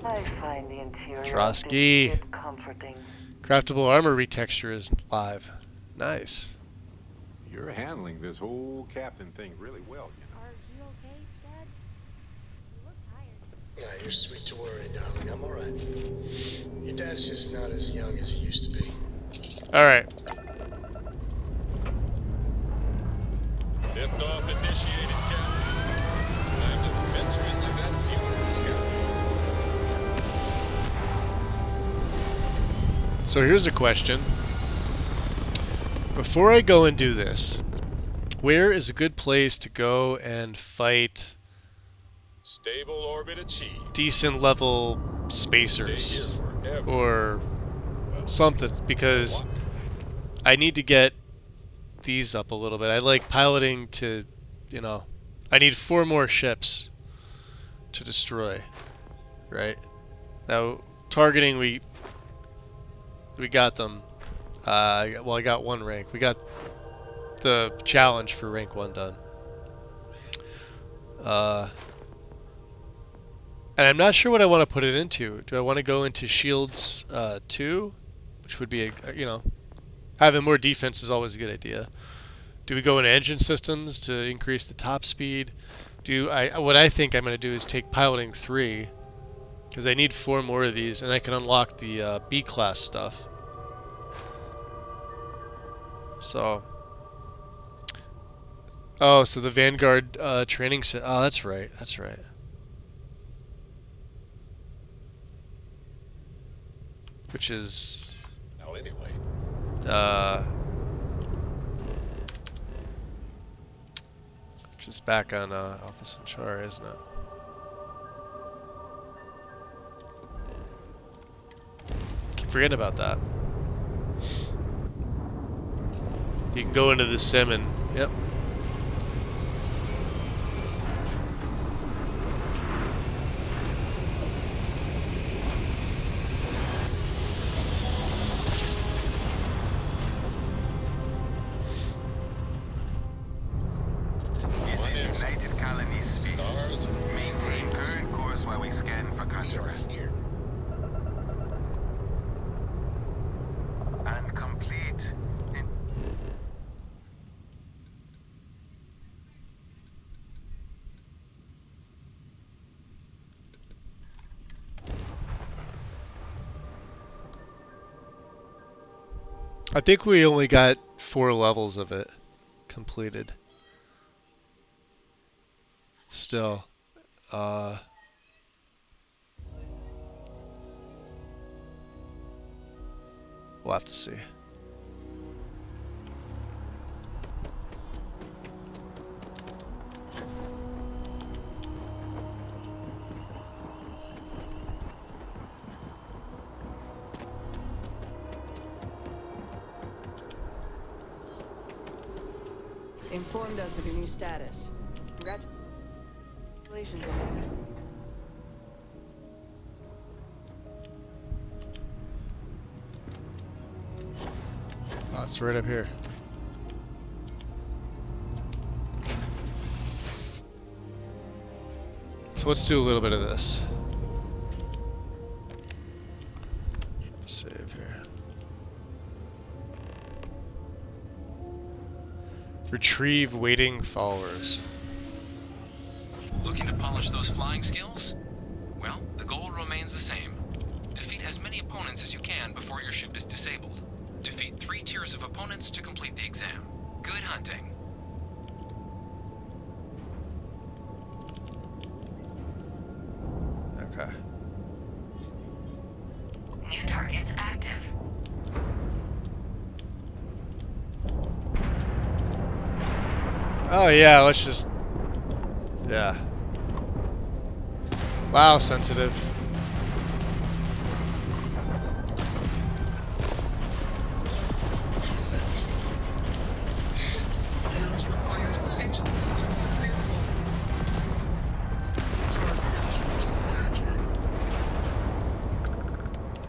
I find the interior Trotsky. of this ship comforting. Craftable armor retexture is live. Nice. You're handling this whole captain thing really well, you know. Are you okay, Dad? You look tired. Nah, you're sweet to worry, darling. I'm alright. Your dad's just not as young as he used to be. Alright. Liftoff initiated, Captain. Time to venture into that human scout. So here's a question. before I go and do this, where is a good place to go and fight Stable orbit achieved. decent level spacers or something? Because I need to get these up a little bit. I like piloting to, you know, I need 4 more ships to destroy, right? Now, targeting, we got them. Well, I got 1 rank. We got the challenge for rank 1 done. And I'm not sure what I want to put it into. Do I want to go into shields 2, which would be you know, having more defense is always a good idea. Do we go into engine systems to increase the top speed? What I think I'm going to do is take piloting 3, because I need 4 more of these, and I can unlock the B class stuff. So, oh, so the Vanguard training set. Oh, that's right. That's right. Which is anyway. Which is back on Alpha Centauri, isn't it? Keep forgetting about that. You can go into the sim and yep. United Colony Stars. Maintain current course while we scan for contrast. And complete. I think we only got 4 levels of it completed. Still, we'll have to see. Informed us of your new status. Congratulations on that. Oh, it's right up here. So let's do a little bit of this. Try to save here. Retrieve waiting followers. Looking to polish those flying skills? Well, the goal remains the same. Defeat as many opponents as you can before your ship is disabled. Defeat 3 tiers of opponents to complete the exam. Good hunting. Okay. New targets active. Oh yeah, let's just... Yeah. Wow, sensitive.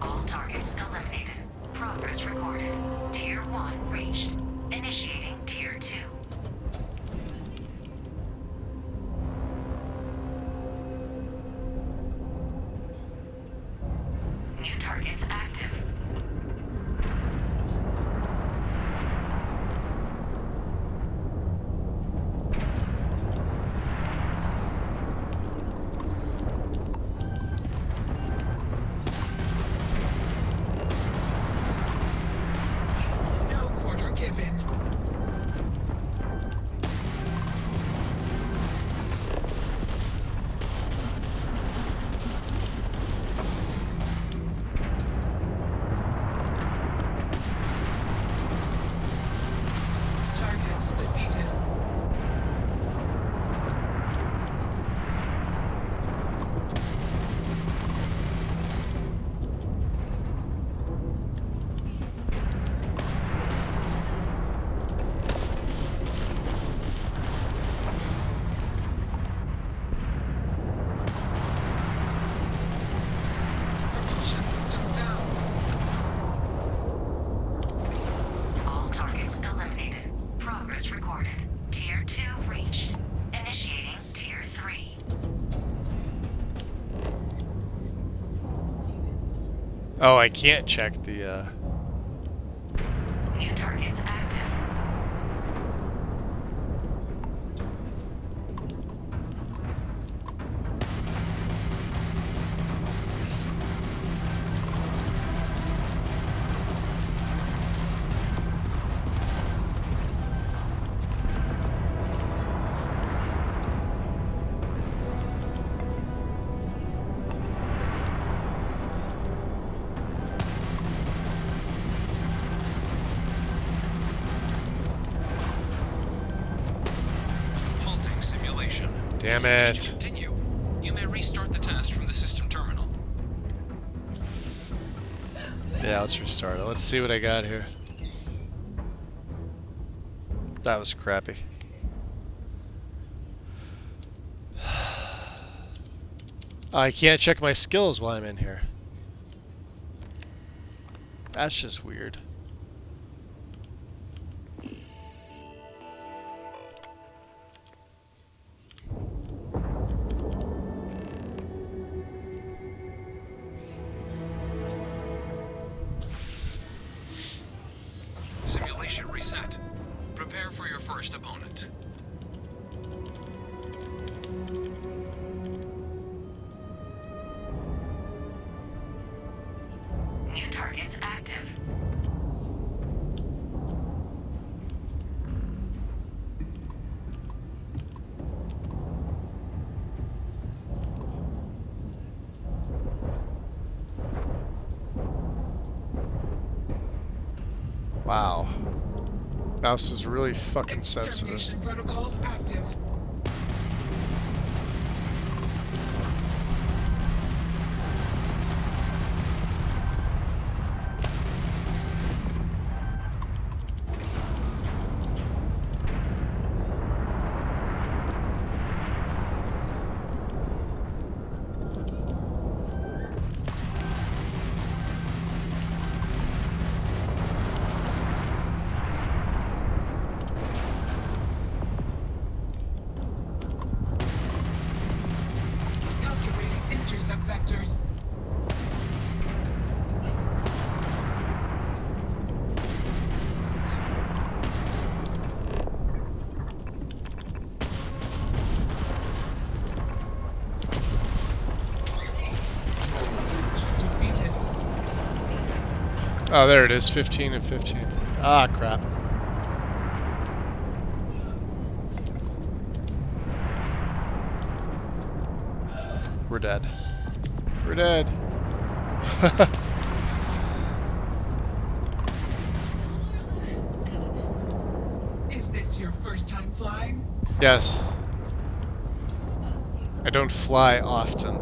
All targets eliminated. Progress recorded. Tier 1 reached. Initiating Tier 2. New targets active. No quarter given. Oh, I can't check the, New targets active. Halting simulation. Damn If you wish it. to continue, you may restart the test from the system terminal. Yeah, let's restart it. Let's see what I got here. That was crappy. I can't check my skills while I'm in here. That's just weird. Simulation reset. Prepare for your first opponent. New targets active. Wow. Mouse is really fucking sensitive. Protocols active. Calculating intercept vectors. Defeated. Oh, there it is. 15 and 15. Ah, crap. We're dead. We're dead. Is this your first time flying? Yes. I don't fly often.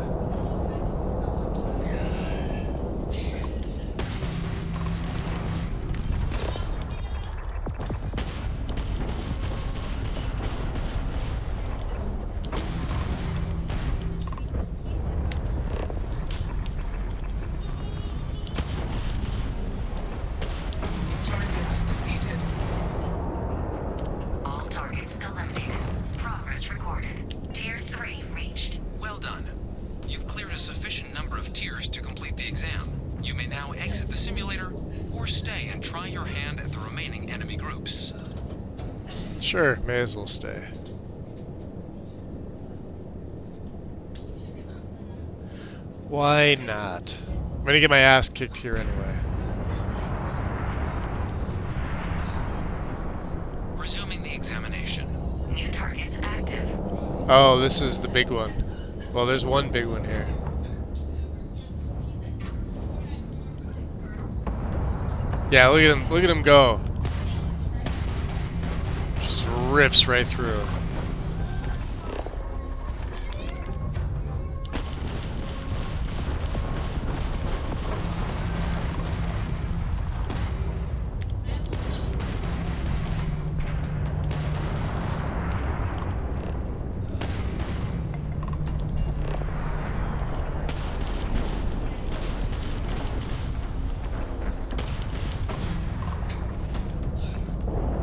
Target defeated. All targets eliminated. Progress recorded. Tier 3 reached. Well done. You've cleared a sufficient number of tiers to complete the exam. You may now exit the simulator or stay and try your hand at the remaining enemy groups. Sure, may as well stay. Why not? I'm gonna get my ass kicked here anyway. Resuming the examination. New targets active. Oh, this is the big one. Well, there's one big one here. Yeah, look at him. Look at him go. Just rips right through.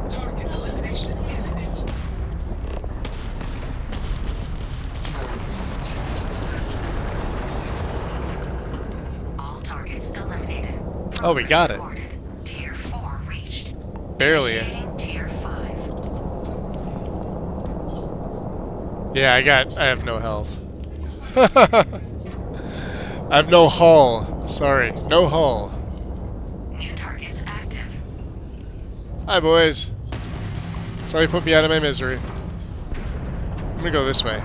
Target elimination imminent. Oh, we got it. Recorded. Tier 4 reached. Barely. Initiating Tier 5. Yeah, I have no health. I have no hull. Sorry, no hull. New targets active. Hi, boys. Sorry, put me out of my misery. I'm gonna go this way.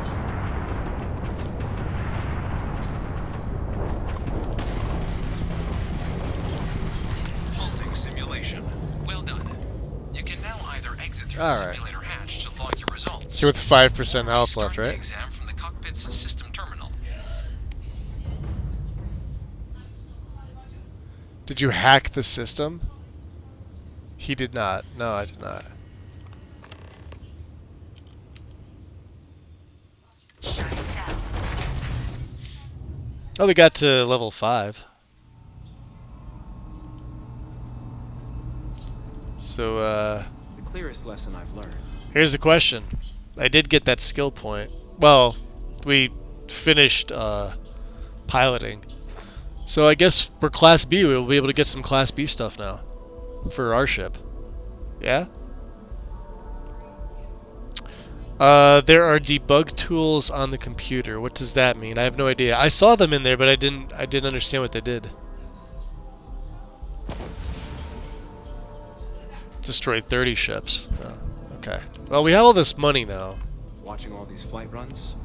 Halting simulation. Well done. You can now either exit through the All right. simulator hatch to log your results. So with 5% or health start left, the right? exam from the cockpit's system terminal. Did you hack the system? He did not. No, I did not. Oh, we got to level 5. So, The clearest lesson I've learned. here's the question. I did get that skill point. Well, we finished piloting. So I guess for Class B, we'll be able to get some Class B stuff now. For our ship. Yeah? There are debug tools on the computer. What does that mean? I have no idea. I saw them in there, but I didn't understand what they did. Destroyed 30 ships. Oh, okay. Well, we have all this money now. Watching all these flight runs.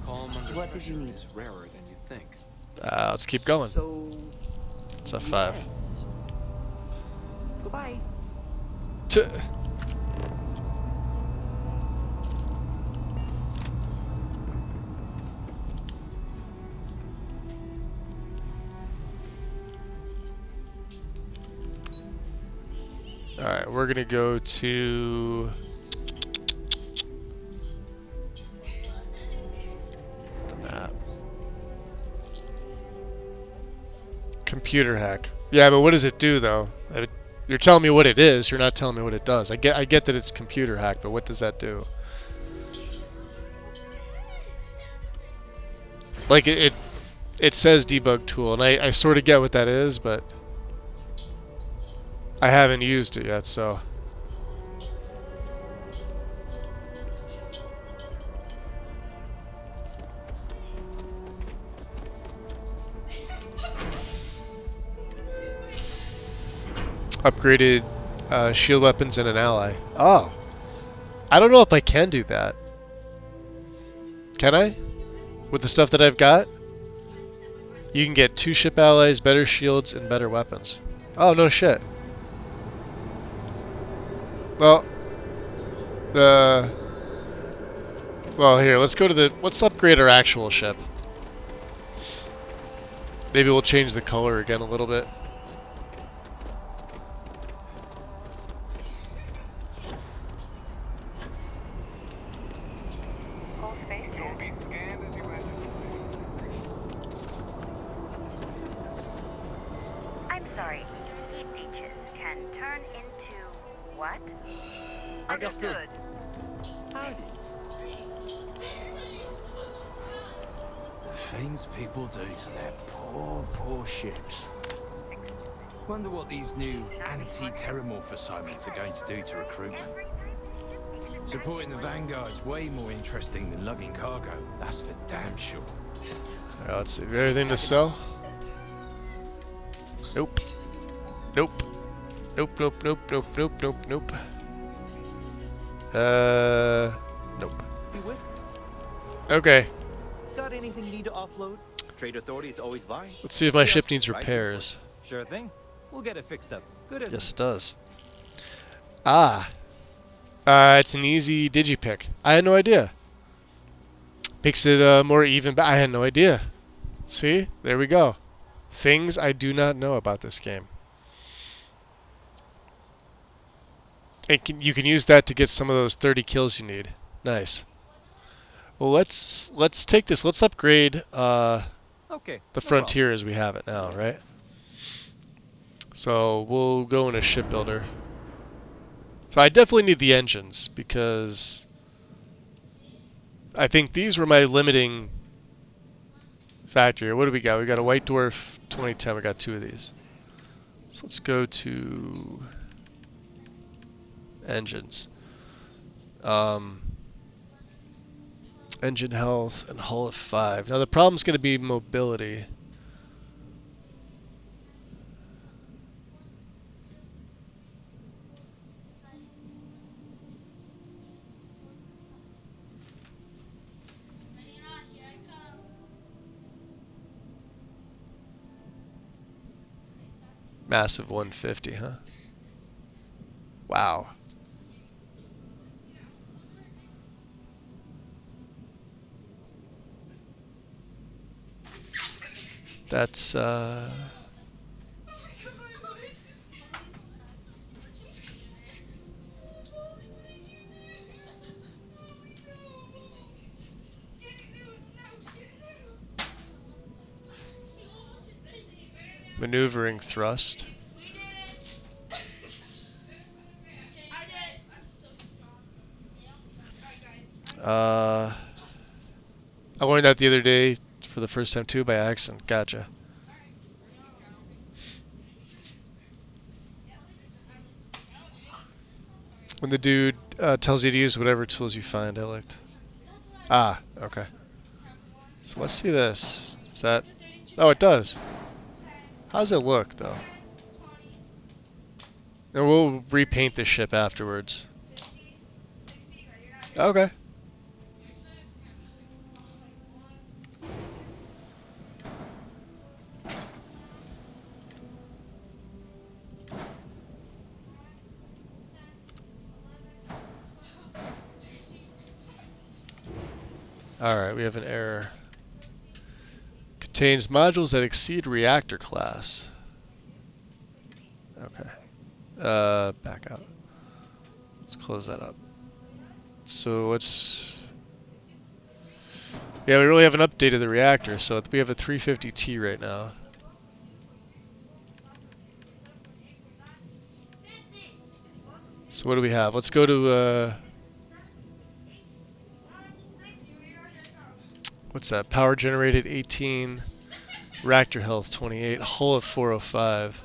Calm under What did pressure you need? is rarer than you'd think. Let's keep going. So, It's a 5. yes. Goodbye. Alright, we're gonna go to the map. Computer hack. Yeah, but what does it do though? You're telling me what it is, you're not telling me what it does. I get that it's computer hack, but what does that do? Like it says debug tool, and I sort of get what that is, but I haven't used it yet, so. Upgraded shield weapons and an ally. Oh. I don't know if I can do that. Can I? With the stuff that I've got? You can get 2 ship allies, better shields, and better weapons. Oh, no shit. Well, well, here, let's upgrade our actual ship. Maybe we'll change the color again a little bit. Full space suit. I'm sorry. Heat leeches can turn into what? Understood. Howdy. The things people do to their poor, poor ships. Wonder what these new anti-terramorph assignments are going to do to recruitment. Supporting the Vanguard's way more interesting than lugging cargo, that's for damn sure. Alright, let's see. Everything to sell? Nope. Nope. Nope, nope, nope, nope, nope, nope, nope. Nope. Okay. Got anything you need to offload? Trade authorities always buy. Let's see if my Just ship needs right repairs. before- Sure thing. We'll get it fixed up. Good as Yes, it does. Ah. It's an easy digipick. I had no idea. Makes it more even. I had no idea. See? There we go. Things I do not know about this game. And you can use that to get some of those 30 kills you need. Nice. Well, let's take this. Let's upgrade Okay, the Frontier as we have it now, right? So we'll go in a shipbuilder. So I definitely need the engines because I think these were my limiting factor. What do we got? We got a White Dwarf 2010. We got 2 of these. So let's go to engines. Engine health and hull at 5. Now the problem's going to be mobility. Massive 150, huh? Wow. That's maneuvering thrust. I learned that the other day for the first time too by accident. Gotcha. When the dude tells you to use whatever tools you find, I looked. Ah, okay. So let's see this. Is that... Oh, it does. How does it look, though? And we'll repaint the ship afterwards. Okay. Alright, we have an error. Contains modules that exceed reactor class. Okay. Back out. Let's close that up. So let's... Yeah, we really haven't updated the reactor, so we have a 350T right now. So what do we have? Let's go to... what's that? Power generated 18, reactor health 28, hull of 405.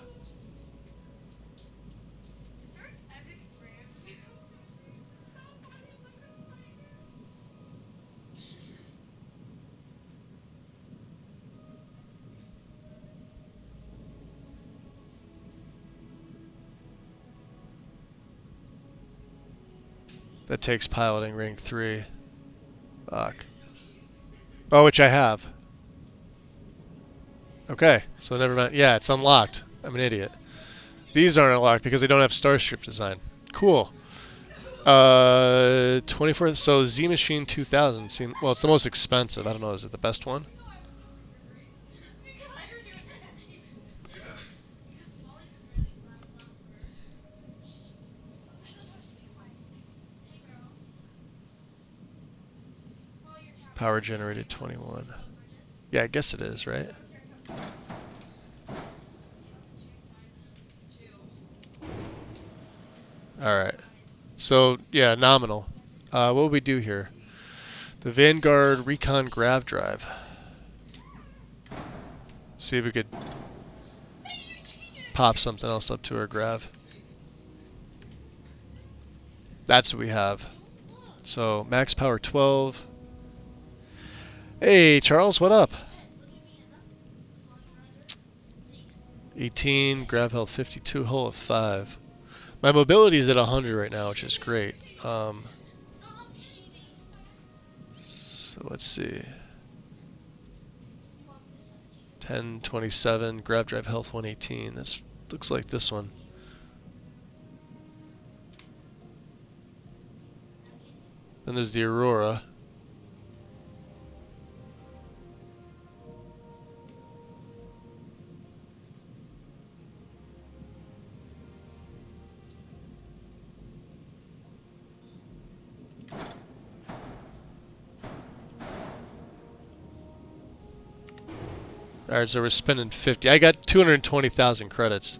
That takes piloting rank 3. Fuck. Oh, which I have. Okay, so never mind. Yeah, it's unlocked. I'm an idiot. These aren't unlocked because they don't have Starship design. Cool. 24th. So Z Machine 2000 seem well. It's the most expensive. I don't know. Is it the best one? Power generated 21. Yeah, I guess it is, right? Alright. So, yeah, nominal. What will we do here? The Vanguard Recon Grav Drive. See if we could pop something else up to our Grav. That's what we have. So, max power 12. Hey, Charles, what up? 18, Grav health 52, hull of 5. My mobility is at 100 right now, which is great. So let's see. 10, 27, Grav drive health 118. This looks like this one. Then there's the Aurora. Alright, so we're spending 50. I got 220,000 credits.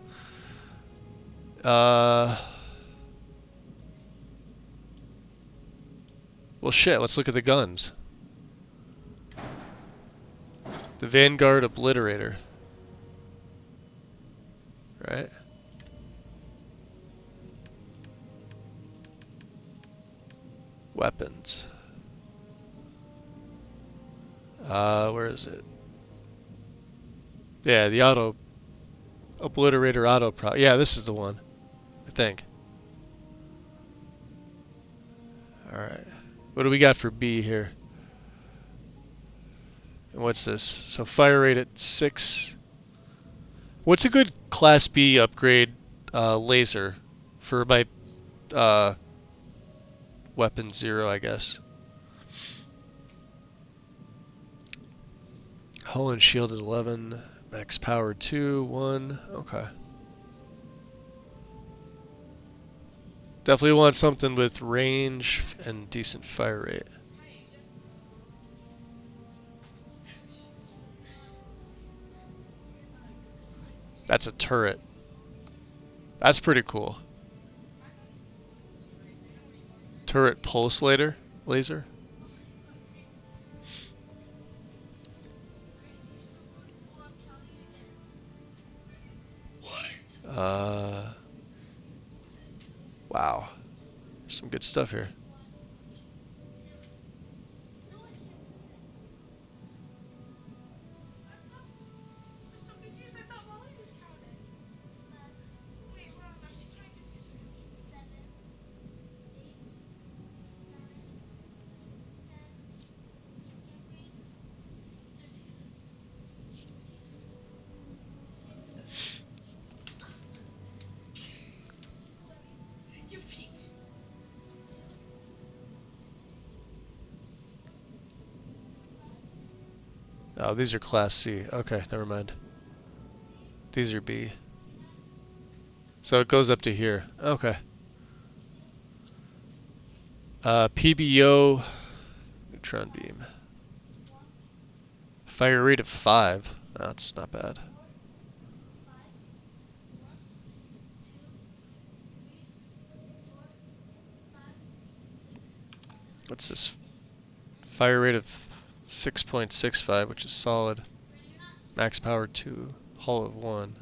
Well, shit, let's look at the guns. The Vanguard Obliterator. Alright. Weapons. Where is it? Yeah, the auto obliterator auto pro. Yeah, this is the one, I think. Alright. What do we got for B here? And what's this? So fire rate at 6. What's a good Class B upgrade laser for my weapon 0, I guess? Hull and shield at 11. Max power 2, 1. Okay. Definitely want something with range and decent fire rate. That's a turret. That's pretty cool. Turret pulse laser. Wow. Some good stuff here. Oh, these are Class C. Okay, never mind. These are B. So it goes up to here. Okay. PBO neutron beam. Fire rate of 5. That's not bad. What's this? Fire rate of 6.65, which is solid. Max power 2. Hull of 1.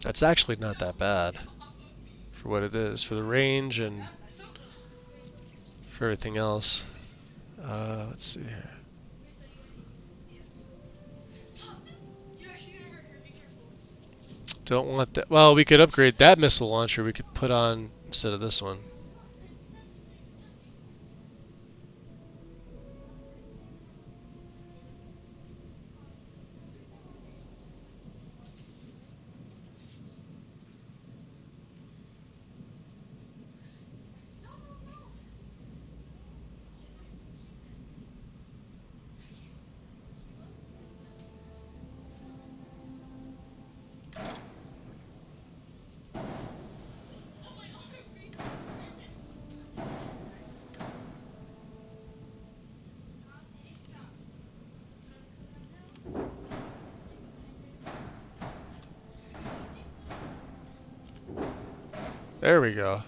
That's actually not that bad for what it is, for the range and for everything else. Let's see here. Don't want that. Well, we could upgrade that missile launcher. We could put on instead of this one. There we go.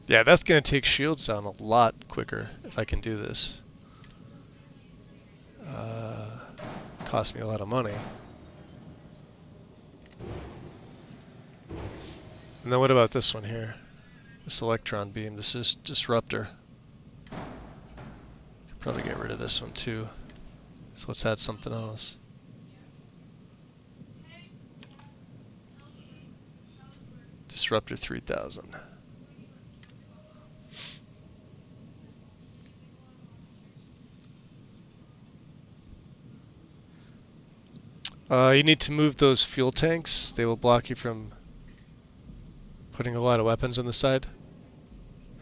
Yeah, that's going to take shields down a lot quicker if I can do this. Cost me a lot of money. And then what about this one here? This electron beam. This is disruptor. Could probably get rid of this one too. So let's add something else. Disruptor 3000. You need to move those fuel tanks. They will block you from putting a lot of weapons on the side.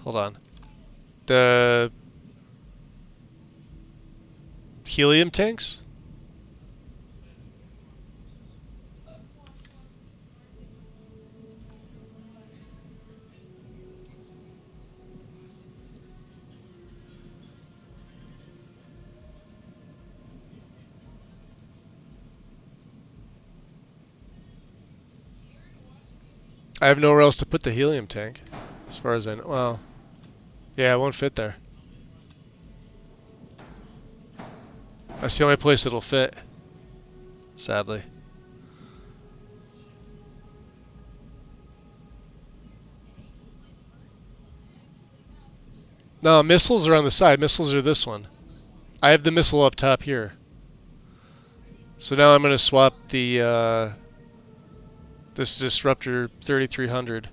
Hold on. The helium tanks? I have nowhere else to put the helium tank, as far as I know. Well, yeah, it won't fit there. That's the only place it'll fit, sadly. No, missiles are on the side. Missiles are this one. I have the missile up top here. So now I'm going to swap the this Disruptor 3300.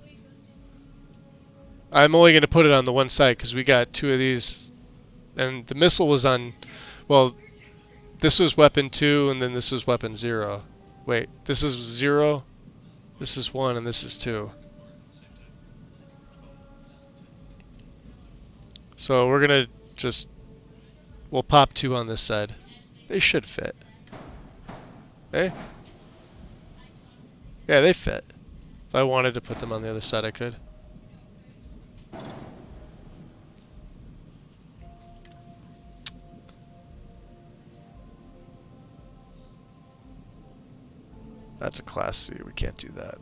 I'm only going to put it on the one side because we got two of these. And the missile was on, well, this was weapon 2 and then this was weapon 0. Wait, this is 0, this is 1, and this is 2. So we're going to just, we'll pop 2 on this side. They should fit. Eh? Yeah, they fit. If I wanted to put them on the other side, I could. That's a Class C. We can't do that.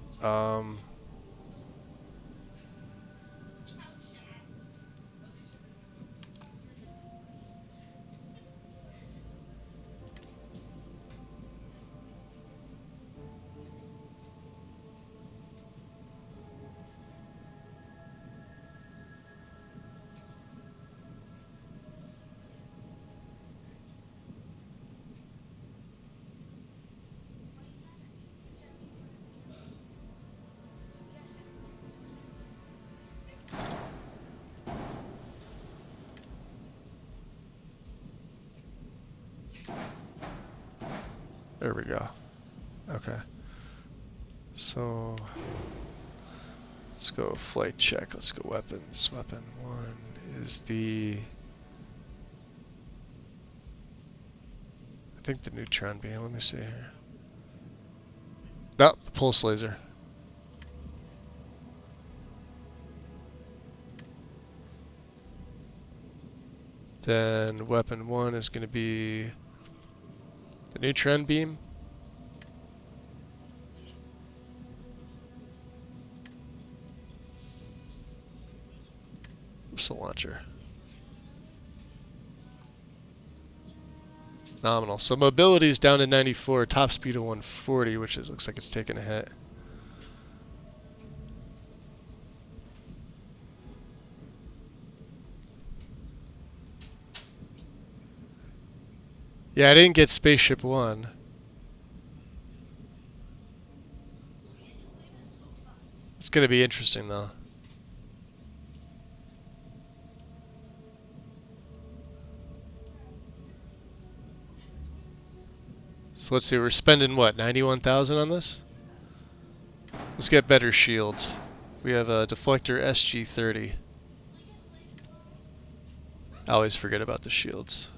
There we go. Okay. So let's go flight check. Let's go weapons. Weapon 1 is the, I think the neutron beam. Let me see here. No, the pulse laser. Then weapon 1 is going to be the neutron beam. Missile launcher. Nominal. So mobility is down to 94, top speed of 140, which is, looks like it's taking a hit. Yeah, I didn't get Spaceship 1. It's going to be interesting though. So let's see, we're spending what, 91,000 on this? Let's get better shields. We have a deflector SG-30. I always forget about the shields.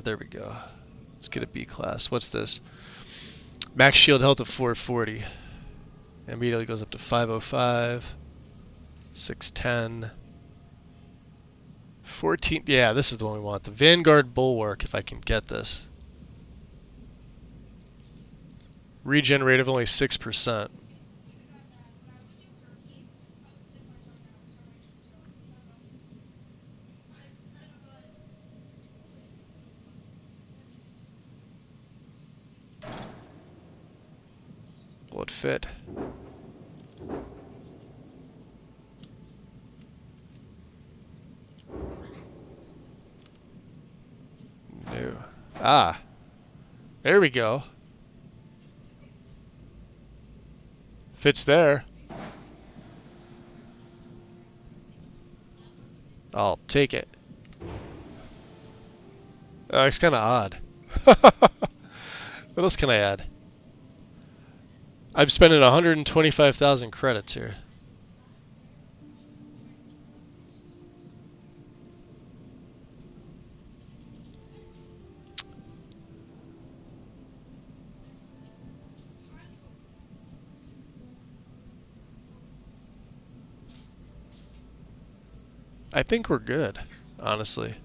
There we go. Let's get a B class. What's this? Max shield health of 440. Immediately goes up to 505. 610. 14. Yeah, this is the one we want. The Vanguard Bulwark, if I can get this. Regen rate of only 6%. fit. No. Ah. There we go. Fits there. I'll take it. It's kind of odd. What else can I add? I'm spending 125,000 credits here. I think we're good, honestly.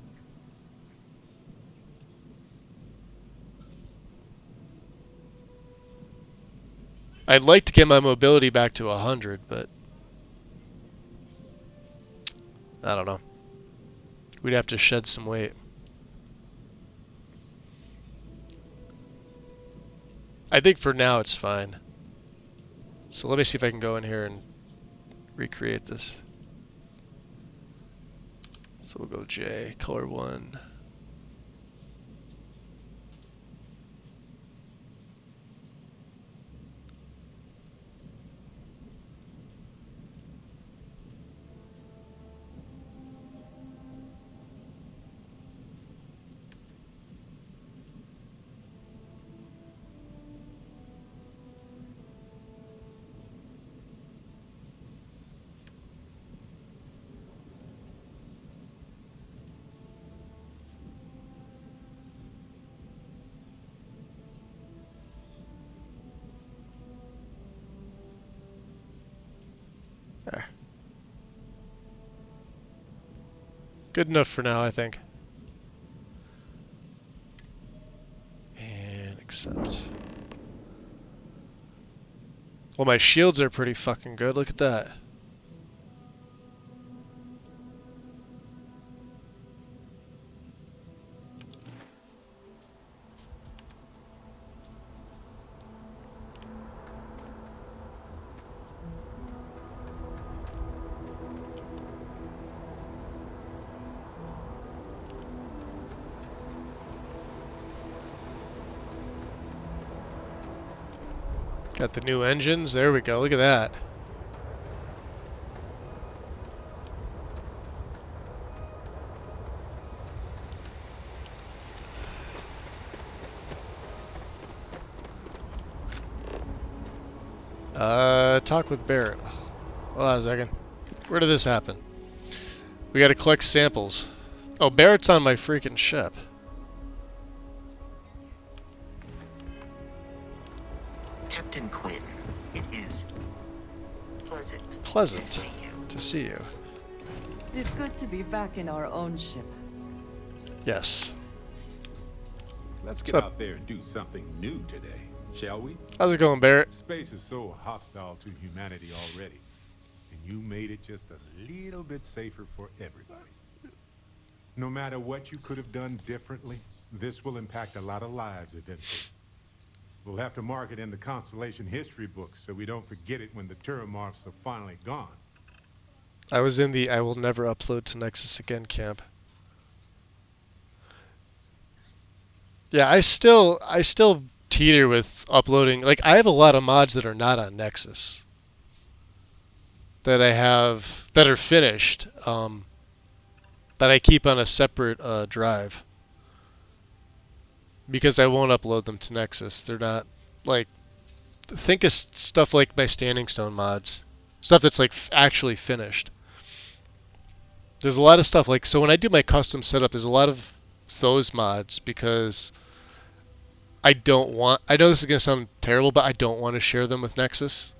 I'd like to get my mobility back to 100, but I don't know. We'd have to shed some weight. I think for now it's fine. So let me see if I can go in here and recreate this. So we'll go J, color 1. There. Good enough for now, I think. And accept. Well, my shields are pretty fucking good. Look at that. Got the new engines. There we go. Look at that. Talk with Barrett. Hold on a second. Where did this happen? We gotta collect samples. Oh, Barrett's on my freaking ship. Captain Quinn, it is pleasant to see you. It is good to be back in our own ship. Yes. Let's get out there and do something new today, shall we? How's it going, Barrett? Space is so hostile to humanity already, and you made it just a little bit safer for everybody. No matter what you could have done differently, this will impact a lot of lives eventually. We'll have to mark it in the Constellation history books so we don't forget it when the Terramorphs are finally gone. I was in the I will never upload to Nexus again camp. Yeah, I still teeter with uploading. Like, I have a lot of mods that are not on Nexus that I have that are finished, that I keep on a separate drive because I won't upload them to Nexus. They're not, like, think of stuff like my Standing Stone mods, stuff that's like actually finished. There's a lot of stuff like, so when I do my custom setup, there's a lot of those mods because I don't want, I know this is going to sound terrible, but I don't want to share them with Nexus.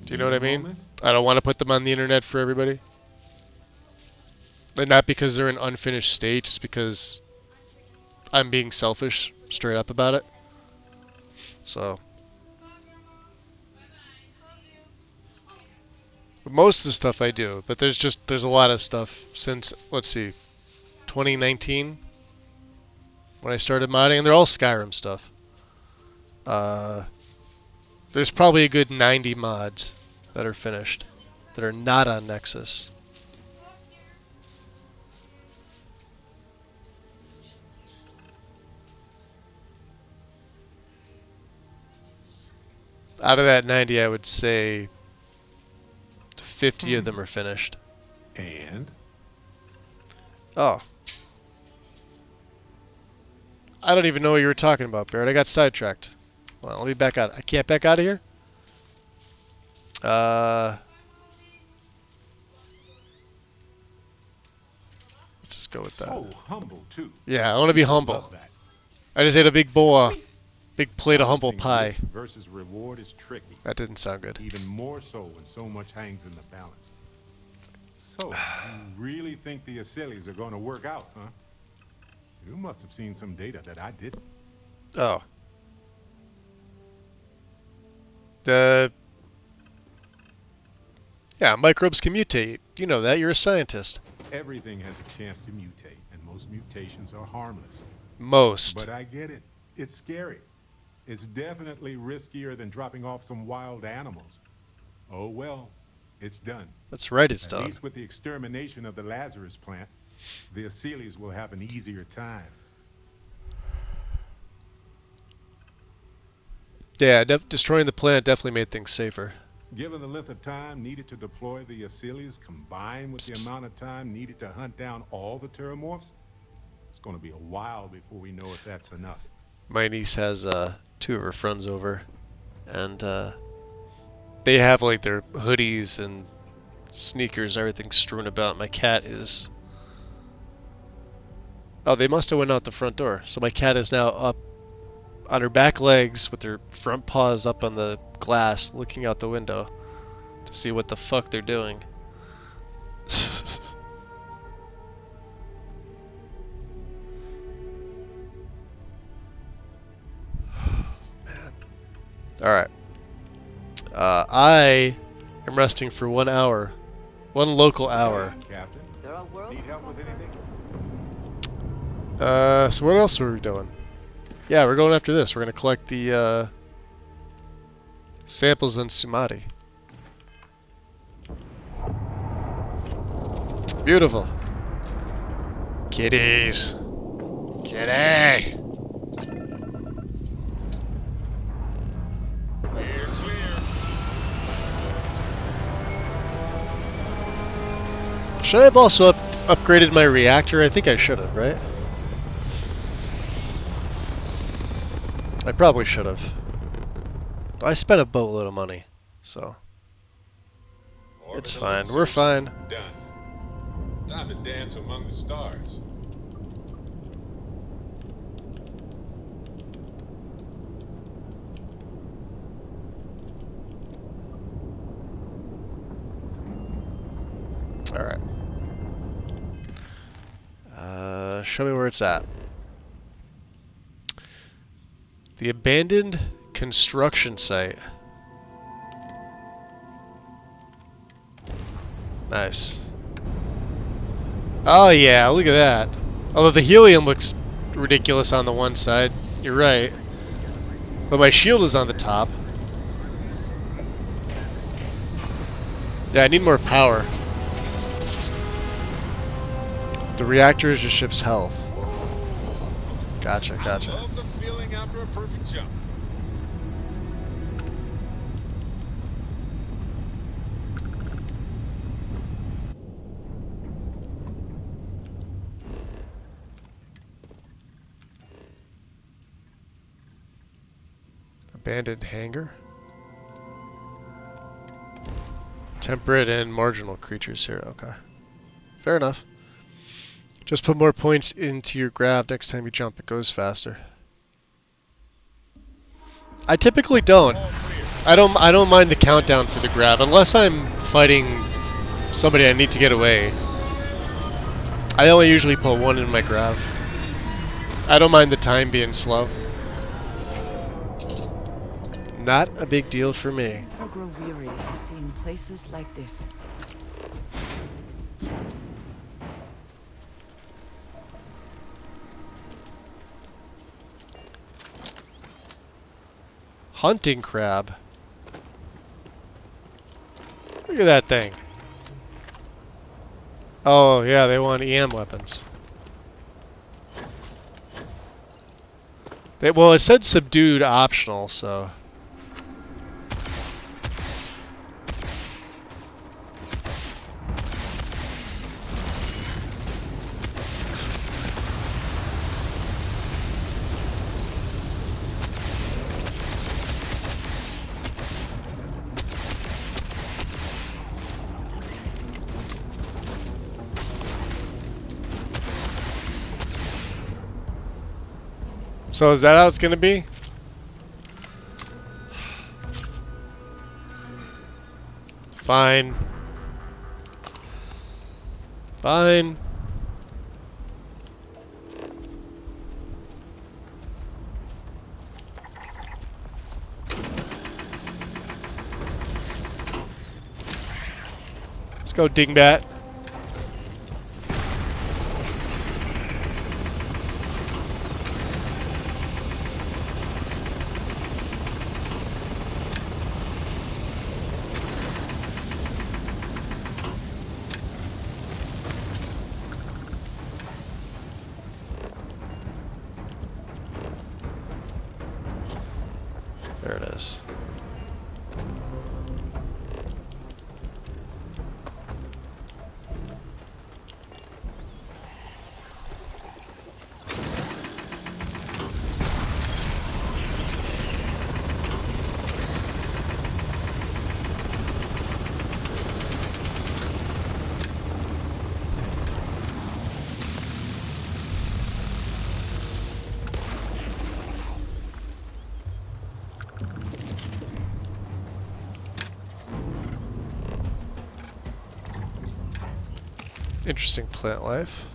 Do you know what I mean? I don't want to put them on the internet for everybody. And not because they're in unfinished state, just because I'm being selfish straight up about it. So most of the stuff I do, but there's a lot of stuff since, let's see, 2019 when I started modding, and they're all Skyrim stuff. There's probably a good 90 mods that are finished that are not on Nexus. Out of that 90, I would say 50 of them are finished. And? Oh. I don't even know what you were talking about, Barrett. I got sidetracked. Well, let me back out. I can't back out of here? Let's just go with that. So humble, too. Yeah, I want to be People humble. love that. I just ate a big bowl of, big plate of humble Balancing pie. risk versus reward is tricky. That didn't sound good. Even more so when so much hangs in the balance. So, you really think the Acilies are going to work out, huh? You must have seen some data that I didn't. Oh. Yeah, microbes can mutate. You know that. You're a scientist. Everything has a chance to mutate, and most mutations are harmless. Most. But I get it. It's scary. It's definitely riskier than dropping off some wild animals. Oh well, it's done. That's right, it's done. At least with the extermination of the Lazarus plant, the Acilies will have an easier time. Yeah, destroying the plant definitely made things safer. Given the length of time needed to deploy the Acilies combined with the amount of time needed to hunt down all the Terramorphs, it's going to be a while before we know if that's enough. My niece has 2 of her friends over, and they have like their hoodies and sneakers and everything strewn about. My cat is... Oh, they must have went out the front door. So my cat is now up on her back legs with her front paws up on the glass looking out the window to see what the fuck they're doing. Man. Alright. I am resting for 1 hour. 1 local hour. Captain, need help with anything? So what else are we doing? Yeah, we're going after this. We're going to collect the samples in Sumati. Beautiful. Kitties. Kitty. Should I have also upgraded my reactor? I think I should have, right? I probably should have. I spent a boatload of money, so it's fine. We're fine. Done. Time to dance among the stars. All right. Show me where it's at. The abandoned construction site. Nice. Oh yeah, look at that. Although the helium looks ridiculous on the one side. You're right. But my shield is on the top. Yeah, I need more power. The reactor is the ship's health. Gotcha, gotcha. Love the feeling after a perfect jump. Abandoned hangar. Temperate and marginal creatures here. Okay. Fair enough. Just put more points into your grab next time you jump. It goes faster. I typically don't. I don't mind the countdown for the grab unless I'm fighting somebody I need to get away. I only usually put 1 in my grab. I don't mind the time being slow. Not a big deal for me. I grow weary of seeing places like this. Hunting crab. Look at that thing. Oh, yeah, they want EM weapons. Well, it said subdued optional, so... So is that how it's gonna be? Fine. Fine. Let's go, dingbat. There it is. Interesting plant life.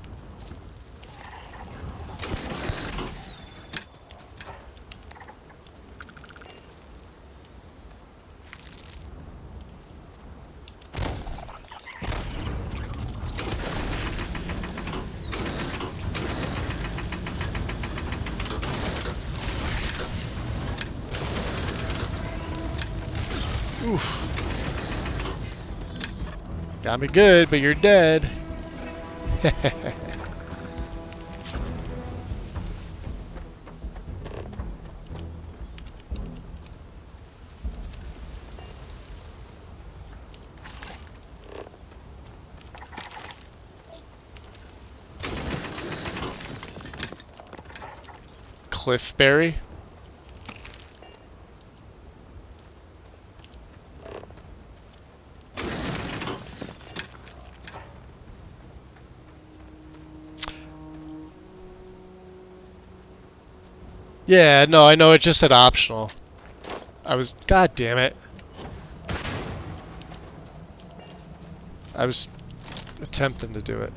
Oof. Got me good, but you're dead. Cliffberry. Yeah, no, I know it just said optional. God damn it. I was attempting to do it.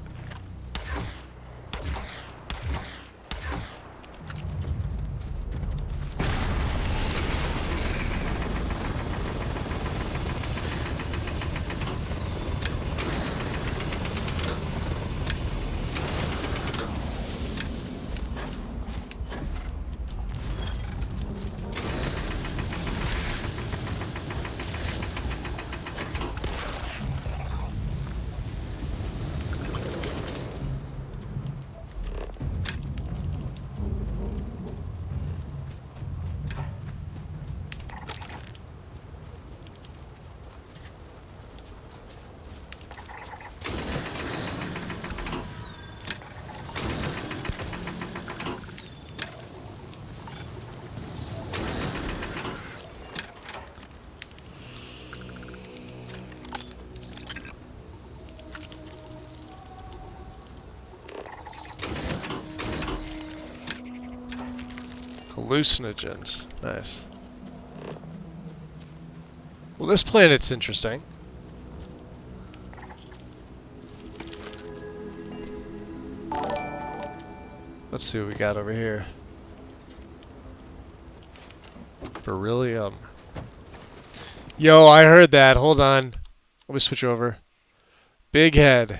Hallucinogens. Nice. Well, this planet's interesting. Let's see what we got over here. Beryllium. Yo, I heard that. Hold on. Let me switch over. Big head.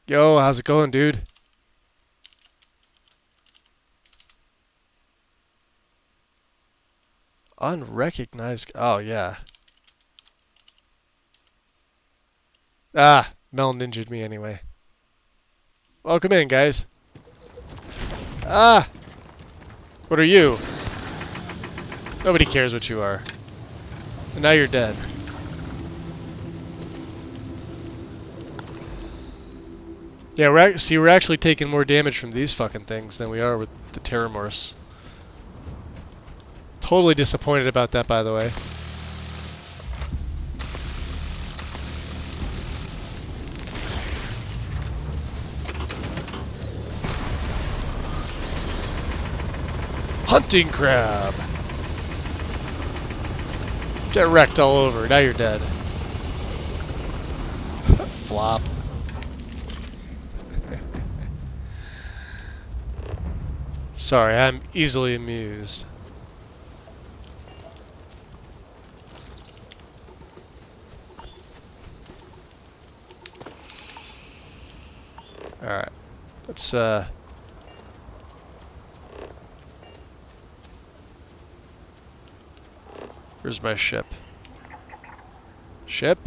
Yo, how's it going, dude? Unrecognized. Oh, yeah. Ah, Mel ninja'd me anyway. Welcome in, guys. Ah! What are you? Nobody cares what you are. And now you're dead. Yeah, we're actually taking more damage from these fucking things than we are with the Terramorphs. Totally disappointed about that, by the way. Hunting crab! Get wrecked all over. Now you're dead. Flop. Sorry, I'm easily amused. Alright. Let's, where's my ship? Ship?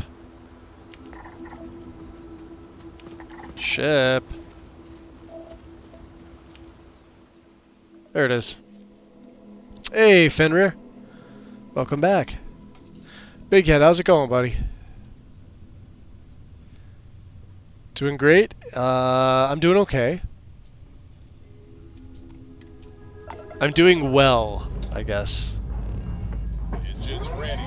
Ship. There it is. Hey, Fenrir. Welcome back. Big Head, how's it going, buddy? Doing great. I'm doing okay. I'm doing well, I guess. Engines ready.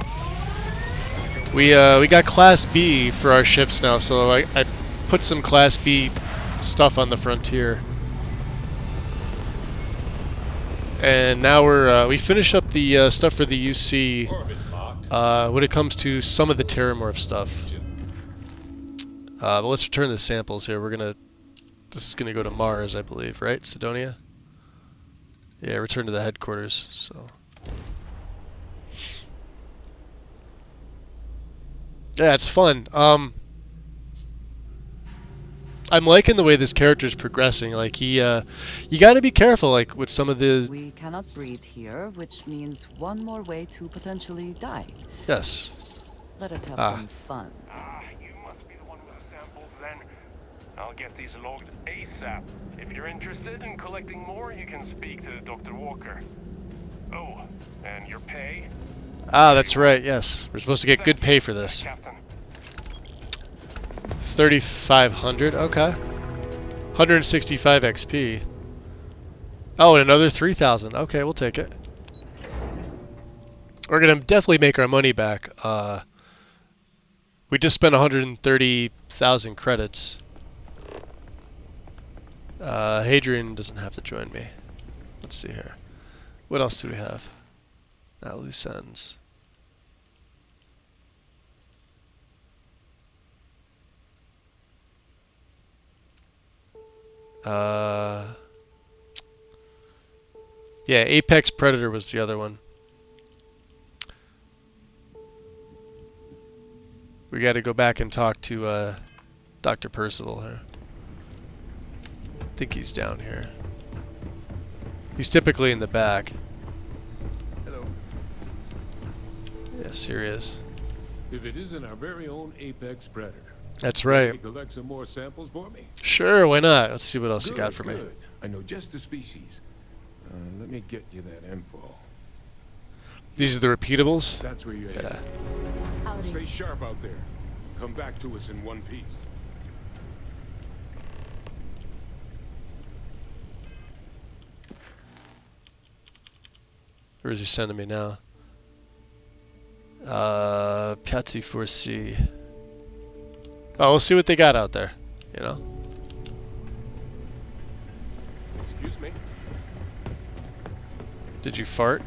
We got Class B for our ships now, so I put some Class B stuff on the frontier. And now we finished up the stuff for the UC when it comes to some of the Terramorph stuff. But let's return the samples here. This is gonna go to Mars, I believe, right? Sidonia? Yeah, return to the headquarters, so. Yeah, it's fun. I'm liking the way this character's progressing. Like you gotta be careful, like with some of the. We cannot breathe here, which means one more way to potentially die. Yes. Let us have some fun. You must be the one with the samples then. I'll get these logged ASAP. If you're interested in collecting more, you can speak to Dr. Walker. Oh, and your pay? Ah, that's right, yes. We're supposed to get good pay for this. 3,500, okay. 165 XP. Oh, and another 3,000. Okay, we'll take it. We're gonna definitely make our money back. We just spent 130,000 credits. Hadrian doesn't have to join me. Let's see here. What else do we have? Not loose ends. Yeah, Apex Predator was the other one. We got to go back and talk to Dr. Percival here. I think he's down here. He's typically in the back. Hello. Yes, here he is. If it isn't our very own Apex Predator. That's right. Can you collect some more samples for me? Sure, why not? Let's see what else you got for me. I know just the species. Let me get you that info. These are the repeatables? That's where you're headed. Stay sharp out there. Come back to us in one piece. Where is he sending me now? Piazzi 4C. Oh, we'll see what they got out there, you know? Excuse me? Did you fart?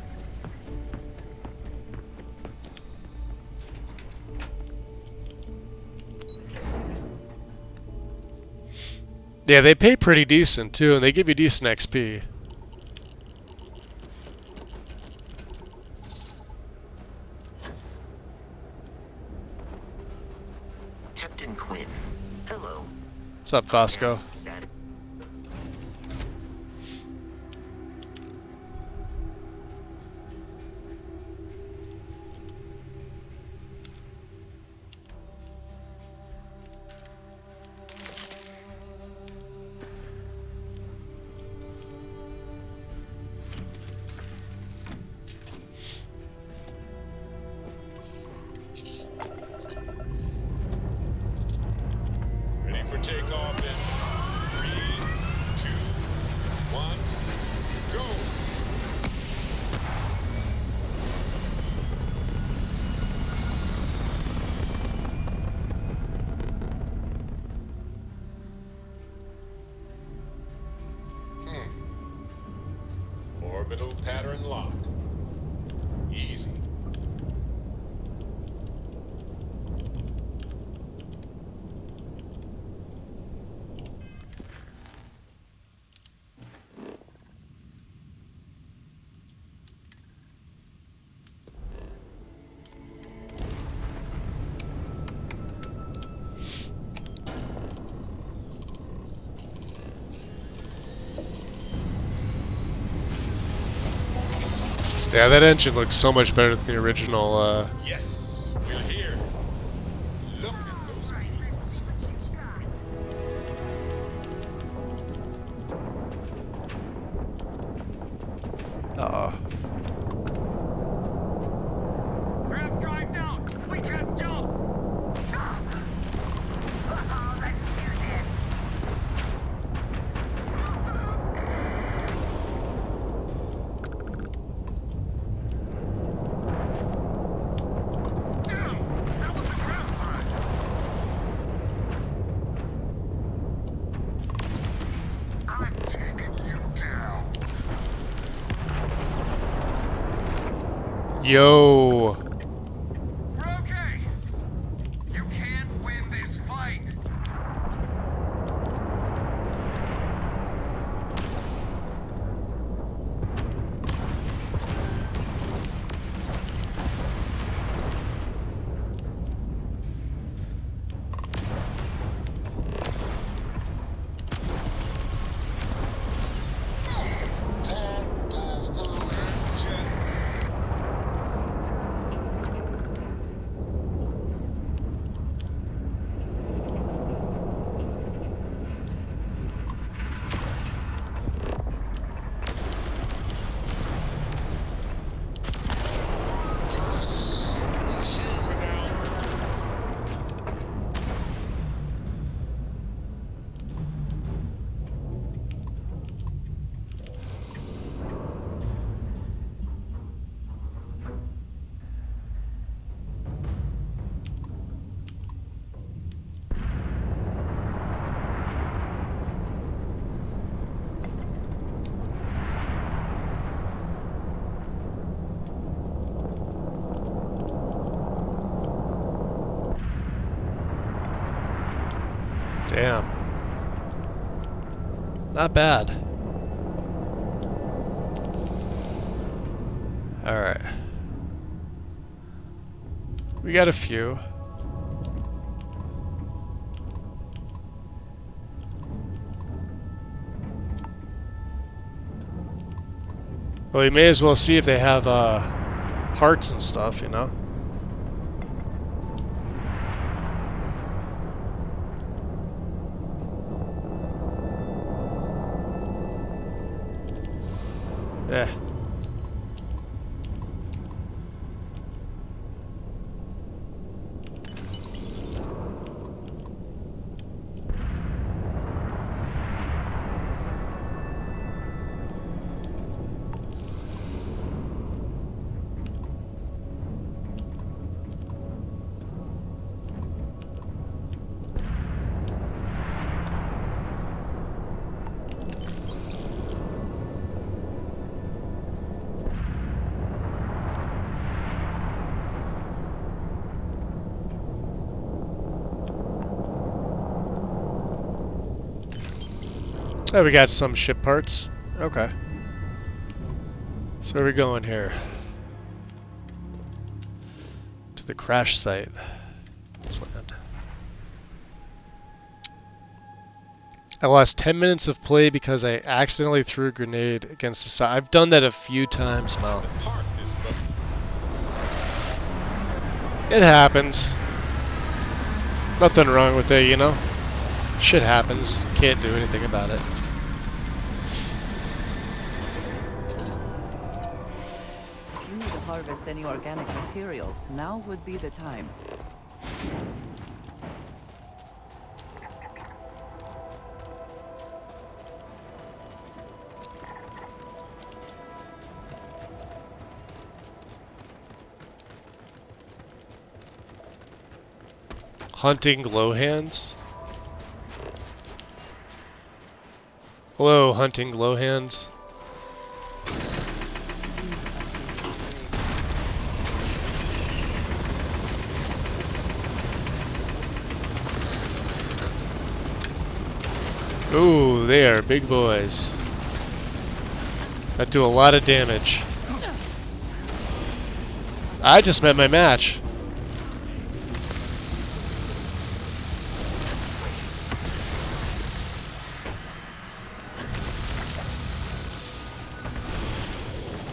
Yeah, they pay pretty decent too, and they give you decent XP. Captain Quinn, hello. What's up, Vasco? Ready for takeoff in 3, 2, 1, go! Orbital pattern locked. Easy. Yeah, that engine looks so much better than the original. Yes, we're here. Look at those beautiful stickers. Uh-oh. Grab drive down! We can't jump! Yo. We're okay! You can't win this fight! Damn. Not bad. Alright. We got a few. Well, we may as well see if they have parts and stuff, you know? Yeah. Oh, we got some ship parts. Okay. So where are we going here? To the crash site. Let's land. I lost 10 minutes of play because I accidentally threw a grenade against the side. I've done that a few times, Mel. It happens. Nothing wrong with it, you know? Shit happens. Can't do anything about it. If you need to harvest any organic materials, now would be the time. Hunting glowhands? Hello, hunting glowhands. Ooh, they are big boys. That do a lot of damage. I just met my match.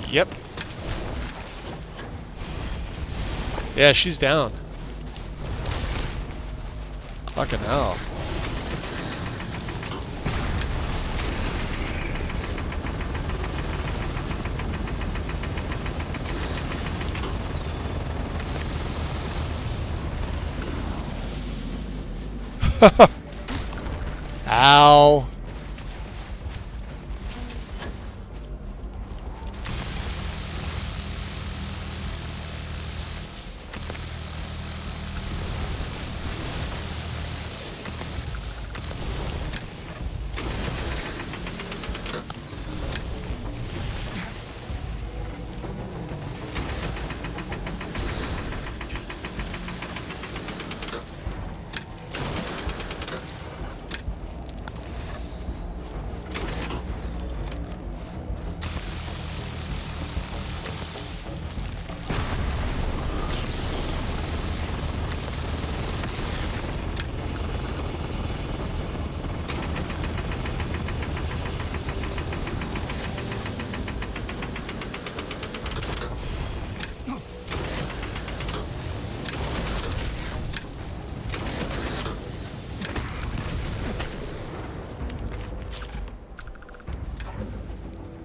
Yep. Yeah, she's down. Fucking hell. Ow.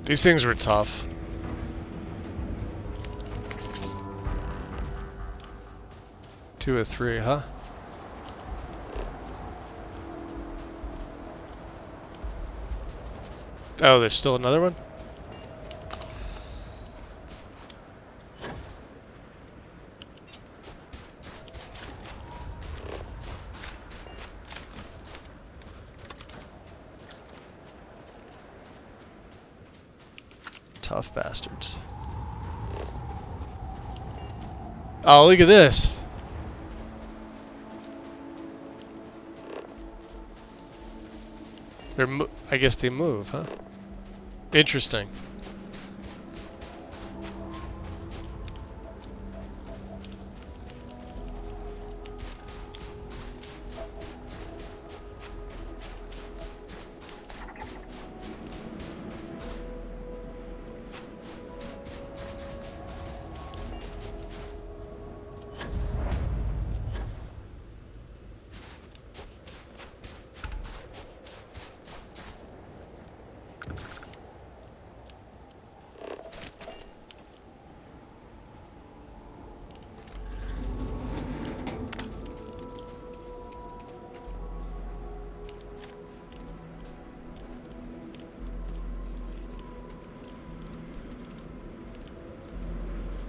These things were tough. Two or three, huh? Oh, there's still another one? Tough bastards. Oh, look at this. I guess they move, huh? Interesting.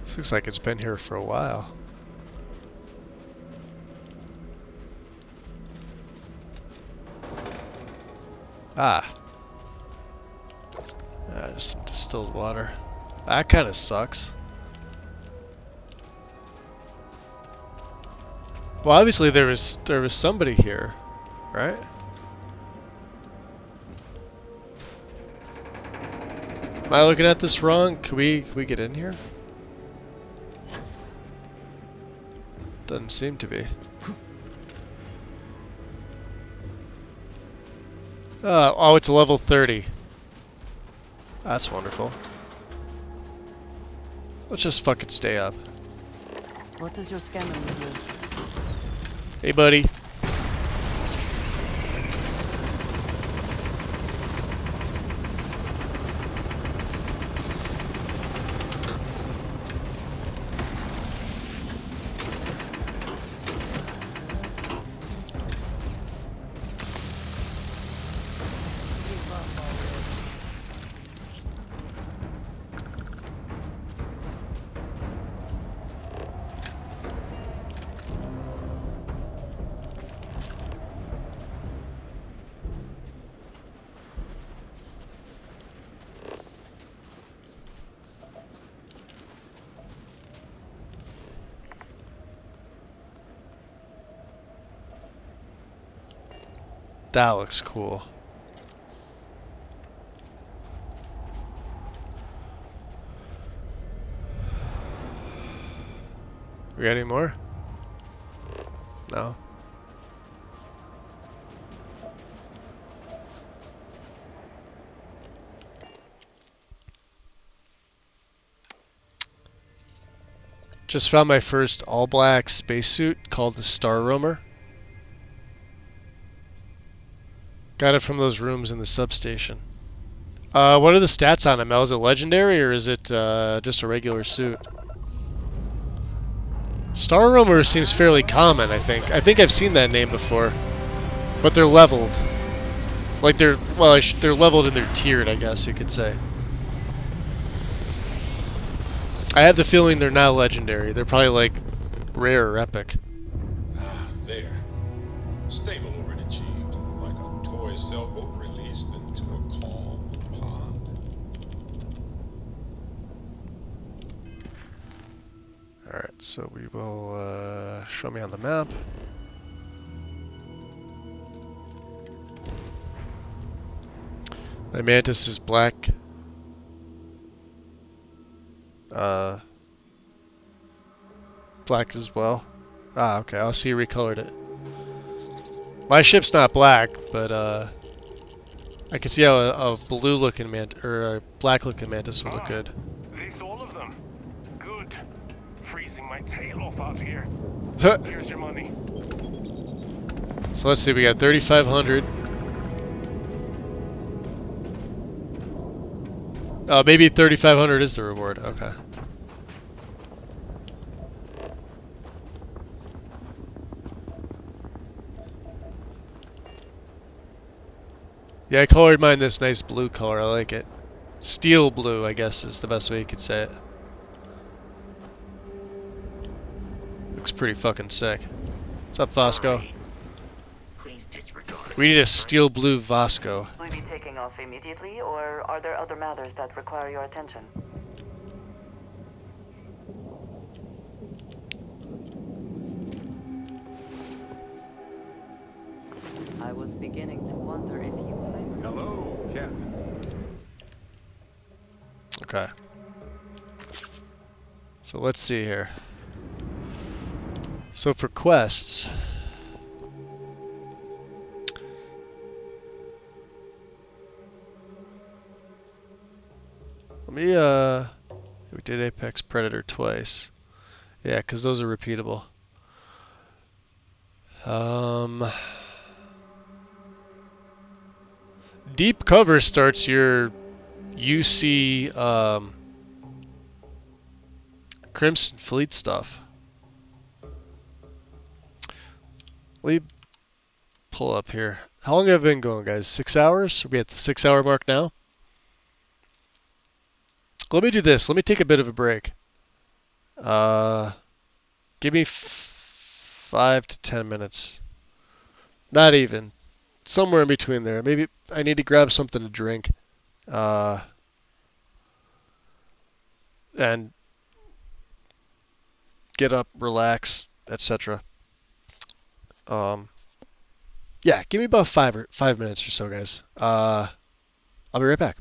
This looks like it's been here for a while. Ah. Just some distilled water. That kind of sucks. Well, obviously there was somebody here, right? Am I looking at this wrong? Can we get in here? Doesn't seem to be. Oh, it's level 30. That's wonderful. Let's just fucking stay up. What does your scanner reveal? Hey, buddy. That looks cool. We got any more? No. Just found my first all-black spacesuit called the Star Roamer. Got it from those rooms in the substation. What are the stats on it, Mel? Is it legendary or is it just a regular suit? Star Roamer seems fairly common, I think. I think I've seen that name before. But they're leveled. Like they're, well, they're leveled and they're tiered, I guess you could say. I have the feeling they're not legendary. They're probably like rare or epic. There. Stable already achieved. Like a toy sailboat released into a calm pond. Alright, so we will show me on the map. The mantis is black. Black as well. Ah, okay, I'll see you recolored it. My ship's not black, but I can see how a blue looking mantis or a black looking mantis would look good. This all of them? Good. Freezing my tail off out here. Here's your money. So let's see, we got 3,500. Oh, maybe 3,500 is the reward. Okay. Yeah, I colored mine this nice blue color. I like it. Steel blue, I guess, is the best way you could say it. Looks pretty fucking sick. What's up, Vasco? We need a steel blue Vasco. Will you be taking off immediately, or are there other matters that require your attention? I was beginning to wonder if you... Hello, Captain. Okay. So let's see here. So for quests... Let me, we did Apex Predator twice. Yeah, because those are repeatable. Deep Cover starts your UC, Crimson Fleet stuff. Let me pull up here. How long have I been going, guys? 6 hours? Are we at the 6 hour mark now? Let me do this. Let me take a bit of a break. Give me 5 to 10 minutes. Not even. Somewhere in between there. Maybe I need to grab something to drink. And get up, relax, etc. Yeah, give me about 5 minutes or so, guys. I'll be right back.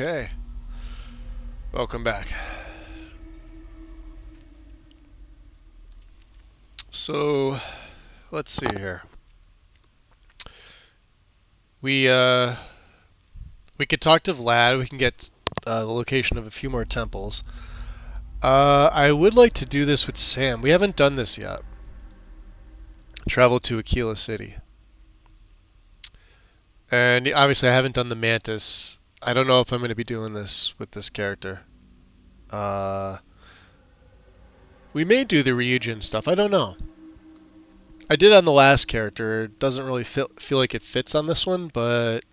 Okay. Welcome back. So, let's see here. We could talk to Vlad. We can get the location of a few more temples. I would like to do this with Sam. We haven't done this yet. Travel to Aquila City. And obviously I haven't done the Mantis. I don't know if I'm going to be doing this with this character. We may do the Ryujin stuff. I don't know. I did on the last character. It doesn't really feel like it fits on this one, but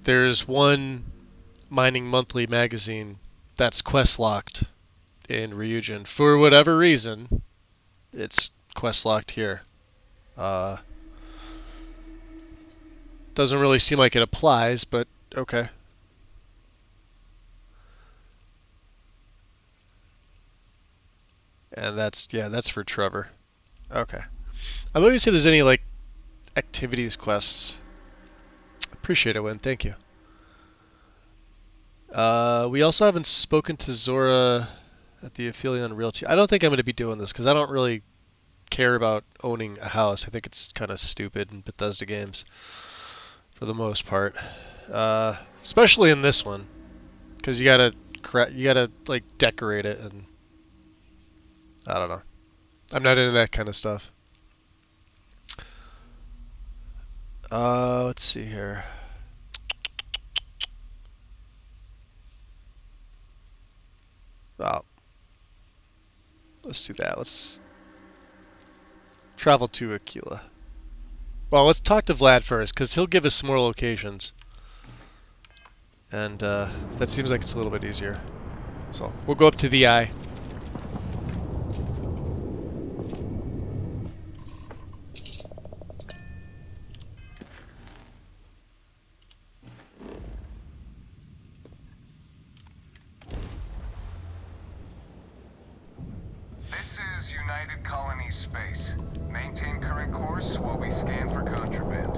there's one Mining Monthly magazine that's quest locked in Ryujin. For whatever reason, it's quest locked here. Doesn't really seem like it applies, but okay. And that's for Trevor. Okay. I'm looking to see if there's any like activities quests. Appreciate it, Win. Thank you. We also haven't spoken to Zora at the Aphelion Realty. I don't think I'm going to be doing this because I don't really care about owning a house. I think it's kind of stupid in Bethesda games for the most part, especially in this one because you gotta like decorate it, and I don't know. I'm not into that kind of stuff. Let's see here. Well, let's do that. Let's travel to Aquila. Well, let's talk to Vlad first, because he'll give us some more locations. And that seems like it's a little bit easier. So, we'll go up to the eye. This is United Colony Space. Maintain current course while we scan for contraband.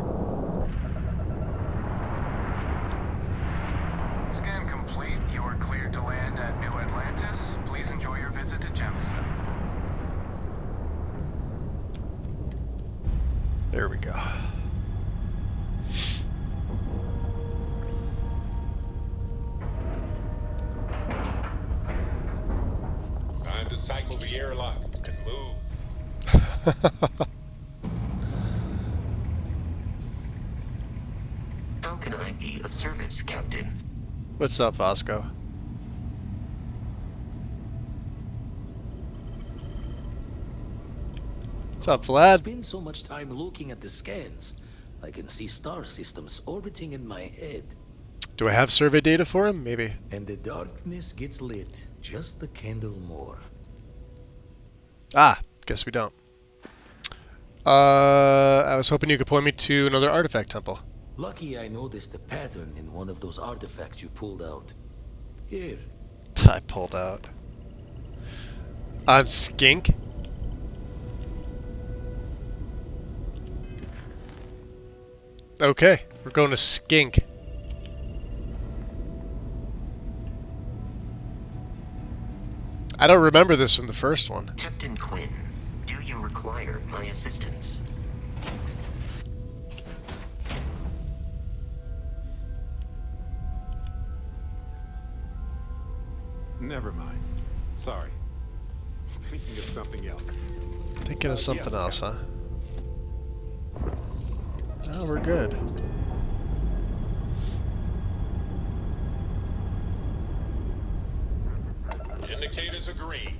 Scan complete. You are cleared to land at New Atlantis. Please enjoy your visit to Jemison. There we go. Time to cycle the airlock and move. How can I be of service, Captain? What's up, Vasco? What's up, Vlad? Spend so much time looking at the scans. I can see star systems orbiting in my head. Do I have survey data for him? Maybe. And the darkness gets lit just a candle more. Ah, guess we don't. I was hoping you could point me to another artifact temple. Lucky I noticed a pattern in one of those artifacts you pulled out. Here. I pulled out. On Skink? Okay, we're going to Skink. I don't remember this from the first one. Captain Quinn, do you require my assistance? Never mind. Sorry. Thinking of something else. Thinking of something else, huh? Oh, we're good. Indicators are green.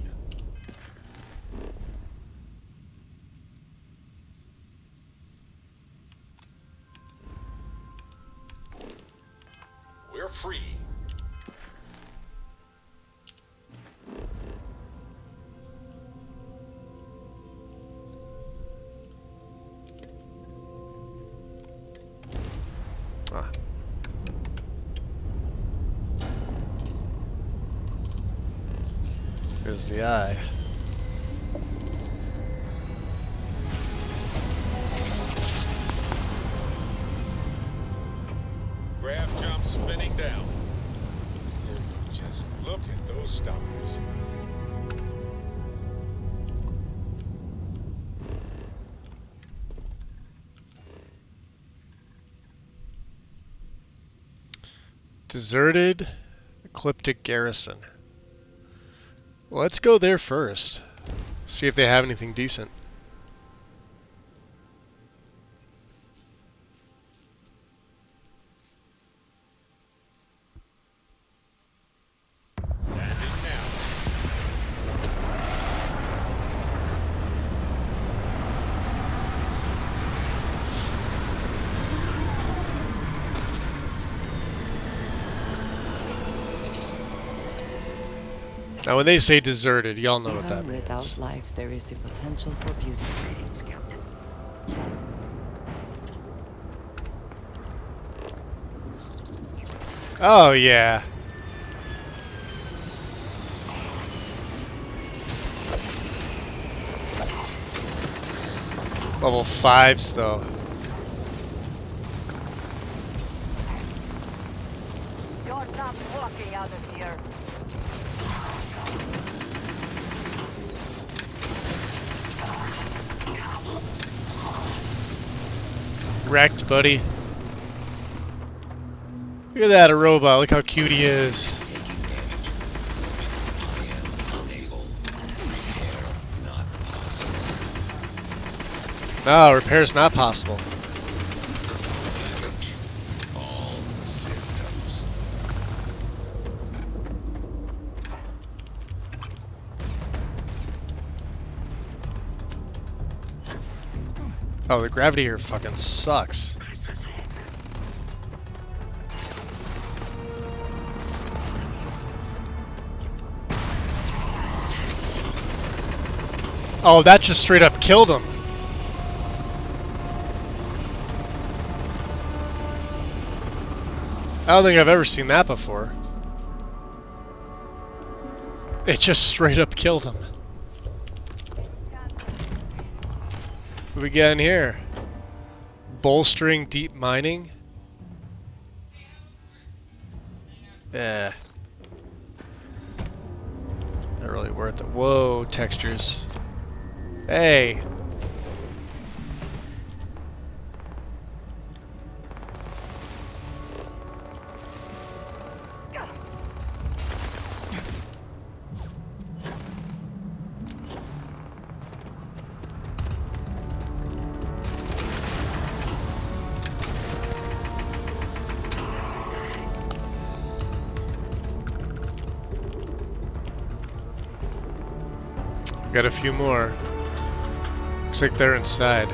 We're free. Ah. Here's the eye. Grab jump spinning. down. Will you just look at those stars? Deserted Ecliptic Garrison. Well, let's go there first. See if they have anything decent. Now, when they say deserted, y'all know what that means. Without life, there is the potential for beauty. Oh, yeah. Level 5s, though. You're not walking out of here. Wrecked, buddy. Look at that, a robot. Look how cute he is. No, repair's not possible. All systems. Oh, the gravity here fucking sucks. Oh, that just straight up killed him. I don't think I've ever seen that before. It just straight up killed him. What we got in here? Bolstering deep mining? Yeah. Not really worth it. Whoa, textures. Hey! Got a few more. Looks like they're inside.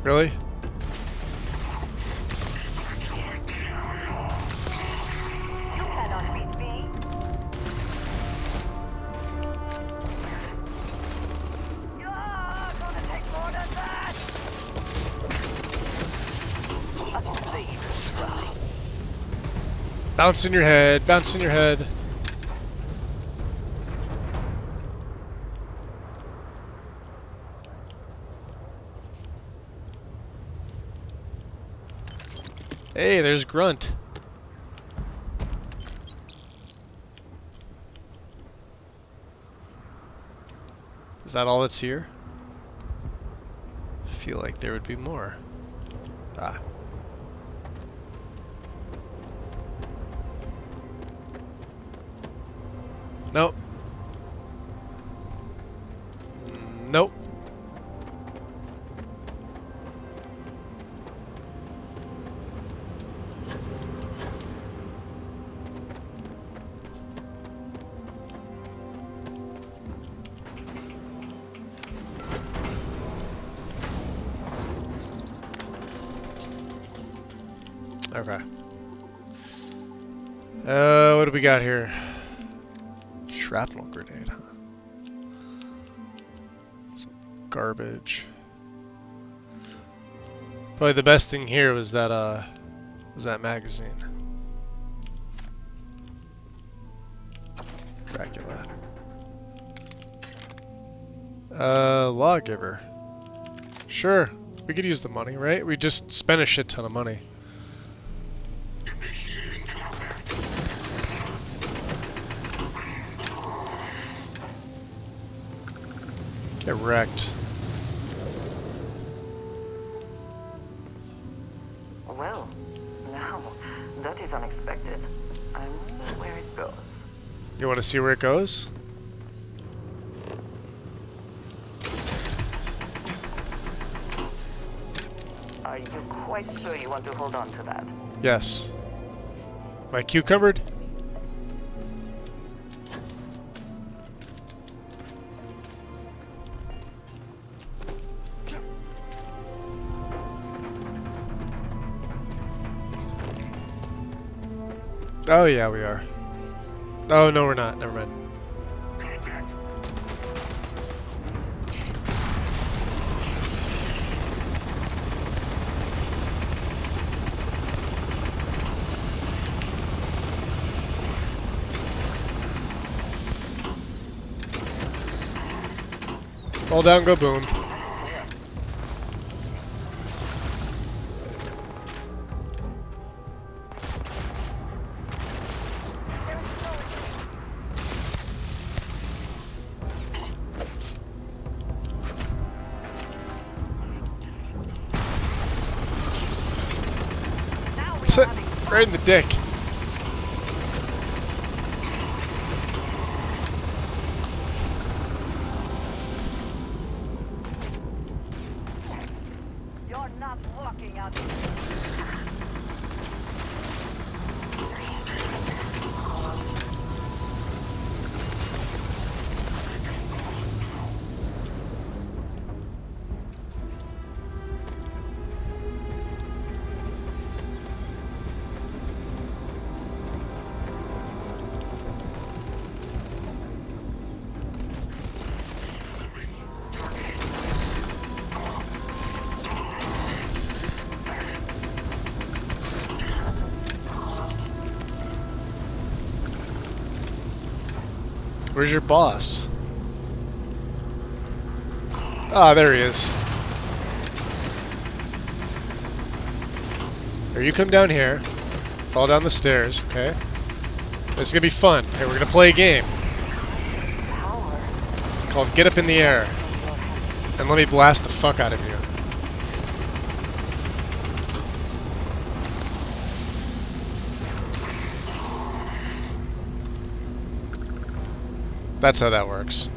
Really? Bounce in your head, bounce in your head. Hey, there's Grunt. Is that all that's here? I feel like there would be more. Ah. Nope. Nope. Okay. What do we got here? Shrapnel grenade, huh? garbage. Probably the best thing here was that magazine. Dracula. Lawgiver. Sure, we could use the money, right? We just spent a shit ton of money. Get wrecked. Well, now, that is unexpected. I wonder where it goes. You want to see where it goes? Are you quite sure you want to hold on to that? Yes. My cucumbered? Oh yeah, we are. Oh no, we're not. Never mind. Fall down, go boom. Right in the dick. You're not walking out. Where's your boss? Ah, there he is. Here, you come down here. Fall down the stairs, okay? This is gonna be fun. Okay, we're gonna play a game. It's called Get Up in the Air. And let me blast the fuck out of you. That's how that works.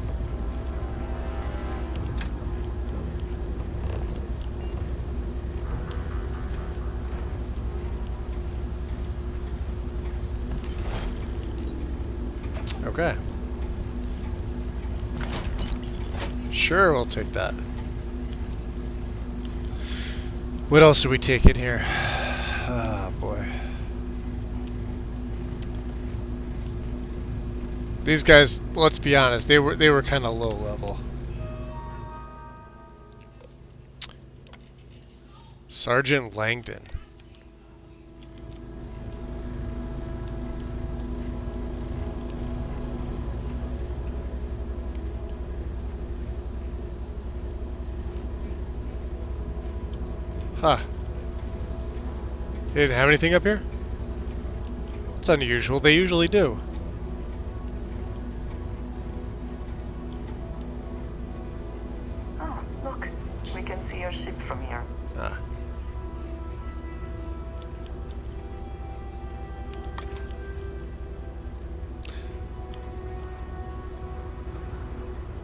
Okay. Sure, we'll take that. What else are we taking here? Oh boy. These guys, let's be honest, they were kind of low level. Sergeant Langdon. Huh. They didn't have anything up here? It's unusual, they usually do. Oh, look. We can see your ship from here. Ah.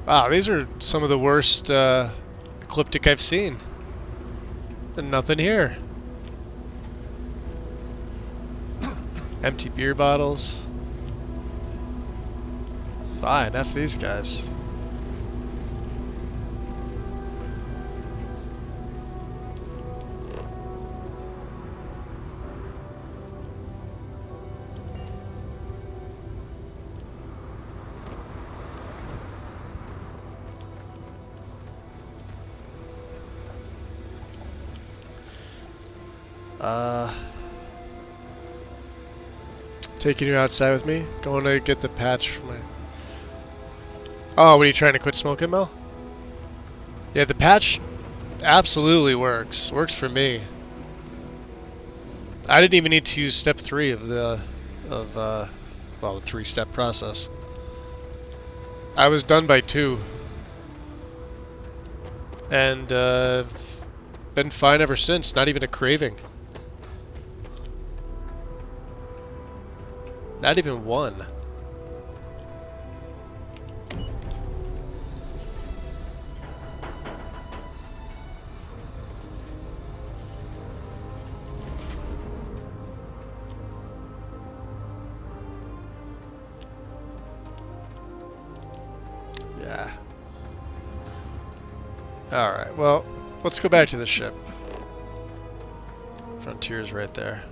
Wow, these are some of the worst ecliptic I've seen. And nothing here. Empty beer bottles. Fine, F these guys. Taking you outside with me? Going to get the patch for my... Oh, what are you trying to quit smoking, Mel? Yeah, the patch absolutely works. Works for me. I didn't even need to use step 3 of the the 3-step process. I was done by 2. And been fine ever since. Not even a craving. Not even one. Yeah. Alright, well, let's go back to the ship. Frontier's right there.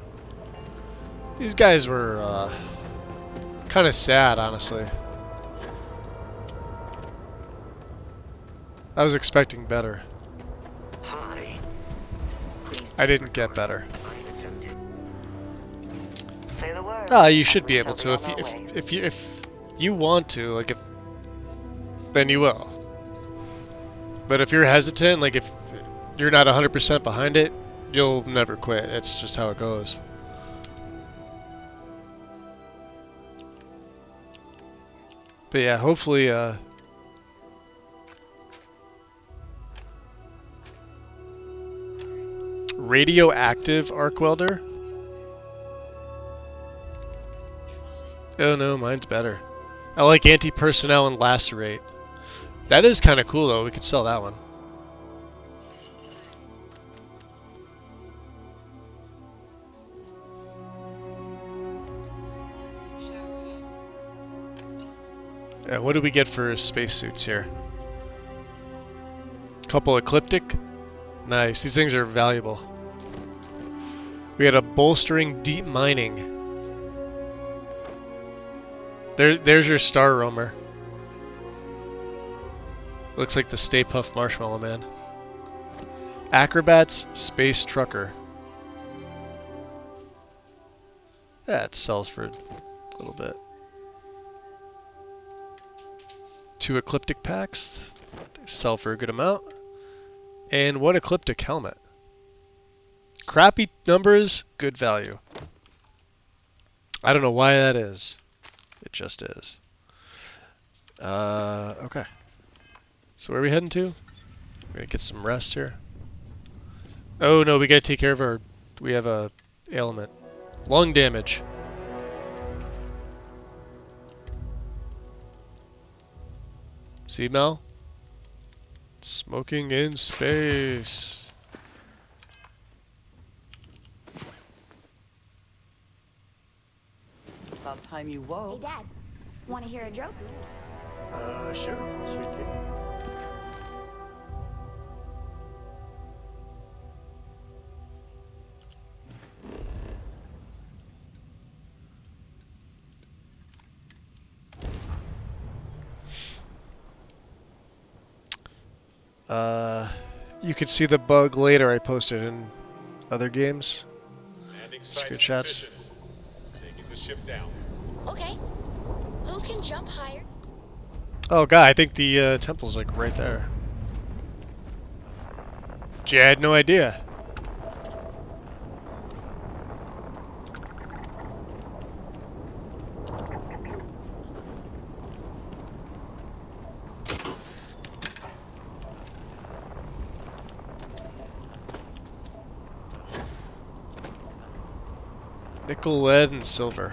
These guys were kind of sad, honestly. I was expecting better. I didn't get better. Ah, you should be able to if you want to, like then you will. But if you're hesitant, like if you're not 100% behind it, you'll never quit. It's just how it goes. But yeah, hopefully radioactive arc welder. Oh no, mine's better. I like anti-personnel and lacerate. That is kind of cool though. We could sell that one. What do we get for spacesuits here? Couple ecliptic. Nice. These things are valuable. We had a bolstering deep mining. There's your Star Roamer. Looks like the Stay Puft Marshmallow Man. Acrobats Space Trucker. That sells for a little bit. 2 ecliptic packs. They sell for a good amount. And 1 ecliptic helmet. Crappy numbers, good value. I don't know why that is. It just is. Okay. So where are we heading to? We're gonna get some rest here. Oh no, we gotta take care of our... We have a ailment. Lung damage. See, Mel? Smoking in space. About time you woke. Hey, Dad. Want to hear a joke? Sure. Sweet kid. You can see the bug later I posted in other games. Screenshots. Taking the ship down. Okay. Who can jump higher? Oh god, I think the temple's like right there. Gee, I had no idea. Nickel, lead, and silver.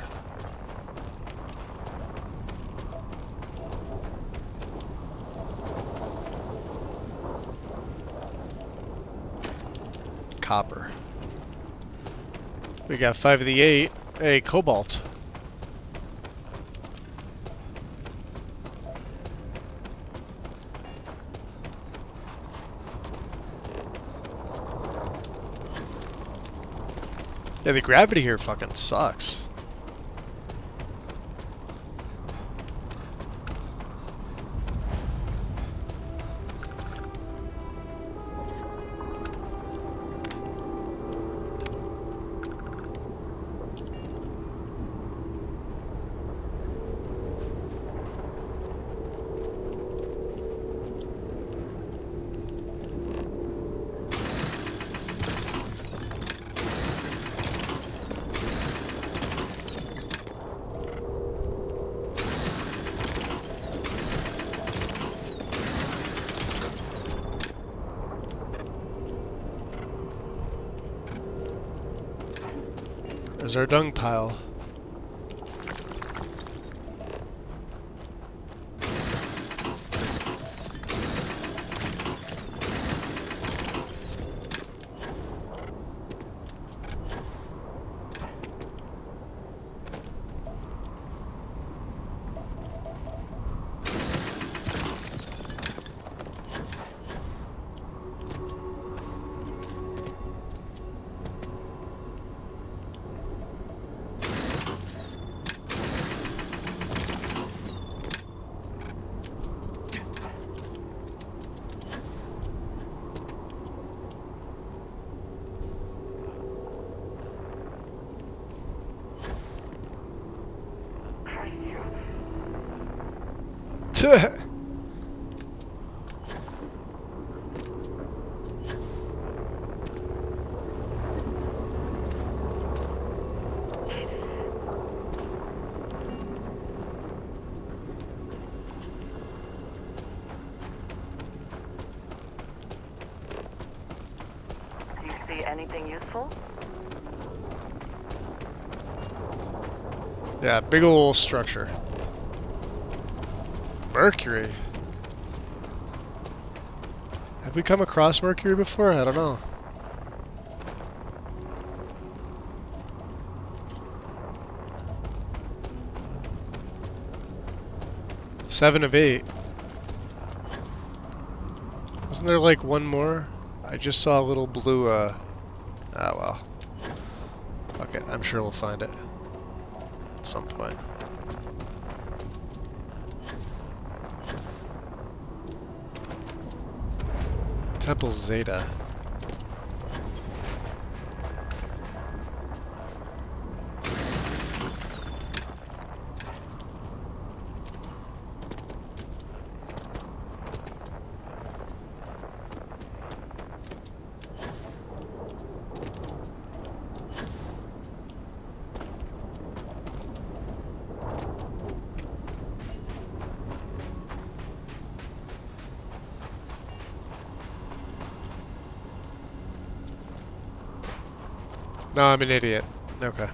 Copper. We got 5 of the 8. Hey, cobalt. Yeah, the gravity here fucking sucks. There's our dung pile. Do you see anything useful? Yeah, big ol' structure. Mercury. Have we come across Mercury before? I don't know. Seven of 8. Wasn't there like one more? I just saw a little blue, ah well. Fuck it, I'm sure we'll find it. At some point. Temple Zeta. No, I'm an idiot. Okay.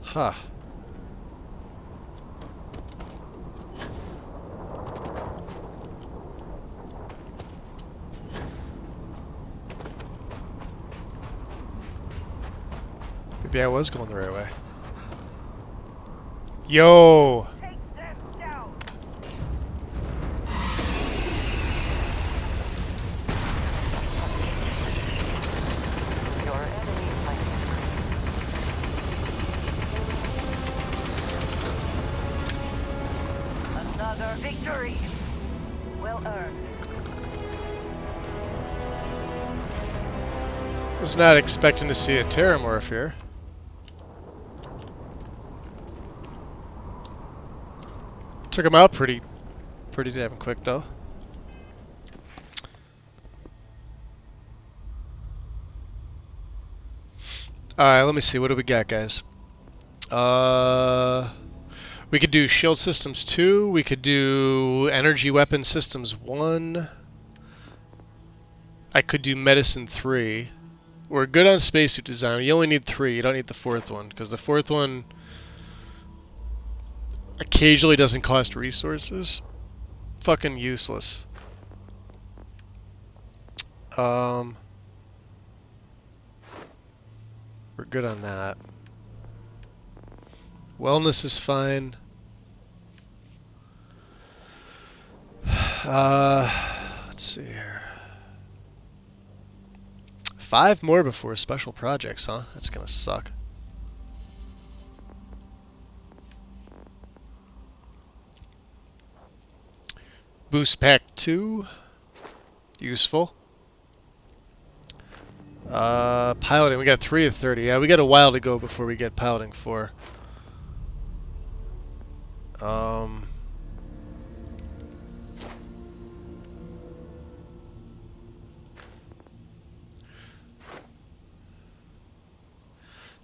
Huh. Maybe I was going the right way. Yo! Another victory. Well earned. Was not expecting to see a Terramorph here. Took him out pretty damn quick though. Alright, let me see. What do we got, guys? We could do Shield Systems 2. We could do Energy Weapon Systems 1. I could do Medicine 3. We're good on Spacesuit Design. You only need 3. You don't need the 4th one, because the 4th one occasionally doesn't cost resources. Fucking useless. We're good on that. Wellness is fine. Let's see here. 5 more before special projects, huh? That's gonna suck. Boost Pack 2. Useful. Piloting, we got 3 of 30. Yeah, we got a while to go before we get piloting 4.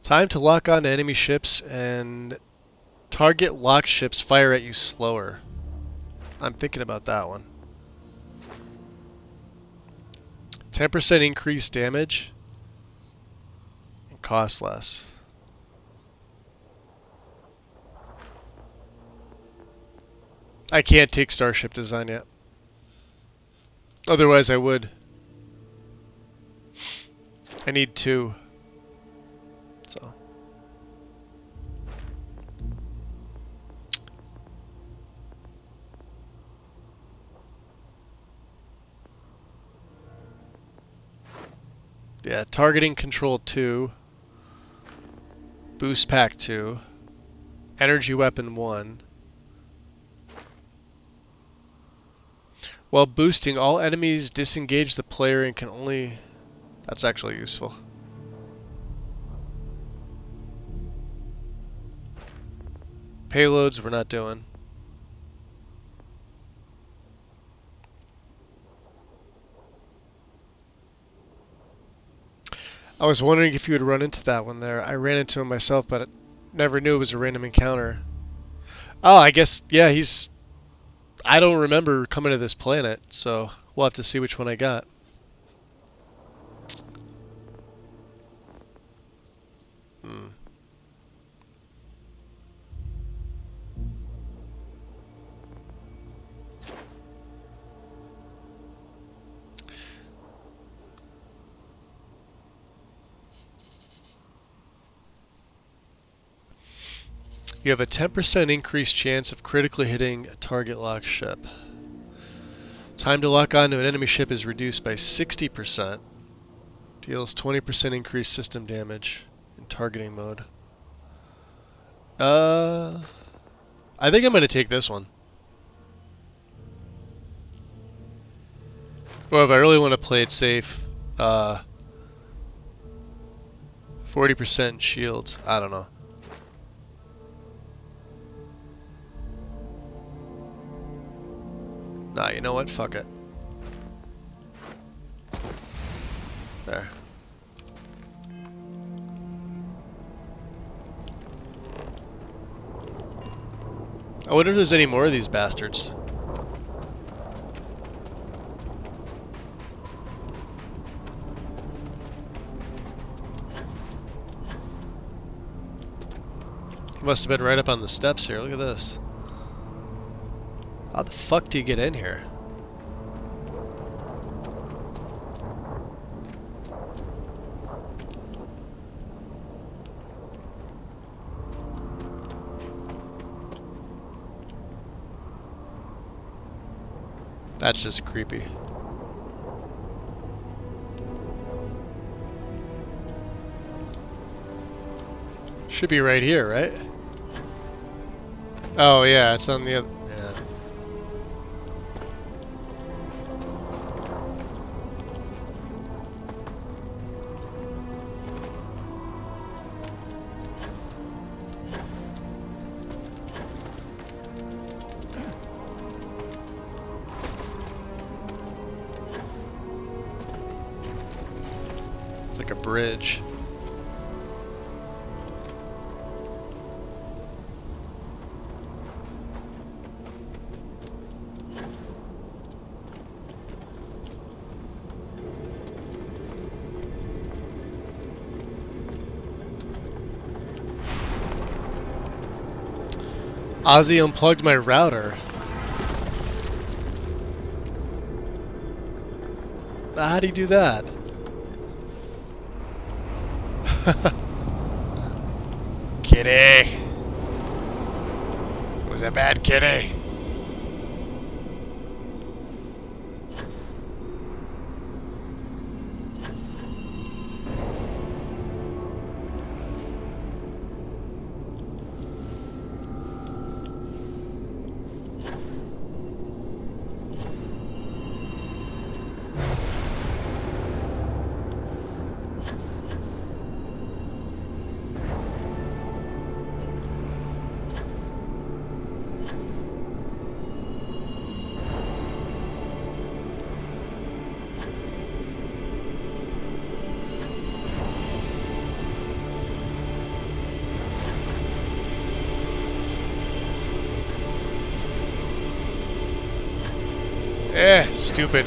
Time to lock on to enemy ships and target locked ships fire at you slower. I'm thinking about that one. 10% increased damage and cost less. I can't take Starship Design yet. Otherwise I would. I need 2. So. Yeah, targeting control 2. Boost pack 2. Energy weapon 1. While boosting, all enemies disengage the player and can only... That's actually useful. Payloads we're not doing. I was wondering if you would run into that one there. I ran into him myself, but never knew it was a random encounter. Oh, I guess, yeah, he's... I don't remember coming to this planet, so we'll have to see which one I got. You have a 10% increased chance of critically hitting a target locked ship. Time to lock onto an enemy ship is reduced by 60%. Deals 20% increased system damage in targeting mode. I think I'm going to take this one. Well, if I really want to play it safe, 40% shields. I don't know. Nah, you know what? Fuck it. There. I wonder if there's any more of these bastards. He must have been right up on the steps here. Look at this. How the fuck do you get in here? That's just creepy. Should be right here, right? Oh yeah, it's on the other... Yeah. It's like a bridge. Ozzy unplugged my router. How'd he do that? Kitty! Was a bad kitty. Stupid.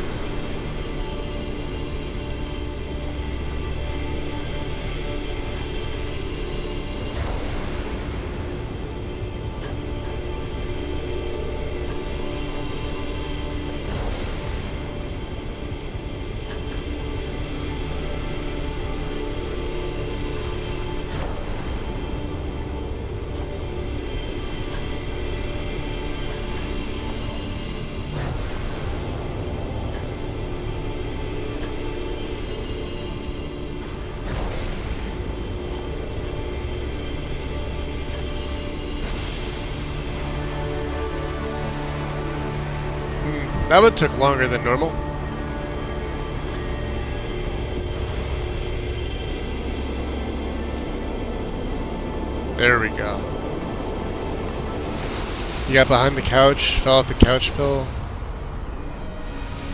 That one took longer than normal. There we go. You got behind the couch, fell off the couch pill,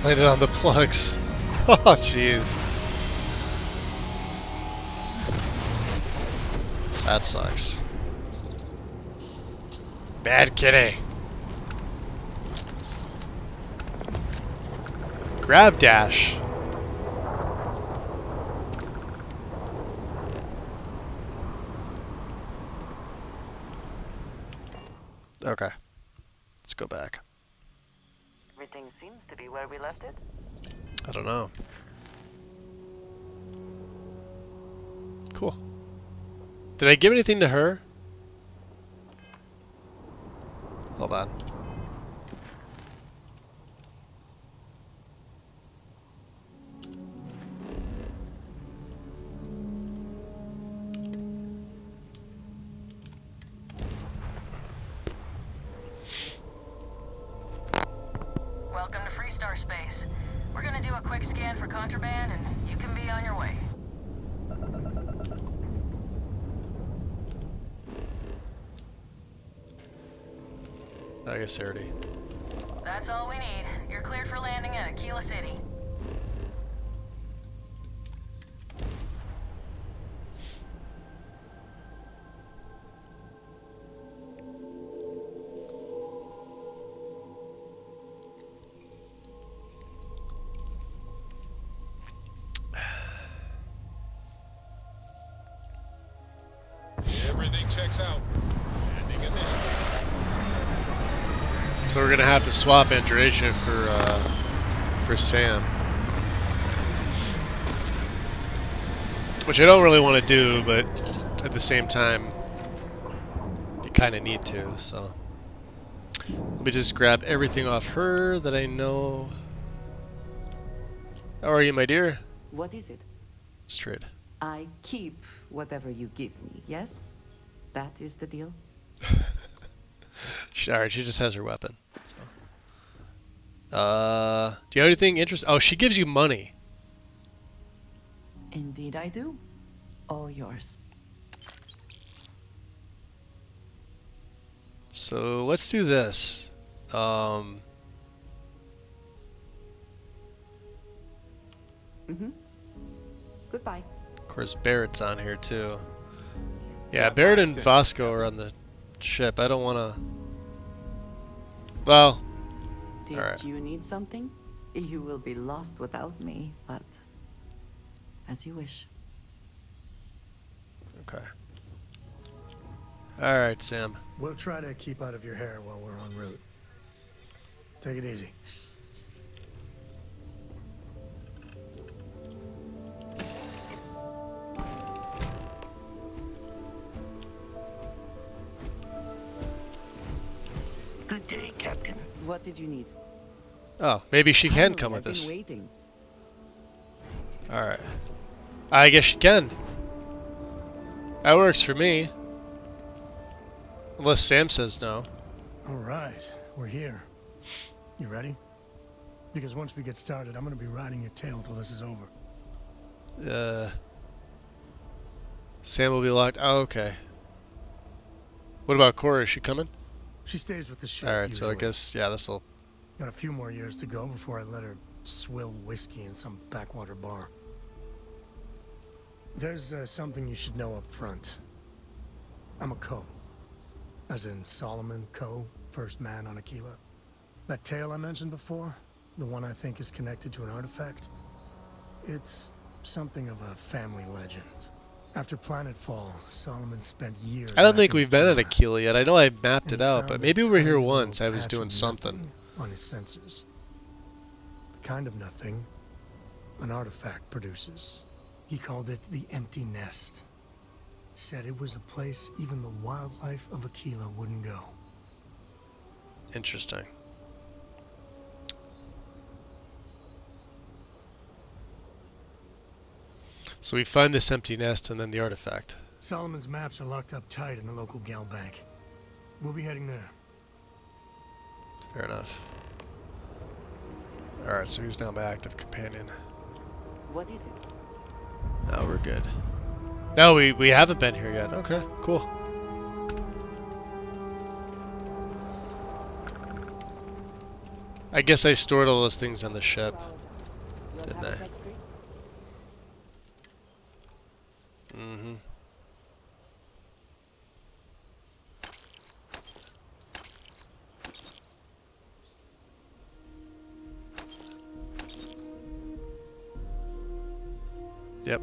landed on the plugs. Oh, jeez. That sucks. Bad kitty. Grab dash. Okay. Let's go back. Everything seems to be where we left it. I don't know. Cool. Did I give anything to her? Hold on. Welcome to Freestar Space. We're gonna do a quick scan for contraband, and you can be on your way. I guess already. That's all we need. You're cleared for landing at Aquila City. Everything checks out. Landing initiative. So we're gonna have to swap Andreja for Sam, which I don't really want to do, but at the same time, you kind of need to. So let me just grab everything off her that I know. How are you, my dear? What is it? Straight. I keep whatever you give me, yes? That is the deal? Alright, she just has her weapon. So. Do you have anything interesting? Oh, she gives you money. Indeed I do. All yours. So let's do this. Goodbye. Of course, Barrett's on here too. Yeah, Barrett and Vasco are on the ship. I don't want to. Well. Did Alright. you need something? You will be lost without me, but as you wish. Okay. Alright, Sam. We'll try to keep out of your hair while we're en route. Take it easy. Good day, Captain. What did you need? Oh, maybe she can come I've with us. been waiting. Alright. I guess she can. That works for me. Unless Sam says no. Alright, we're here. You ready? Because once we get started, I'm gonna be riding your tail till this is over. Sam will be locked. Oh, okay. What about Cora? Is she coming? She stays with the ship. Alright, so I usually. guess, yeah, this'll. Got a few more years to go before I let her swill whiskey in some backwater bar. There's something you should know up front. I'm a Co. As in Solomon Co., first man on Aquila. That tale I mentioned before, The one I think is connected to an artifact. It's something of a family legend. After planetfall, Solomon spent years. I don't think mapping we've been at Aquila yet. I know I mapped it and out, found but a maybe we were here tiny little once. I was patch doing of something. nothing on his sensors. The kind of nothing an artifact produces. He called it the Empty Nest. Said it was a place even the wildlife of Aquila wouldn't go. Interesting. So we find this empty nest and then the artifact. Solomon's maps are locked up tight in the local gal bank. We'll be heading there. Fair enough. Alright, so he's now my active companion. What is it? Now we're good. No, we haven't been here yet. Okay, cool. I guess I stored all those things on the ship, didn't I? Mm-hmm. Yep.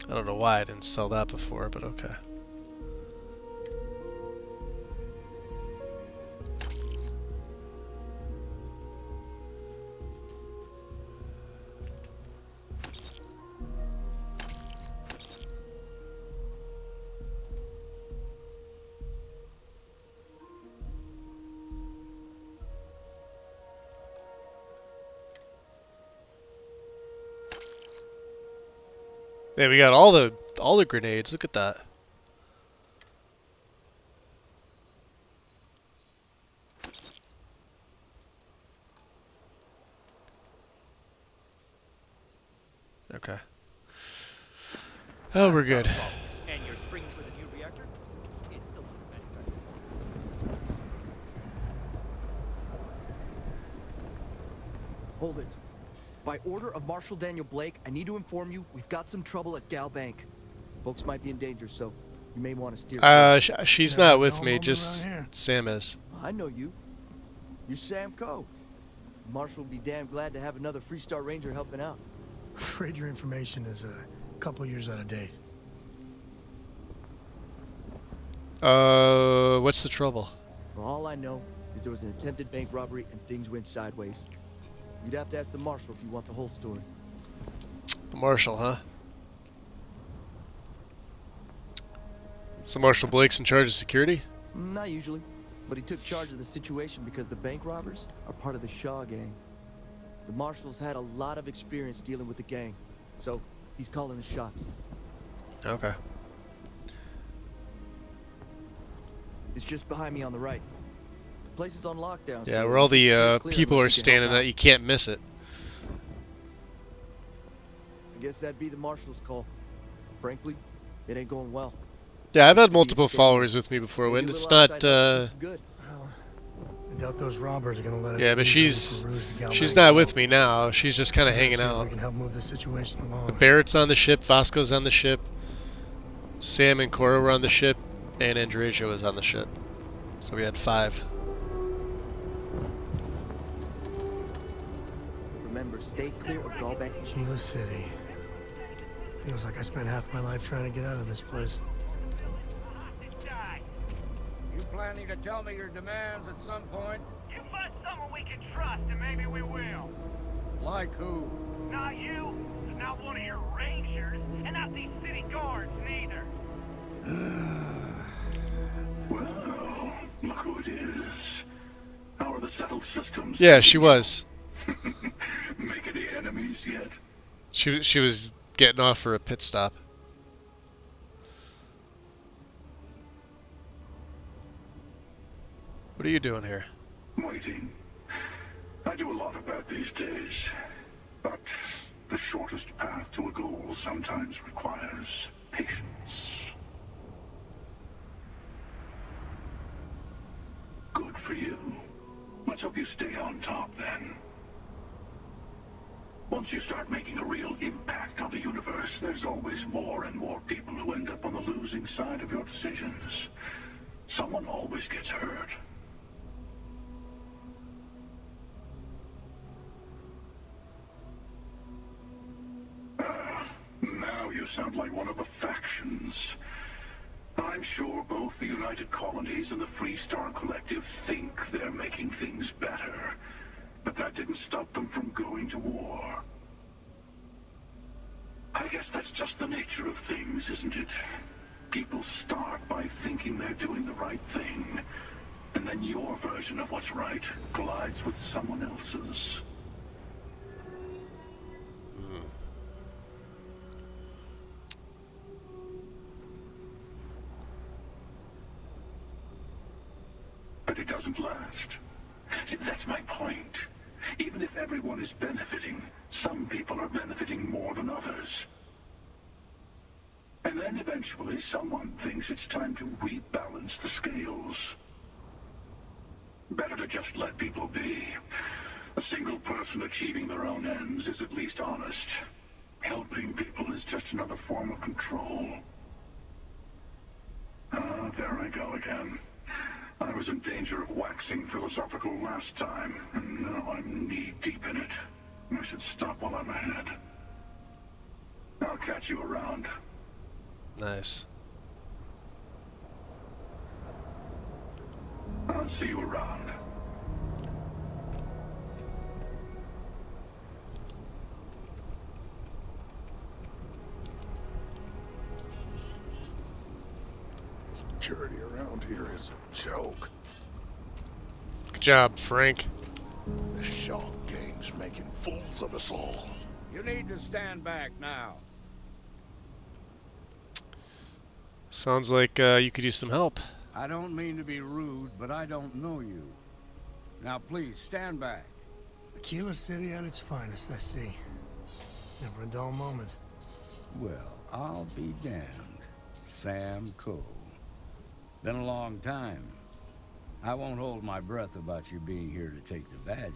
I don't know why I didn't sell that before, but okay. Yeah, we got all the grenades. Look at that. Okay. Oh, we're good. And you're springing for the new reactor? It's still under manufacture. Hold it. By order of Marshal Daniel Blake, I need to inform you we've got some trouble at Gal Bank. Folks might be in danger, so you may want to steer clear. She's not with me, just Sam is. I know you. You're Sam Coe. Marshal would be damn glad to have another Freestar Ranger helping out. Afraid your information is a couple years out of date. What's the trouble? Well, all I know is there was an attempted bank robbery and things went sideways. You'd have to ask the Marshal if you want the whole story. The Marshal, huh? So Marshal Blake's in charge of security? Not usually, but he took charge of the situation because the bank robbers are part of the Shaw gang. The Marshal's had a lot of experience dealing with the gang, so he's calling the shots. Okay. It's just behind me on the right. The place is on lockdown. Yeah, so where all you should the steer clear people are unless you can help standing out. at, you can't miss it. I guess that'd be the Marshal's call. Frankly, it ain't going well. Yeah, I've had multiple followers with me before, Wind. It's not, I doubt those robbers are gonna let us. yeah, but she's Bank. not with me now. She's just kind of hanging See if out. we can help move the situation along. But Barrett's on the ship, Vasco's on the ship, Sam and Cora were on the ship, and Andreja was on the ship. So we had 5. Remember, stay clear of Gallbank. Aquila City. Feels like I spent half my life trying to get out of this place. You planning to tell me your demands at some point? You find someone we can trust, and maybe we will. Like who? Not you, not one of your rangers, and not these city guards neither. Well, look who it is. How are the settled systems? Yeah, she was. Make any enemies yet? She was getting off for a pit stop. What are you doing here? Waiting. I do a lot of that these days. But the shortest path to a goal sometimes requires patience. Good for you. Let's hope you stay on top then. Once you start making a real impact on the universe, there's always more and more people who end up on the losing side of your decisions. Someone always gets hurt. Now you sound like one of the factions. I'm sure both the United Colonies and the Freestar Collective think they're making things better, but that didn't stop them from going to war. I guess that's just the nature of things, isn't it? People start by thinking they're doing the right thing, and then your version of what's right collides with someone else's. But it doesn't last. See, that's my point. Even if everyone is benefiting, some people are benefiting more than others. And then eventually someone thinks it's time to rebalance the scales. Better to just let people be. A single person achieving their own ends is at least honest. Helping people is just another form of control. Ah, there I go again. I was in danger of waxing philosophical last time, and now I'm knee-deep in it. I should stop while I'm ahead. I'll catch you around. Nice. I'll see you around. Security around here is a joke. Good job, Frank. The Shaw gang's making fools of us all. You need to stand back now. Sounds like you could use some help. I don't mean to be rude, but I don't know you. Now please, stand back. Aquila City at its finest, I see. Never a dull moment. Well, I'll be damned. Sam Cole. Been a long time. I won't hold my breath about you being here to take the badge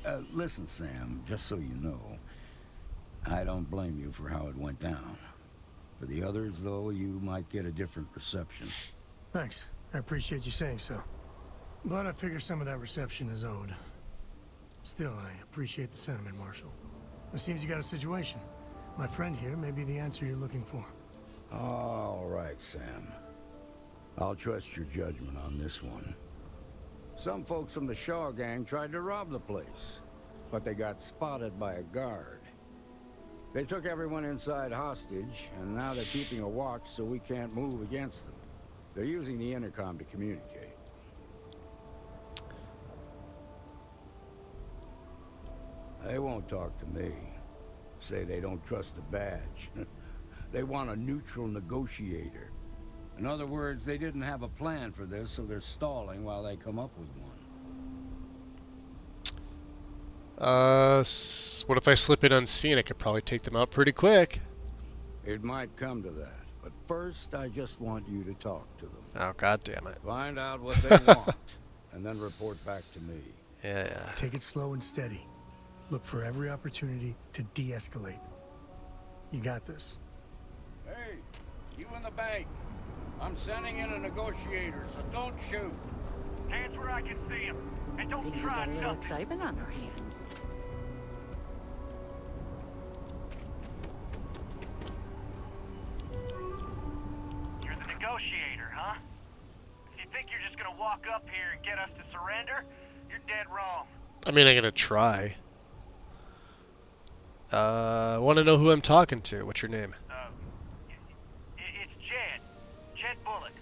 again. Listen, Sam, just so you know, I don't blame you for how it went down. For the others, though, you might get a different reception. Thanks. I appreciate you saying so. But I figure some of that reception is owed. Still, I appreciate the sentiment, Marshal. It seems you got a situation. My friend here may be the answer you're looking for. All right, Sam. I'll trust your judgment on this one. Some folks from the Shaw gang tried to rob the place, but they got spotted by a guard. They took everyone inside hostage, and now they're keeping a watch so we can't move against them. They're using the intercom to communicate. They won't talk to me. Say they don't trust the badge. They want a neutral negotiator. In other words, they didn't have a plan for this, so they're stalling while they come up with one. What if I slip in unseen? I could probably take them out pretty quick. It might come to that, but first I just want you to talk to them. Oh, god damn it. Find out what they want, and then report back to me. Yeah. Take it slow and steady. Look for every opportunity to de-escalate. You got this. Hey, you in the bank. I'm sending in a negotiator, so don't shoot. Hands where I can see him. And don't Seems try we've got a little nothing. excitement on our hands. You're the negotiator, huh? If you think you're just gonna walk up here and get us to surrender, you're dead wrong. I mean, I'm gonna try. I want to know who I'm talking to. What's your name? It's Jed. Jed Bullock.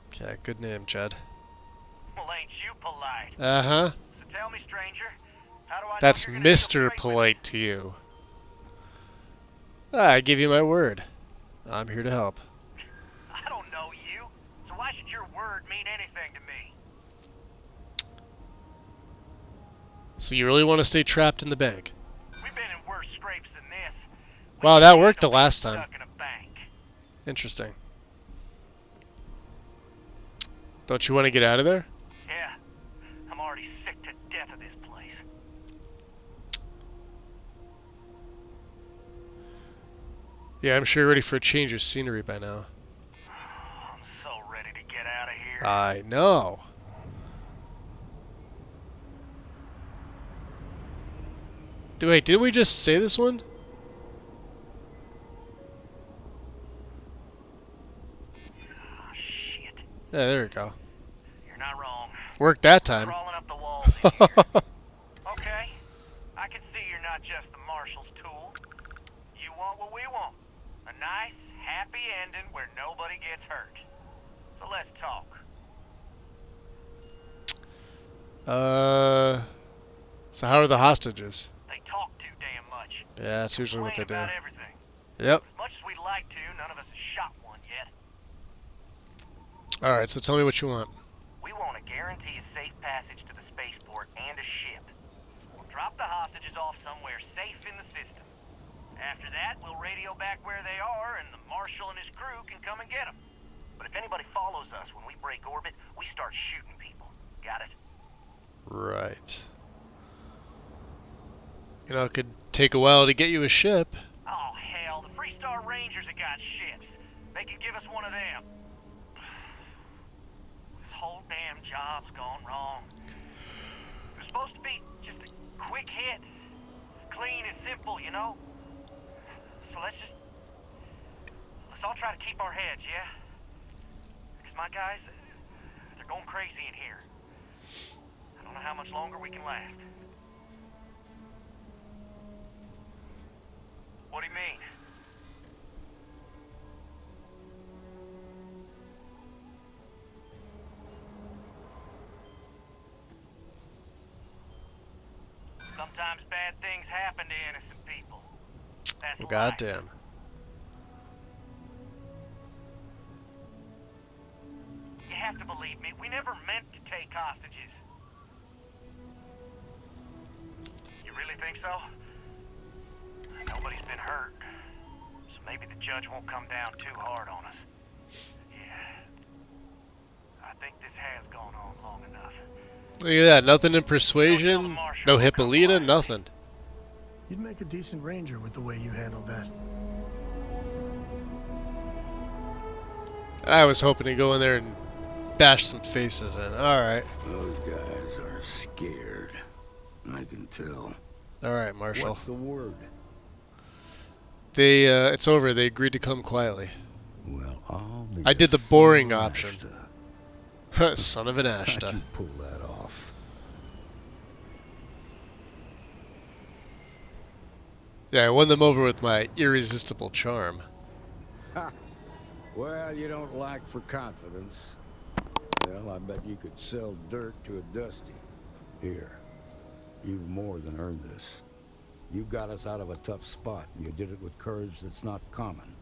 Okay, good name, Jed. Well, ain't you polite? Uh-huh. So tell me, stranger, how do I That's know you're gonna Mr. Polite to you. I give you my word. I'm here to help. I don't know you, so why should your word mean anything to me? So you really want to stay trapped in the bank? We've been in worse scrapes than this. Wow, that worked the last time. Stuck in a bank. Interesting. Don't you want to get out of there? Yeah, I'm already sick to death of this place. Yeah, I'm sure you're ready for a change of scenery by now. I'm so ready to get out of here. I know. Wait, did we just say this one? Oh, shit. Yeah, there we go. You're not wrong. Worked that time. Crawling up the walls in here. Okay, I can see you're not just the Marshal's tool. You want what we want. A nice, happy ending where nobody gets hurt. So let's talk. So how are the hostages? They talk too damn much. Yeah, that's usually what they do. Complain about everything. Yep. As much as we'd like to, none of us has shot one yet. Alright, so tell me what you want. We want to guarantee a safe passage to the spaceport and a ship. We'll drop the hostages off somewhere safe in the system. After that, we'll radio back where they are, and the Marshal and his crew can come and get them. But if anybody follows us when we break orbit, we start shooting people. Got it? Right. You know, it could take a while to get you a ship. Oh, hell, the Freestar Rangers have got ships. They could give us one of them. This whole damn job's gone wrong. It was supposed to be just a quick hit. Clean and simple, you know? So let's all try to keep our heads, yeah? Because my guys, they're going crazy in here. I don't know how much longer we can last. What do you mean? Sometimes bad things happen to innocent people. That's life. Goddamn. You have to believe me, we never meant to take hostages. You really think so? Nobody's been hurt, so maybe the judge won't come down too hard on us. Yeah, I think this has gone on long enough. Look at that, nothing in persuasion, no Hippolyta, nothing. You'd make a decent ranger with the way you handled that. I was hoping to go in there and bash some faces in. Alright. Those guys are scared. I can tell. Alright, Marshal. What's the word? It's over. They agreed to come quietly. Well, I did the boring option. Son of an Ashta. How'd you pull that off? Yeah, I won them over with my irresistible charm. Ha! Well, you don't lack for confidence. Well, I bet you could sell dirt to a Dusty. Here, you've more than earned this. You got us out of a tough spot, and you did it with courage that's not common.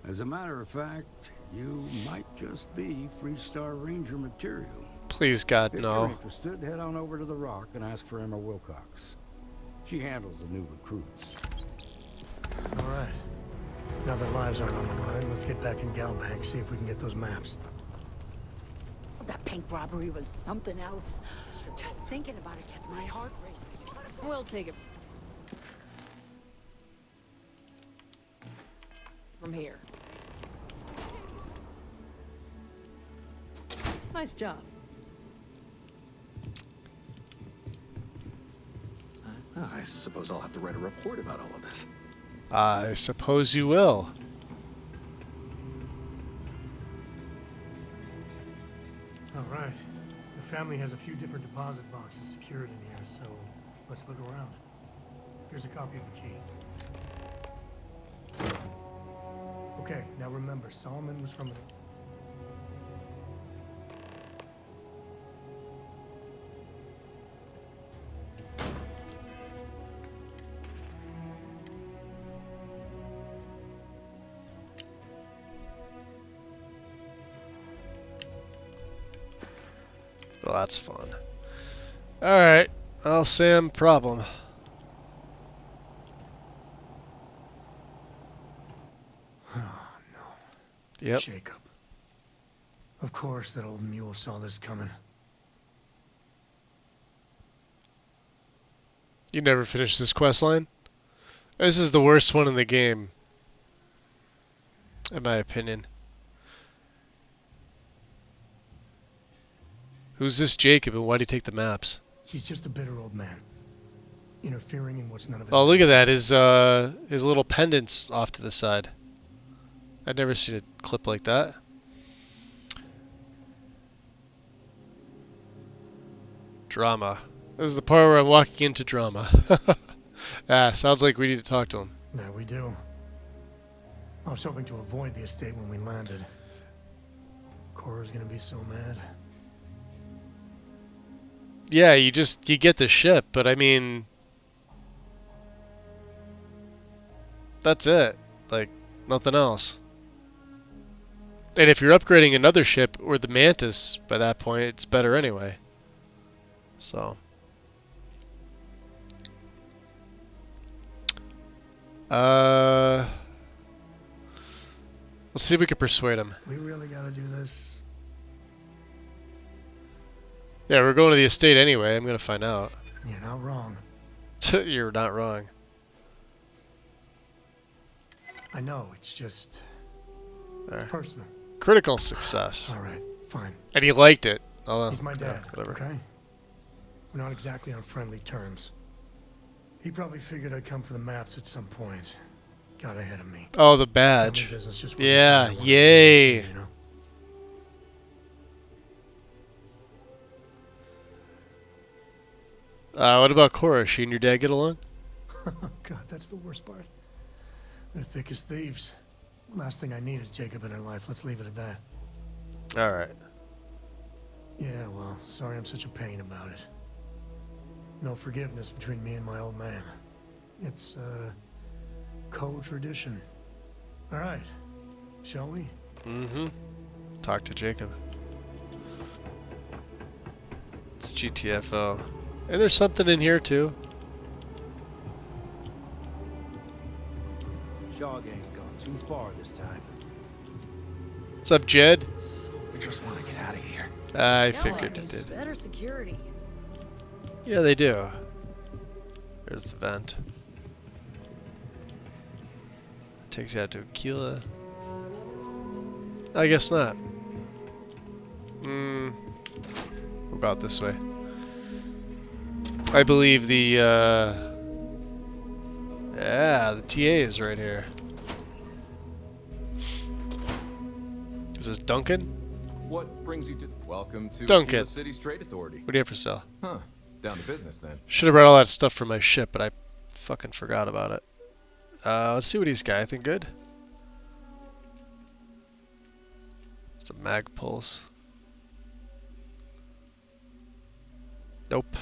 As a matter of fact, you might just be Freestar Ranger material. Please, God, if no. you're interested, head on over to the Rock and ask for Emma Wilcox. She handles the new recruits. All right. Now that lives aren't on the line, let's get back in Galbank, see if we can get those maps. That bank robbery was something else. Just thinking about it gets my heart racing. We'll take it from here. Nice job. I suppose I'll have to write a report about all of this. I suppose you will. All right. The family has a few different deposit boxes secured in here, so let's look around. Here's a copy of the key. Okay, now remember, Solomon was from an... Well, that's fun. Alright. Well, Sam, problem. Oh, no. Yep. Jacob. Of course that old mule saw this coming. You never finished this quest line? This is the worst one in the game. in my opinion. Who's this Jacob and why'd he take the maps? He's just a bitter old man, interfering in what's none of his Oh, look at that. business. His little pendant's off to the side. I'd never seen a clip like that. Drama. This is the part where I'm walking into drama. Sounds like we need to talk to him. Yeah, we do. I was hoping to avoid the estate when we landed. Cora's gonna be so mad. Yeah, you get the ship, but I mean, that's it. Like, nothing else. And if you're upgrading another ship or the Mantis by that point, it's better anyway. So. Let's see if we can persuade him. We really gotta do this. Yeah, we're going to the estate anyway. I'm gonna find out. You're not wrong. You're not wrong. I know, it's just personal. Critical success. Alright, fine. And he liked it. Although, he's my dad, whatever. Okay? We're not exactly on friendly terms. He probably figured I'd come for the maps at some point. Got ahead of me. Oh, the badge. Yeah, yay. You know? What about Cora? She and your dad get along? God, that's the worst part. They're thick as thieves. Last thing I need is Jacob in her life. Let's leave it at that. Alright. Yeah, well, sorry I'm such a pain about it. No forgiveness between me and my old man. It's, co-tradition. Alright. Shall we? Mm-hmm. Talk to Jacob. It's GTFO. And there's something in here, too. Shaw Gang's gone too far this time. What's up, Jed? We just want to get out of here. I figured it did. Better security. Yeah, they do. There's the vent. Takes you out to Aquila. I guess not. We'll go out this way. I believe the, yeah, the TA is right here. Is this Duncan? What brings you to... Welcome to Duncan. Kansas City's Trade Authority. What do you have for sale? Huh. Down to business, then. Should have brought all that stuff for my ship, but I fucking forgot about it. Let's see what he's got. Anything good? It's a mag pulse. Nope.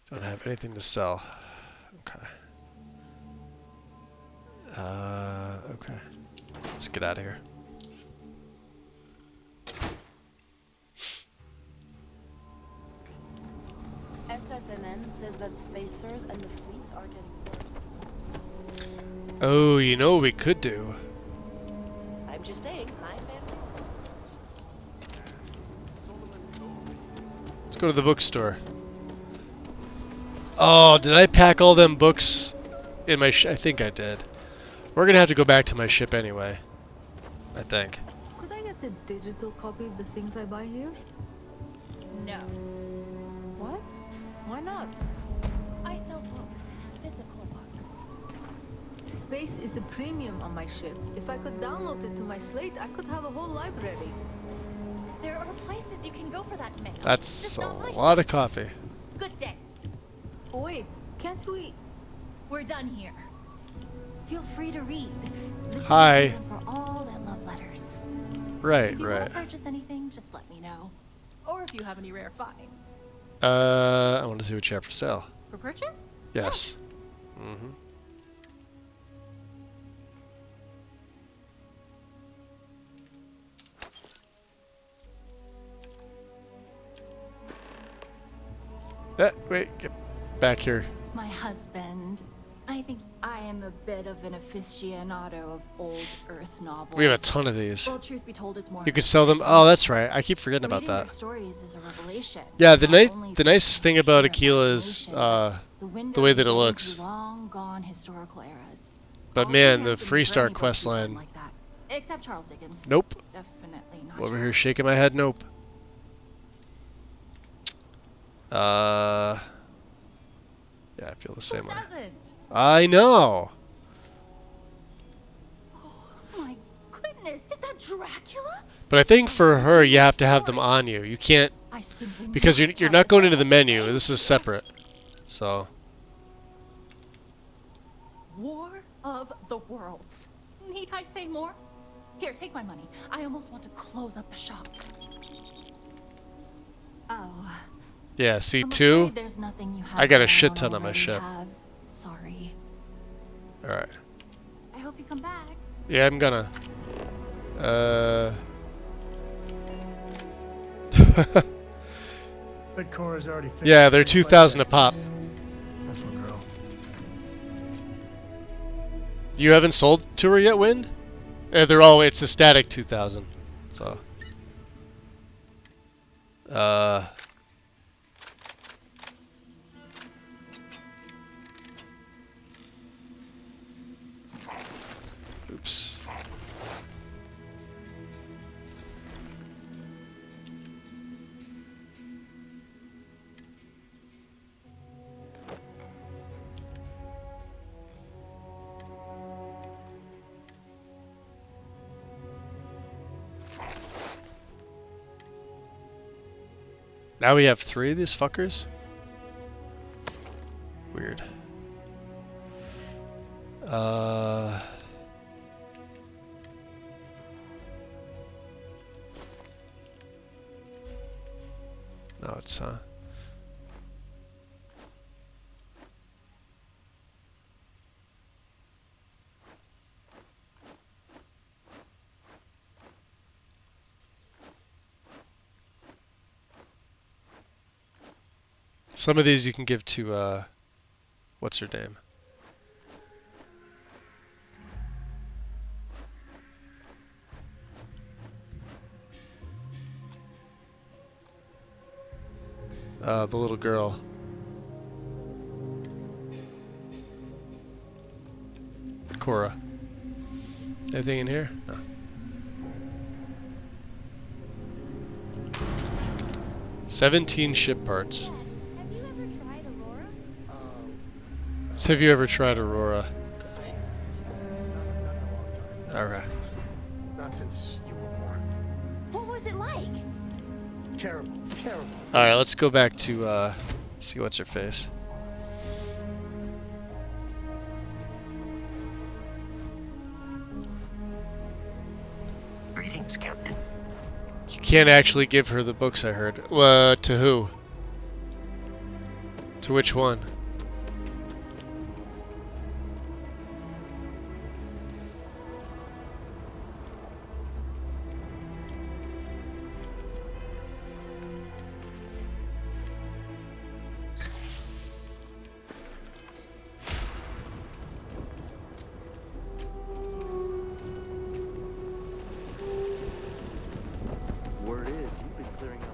Don't have anything to sell. Okay. Okay. Let's get out of here. SSNN says that spacers and the fleet are getting worse. Oh, you know what we could do? I'm just saying, my family. Let's go to the bookstore. Oh, did I pack all them books in my I think I did. We're gonna have to go back to my ship anyway. I think. Could I get a digital copy of the things I buy here? No. What? Why not? I sell books, physical books. Space is a premium on my ship. If I could download it to my slate, I could have a whole library. There are places you can go for that, mail. That's a lot of coffee. Good day. Wait, can't we? We're done here. Feel free to read. This Hi. is for all that love letters. Right, if you right. want to purchase anything, just let me know. Or if you have any rare finds. I want to see what you have for sale. For purchase? Yes. Mm-hmm. Wait, get back here. My husband. I think I am a bit of an aficionado of old Earth novels. We have a ton of these. Well, truth be told, it's more You could sell them. Oh, that's right. I keep forgetting about Reading that. their stories is a revelation. Yeah, Not the nicest thing about Aquila is the way that it looks. Long gone historical eras. But man, the Freestar quest line. Like that. Except Charles Dickens. Nope. Definitely not. Over here shaking my head. Nope. Yeah, I feel the same way. I know. Oh my goodness, is that Dracula? But I think for her, you have to have them on you. You can't, because you're not going into the menu. This is separate. So. War of the Worlds. Need I say more? Here, take my money. I almost want to close up the shop. Oh. Yeah, C2. There's nothing you have I got a shit ton on my ship. Sorry. Alright. I hope you come back. Yeah, I'm gonna. But Cora's already finished. Yeah, they're 2,000 a pop. That's my girl. You haven't sold to her yet, Wind? They're all, it's a static 2,000. So. Oops. Now we have 3 of these fuckers? Weird. No, it's some of these you can give to what's her name? The little girl. Cora. Anything in here? No. "17 ship parts." Have you ever tried Aurora? Okay. Not since you were born. What was it like? Terrible, terrible. Alright, let's go back to see what's her face. Greetings, Captain. You can't actually give her the books, I heard. To who? To which one? Word is, you've been clearing up.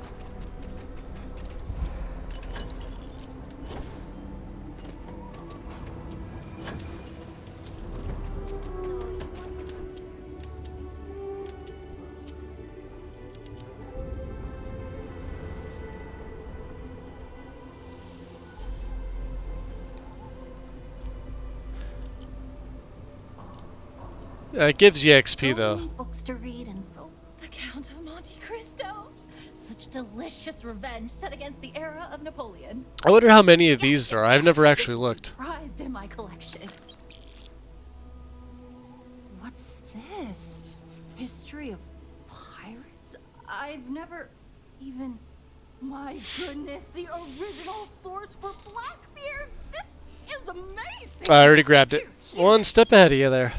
It gives you XP though. Many books to read and so the Count of Monte Cristo. Such delicious revenge set against the era of Napoleon. I wonder how many of these there are. I've never actually looked. Prized in my collection. What's this? History of pirates? I've never even My goodness, the original source for Blackbeard! This is amazing! I already grabbed it. One step ahead of you there.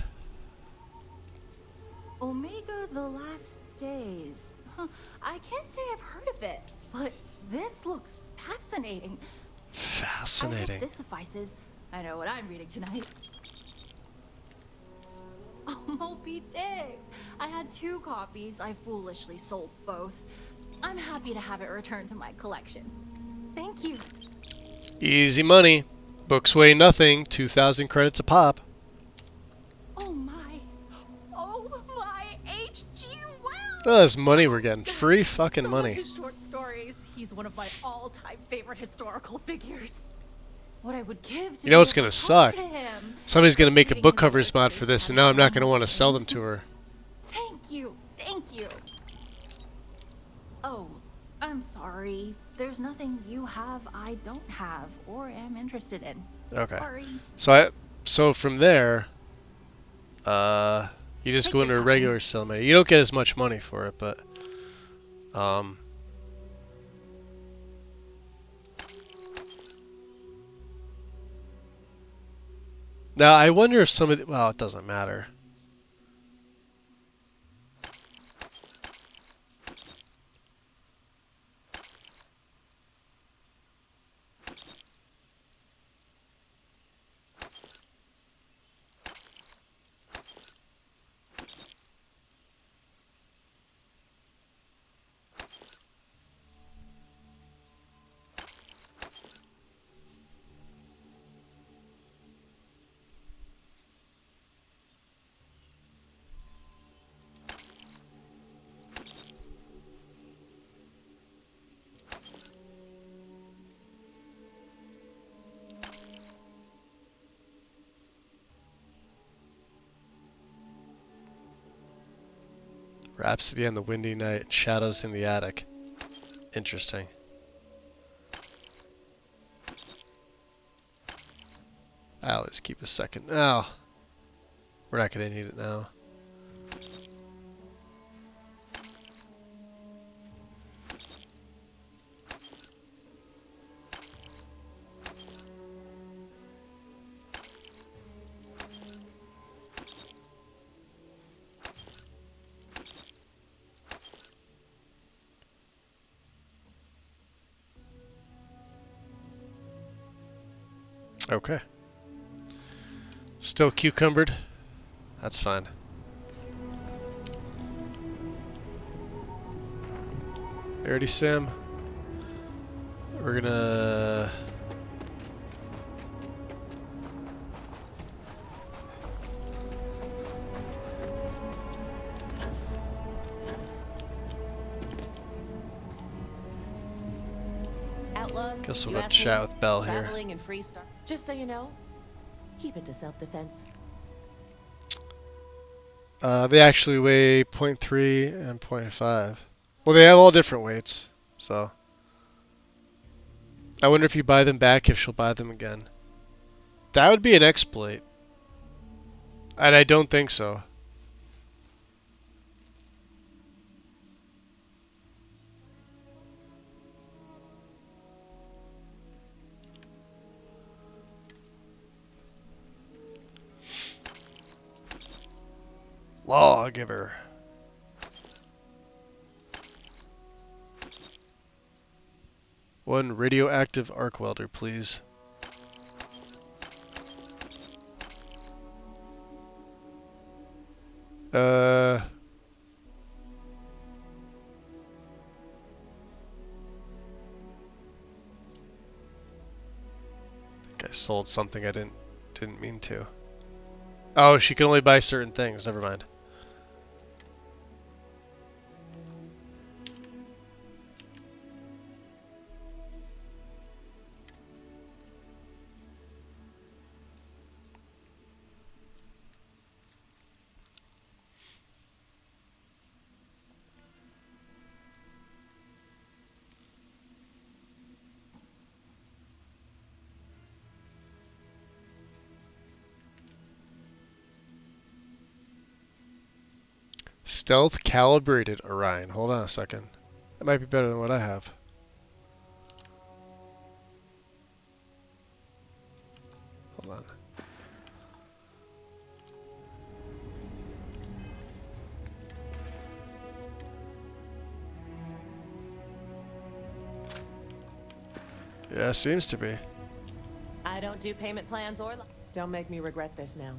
Omega the Last Days. Huh. I can't say I've heard of it, but this looks fascinating. Fascinating. I hope this suffices. I know what I'm reading tonight. Oh, Moby Dick! I had 2 copies. I foolishly sold both. I'm happy to have it returned to my collection. Thank you. Easy money. Books weigh nothing. 2,000 credits a pop. Oh my H.G. Wells! Oh, that's money we're getting. Free fucking money. His short stories. He's one of my all-time favorite historical figures. What I would give to You know what's be able gonna to suck? talk to him. Somebody's gonna make a book covers mod for this, and now I'm not gonna want to sell them to her. Thank you. Oh, I'm sorry. There's nothing you have I don't have or am interested in. Okay. Sorry. So from there, you just go into a regular Cellmator. You don't get as much money for it, but now I wonder if some of the, well, it doesn't matter. Rhapsody on the Windy Night, Shadows in the Attic. Interesting. I always keep a second. Oh, we're not gonna need it now. Okay. Still cucumbered? That's fine. Alrighty, Sam. We're gonna... Outlaws, Guess we'll you go asked chat me, with Belle here. traveling in Freestar. Just so you know, keep it to self-defense. They actually weigh 0.3 and 0.5. Well, they have all different weights, so... I wonder if you buy them back, if she'll buy them again. That would be an exploit. And I don't think so. Lawgiver. One radioactive arc welder, please. I think I sold something I didn't mean to. Oh, she can only buy certain things. Never mind. Stealth calibrated Orion. Hold on a second. That might be better than what I have. on. Yeah, seems to be. I don't do payment plans or... Don't make me regret this now.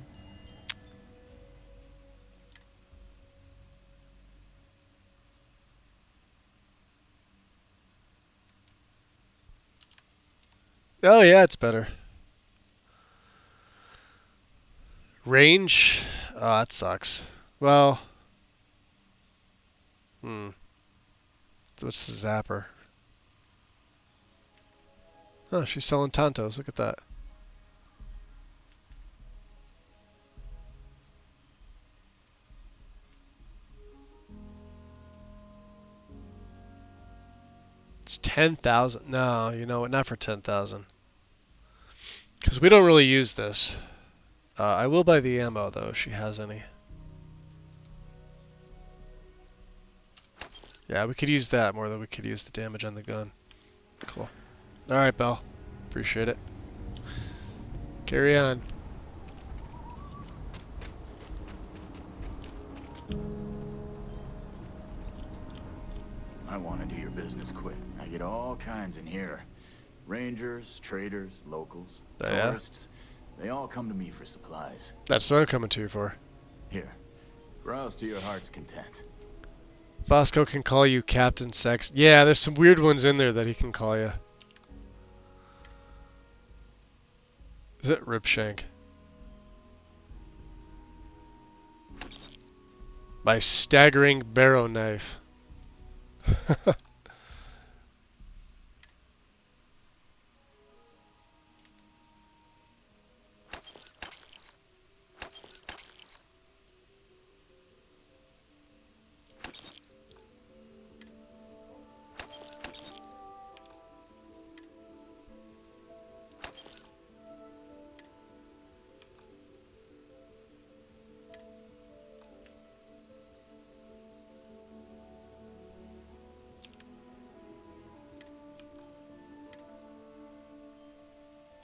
Oh yeah, it's better. Range? Oh, that sucks. Well... What's the zapper? Oh, she's selling Tantos. Look at that. It's 10,000. No, you know what? Not for 10,000. Because we don't really use this. I will buy the ammo, though, if she has any. Yeah, we could use that more than we could use the damage on the gun. Cool. Alright, Belle. Appreciate it. Carry on. I want to do your business quick. I get all kinds in here. Rangers, traders, locals, Yeah? tourists. They all come to me for supplies. That's what I'm coming to you for. Here, browse to your heart's content. Bosco can call you Captain Sex. Yeah, there's some weird ones in there that he can call you. Is it Ripshank? My staggering barrow knife.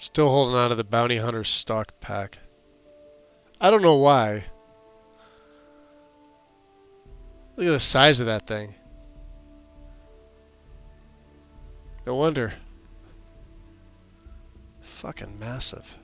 Still holding on to the Bounty Hunter stock pack. I don't know why. Look at the size of that thing. No wonder. Fucking massive.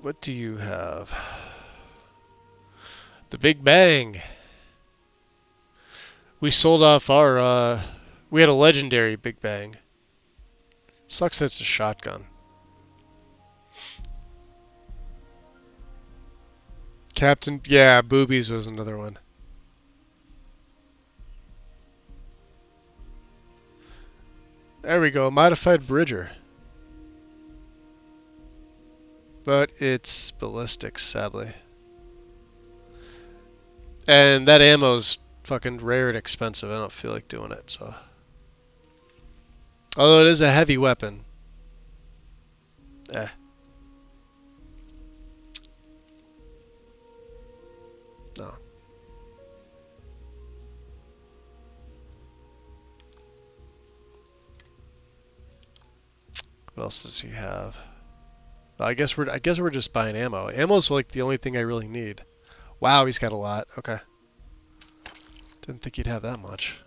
What do you have? The Big Bang. We sold off our, we had a legendary Big Bang. Sucks that it's a shotgun. Captain, yeah, Boobies was another one. There we go, modified Bridger. But it's ballistics, sadly. And that ammo's fucking rare and expensive. I don't feel like doing it, so. Although it is a heavy weapon. Eh. No. What else does he have? I guess we're just buying ammo. Ammo's like the only thing I really need. Wow, he's got a lot. Okay. Didn't think he'd have that much.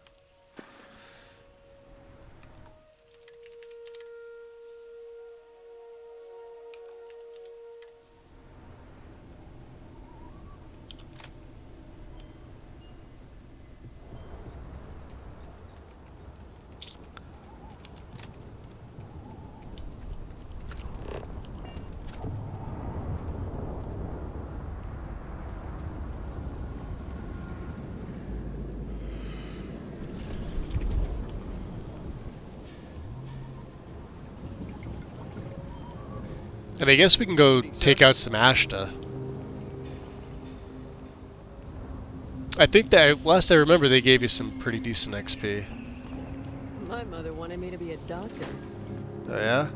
And I guess we can go take out some Ashta. I think that last I remember they gave you some pretty decent XP. My mother wanted me to be a doctor. Oh yeah?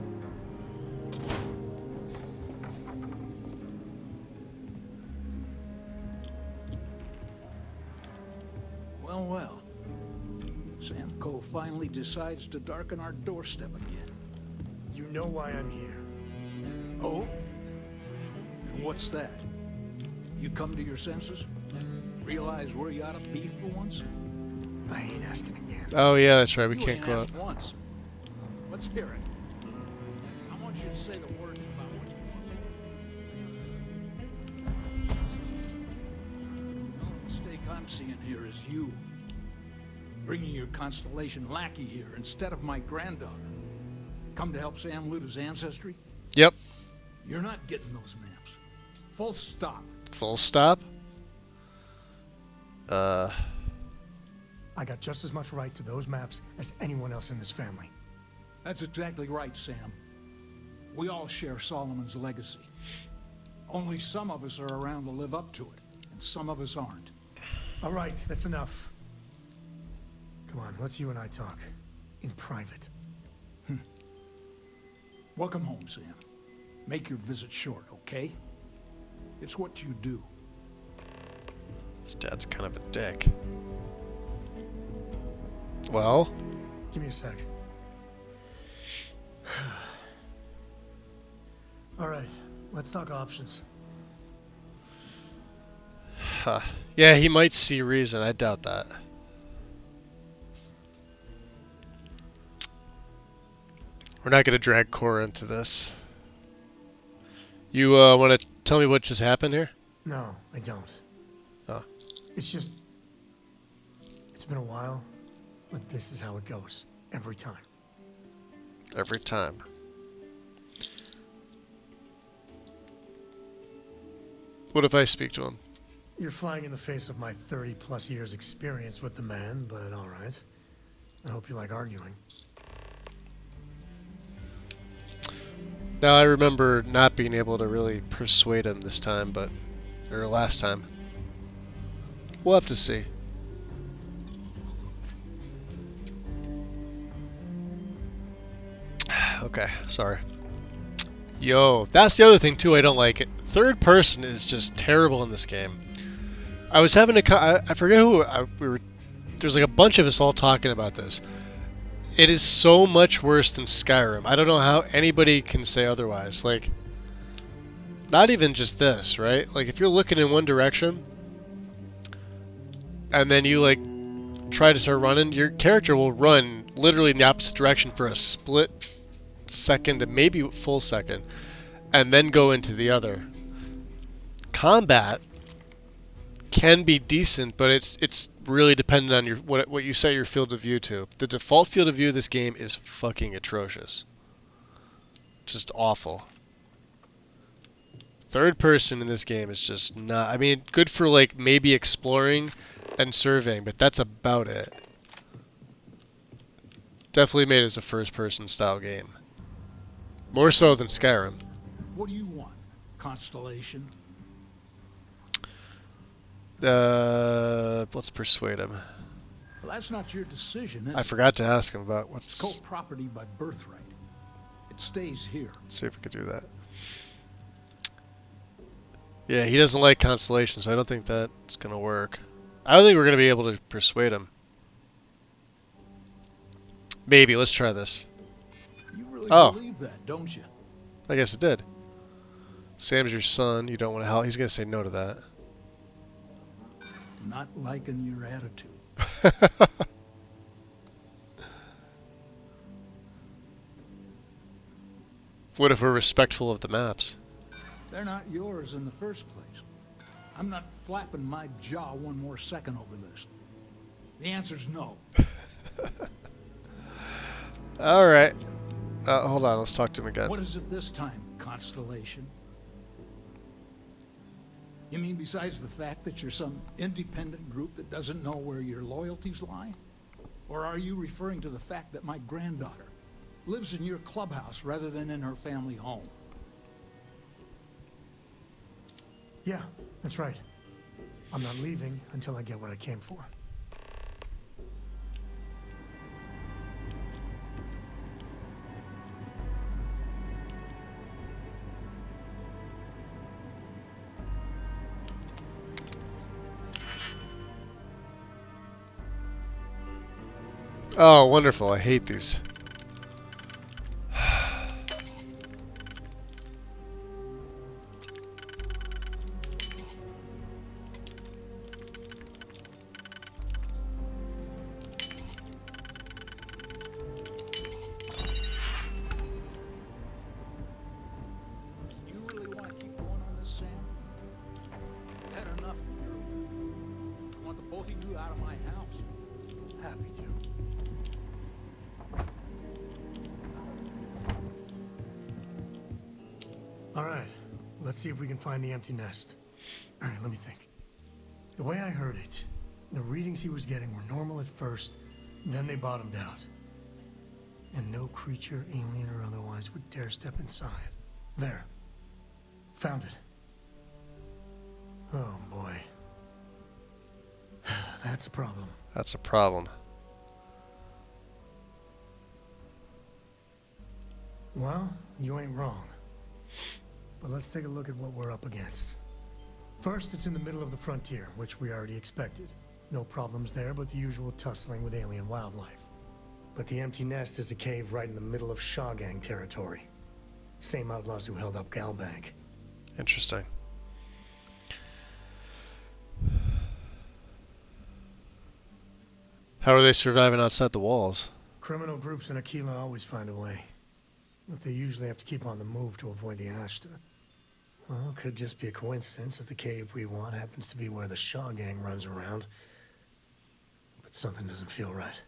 Well, well. Sam Cole finally decides to darken our doorstep again. You know why I'm here. Oh? And what's that? You come to your senses? Realize where you ought to be for once? I ain't asking again. Oh yeah, that's right. We You can't ain't go out. asked once. Let's hear it. I want you to say the words about what's wrong. The only mistake I'm seeing here is you. Bringing your Constellation lackey here instead of my granddaughter. Come to help Sam loot his ancestry? Yep. You're not getting those maps. Full stop. Full stop? I got just as much right to those maps as anyone else in this family. That's exactly right, Sam. We all share Solomon's legacy. Only some of us are around to live up to it, and some of us aren't. All right, that's enough. Come on, let's you and I talk. In private. Welcome home, Sam. Make your visit short, okay? It's what you do. His dad's kind of a dick. Well? Give me a sec. All right, let's talk options. Huh. Yeah, he might see reason. I doubt that. We're not going to drag Cora into this. You want to tell me what just happened here? No, I don't. Oh. It's just... It's been a while, but this is how it goes. Every time. Every time. What if I speak to him? You're flying in the face of my 30-plus years experience with the man, but all right. I hope you like arguing. Now I remember not being able to really persuade him this time, or last time. We'll have to see. Okay, sorry. Yo, that's the other thing too. I don't like it. Third person is just terrible in this game. I was having I forget who we were. There's like a bunch of us all talking about this. It is so much worse than Skyrim. I don't know how anybody can say otherwise. Like, not even just this, right? Like, if you're looking in one direction, and then you, like, try to start running, your character will run literally in the opposite direction for a split second, and maybe a full second, and then go into the other. Combat can be decent, but it's really dependent on your what you set your field of view to. The default field of view of this game is fucking atrocious. Just awful. Third person in this game is just not... I mean, good for like maybe exploring and surveying, but that's about it. Definitely made as a first person style game. More so than Skyrim. What do you want? Constellation? Let's persuade him. Well, that's not your decision, is I it? forgot to ask him about It's called property by birthright. It stays here. Let's see if we could do that. Yeah, he doesn't like Constellation, so I don't think that's gonna work. I don't think we're gonna be able to persuade him. Maybe, let's try this. You really Oh. believe that, don't you? I guess it did. Sam's your son, you don't want to help. He's gonna say no to that. Not liking your attitude. What if we're respectful of the maps? They're not yours in the first place. I'm not flapping my jaw one more second over this. The answer's no. Alright. Hold on, let's talk to him again. What is it this time, Constellation? You mean besides the fact that you're some independent group that doesn't know where your loyalties lie? Or are you referring to the fact that my granddaughter lives in your clubhouse rather than in her family home? Yeah, that's right. I'm not leaving until I get what I came for. Oh, wonderful. I hate these. You really want to keep going on this, Sam? I've had enough of your I want the both of you out of my house. Happy to. All right, let's see if we can find the empty nest. All right, let me think. The way I heard it, the readings he was getting were normal at first, then they bottomed out. And no creature, alien or otherwise, would dare step inside. There. Found it. Oh boy. That's a problem. That's a problem. Well, you ain't wrong. But let's take a look at what we're up against. First, it's in the middle of the frontier, which we already expected. No problems there, but the usual tussling with alien wildlife. But the empty nest is a cave right in the middle of Shawgang territory. Same outlaws who held up Galbank. Interesting. How are they surviving outside the walls? Criminal groups in Aquila always find a way. But they usually have to keep on the move to avoid the Ashta. Well, it could just be a coincidence that the cave we want happens to be where the Shaw gang runs around. But something doesn't feel right.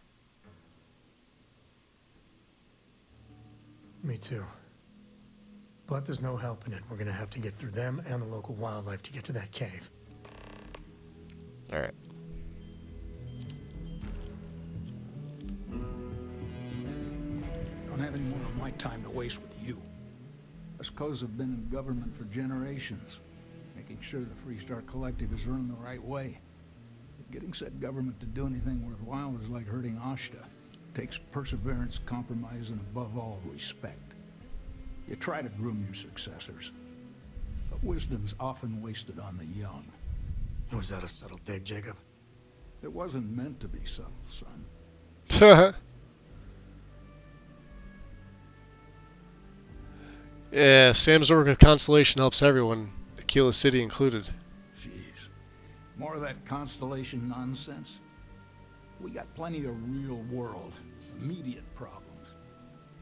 Me too. But there's no helping it. We're gonna have to get through them and the local wildlife to get to that cave. Alright. Don't have any more of my time to waste with you. Us Co's have been in government for generations, making sure the Freestar Collective is run the right way. But getting said government to do anything worthwhile is like hurting Ashta. It takes perseverance, compromise, and above all, respect. You try to groom your successors, but wisdom's often wasted on the young. Was that a subtle dig, Jacob? It wasn't meant to be subtle, son. Yeah, Sam's work with Constellation helps everyone, Aquila City included. Jeez. More of that Constellation nonsense? We got plenty of real-world, immediate problems.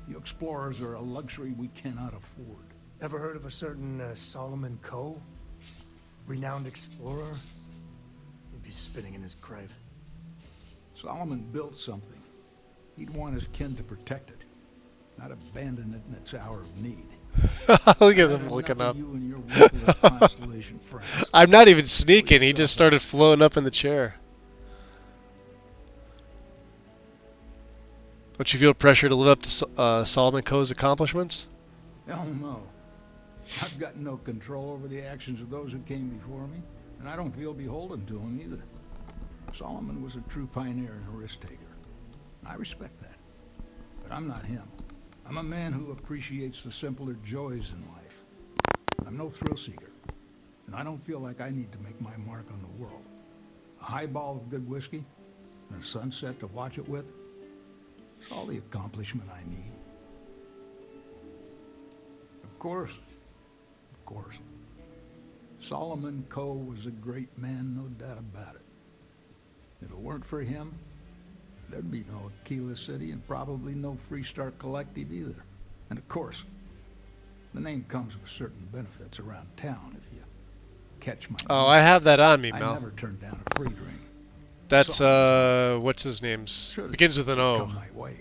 You explorers are a luxury we cannot afford. Ever heard of a certain Solomon Coe? Renowned explorer? He'd be spinning in his grave. Solomon built something. He'd want his kin to protect it, not abandon it in its hour of need. Look at him looking up. You and your worthless Constellation friends. I'm not even sneaking, he just started floating up in the chair. Don't you feel pressure to live up to Solomon Coe's accomplishments? Hell no. I've got no control over the actions of those who came before me, and I don't feel beholden to them either. Solomon was a true pioneer and a risk-taker. I respect that. But I'm not him. I'm a man who appreciates the simpler joys in life. I'm no thrill-seeker, and I don't feel like I need to make my mark on the world. A highball of good whiskey, and a sunset to watch it with, it's all the accomplishment I need. Of course. Solomon Coe was a great man, no doubt about it. If it weren't for him, there'd be no Aquila City and probably no Freestar Collective either. And of course, the name comes with certain benefits around town if you catch my Oh, I have that on me, I Mel. never turned down a free drink. That's, what's his name? Begins with an O. Come my way.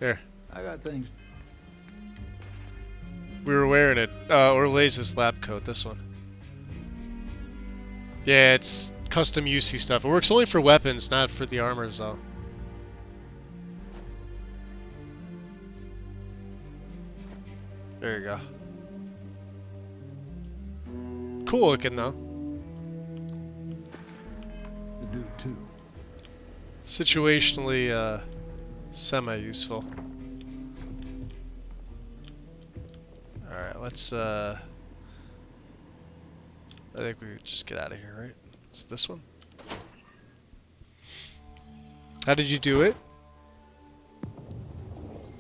Here. I got things. We were wearing it. Orlaze's lab coat, this one. Yeah, it's custom UC stuff. It works only for weapons, not for the armors, though. There you go. cool looking though. The dude too. Situationally, semi-useful. Alright, let's, I think we just get out of here, right? It's this one? How did you do it?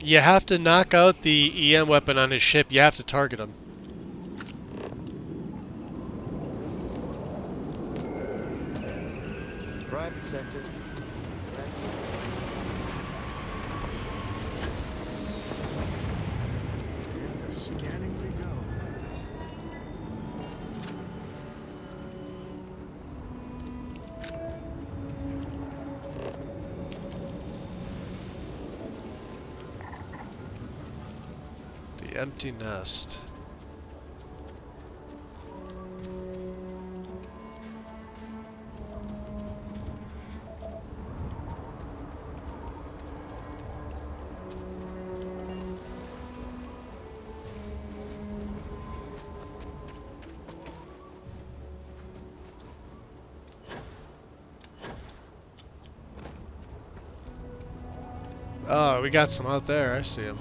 You have to knock out the EM weapon on his ship. You have to target him. Private sector. And scanning we go. The empty nest. Oh, we got some out there. I see them.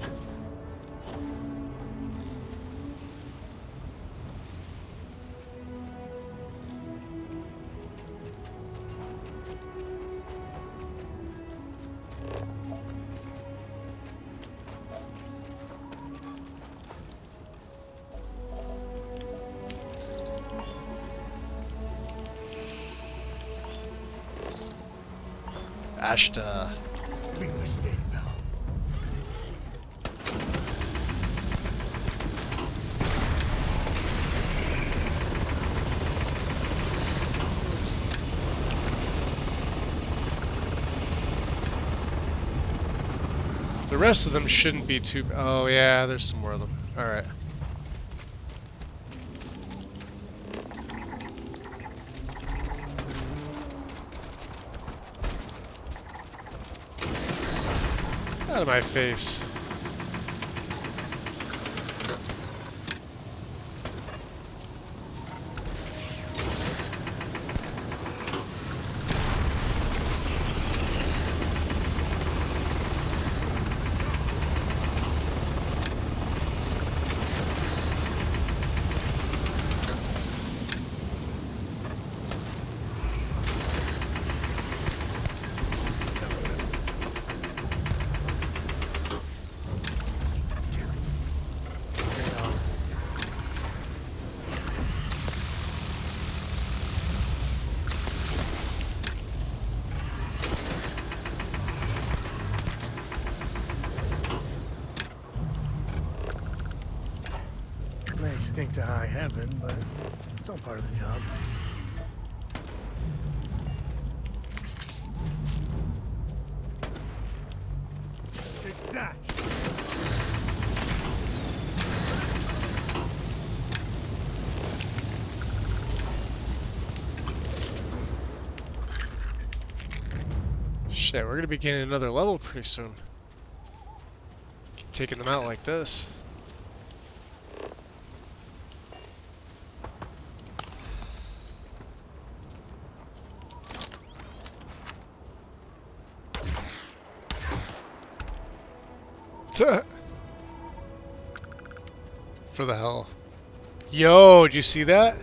Ashta. Big mistake, pal. The rest of them shouldn't be too... Oh yeah, there's some more of them. Alright. Out of my face. May stink to high heaven, but it's all part of the job. Take that! Shit, we're gonna be getting another level pretty soon. Keep taking them out like this. For the hell. Yo, did you see that?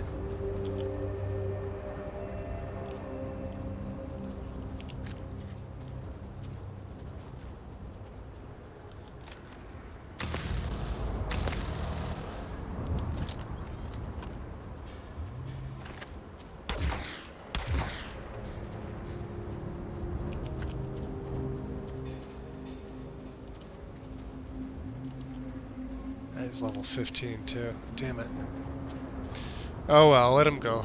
He's level 15 too. Damn it. Oh well, let him go.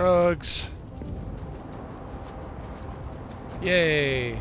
Drugs. Yay.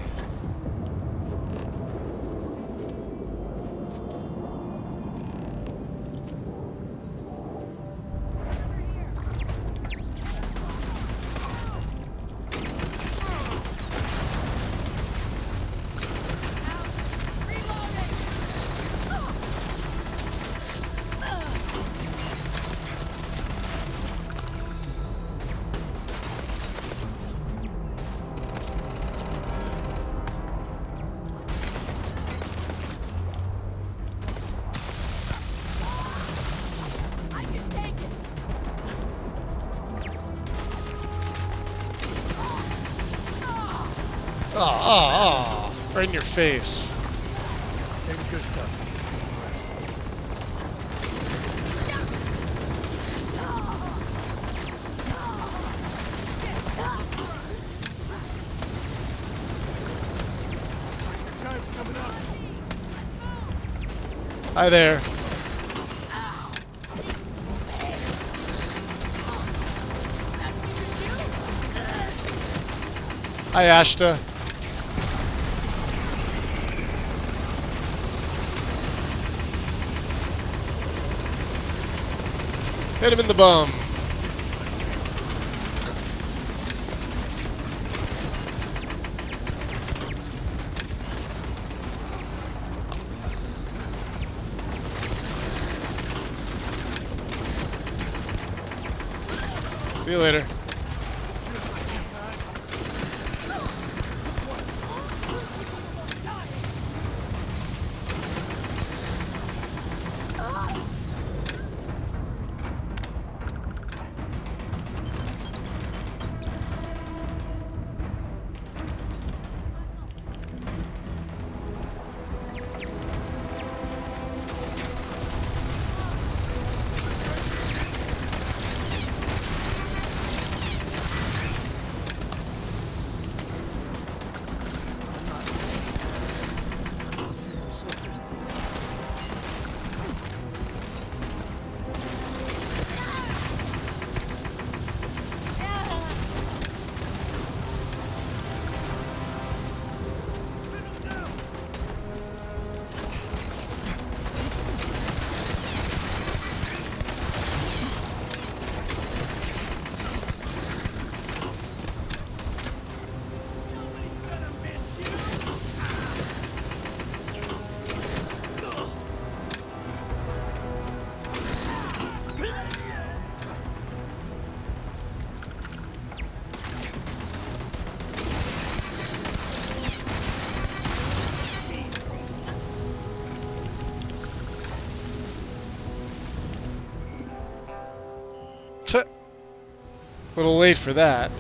Right in your face. Take the good stuff. Rest. Time's coming up. Hi there. Hi, Ashta. Hit him in the bum. See you later. A little late for that.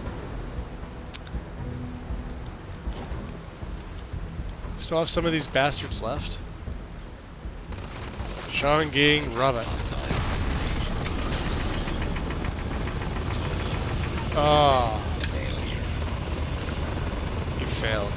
Still have some of these bastards left. Shanging Rabbit. Oh. You failed.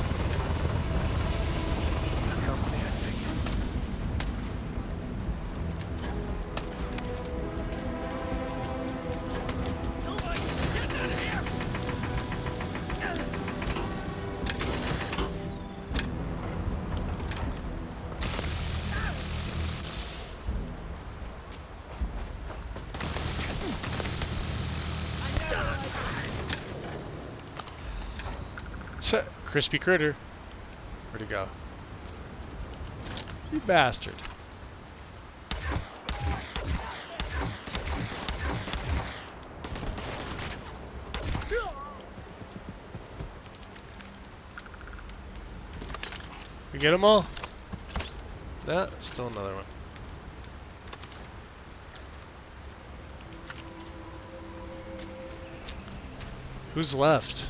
Crispy critter. Where'd he go? You bastard. We get them all? Nah, still another one. Who's left?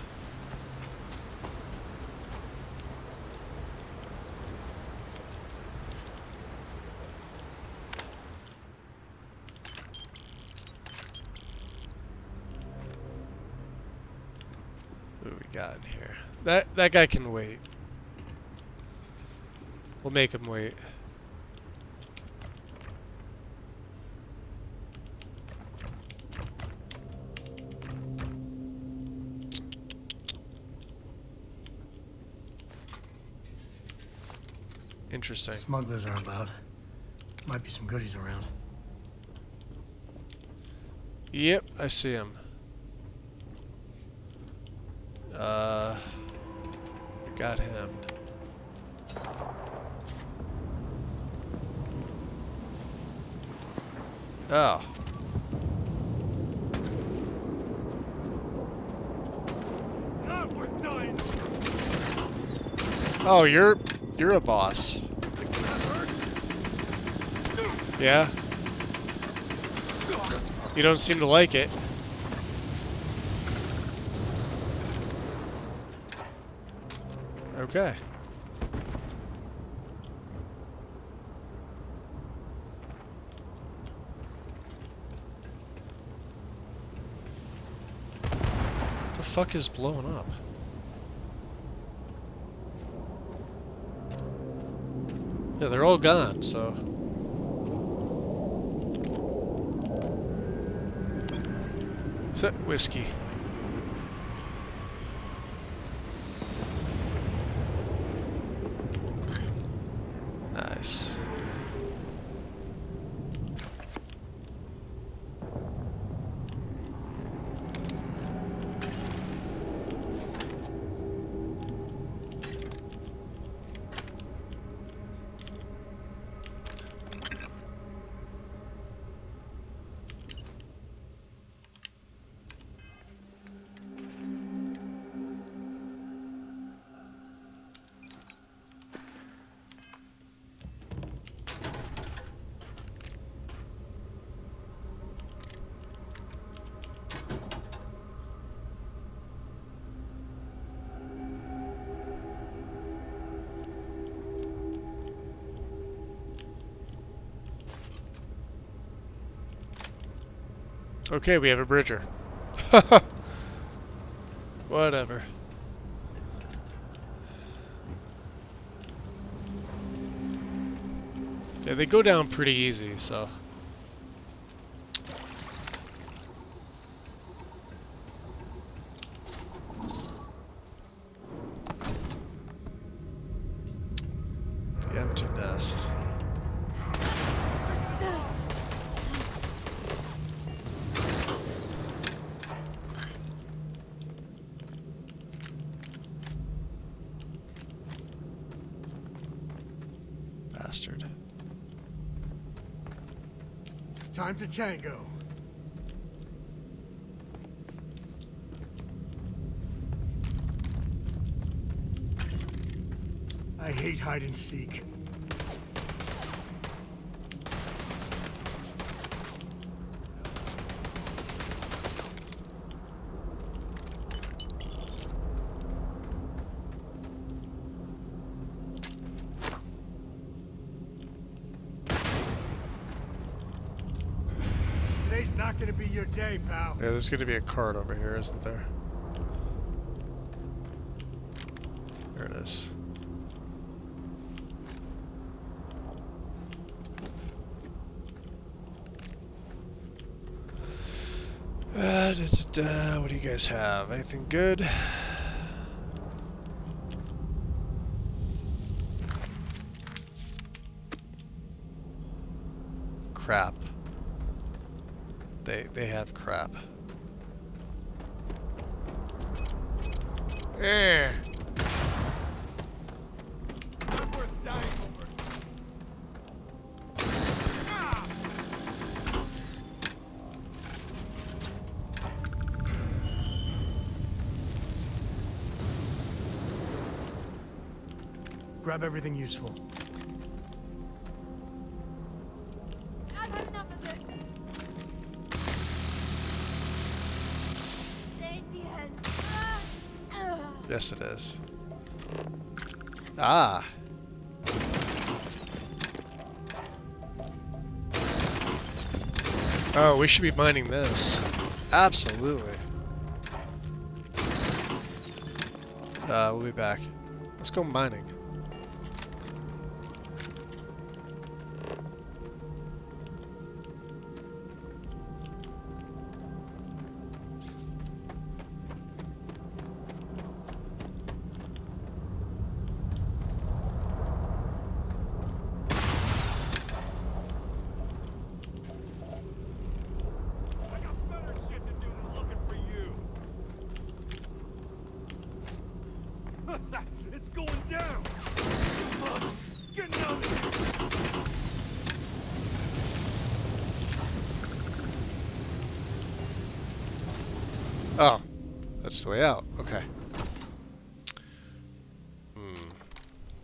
What do we got in here? That guy can wait. We'll make him wait. Interesting. Smugglers are about. Might be some goodies around. Yep, I see him. Got him. Oh. Oh, you're a boss. Yeah. You don't seem to like it. Okay. What the fuck is blowing up? Yeah, they're all gone, so... Whiskey. Nice. Okay, we have a bridger. Whatever. Yeah, they go down pretty easy, so... The empty nest. Bastard. Time to tango. I hate hide and seek. Today's not gonna be your day, pal. Yeah, there's gonna be a card over here, isn't there? There it is. What do you guys have? Anything good? Crap. They have crap. Eh. Grab everything useful. I've had enough of this. This ain't the end. Yes, it is. Ah. Oh, we should be mining this. Absolutely. We'll be back. Let's go mining. down! Get out of here! Oh, that's the way out. Okay.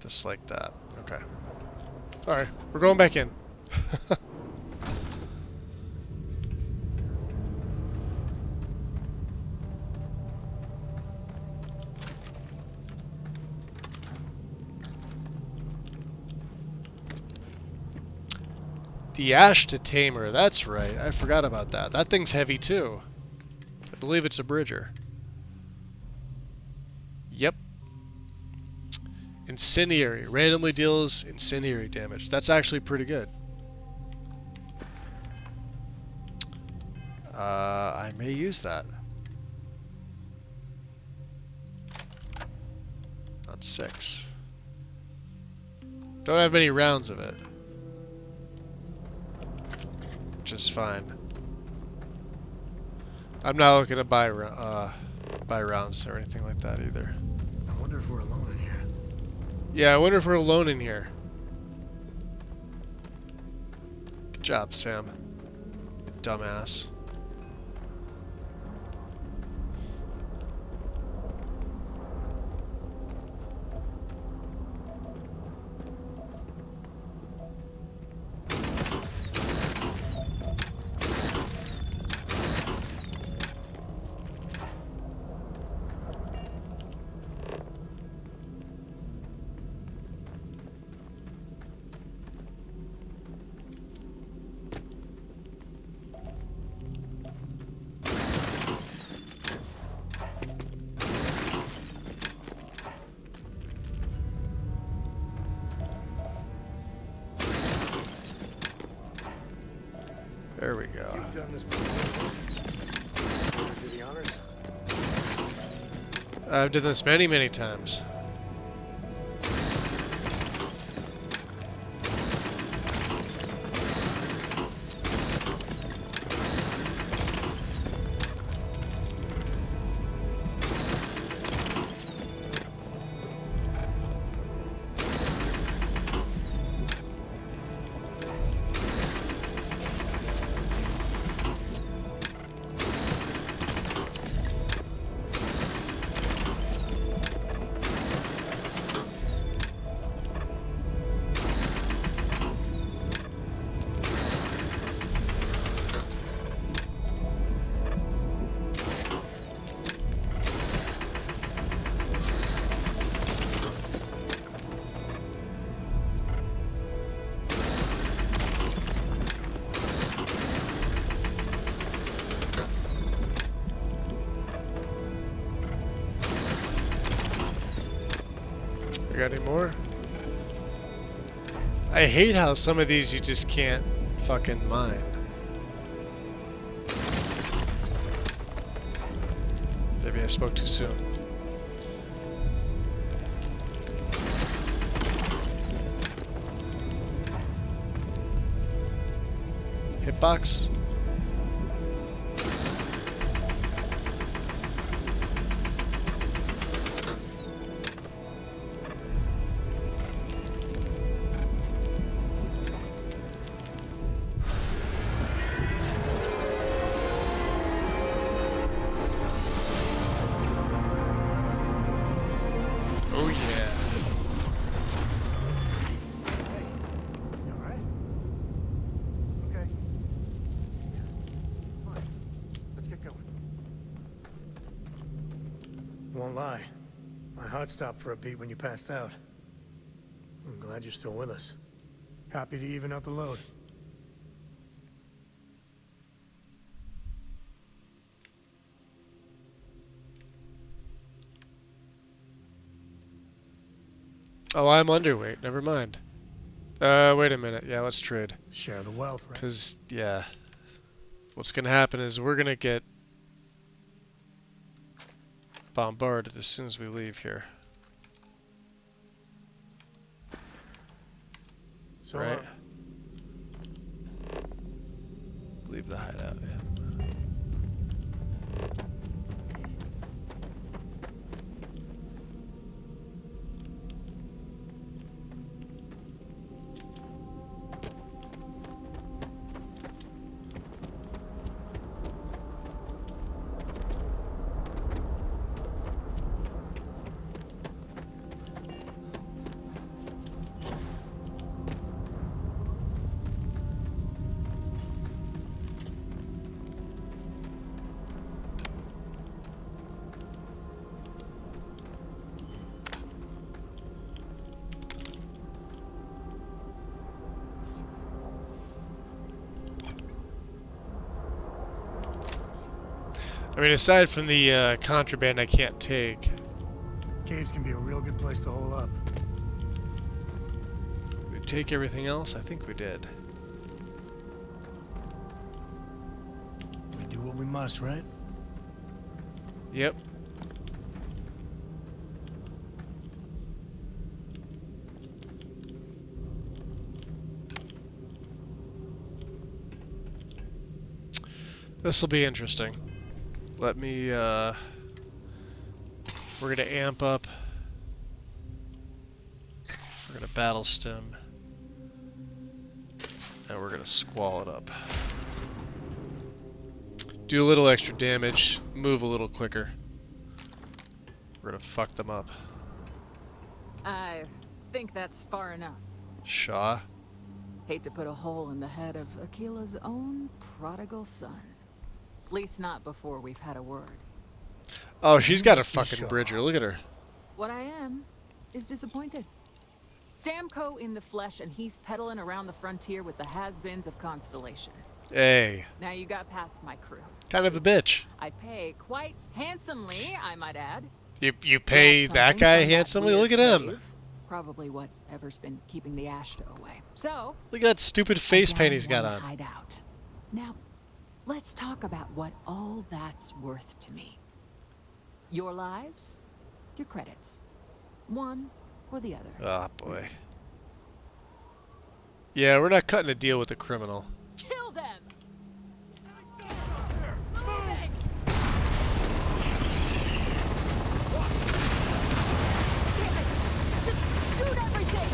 Just like that. Okay. Alright, we're going back in. The Ash to Tamer, that's right. I forgot about that. That thing's heavy too. I believe it's a bridger. Yep. Incendiary. Randomly deals incendiary damage. That's actually pretty good. I may use that. On 6. Don't have many rounds of it. Which is fine. I'm not looking to buy rounds or anything like that either. I wonder if we're alone in here. Yeah, I wonder if we're alone in here. Good job, Sam. Dumbass. There we go. You've done this before. Do the honors? I've done this many, many times. Got any more? I hate how some of these you just can't fucking mine. Maybe I spoke too soon. Hitbox? Oh yeah. You alright? Okay. Fine. Let's get going. Won't lie. My heart stopped for a beat when you passed out. I'm glad you're still with us. Happy to even out the load. Oh, I'm underweight. Never mind. Wait a minute. Yeah, let's trade. Share the wealth, right? Because, yeah. What's going to happen is we're going to get bombarded as soon as we leave here. So, right? Leave the hideout, yeah. I mean, aside from the contraband I can't take. Caves can be a real good place to hole up. Did we take everything else? I think we did. We do what we must, right? Yep. This will be interesting. Let me, we're gonna amp up. We're gonna battle stem. And we're gonna squall it up. Do a little extra damage, move a little quicker. We're gonna fuck them up. I think that's far enough. Shaw? Hate to put a hole in the head of Akila's own prodigal son. At least not before we've had a word. Oh, she's got a fucking bridger. Look at her. What I am is disappointed. Samco in the flesh, and he's peddling around the frontier with the has-beens of Constellation. Hey. Now you got past my crew. Kind of a bitch. I pay quite handsomely, I might add. You pay that guy handsomely? Look at him. Probably whatever's been keeping the Ashta away. So look at that stupid face paint he's got on. Hideout. Now, let's talk about what all that's worth to me. Your lives, your credits. One or the other. Oh boy. Yeah, we're not cutting a deal with a criminal. Kill them! Shoot everything!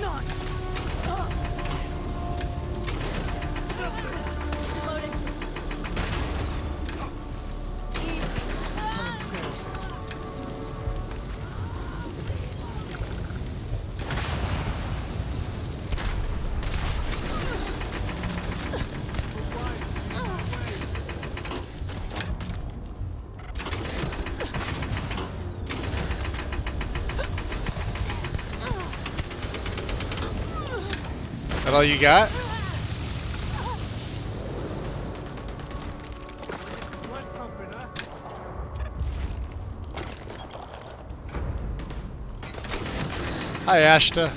Not. That all you got? Hi, Ashta.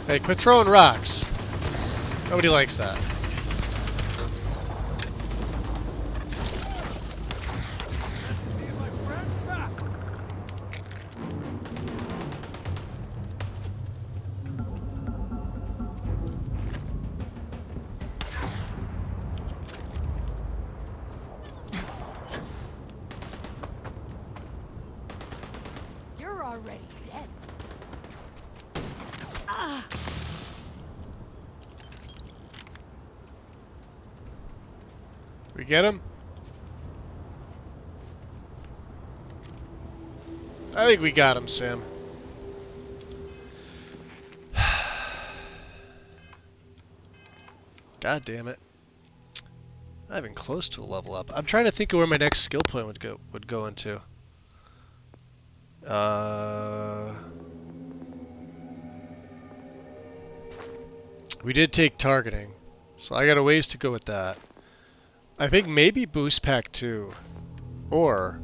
Hey, quit throwing rocks. Nobody likes that. You're already dead. We get him? I think we got him, Sam. God damn it. Not even close to a level up. I'm trying to think of where my next skill point would go into. We did take targeting, so I got a ways to go with that. I think maybe boost pack 2, or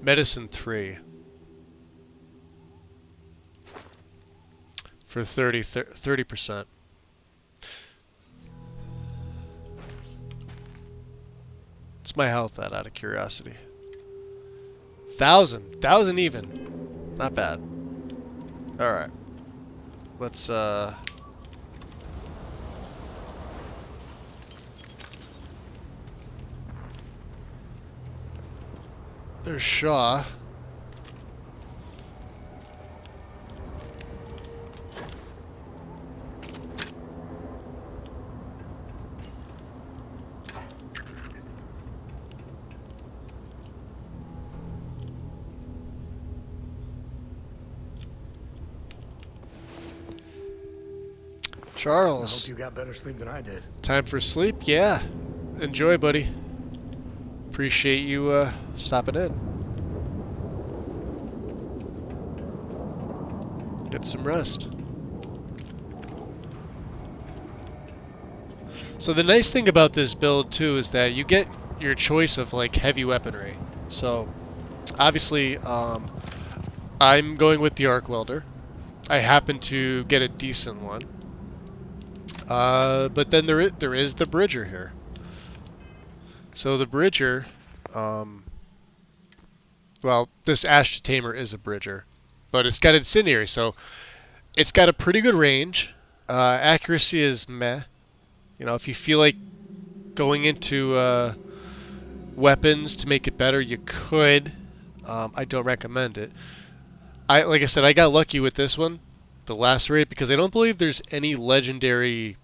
medicine 3 for 30%. What's my health at, out of curiosity? 1,000 even. Not bad. Alright. Let's, there's Shaw. Charles. I hope you got better sleep than I did. Time for sleep? Yeah. Enjoy, buddy. Appreciate you stopping in. Get some rest. So the nice thing about this build too is that you get your choice of like heavy weaponry. So obviously I'm going with the arc welder. I happen to get a decent one. But then there is the bridger here. So the bridger, well, this Ash Tamer is a bridger, but it's got incendiary, so it's got a pretty good range. Accuracy is meh. You know, if you feel like going into weapons to make it better, you could. I don't recommend it. Like I said, I got lucky with this one, the lacerate, because I don't believe there's any legendary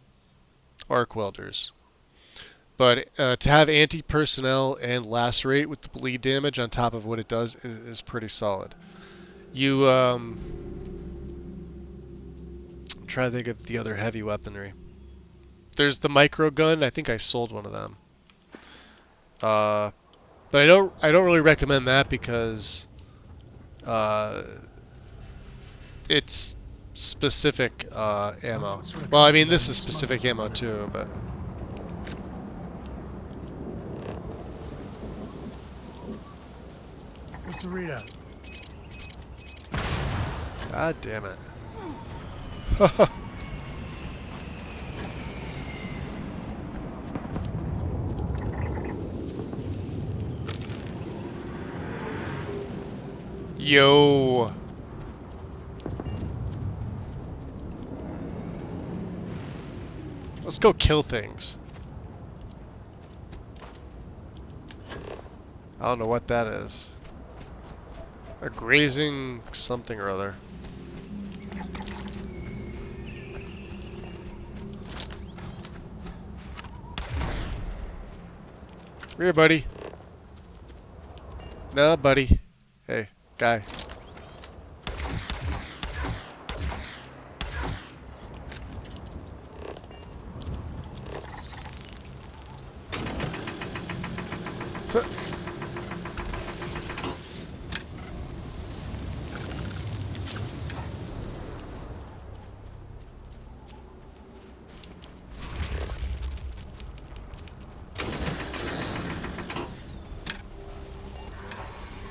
arc welders. But to have anti-personnel and lacerate with the bleed damage on top of what it does is pretty solid. You I'm trying to think of the other heavy weaponry. There's the micro gun. I think I sold one of them. But I don't really recommend that because it's specific ammo. Well, I mean this is specific ammo too, but. What's the readout? God damn it. Yo. Let's go kill things. I don't know what that is. A grazing something or other. Come here, buddy. No, buddy. Hey, guy.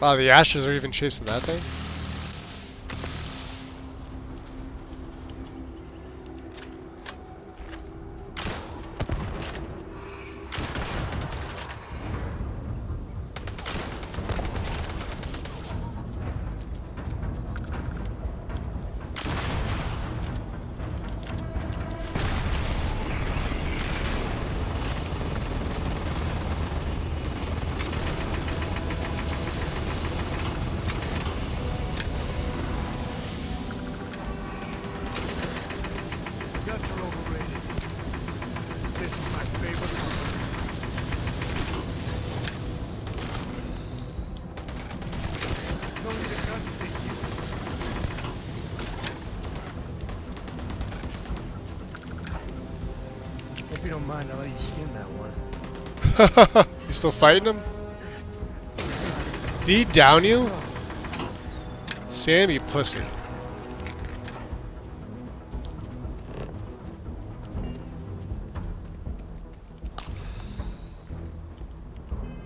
Wow, the ashes are even chasing that thing? Guts are overrated. This is my favorite one. Don't need a gun, thank you. Hope you don't mind, I'll let you skin that one. You still fighting him? Did he down you? Sam, you pussy.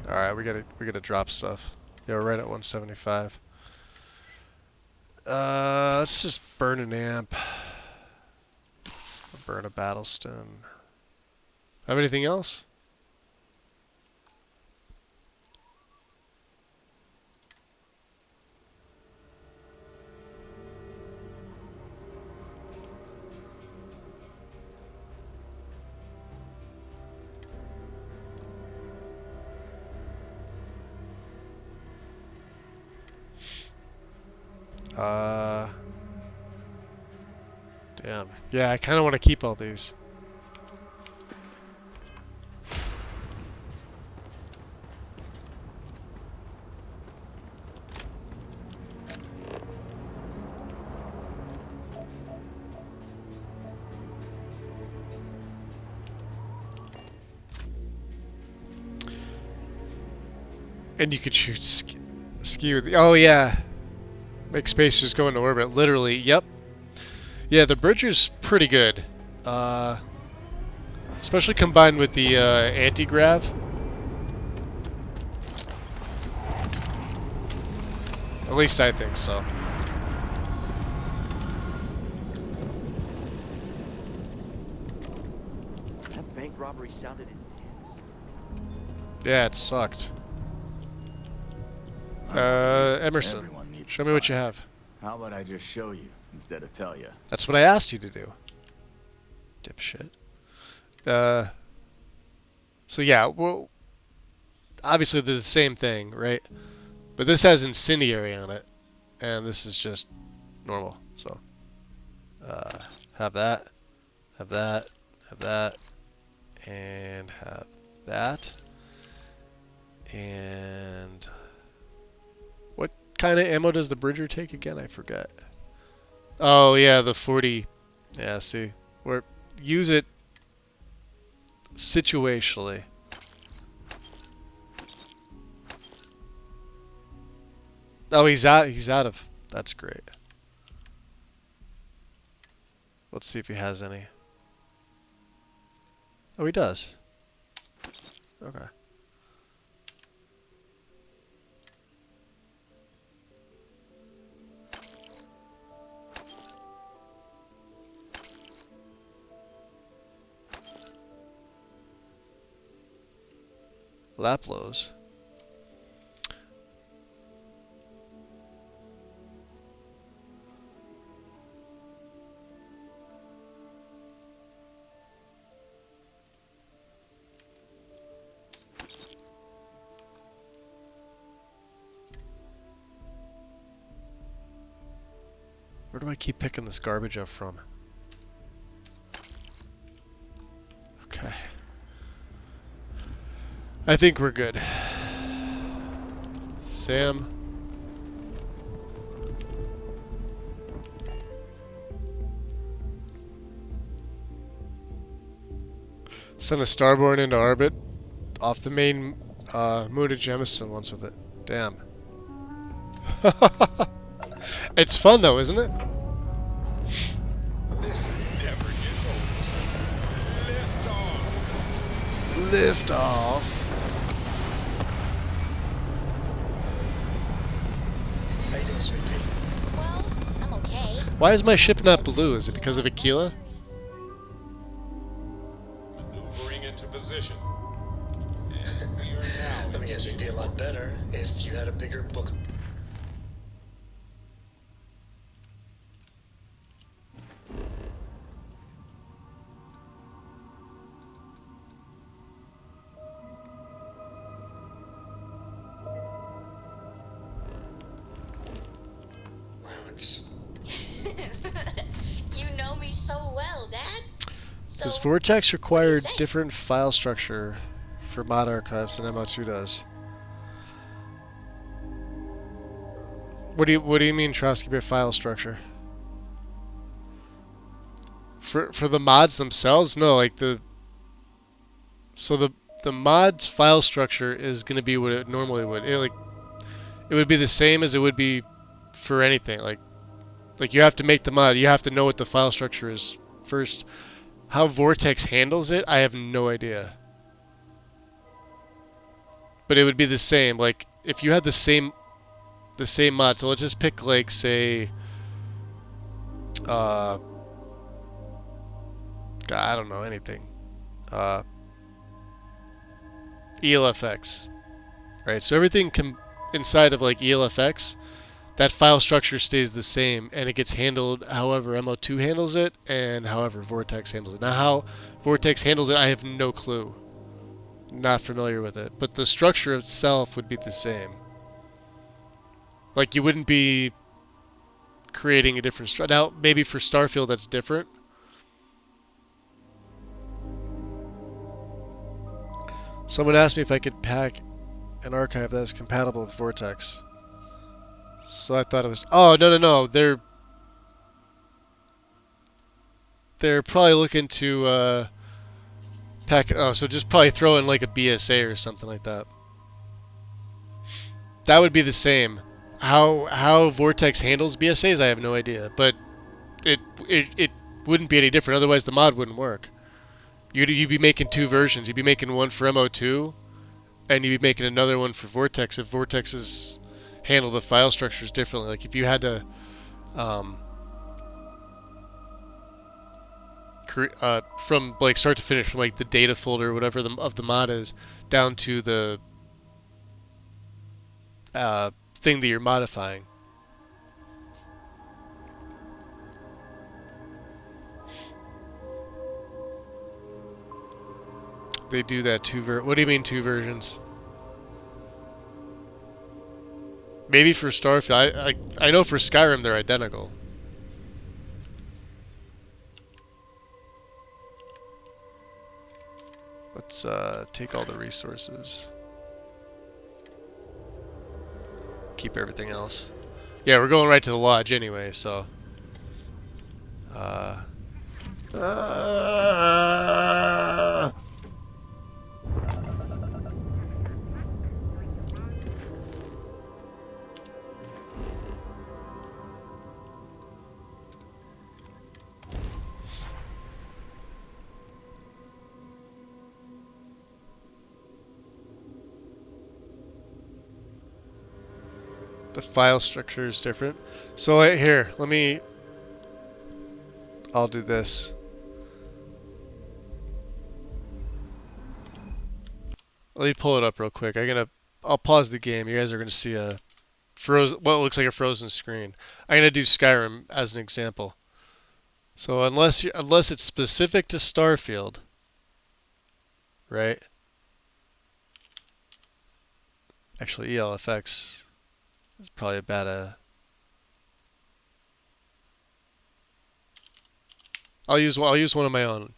Alright, we gotta drop stuff. Yeah, we're right at 175. Let's just burn an amp. Burn a battlestone. Have anything else? Damn. Yeah, I kind of want to keep all these. And you could shoot ski with. Oh yeah, make spacers go into orbit. Literally, yep. Yeah, the Bridger's pretty good, especially combined with the anti-grav. At least I think so. That bank robbery sounded intense. Yeah, it sucked. Emerson, show me what you have. How about I just show you instead of tell you? That's what I asked you to do. Dipshit. So yeah, well, obviously they're the same thing, right? But this has incendiary on it, and this is just normal. So, have that, have that, have that, and have that. And what kind of ammo does the Bridger take again? I forget. Oh yeah, the 40. Yeah, see, use it situationally. Oh, he's out of. That's great. Let's see if he has any. Oh, he does. Okay. Laplos. Where do I keep picking this garbage up from? Okay. I think we're good. Sam. Send a Starborn into orbit off the main moon of Jemison once with it. Damn. It's fun though, isn't it? This never gets old. Lift off. Lift off. How you doing, sweet pea? Well, I'm okay. Why is my ship not blue? Is it because of Aquila? Maneuvering into position. And we are now. Let me guess, it'd be a lot better if you had a bigger book. You know me so well, Dad. So, Does Vortex require different file structure for mod archives than MO2 does? What do you mean, Trotsky, by file structure? For the mods themselves? No, like the mod's file structure is going to be what it normally would. It would be the same as it would be for anything. Like you have to make the mod, you have to know what the file structure is first. How Vortex handles it, I have no idea. But it would be the same. Like if you had the same mod, so let's just pick like say God, I don't know anything. ELFX. Right? So everything inside of like ELFX, that file structure stays the same, and it gets handled however MO2 handles it, and however Vortex handles it. Now, how Vortex handles it, I have no clue. Not familiar with it. But the structure itself would be the same. Like, you wouldn't be creating a different structure. Now, maybe for Starfield that's different. Someone asked me if I could pack an archive that is compatible with Vortex. So I thought it was... Oh, no. They're probably looking to pack... Oh, so just probably throw in like a BSA or something like that. that would be the same. How Vortex handles BSAs, I have no idea, but it wouldn't be any different. Otherwise, the mod wouldn't work. You'd be making two versions. You'd be making one for MO2, and you'd be making another one for Vortex if Vortexes handle the file structures differently. Like if you had to from like start to finish, from like the data folder, whatever of the mod is, down to the thing that you're modifying. They do that what do you mean two versions? Maybe for Starfield. I know for Skyrim they're identical. Let's take all the resources. Keep everything else. Yeah, we're going right to the lodge anyway, so. The file structure is different. So here, I'll do this. Let me pull it up real quick. I'll pause the game. You guys are gonna see what looks like a frozen screen. I'm gonna do Skyrim as an example. So unless it's specific to Starfield, right? Actually, ELFX is probably a bad. I'll use one of my own,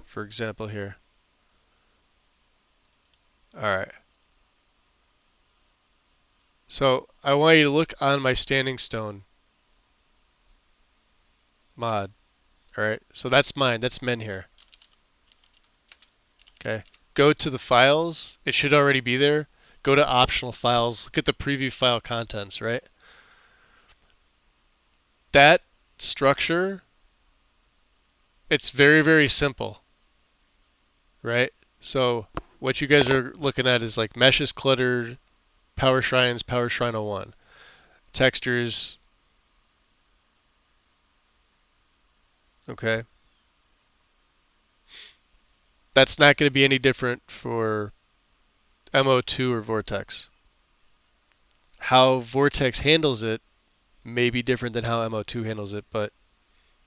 for example here. All right. So I want you to look on my Standing Stone mod. All right. So that's mine. That's men here. Okay. Go to the files. It should already be there. Go to optional files. Look at the preview file contents, right? That structure, it's very, very simple, right? So what you guys are looking at is like meshes cluttered, power shrines, power shrine 01, textures, okay? That's not going to be any different for MO2 or Vortex. How Vortex handles it may be different than how MO2 handles it, but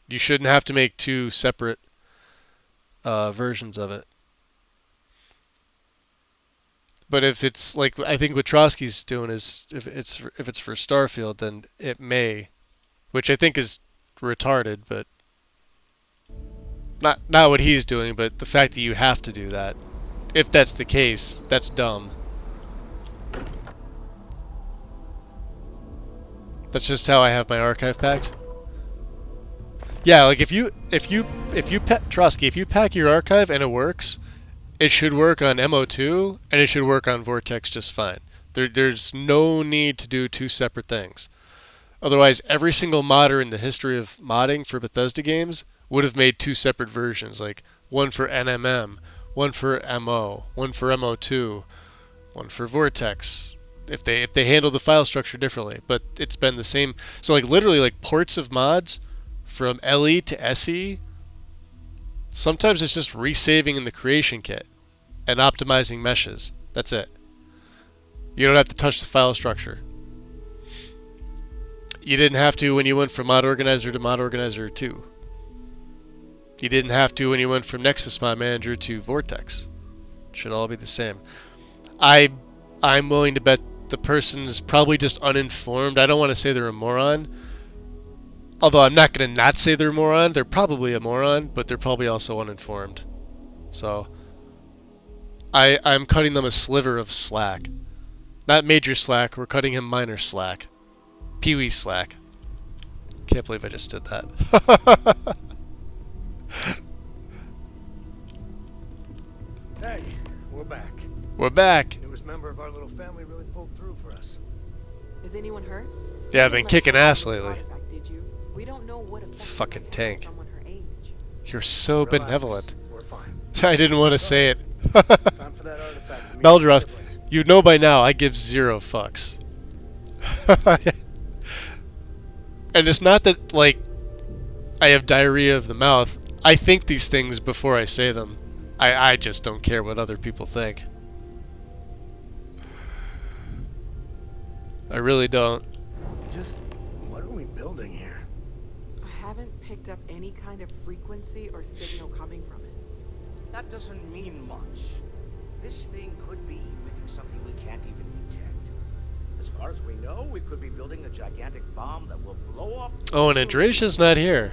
you shouldn't have to make two separate versions of it. But if it's like I think what Trotsky's doing is if it's for Starfield, then it may, which I think is retarded, but not what he's doing, but the fact that you have to do that. If that's the case, that's dumb. That's just how I have my archive packed. Yeah, like if you Trotsky, if you pack your archive and it works, it should work on MO2 and it should work on Vortex just fine. There's no need to do two separate things. Otherwise, every single modder in the history of modding for Bethesda games would have made two separate versions, like one for NMM, one for MO, one for MO2, one for Vortex. If they handle the file structure differently, but it's been the same. So like literally like ports of mods from LE to SE, sometimes it's just resaving in the creation kit and optimizing meshes. That's it. You don't have to touch the file structure. You didn't have to when you went from Mod Organizer to Mod Organizer 2. You didn't have to when you went from Nexus Mod Manager to Vortex. It should all be the same. I'm willing to bet the person's probably just uninformed. I don't want to say they're a moron. Although I'm not going to not say they're a moron. They're probably a moron, but they're probably also uninformed. So I'm cutting them a sliver of slack. Not major slack, we're cutting him minor slack. Pee-wee slack. Can't believe I just did that. Hey, we're back. We're back. Newest member of our little family really pulled through for us. Is anyone hurt? Yeah, I've been kicking ass lately. Did you? We don't know what effect Fucking tank. someone her age. You're so Relax. benevolent. We're fine. I didn't want to say it. Time for that artifact to meet your Meldroth, siblings. you know by now I give 0 fucks. And it's not that, like, I have diarrhea of the mouth. I think these things before I say them. I just don't care what other people think. I really don't. Just what are we building here? I haven't picked up any kind of frequency or signal coming from it. That doesn't mean much. This thing could be emitting something we can't even detect. As far as we know, we could be building a gigantic bomb that will blow up. Oh, and Andrasia's not here.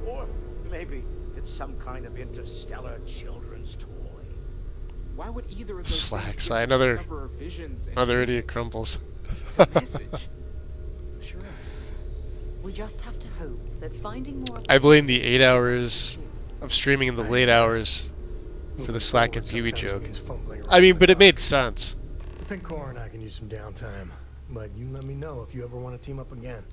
Or maybe it's some kind of interstellar children's toy. Why would either of those Slacks. things Another discover visions and idiot music? crumbles. It's a message. Sure. We just have to hope that finding more. I blame the 8 hours of streaming in the late hours for the Slack and Pee-wee joke. I mean, but it made sense. I think Cora and I can use some downtime, but you let me know if you ever want to team up again.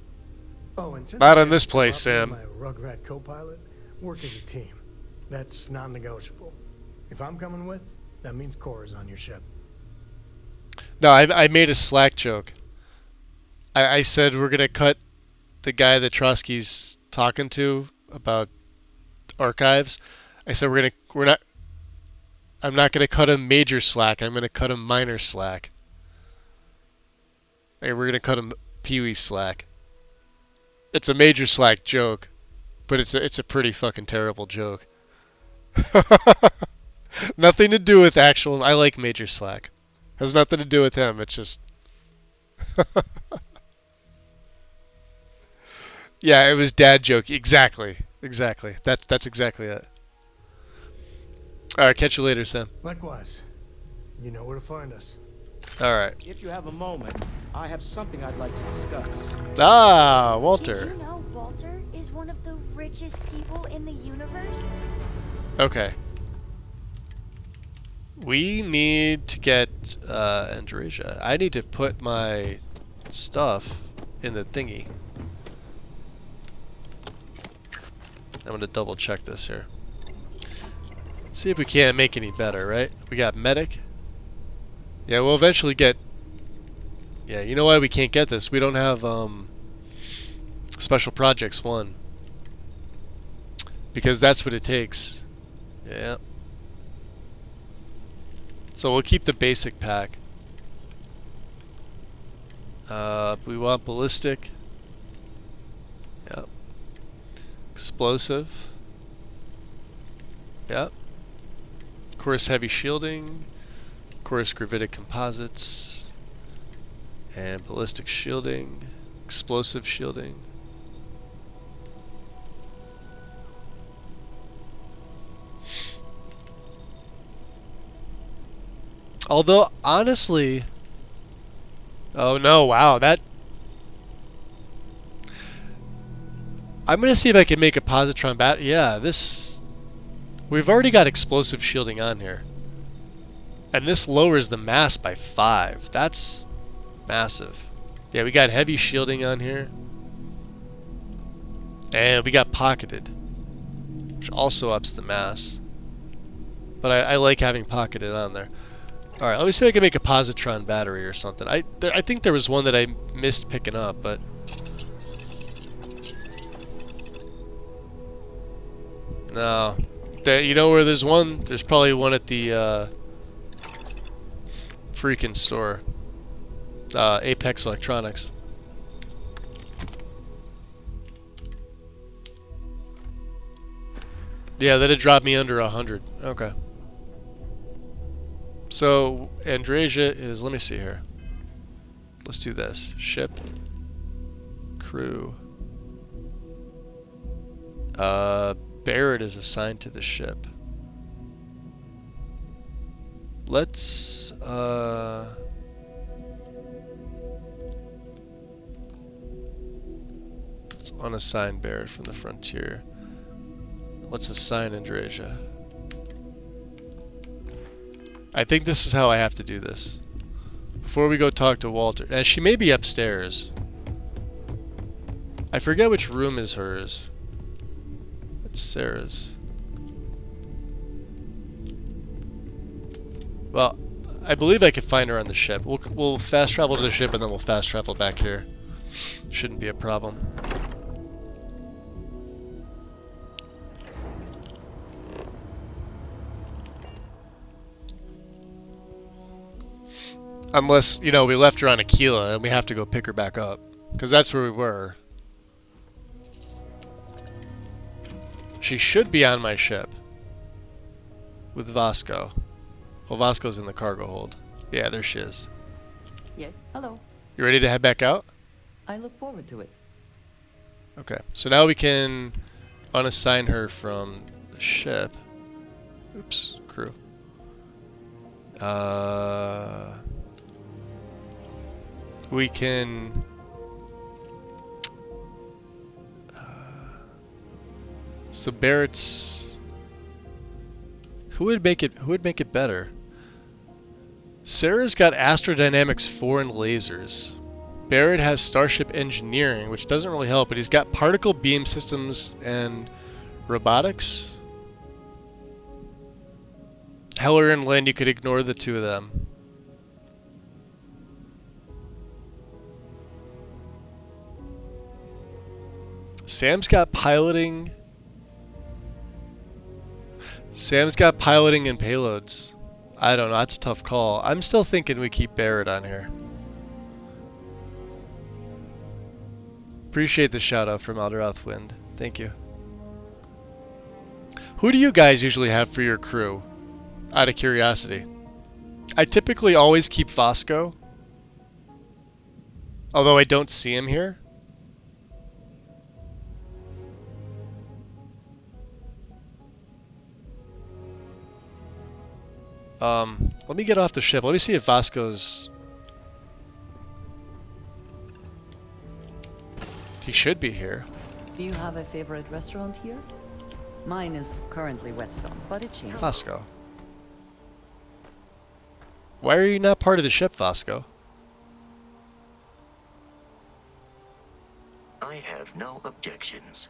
Oh, and since Not I on this come place, up Sam. with my Rugrat co-pilot, work as a team. That's non-negotiable. If I'm coming with, that means Cora's on your ship. No, I made a Slack joke. I said we're gonna cut the guy that Trotsky's talking to about archives. I said I'm not gonna cut him major slack. I'm gonna cut him minor slack. Hey, we're gonna cut him Pee-wee slack. It's a major slack joke, but it's a pretty fucking terrible joke. Nothing to do with actual. I like major slack. Has nothing to do with him. It's just. Yeah, it was dad joke. Exactly. That's exactly it. All right, catch you later, Sam. Likewise. You know where to find us. All right. If you have a moment, I have something I'd like to discuss. Ah, Walter. Did you know Walter is one of the richest people in the universe? Okay. We need to get Andrasia. I need to put my stuff in the thingy. I'm gonna double check this here. See if we can't make any better, right? We got medic. Yeah, we'll eventually get. Yeah, you know why we can't get this? We don't have Special Projects 1. Because that's what it takes. Yeah. So we'll keep the basic pack. We want ballistic. Yep. Explosive. Yep. Course heavy shielding. Course gravitic composites. And ballistic shielding. Explosive shielding. Although, honestly... Oh no, wow, that... I'm gonna see if I can make a positron bat... Yeah, this... We've already got explosive shielding on here. And this lowers the mass by 5. That's massive. Yeah, we got heavy shielding on here. And we got pocketed, which also ups the mass. But I like having pocketed on there. Alright, let me see if I can make a positron battery or something. I think there was one that I missed picking up, but... No. You know where there's one? There's probably one at the freaking store. Apex Electronics. Yeah, that'd drop me under 100. Okay. So, Andrasia is, let me see here. Let's do this. Ship. Crew. Barrett is assigned to the ship. Let's, let's unassign Barrett from the Frontier. Let's assign Andrasia. I think this is how I have to do this. before we go talk to Walter. And she may be upstairs. I forget which room is hers. It's Sarah's. Well, I believe I could find her on the ship. We'll fast travel to the ship and then we'll fast travel back here. Shouldn't be a problem. Unless, you know, we left her on Aquila and we have to go pick her back up. Because that's where we were. She should be on my ship. With Vasco. Well, Vasco's in the cargo hold. Yeah, there she is. Yes, hello. You ready to head back out? I look forward to it. Okay, so now we can unassign her from the ship. Oops, crew. We can... so Barrett's... Who would make it better? Sarah's got Astrodynamics 4 and lasers. Barrett has Starship Engineering, which doesn't really help, but he's got Particle Beam Systems and Robotics. Heller and Lynn, you could ignore the two of them. Sam's got piloting. Sam's got piloting and payloads. I don't know, that's a tough call. I'm still thinking we keep Barrett on here. Appreciate the shout out from Alderoth Wind. Thank you. Who do you guys usually have for your crew? Out of curiosity. I typically always keep Vasco. Although I don't see him here. Let me get off the ship. Let me see if Vasco's... He should be here. Do you have a favorite restaurant here? Mine is currently Whetstone, but it changes. Vasco. Why are you not part of the ship, Vasco? I have no objections.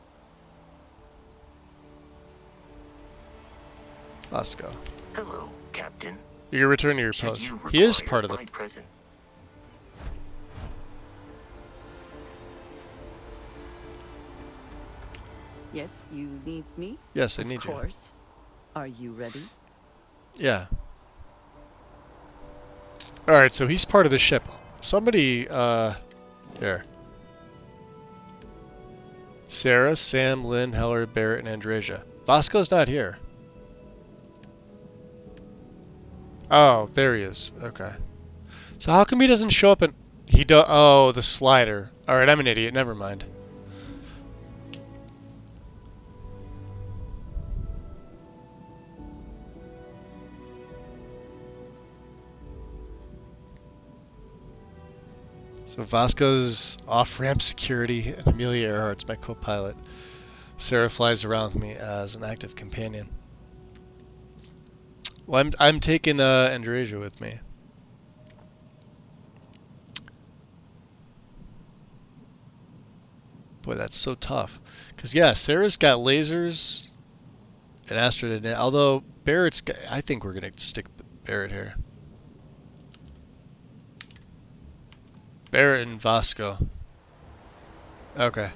Vasco. Hello, Captain. You're returning to your post. He is part of the... Present. Yes, you need me? Yes, I need you. Of course. Are you ready? Yeah. Alright, so he's part of the ship. Somebody, here. Sarah, Sam, Lynn, Heller, Barrett, and Andreja. Vasco's not here. Oh, there he is. Okay. So how come he doesn't show up in... Oh, the slider. Alright, I'm an idiot. Never mind. So Vasco's off-ramp security, and Amelia Earhart's my co-pilot. Sarah flies around with me as an active companion. Well, I'm taking Andreja with me. Boy, that's so tough. Cause yeah, Sarah's got lasers and Astrodynamics. Although Barrett's got, I think we're gonna stick Barrett here. Barrett and Vasco. Okay.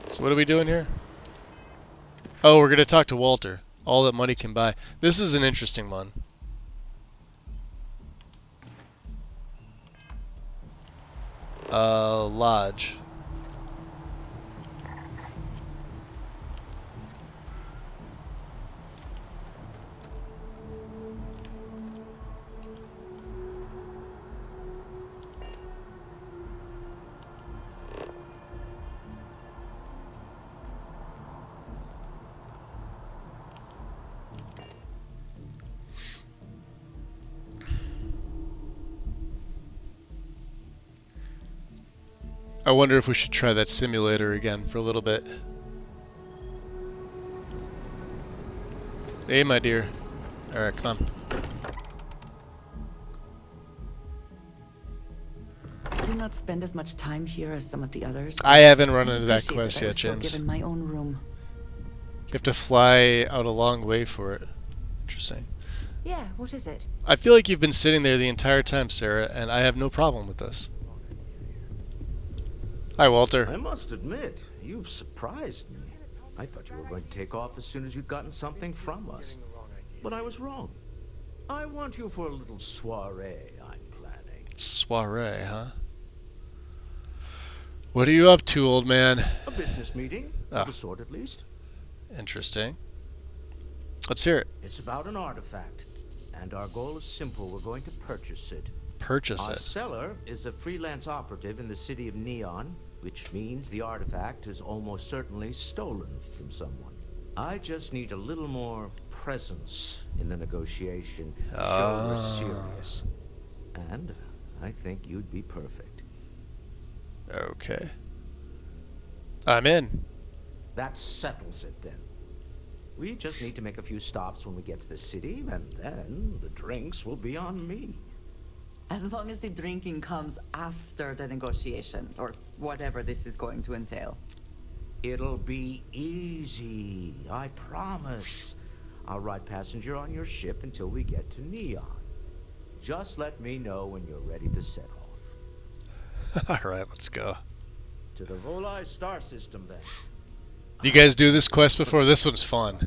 So what are we doing here? Oh, we're gonna talk to Walter. All that money can buy. This is an interesting one. Lodge. I wonder if we should try that simulator again for a little bit. Hey, my dear. Alright, come on. I did not spend as much time here as some of the others. I haven't run into that Appreciate quest I yet, was still James. given my own room. You have to fly out a long way for it. Interesting. Yeah, what is it? I feel like you've been sitting there the entire time, Sarah, and I have no problem with this. Hi, Walter. I must admit, you've surprised me. I thought you were going to take off as soon as you'd gotten something from us. But I was wrong. I want you for a little soiree I'm planning. Soiree, huh? What are you up to, old man? A business meeting, of a sort at least. Interesting. Let's hear it. It's about an artifact, and our goal is simple. We're going to purchase it. Purchase Our it. seller is a freelance operative in the city of Neon, which means the artifact is almost certainly stolen from someone. I just need a little more presence in the negotiation to show we're serious. And I think you'd be perfect. Okay. I'm in. That settles it then. We just need to make a few stops when we get to the city, and then the drinks will be on me. As long as the drinking comes after the negotiation, or whatever this is going to entail. It'll be easy, I promise. I'll ride passenger on your ship until we get to Neon. Just let me know when you're ready to set off. Alright, let's go. To the Volai star system, then. You guys do this quest before? This one's fun.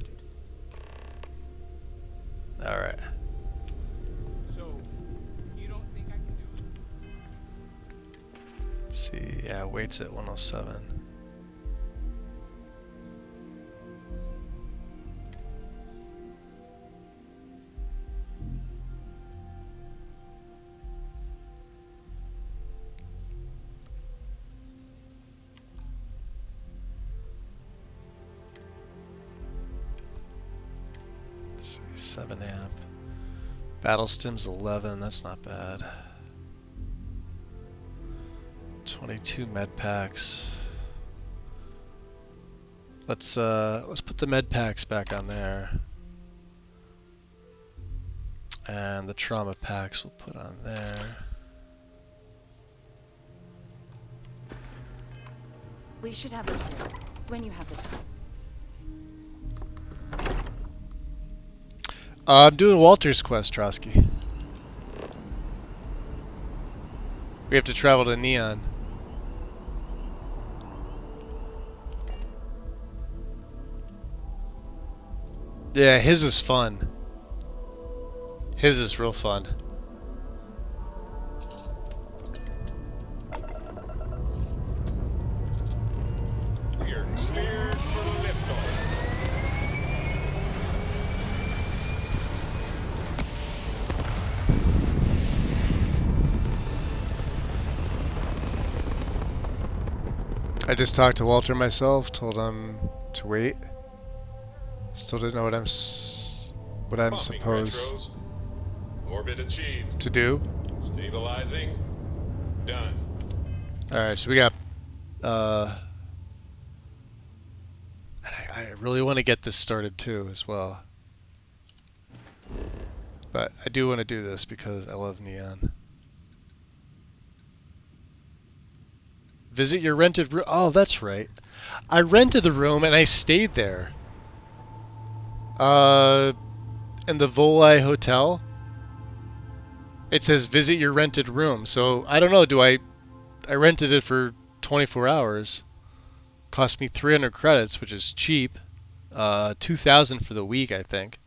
Alright. So, you don't think I can do it? Let's see. Yeah, wait's at 107. Let's see, 7 amp. Battle stim's 11, that's not bad. 22 med packs. Let's put the med packs back on there. And the trauma packs we'll put on there. We should have it here, when you have the time. I'm doing Walter's quest, Trotsky. We have to travel to Neon. Yeah, his is fun. His is real fun. We are cleared for liftoff. I just talked to Walter myself, told him to wait. Still didn't know what I'm Pumping supposed retros. Orbit achieved. to do. Stabilizing. Done. Alright, so we got I really want to get this started too as well. But I do want to do this because I love Neon. Visit your rented room. Oh, that's right. I rented the room and I stayed there. In the Volai Hotel. It says visit your rented room. So I don't know. I rented it for 24 hours. Cost me 300 credits, which is cheap. 2,000 for the week, I think.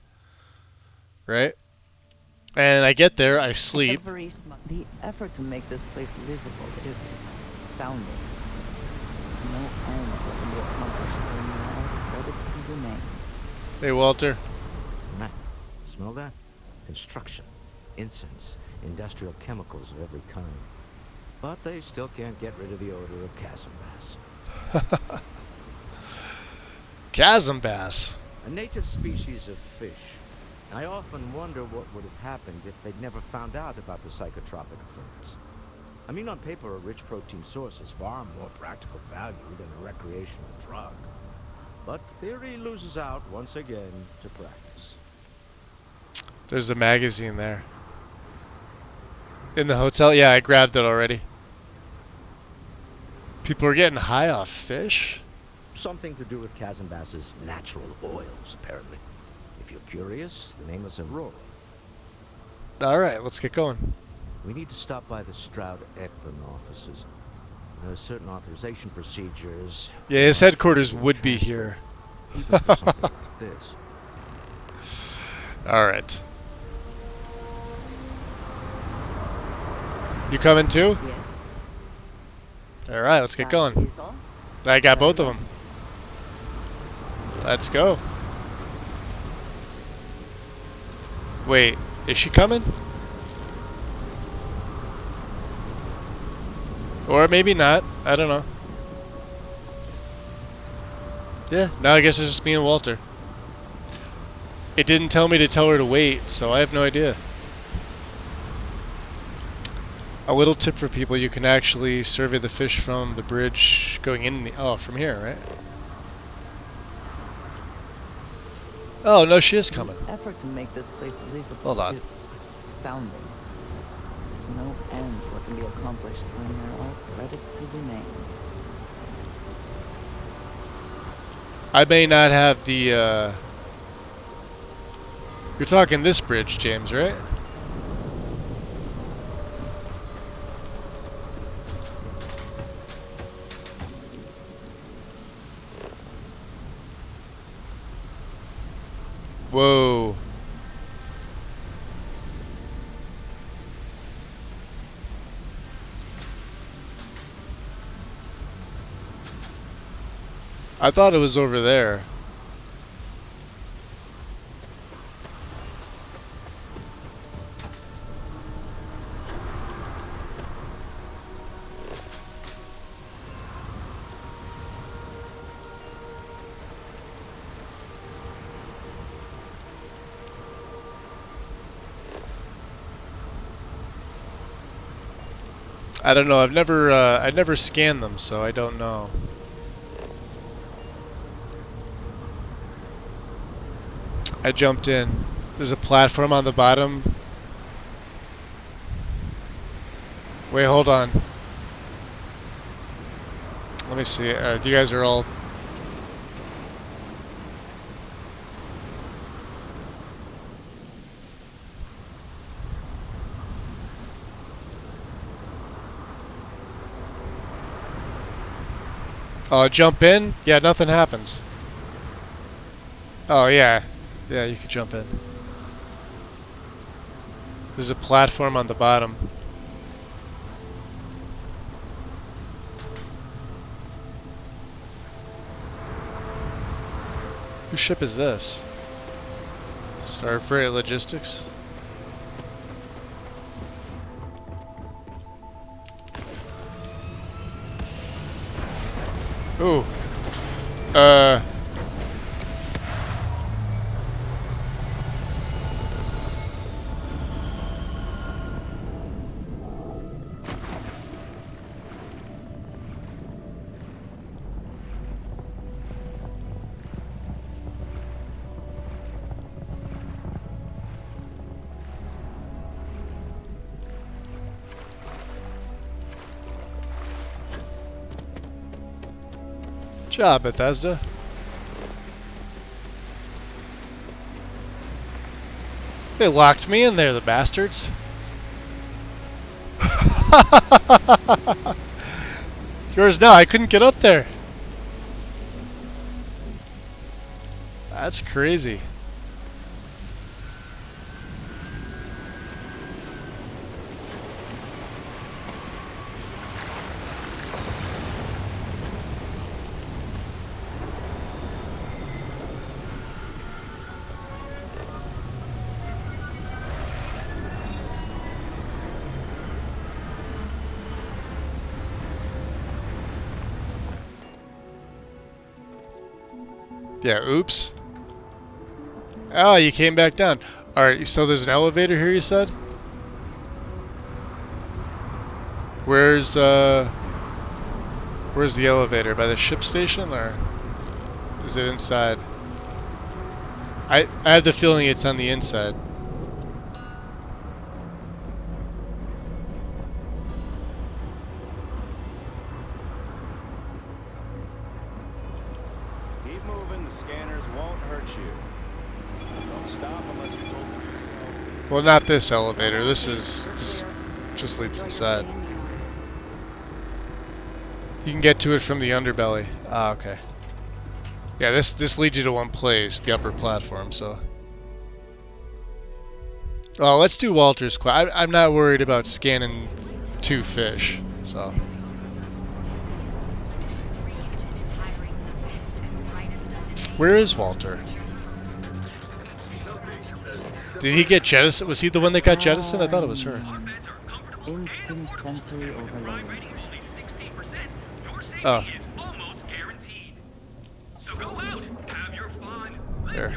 Right? And I get there, I sleep. The effort to make this place livable is astounding. No end what can be accomplished when more credits to remain. Hey, Walter. Nah, smell that? Construction, incense, industrial chemicals of every kind. But they still can't get rid of the odor of chasm bass. Chasm bass. A native species of fish. I often wonder what would have happened if they'd never found out about the psychotropic effects. I mean, on paper, a rich protein source has far more practical value than a recreational drug. But theory loses out once again to practice. There's a magazine there. In the hotel? Yeah, I grabbed it already. People are getting high off fish? Something to do with Kazanbas's natural oils, apparently. If you're curious, the name is Aurora. Alright, let's get going. We need to stop by the Stroud-Ekman offices. There are certain authorization procedures. Yeah, his headquarters would be here. Even for something like this. Alright. You coming too? Yes. Alright, let's get going. Diesel? I got both of them. Let's go. Wait, is she coming? Or maybe not. I don't know. Yeah, now I guess it's just me and Walter. It didn't tell me to tell her to wait, so I have no idea. A little tip for people, you can actually survey the fish from the bridge going in the... Oh, from here, right? Oh, no, she is coming. The effort to make this place livable Hold on. is astounding. There's no end to what can be accomplished when there are credits to be made. I may not have the, You're talking this bridge, James, right? Whoa. I thought it was over there. I don't know. I've never scanned them, so I don't know. I jumped in. There's a platform on the bottom. Wait, hold on. Let me see. You guys are all... jump in? Yeah, nothing happens. Oh, yeah. Yeah, you could jump in. There's a platform on the bottom. Whose ship is this? Starfield Logistics? Ooh. Job, Bethesda. They locked me in there, the bastards. Yours now, I couldn't get up there. That's crazy. Yeah, oops. Oh, you came back down. Alright, so there's an elevator here, you said? Where's the elevator? By the ship station, or is it inside? I have the feeling it's on the inside. the scanners won't hurt you. Don't stop unless you're told to do so. Well, not this elevator. This just leads inside. You can get to it from the underbelly. Ah, okay. Yeah, this leads you to one place, the upper platform. So, well, let's do Walter's quest. I'm not worried about scanning 2 fish. So. Where is Walter? Did he get jettisoned? Was he the one that got jettisoned? I thought it was her. Instant sensory overload. Oh. There.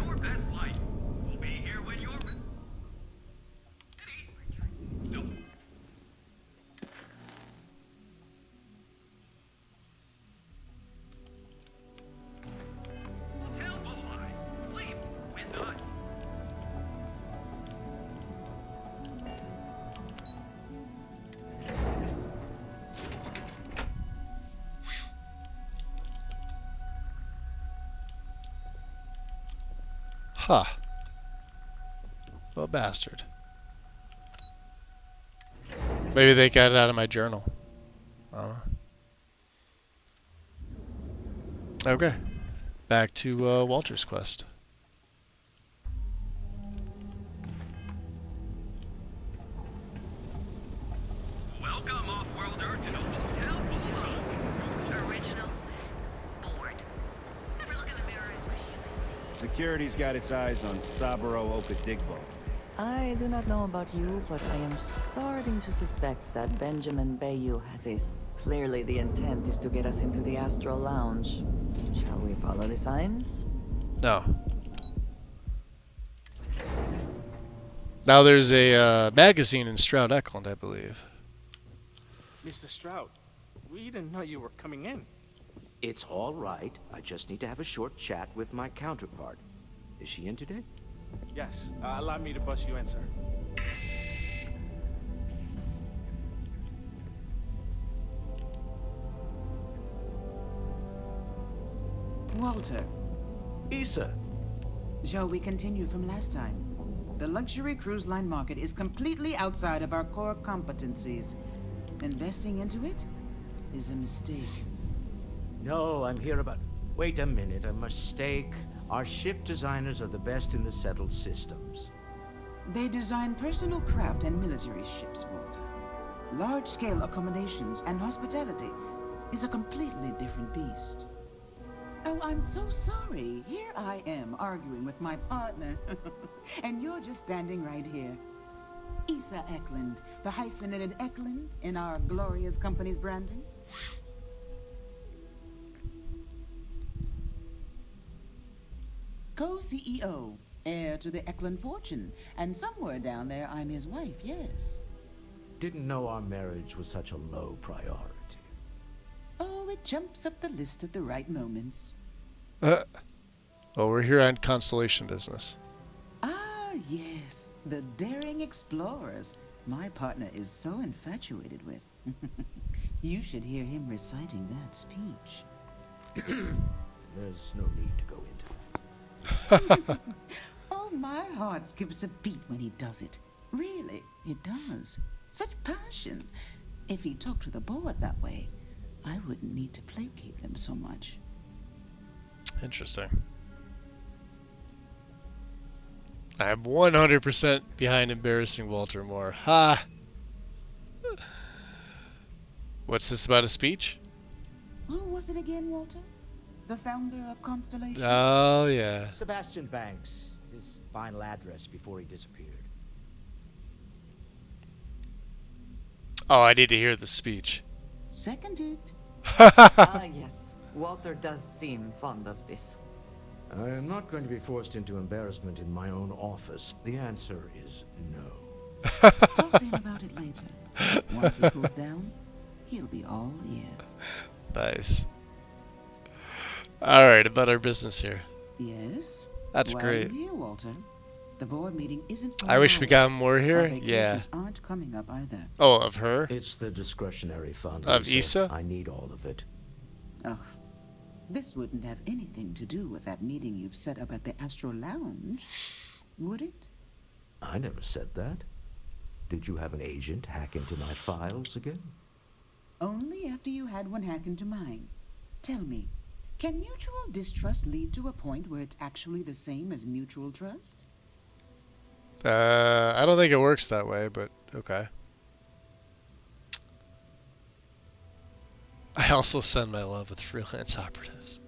Huh. Well, bastard. Maybe they got it out of my journal. I don't know. Okay. Back to Walter's quest. Welcome, off-worlder, to the Hotel Boulevard. Original. Bored. Ever look in the mirror and wish you... Security's got its eyes on Saburo Okadigbo. I do not know about you, but I am starting to suspect that Benjamin Bayou has clearly the intent is to get us into the Astral Lounge. Shall we follow the signs? No. Now there's a magazine in Stroud Eklund, I believe. Mr. Stroud, we didn't know you were coming in. It's all right. I just need to have a short chat with my counterpart. Is she in today? Yes, allow me to bust you in, sir. Walter. Issa. Shall we continue from last time? The luxury cruise line market is completely outside of our core competencies. Investing into it is a mistake. No, I'm here about... Wait a minute, a mistake. Our ship designers are the best in the settled systems. They design personal craft and military ships, Walter. Large-scale accommodations and hospitality is a completely different beast. Oh, I'm so sorry. Here I am arguing with my partner. And you're just standing right here. Issa Eklund, the hyphenated Eklund in our glorious company's branding. Co-CEO, heir to the Eklund fortune, and somewhere down there I'm his wife, yes. Didn't know our marriage was such a low priority. Oh, it jumps up the list at the right moments. Well, we're here on Constellation business. Ah, yes, the daring explorers my partner is so infatuated with. You should hear him reciting that speech. There's no need to go into that. Oh, my heart skips a beat when he does it. Really, it does. Such passion. If he talked to the board that way, I wouldn't need to placate them so much. Interesting. I'm 100% behind embarrassing Walter Moore. Ha! What's this about a speech? Who was it again, Walter? The founder of Constellation? Oh, yeah. Sebastian Banks. His final address before he disappeared. Oh, I need to hear the speech. Seconded. Yes. Walter does seem fond of this. I am not going to be forced into embarrassment in my own office. The answer is no. Talk to him about it later. Once he cools down, he'll be all ears. Nice. Alright, about our business here. Yes? That's While great. you're here, Walter, the board meeting isn't for I wish we got more Our here. vacations Yeah. aren't coming up either. Oh, of her? It's the discretionary fund. Of Issa. Issa? I need all of it. Oh, This wouldn't have anything to do with that meeting you've set up at the Astro Lounge, would it? I never said that. Did you have an agent hack into my files again? Only after you had one hack into mine. Tell me, can mutual distrust lead to a point where it's actually the same as mutual trust? I don't think it works that way, but okay. I also send my love with freelance operatives.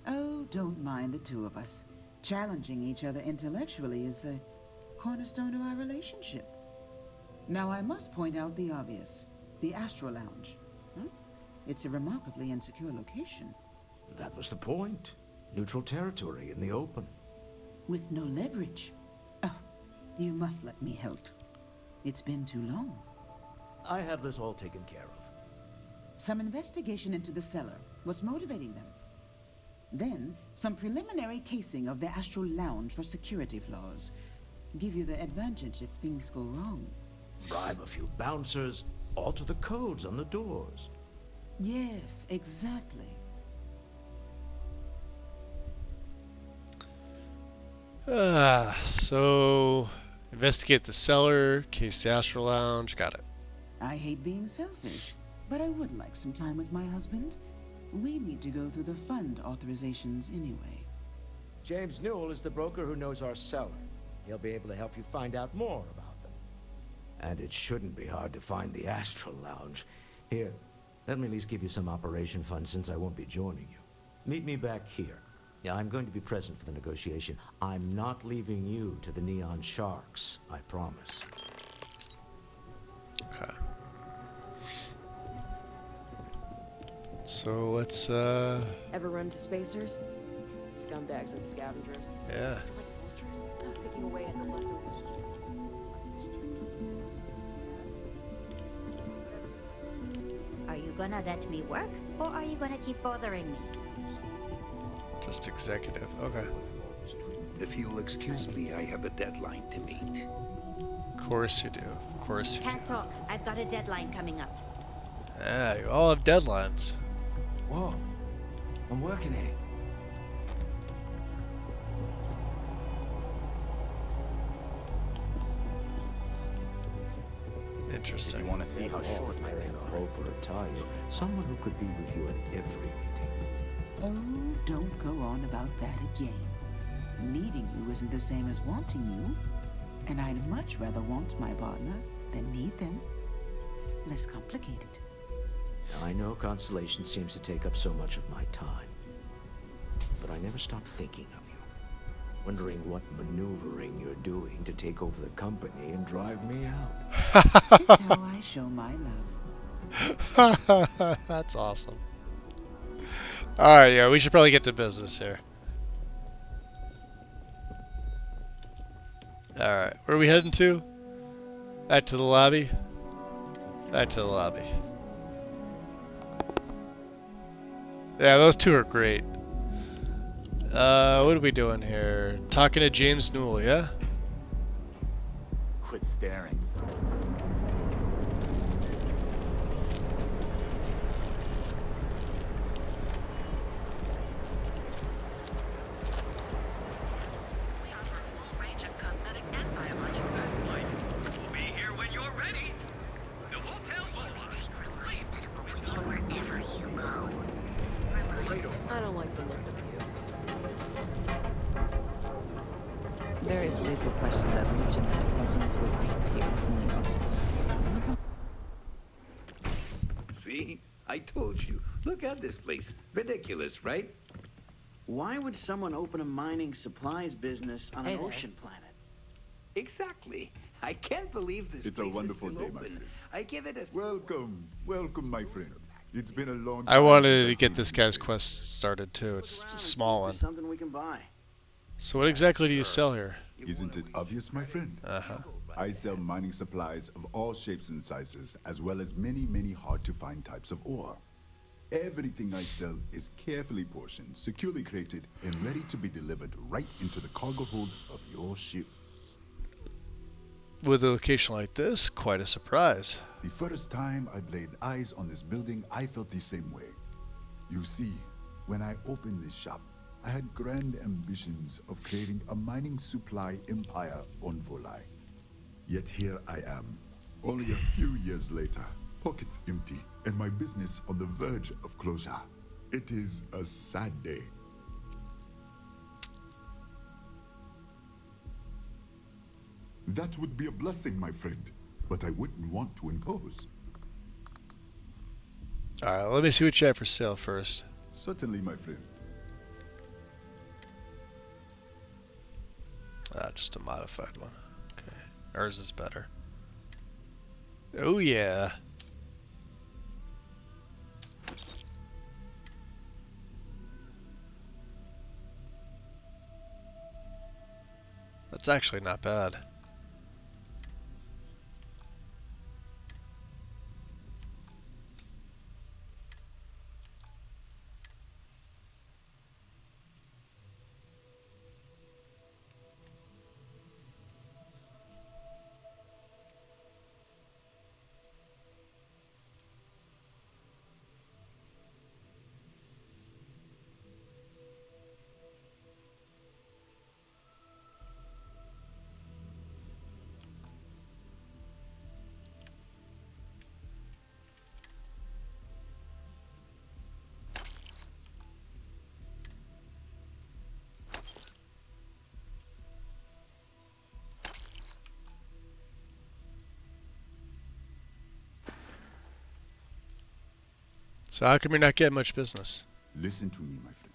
Oh, don't mind the two of us. Challenging each other intellectually is a cornerstone to our relationship. Now, I must point out the obvious. The Astro Lounge. It's a remarkably insecure location. That was the point. Neutral territory in the open. With no leverage. Oh, you must let me help. It's been too long. I have this all taken care of. Some investigation into the seller. What's motivating them? Then, some preliminary casing of the Astral Lounge for security flaws. Give you the advantage if things go wrong. Bribe a few bouncers, alter the codes on the doors. Yes, exactly. So investigate the cellar, case the Astral Lounge, got it. I hate being selfish, but I would like some time with my husband. We need to go through the fund authorizations anyway. James Newell is the broker who knows our seller. He'll be able to help you find out more about them. And it shouldn't be hard to find the Astral Lounge. Here, let me at least give you some operation funds since I won't be joining you. Meet me back here. Yeah, I'm going to be present for the negotiation. I'm not leaving you to the Neon Sharks, I promise. Okay. So let's Ever run to spacers? Scumbags and scavengers. Yeah. Like vultures, picking away at the leftovers. Are you gonna let me work, or are you gonna keep bothering me? Just executive. Okay. If you'll excuse me, I have a deadline to meet. Of course you do. Of course you Can't talk. I've got a deadline coming up. do. Yeah, you all have deadlines. Whoa, I'm working here. Interesting. If you want to see how short my wearing a rope or a tie, someone who could be with you at every meeting. Oh, don't go on about that again. Needing you isn't the same as wanting you. And I'd much rather want my partner than need them. Less complicated. I know Constellation seems to take up so much of my time. But I never stop thinking of you. Wondering what maneuvering you're doing to take over the company and drive me out. It's how I show my love. That's awesome. Alright, yeah, we should probably get to business here. Alright, where are we heading to? Back to the lobby? Back to the lobby. Yeah, those two are great. What are we doing here? Talking to James Newell, yeah? Quit staring. We offer a full range of cosmetic and biologic food. We'll be here when you're ready. The hotel will wherever you go. I don't like the look of you. There is little question that Legion has some influence here in New York. See? I told you. Look at this place. Ridiculous, right? Why would someone open a mining supplies business on Hey an there. ocean planet? Exactly. I can't believe this It's a place wonderful is day, still my open. friend. I give it a Welcome, welcome, my friend. It's been a long time. I wanted since to I've get seen this you guy's face. quest started too. It's a small one. Something we can buy. So what exactly do you sell here? Isn't it obvious, my friend? Uh-huh. I sell mining supplies of all shapes and sizes, as well as many, many hard-to-find types of ore. Everything I sell is carefully portioned, securely crated, and ready to be delivered right into the cargo hold of your ship. with a location like this, quite a surprise. The first time I laid eyes on this building, I felt the same way. You see, when I opened this shop, I had grand ambitions of creating a mining supply empire on Volai. Yet here I am, only a few years later, pockets empty, and my business on the verge of closure. It is a sad day. That would be a blessing, my friend, but I wouldn't want to impose. Alright, let me see what you have for sale first. Certainly, my friend. Just a modified one. Okay. Ours is better. Oh yeah. That's actually not bad. So how come you're not getting much business? Listen to me, my friend.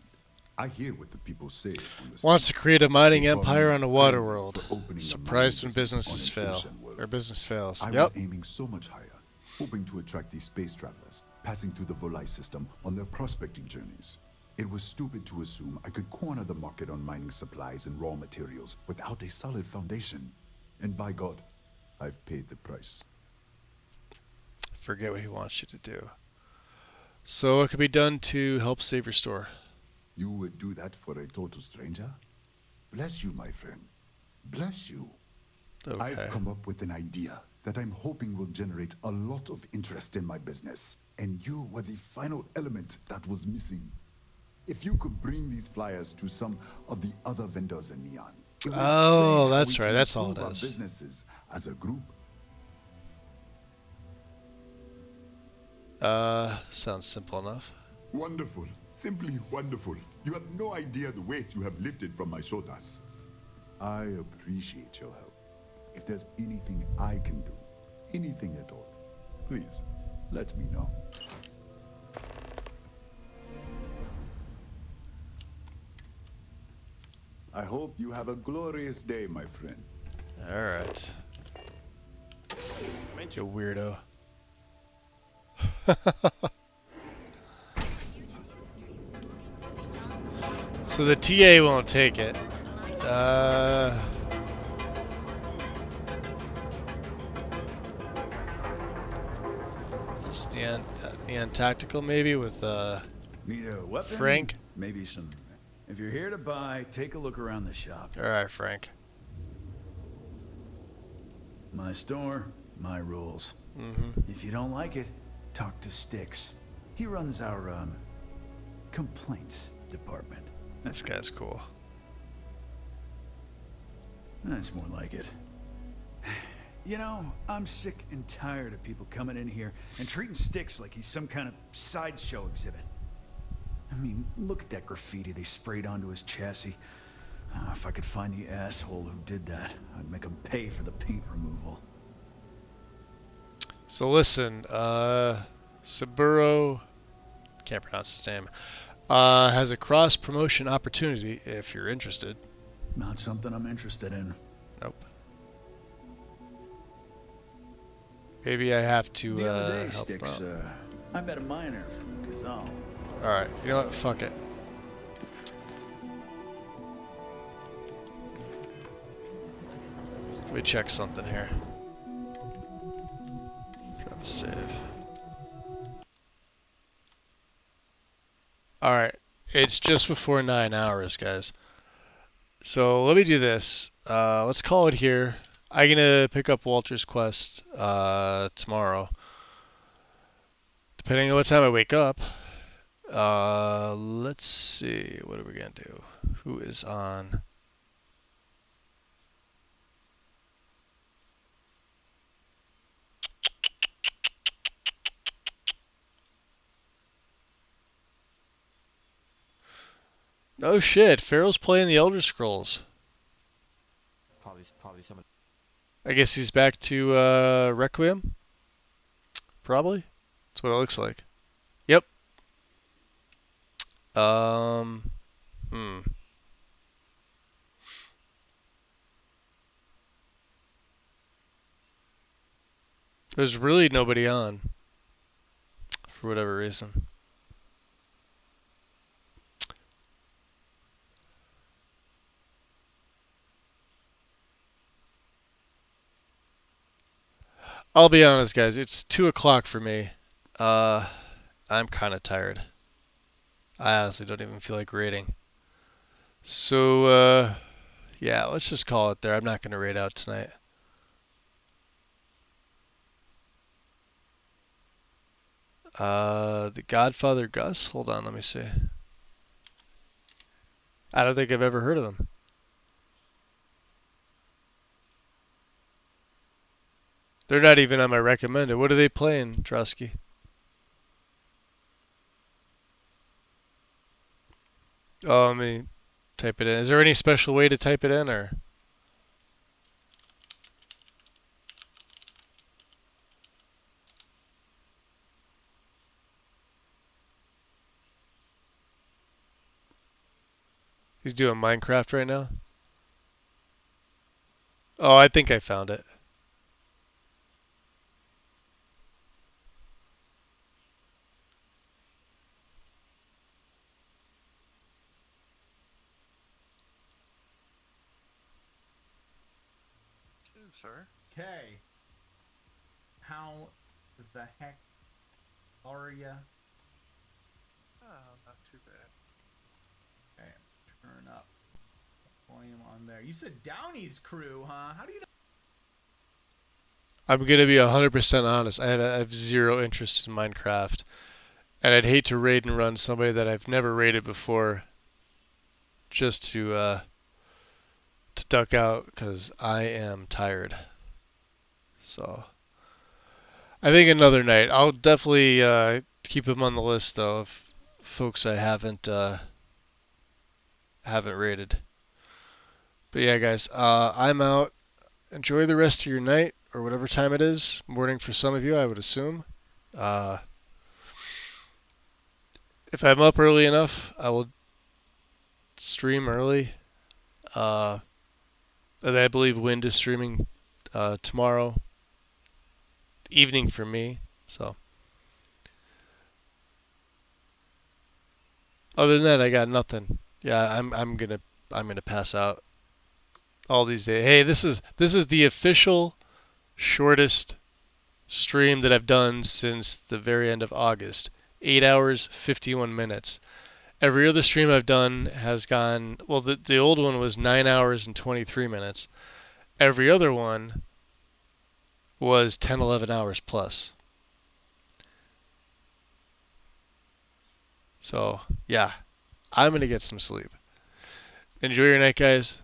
I hear what the people say on the Wants to street. create a mining They call empire me on a water crazy world. for opening a Surprised mining when businesses business on an fail. ocean world. Or business fails. I Yep. was aiming so much higher, hoping to attract these space travelers, passing through the Volai system on their prospecting journeys. It was stupid to assume I could corner the market on mining supplies and raw materials without a solid foundation. And by God, I've paid the price. Forget what he wants you to do. So what could be done to help save your store? You would do that for a total stranger? Bless you, my friend. Bless you. Okay. I've come up with an idea that I'm hoping will generate a lot of interest in my business. And you were the final element that was missing. If you could bring these flyers to some of the other vendors in Neon. It would Oh, explain how that's we right. can That's all it improve our is. businesses as a group. Sounds simple enough. Wonderful. Simply wonderful. You have no idea the weight you have lifted from my shoulders. I appreciate your help. If there's anything I can do, anything at all, please let me know. I hope you have a glorious day, my friend. Alright. You weirdo. So the TA won't take it. Is this Neon Tactical maybe with Need a weapon? Frank? Maybe some. If you're here to buy, take a look around the shop. Alright, Frank. My store, my rules. If you don't like it, talk to Styx. He runs our complaints department. This guy's cool. That's more like it. You know, I'm sick and tired of people coming in here and treating Styx like he's some kind of sideshow exhibit. I mean, look at that graffiti they sprayed onto his chassis. If I could find the asshole who did that, I'd make him pay for the paint removal. So listen, Saburo, can't pronounce his name, has a cross-promotion opportunity if you're interested. Not something I'm interested in. Nope. Maybe I have to The other day, help Styx, out. I met a miner from Kazal. Alright, you know what? Fuck it. Let me check something here. Drop a save. Alright, it's just before 9 hours, guys. So let me do this. Let's call it here. I'm gonna pick up Walter's quest tomorrow, depending on what time I wake up. Let's see. What are we gonna do? Who is on? No shit. Pharaoh's playing the Elder Scrolls. Probably some. I guess he's back to Requiem. Probably. That's what it looks like. Yep. Um. Hmm. There's really nobody on, for whatever reason. I'll be honest, guys. It's 2 o'clock for me. I'm kind of tired. I honestly don't even feel like raiding. So, yeah, let's just call it there. I'm not gonna raid out tonight. The Godfather Gus? Hold on, let me see. I don't think I've ever heard of them. They're not even on my recommended. What are they playing, Trusky? Oh, let me type it in. Is there any special way to type it in, or? He's doing Minecraft right now? Oh, I think I found it. Sir. Okay. How the heck are ya? Oh, not too bad. Okay, turn up volume on there. You said Downey's crew, huh? How do you know? I'm gonna be 100% honest. I have zero interest in Minecraft, and I'd hate to raid and run somebody that I've never raided before, just to duck out because I am tired. So I think another night. I'll definitely keep him on the list though of folks I haven't rated. But yeah, guys, I'm out. Enjoy the rest of your night or whatever time it is. Morning for some of you, I would assume. Uh, if I'm up early enough, I will stream early. And I believe Wind is streaming tomorrow evening for me. So other than that, I got nothing. Yeah, I'm gonna pass out all these days. Hey, this is the official shortest stream that I've done since the very end of August. 8 hours 51 minutes. Every other stream I've done has gone, well, the old one was 9 hours and 23 minutes. Every other one was 10, 11 hours plus. So, yeah, I'm going to get some sleep. Enjoy your night, guys,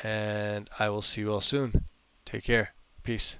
and I will see you all soon. Take care. Peace.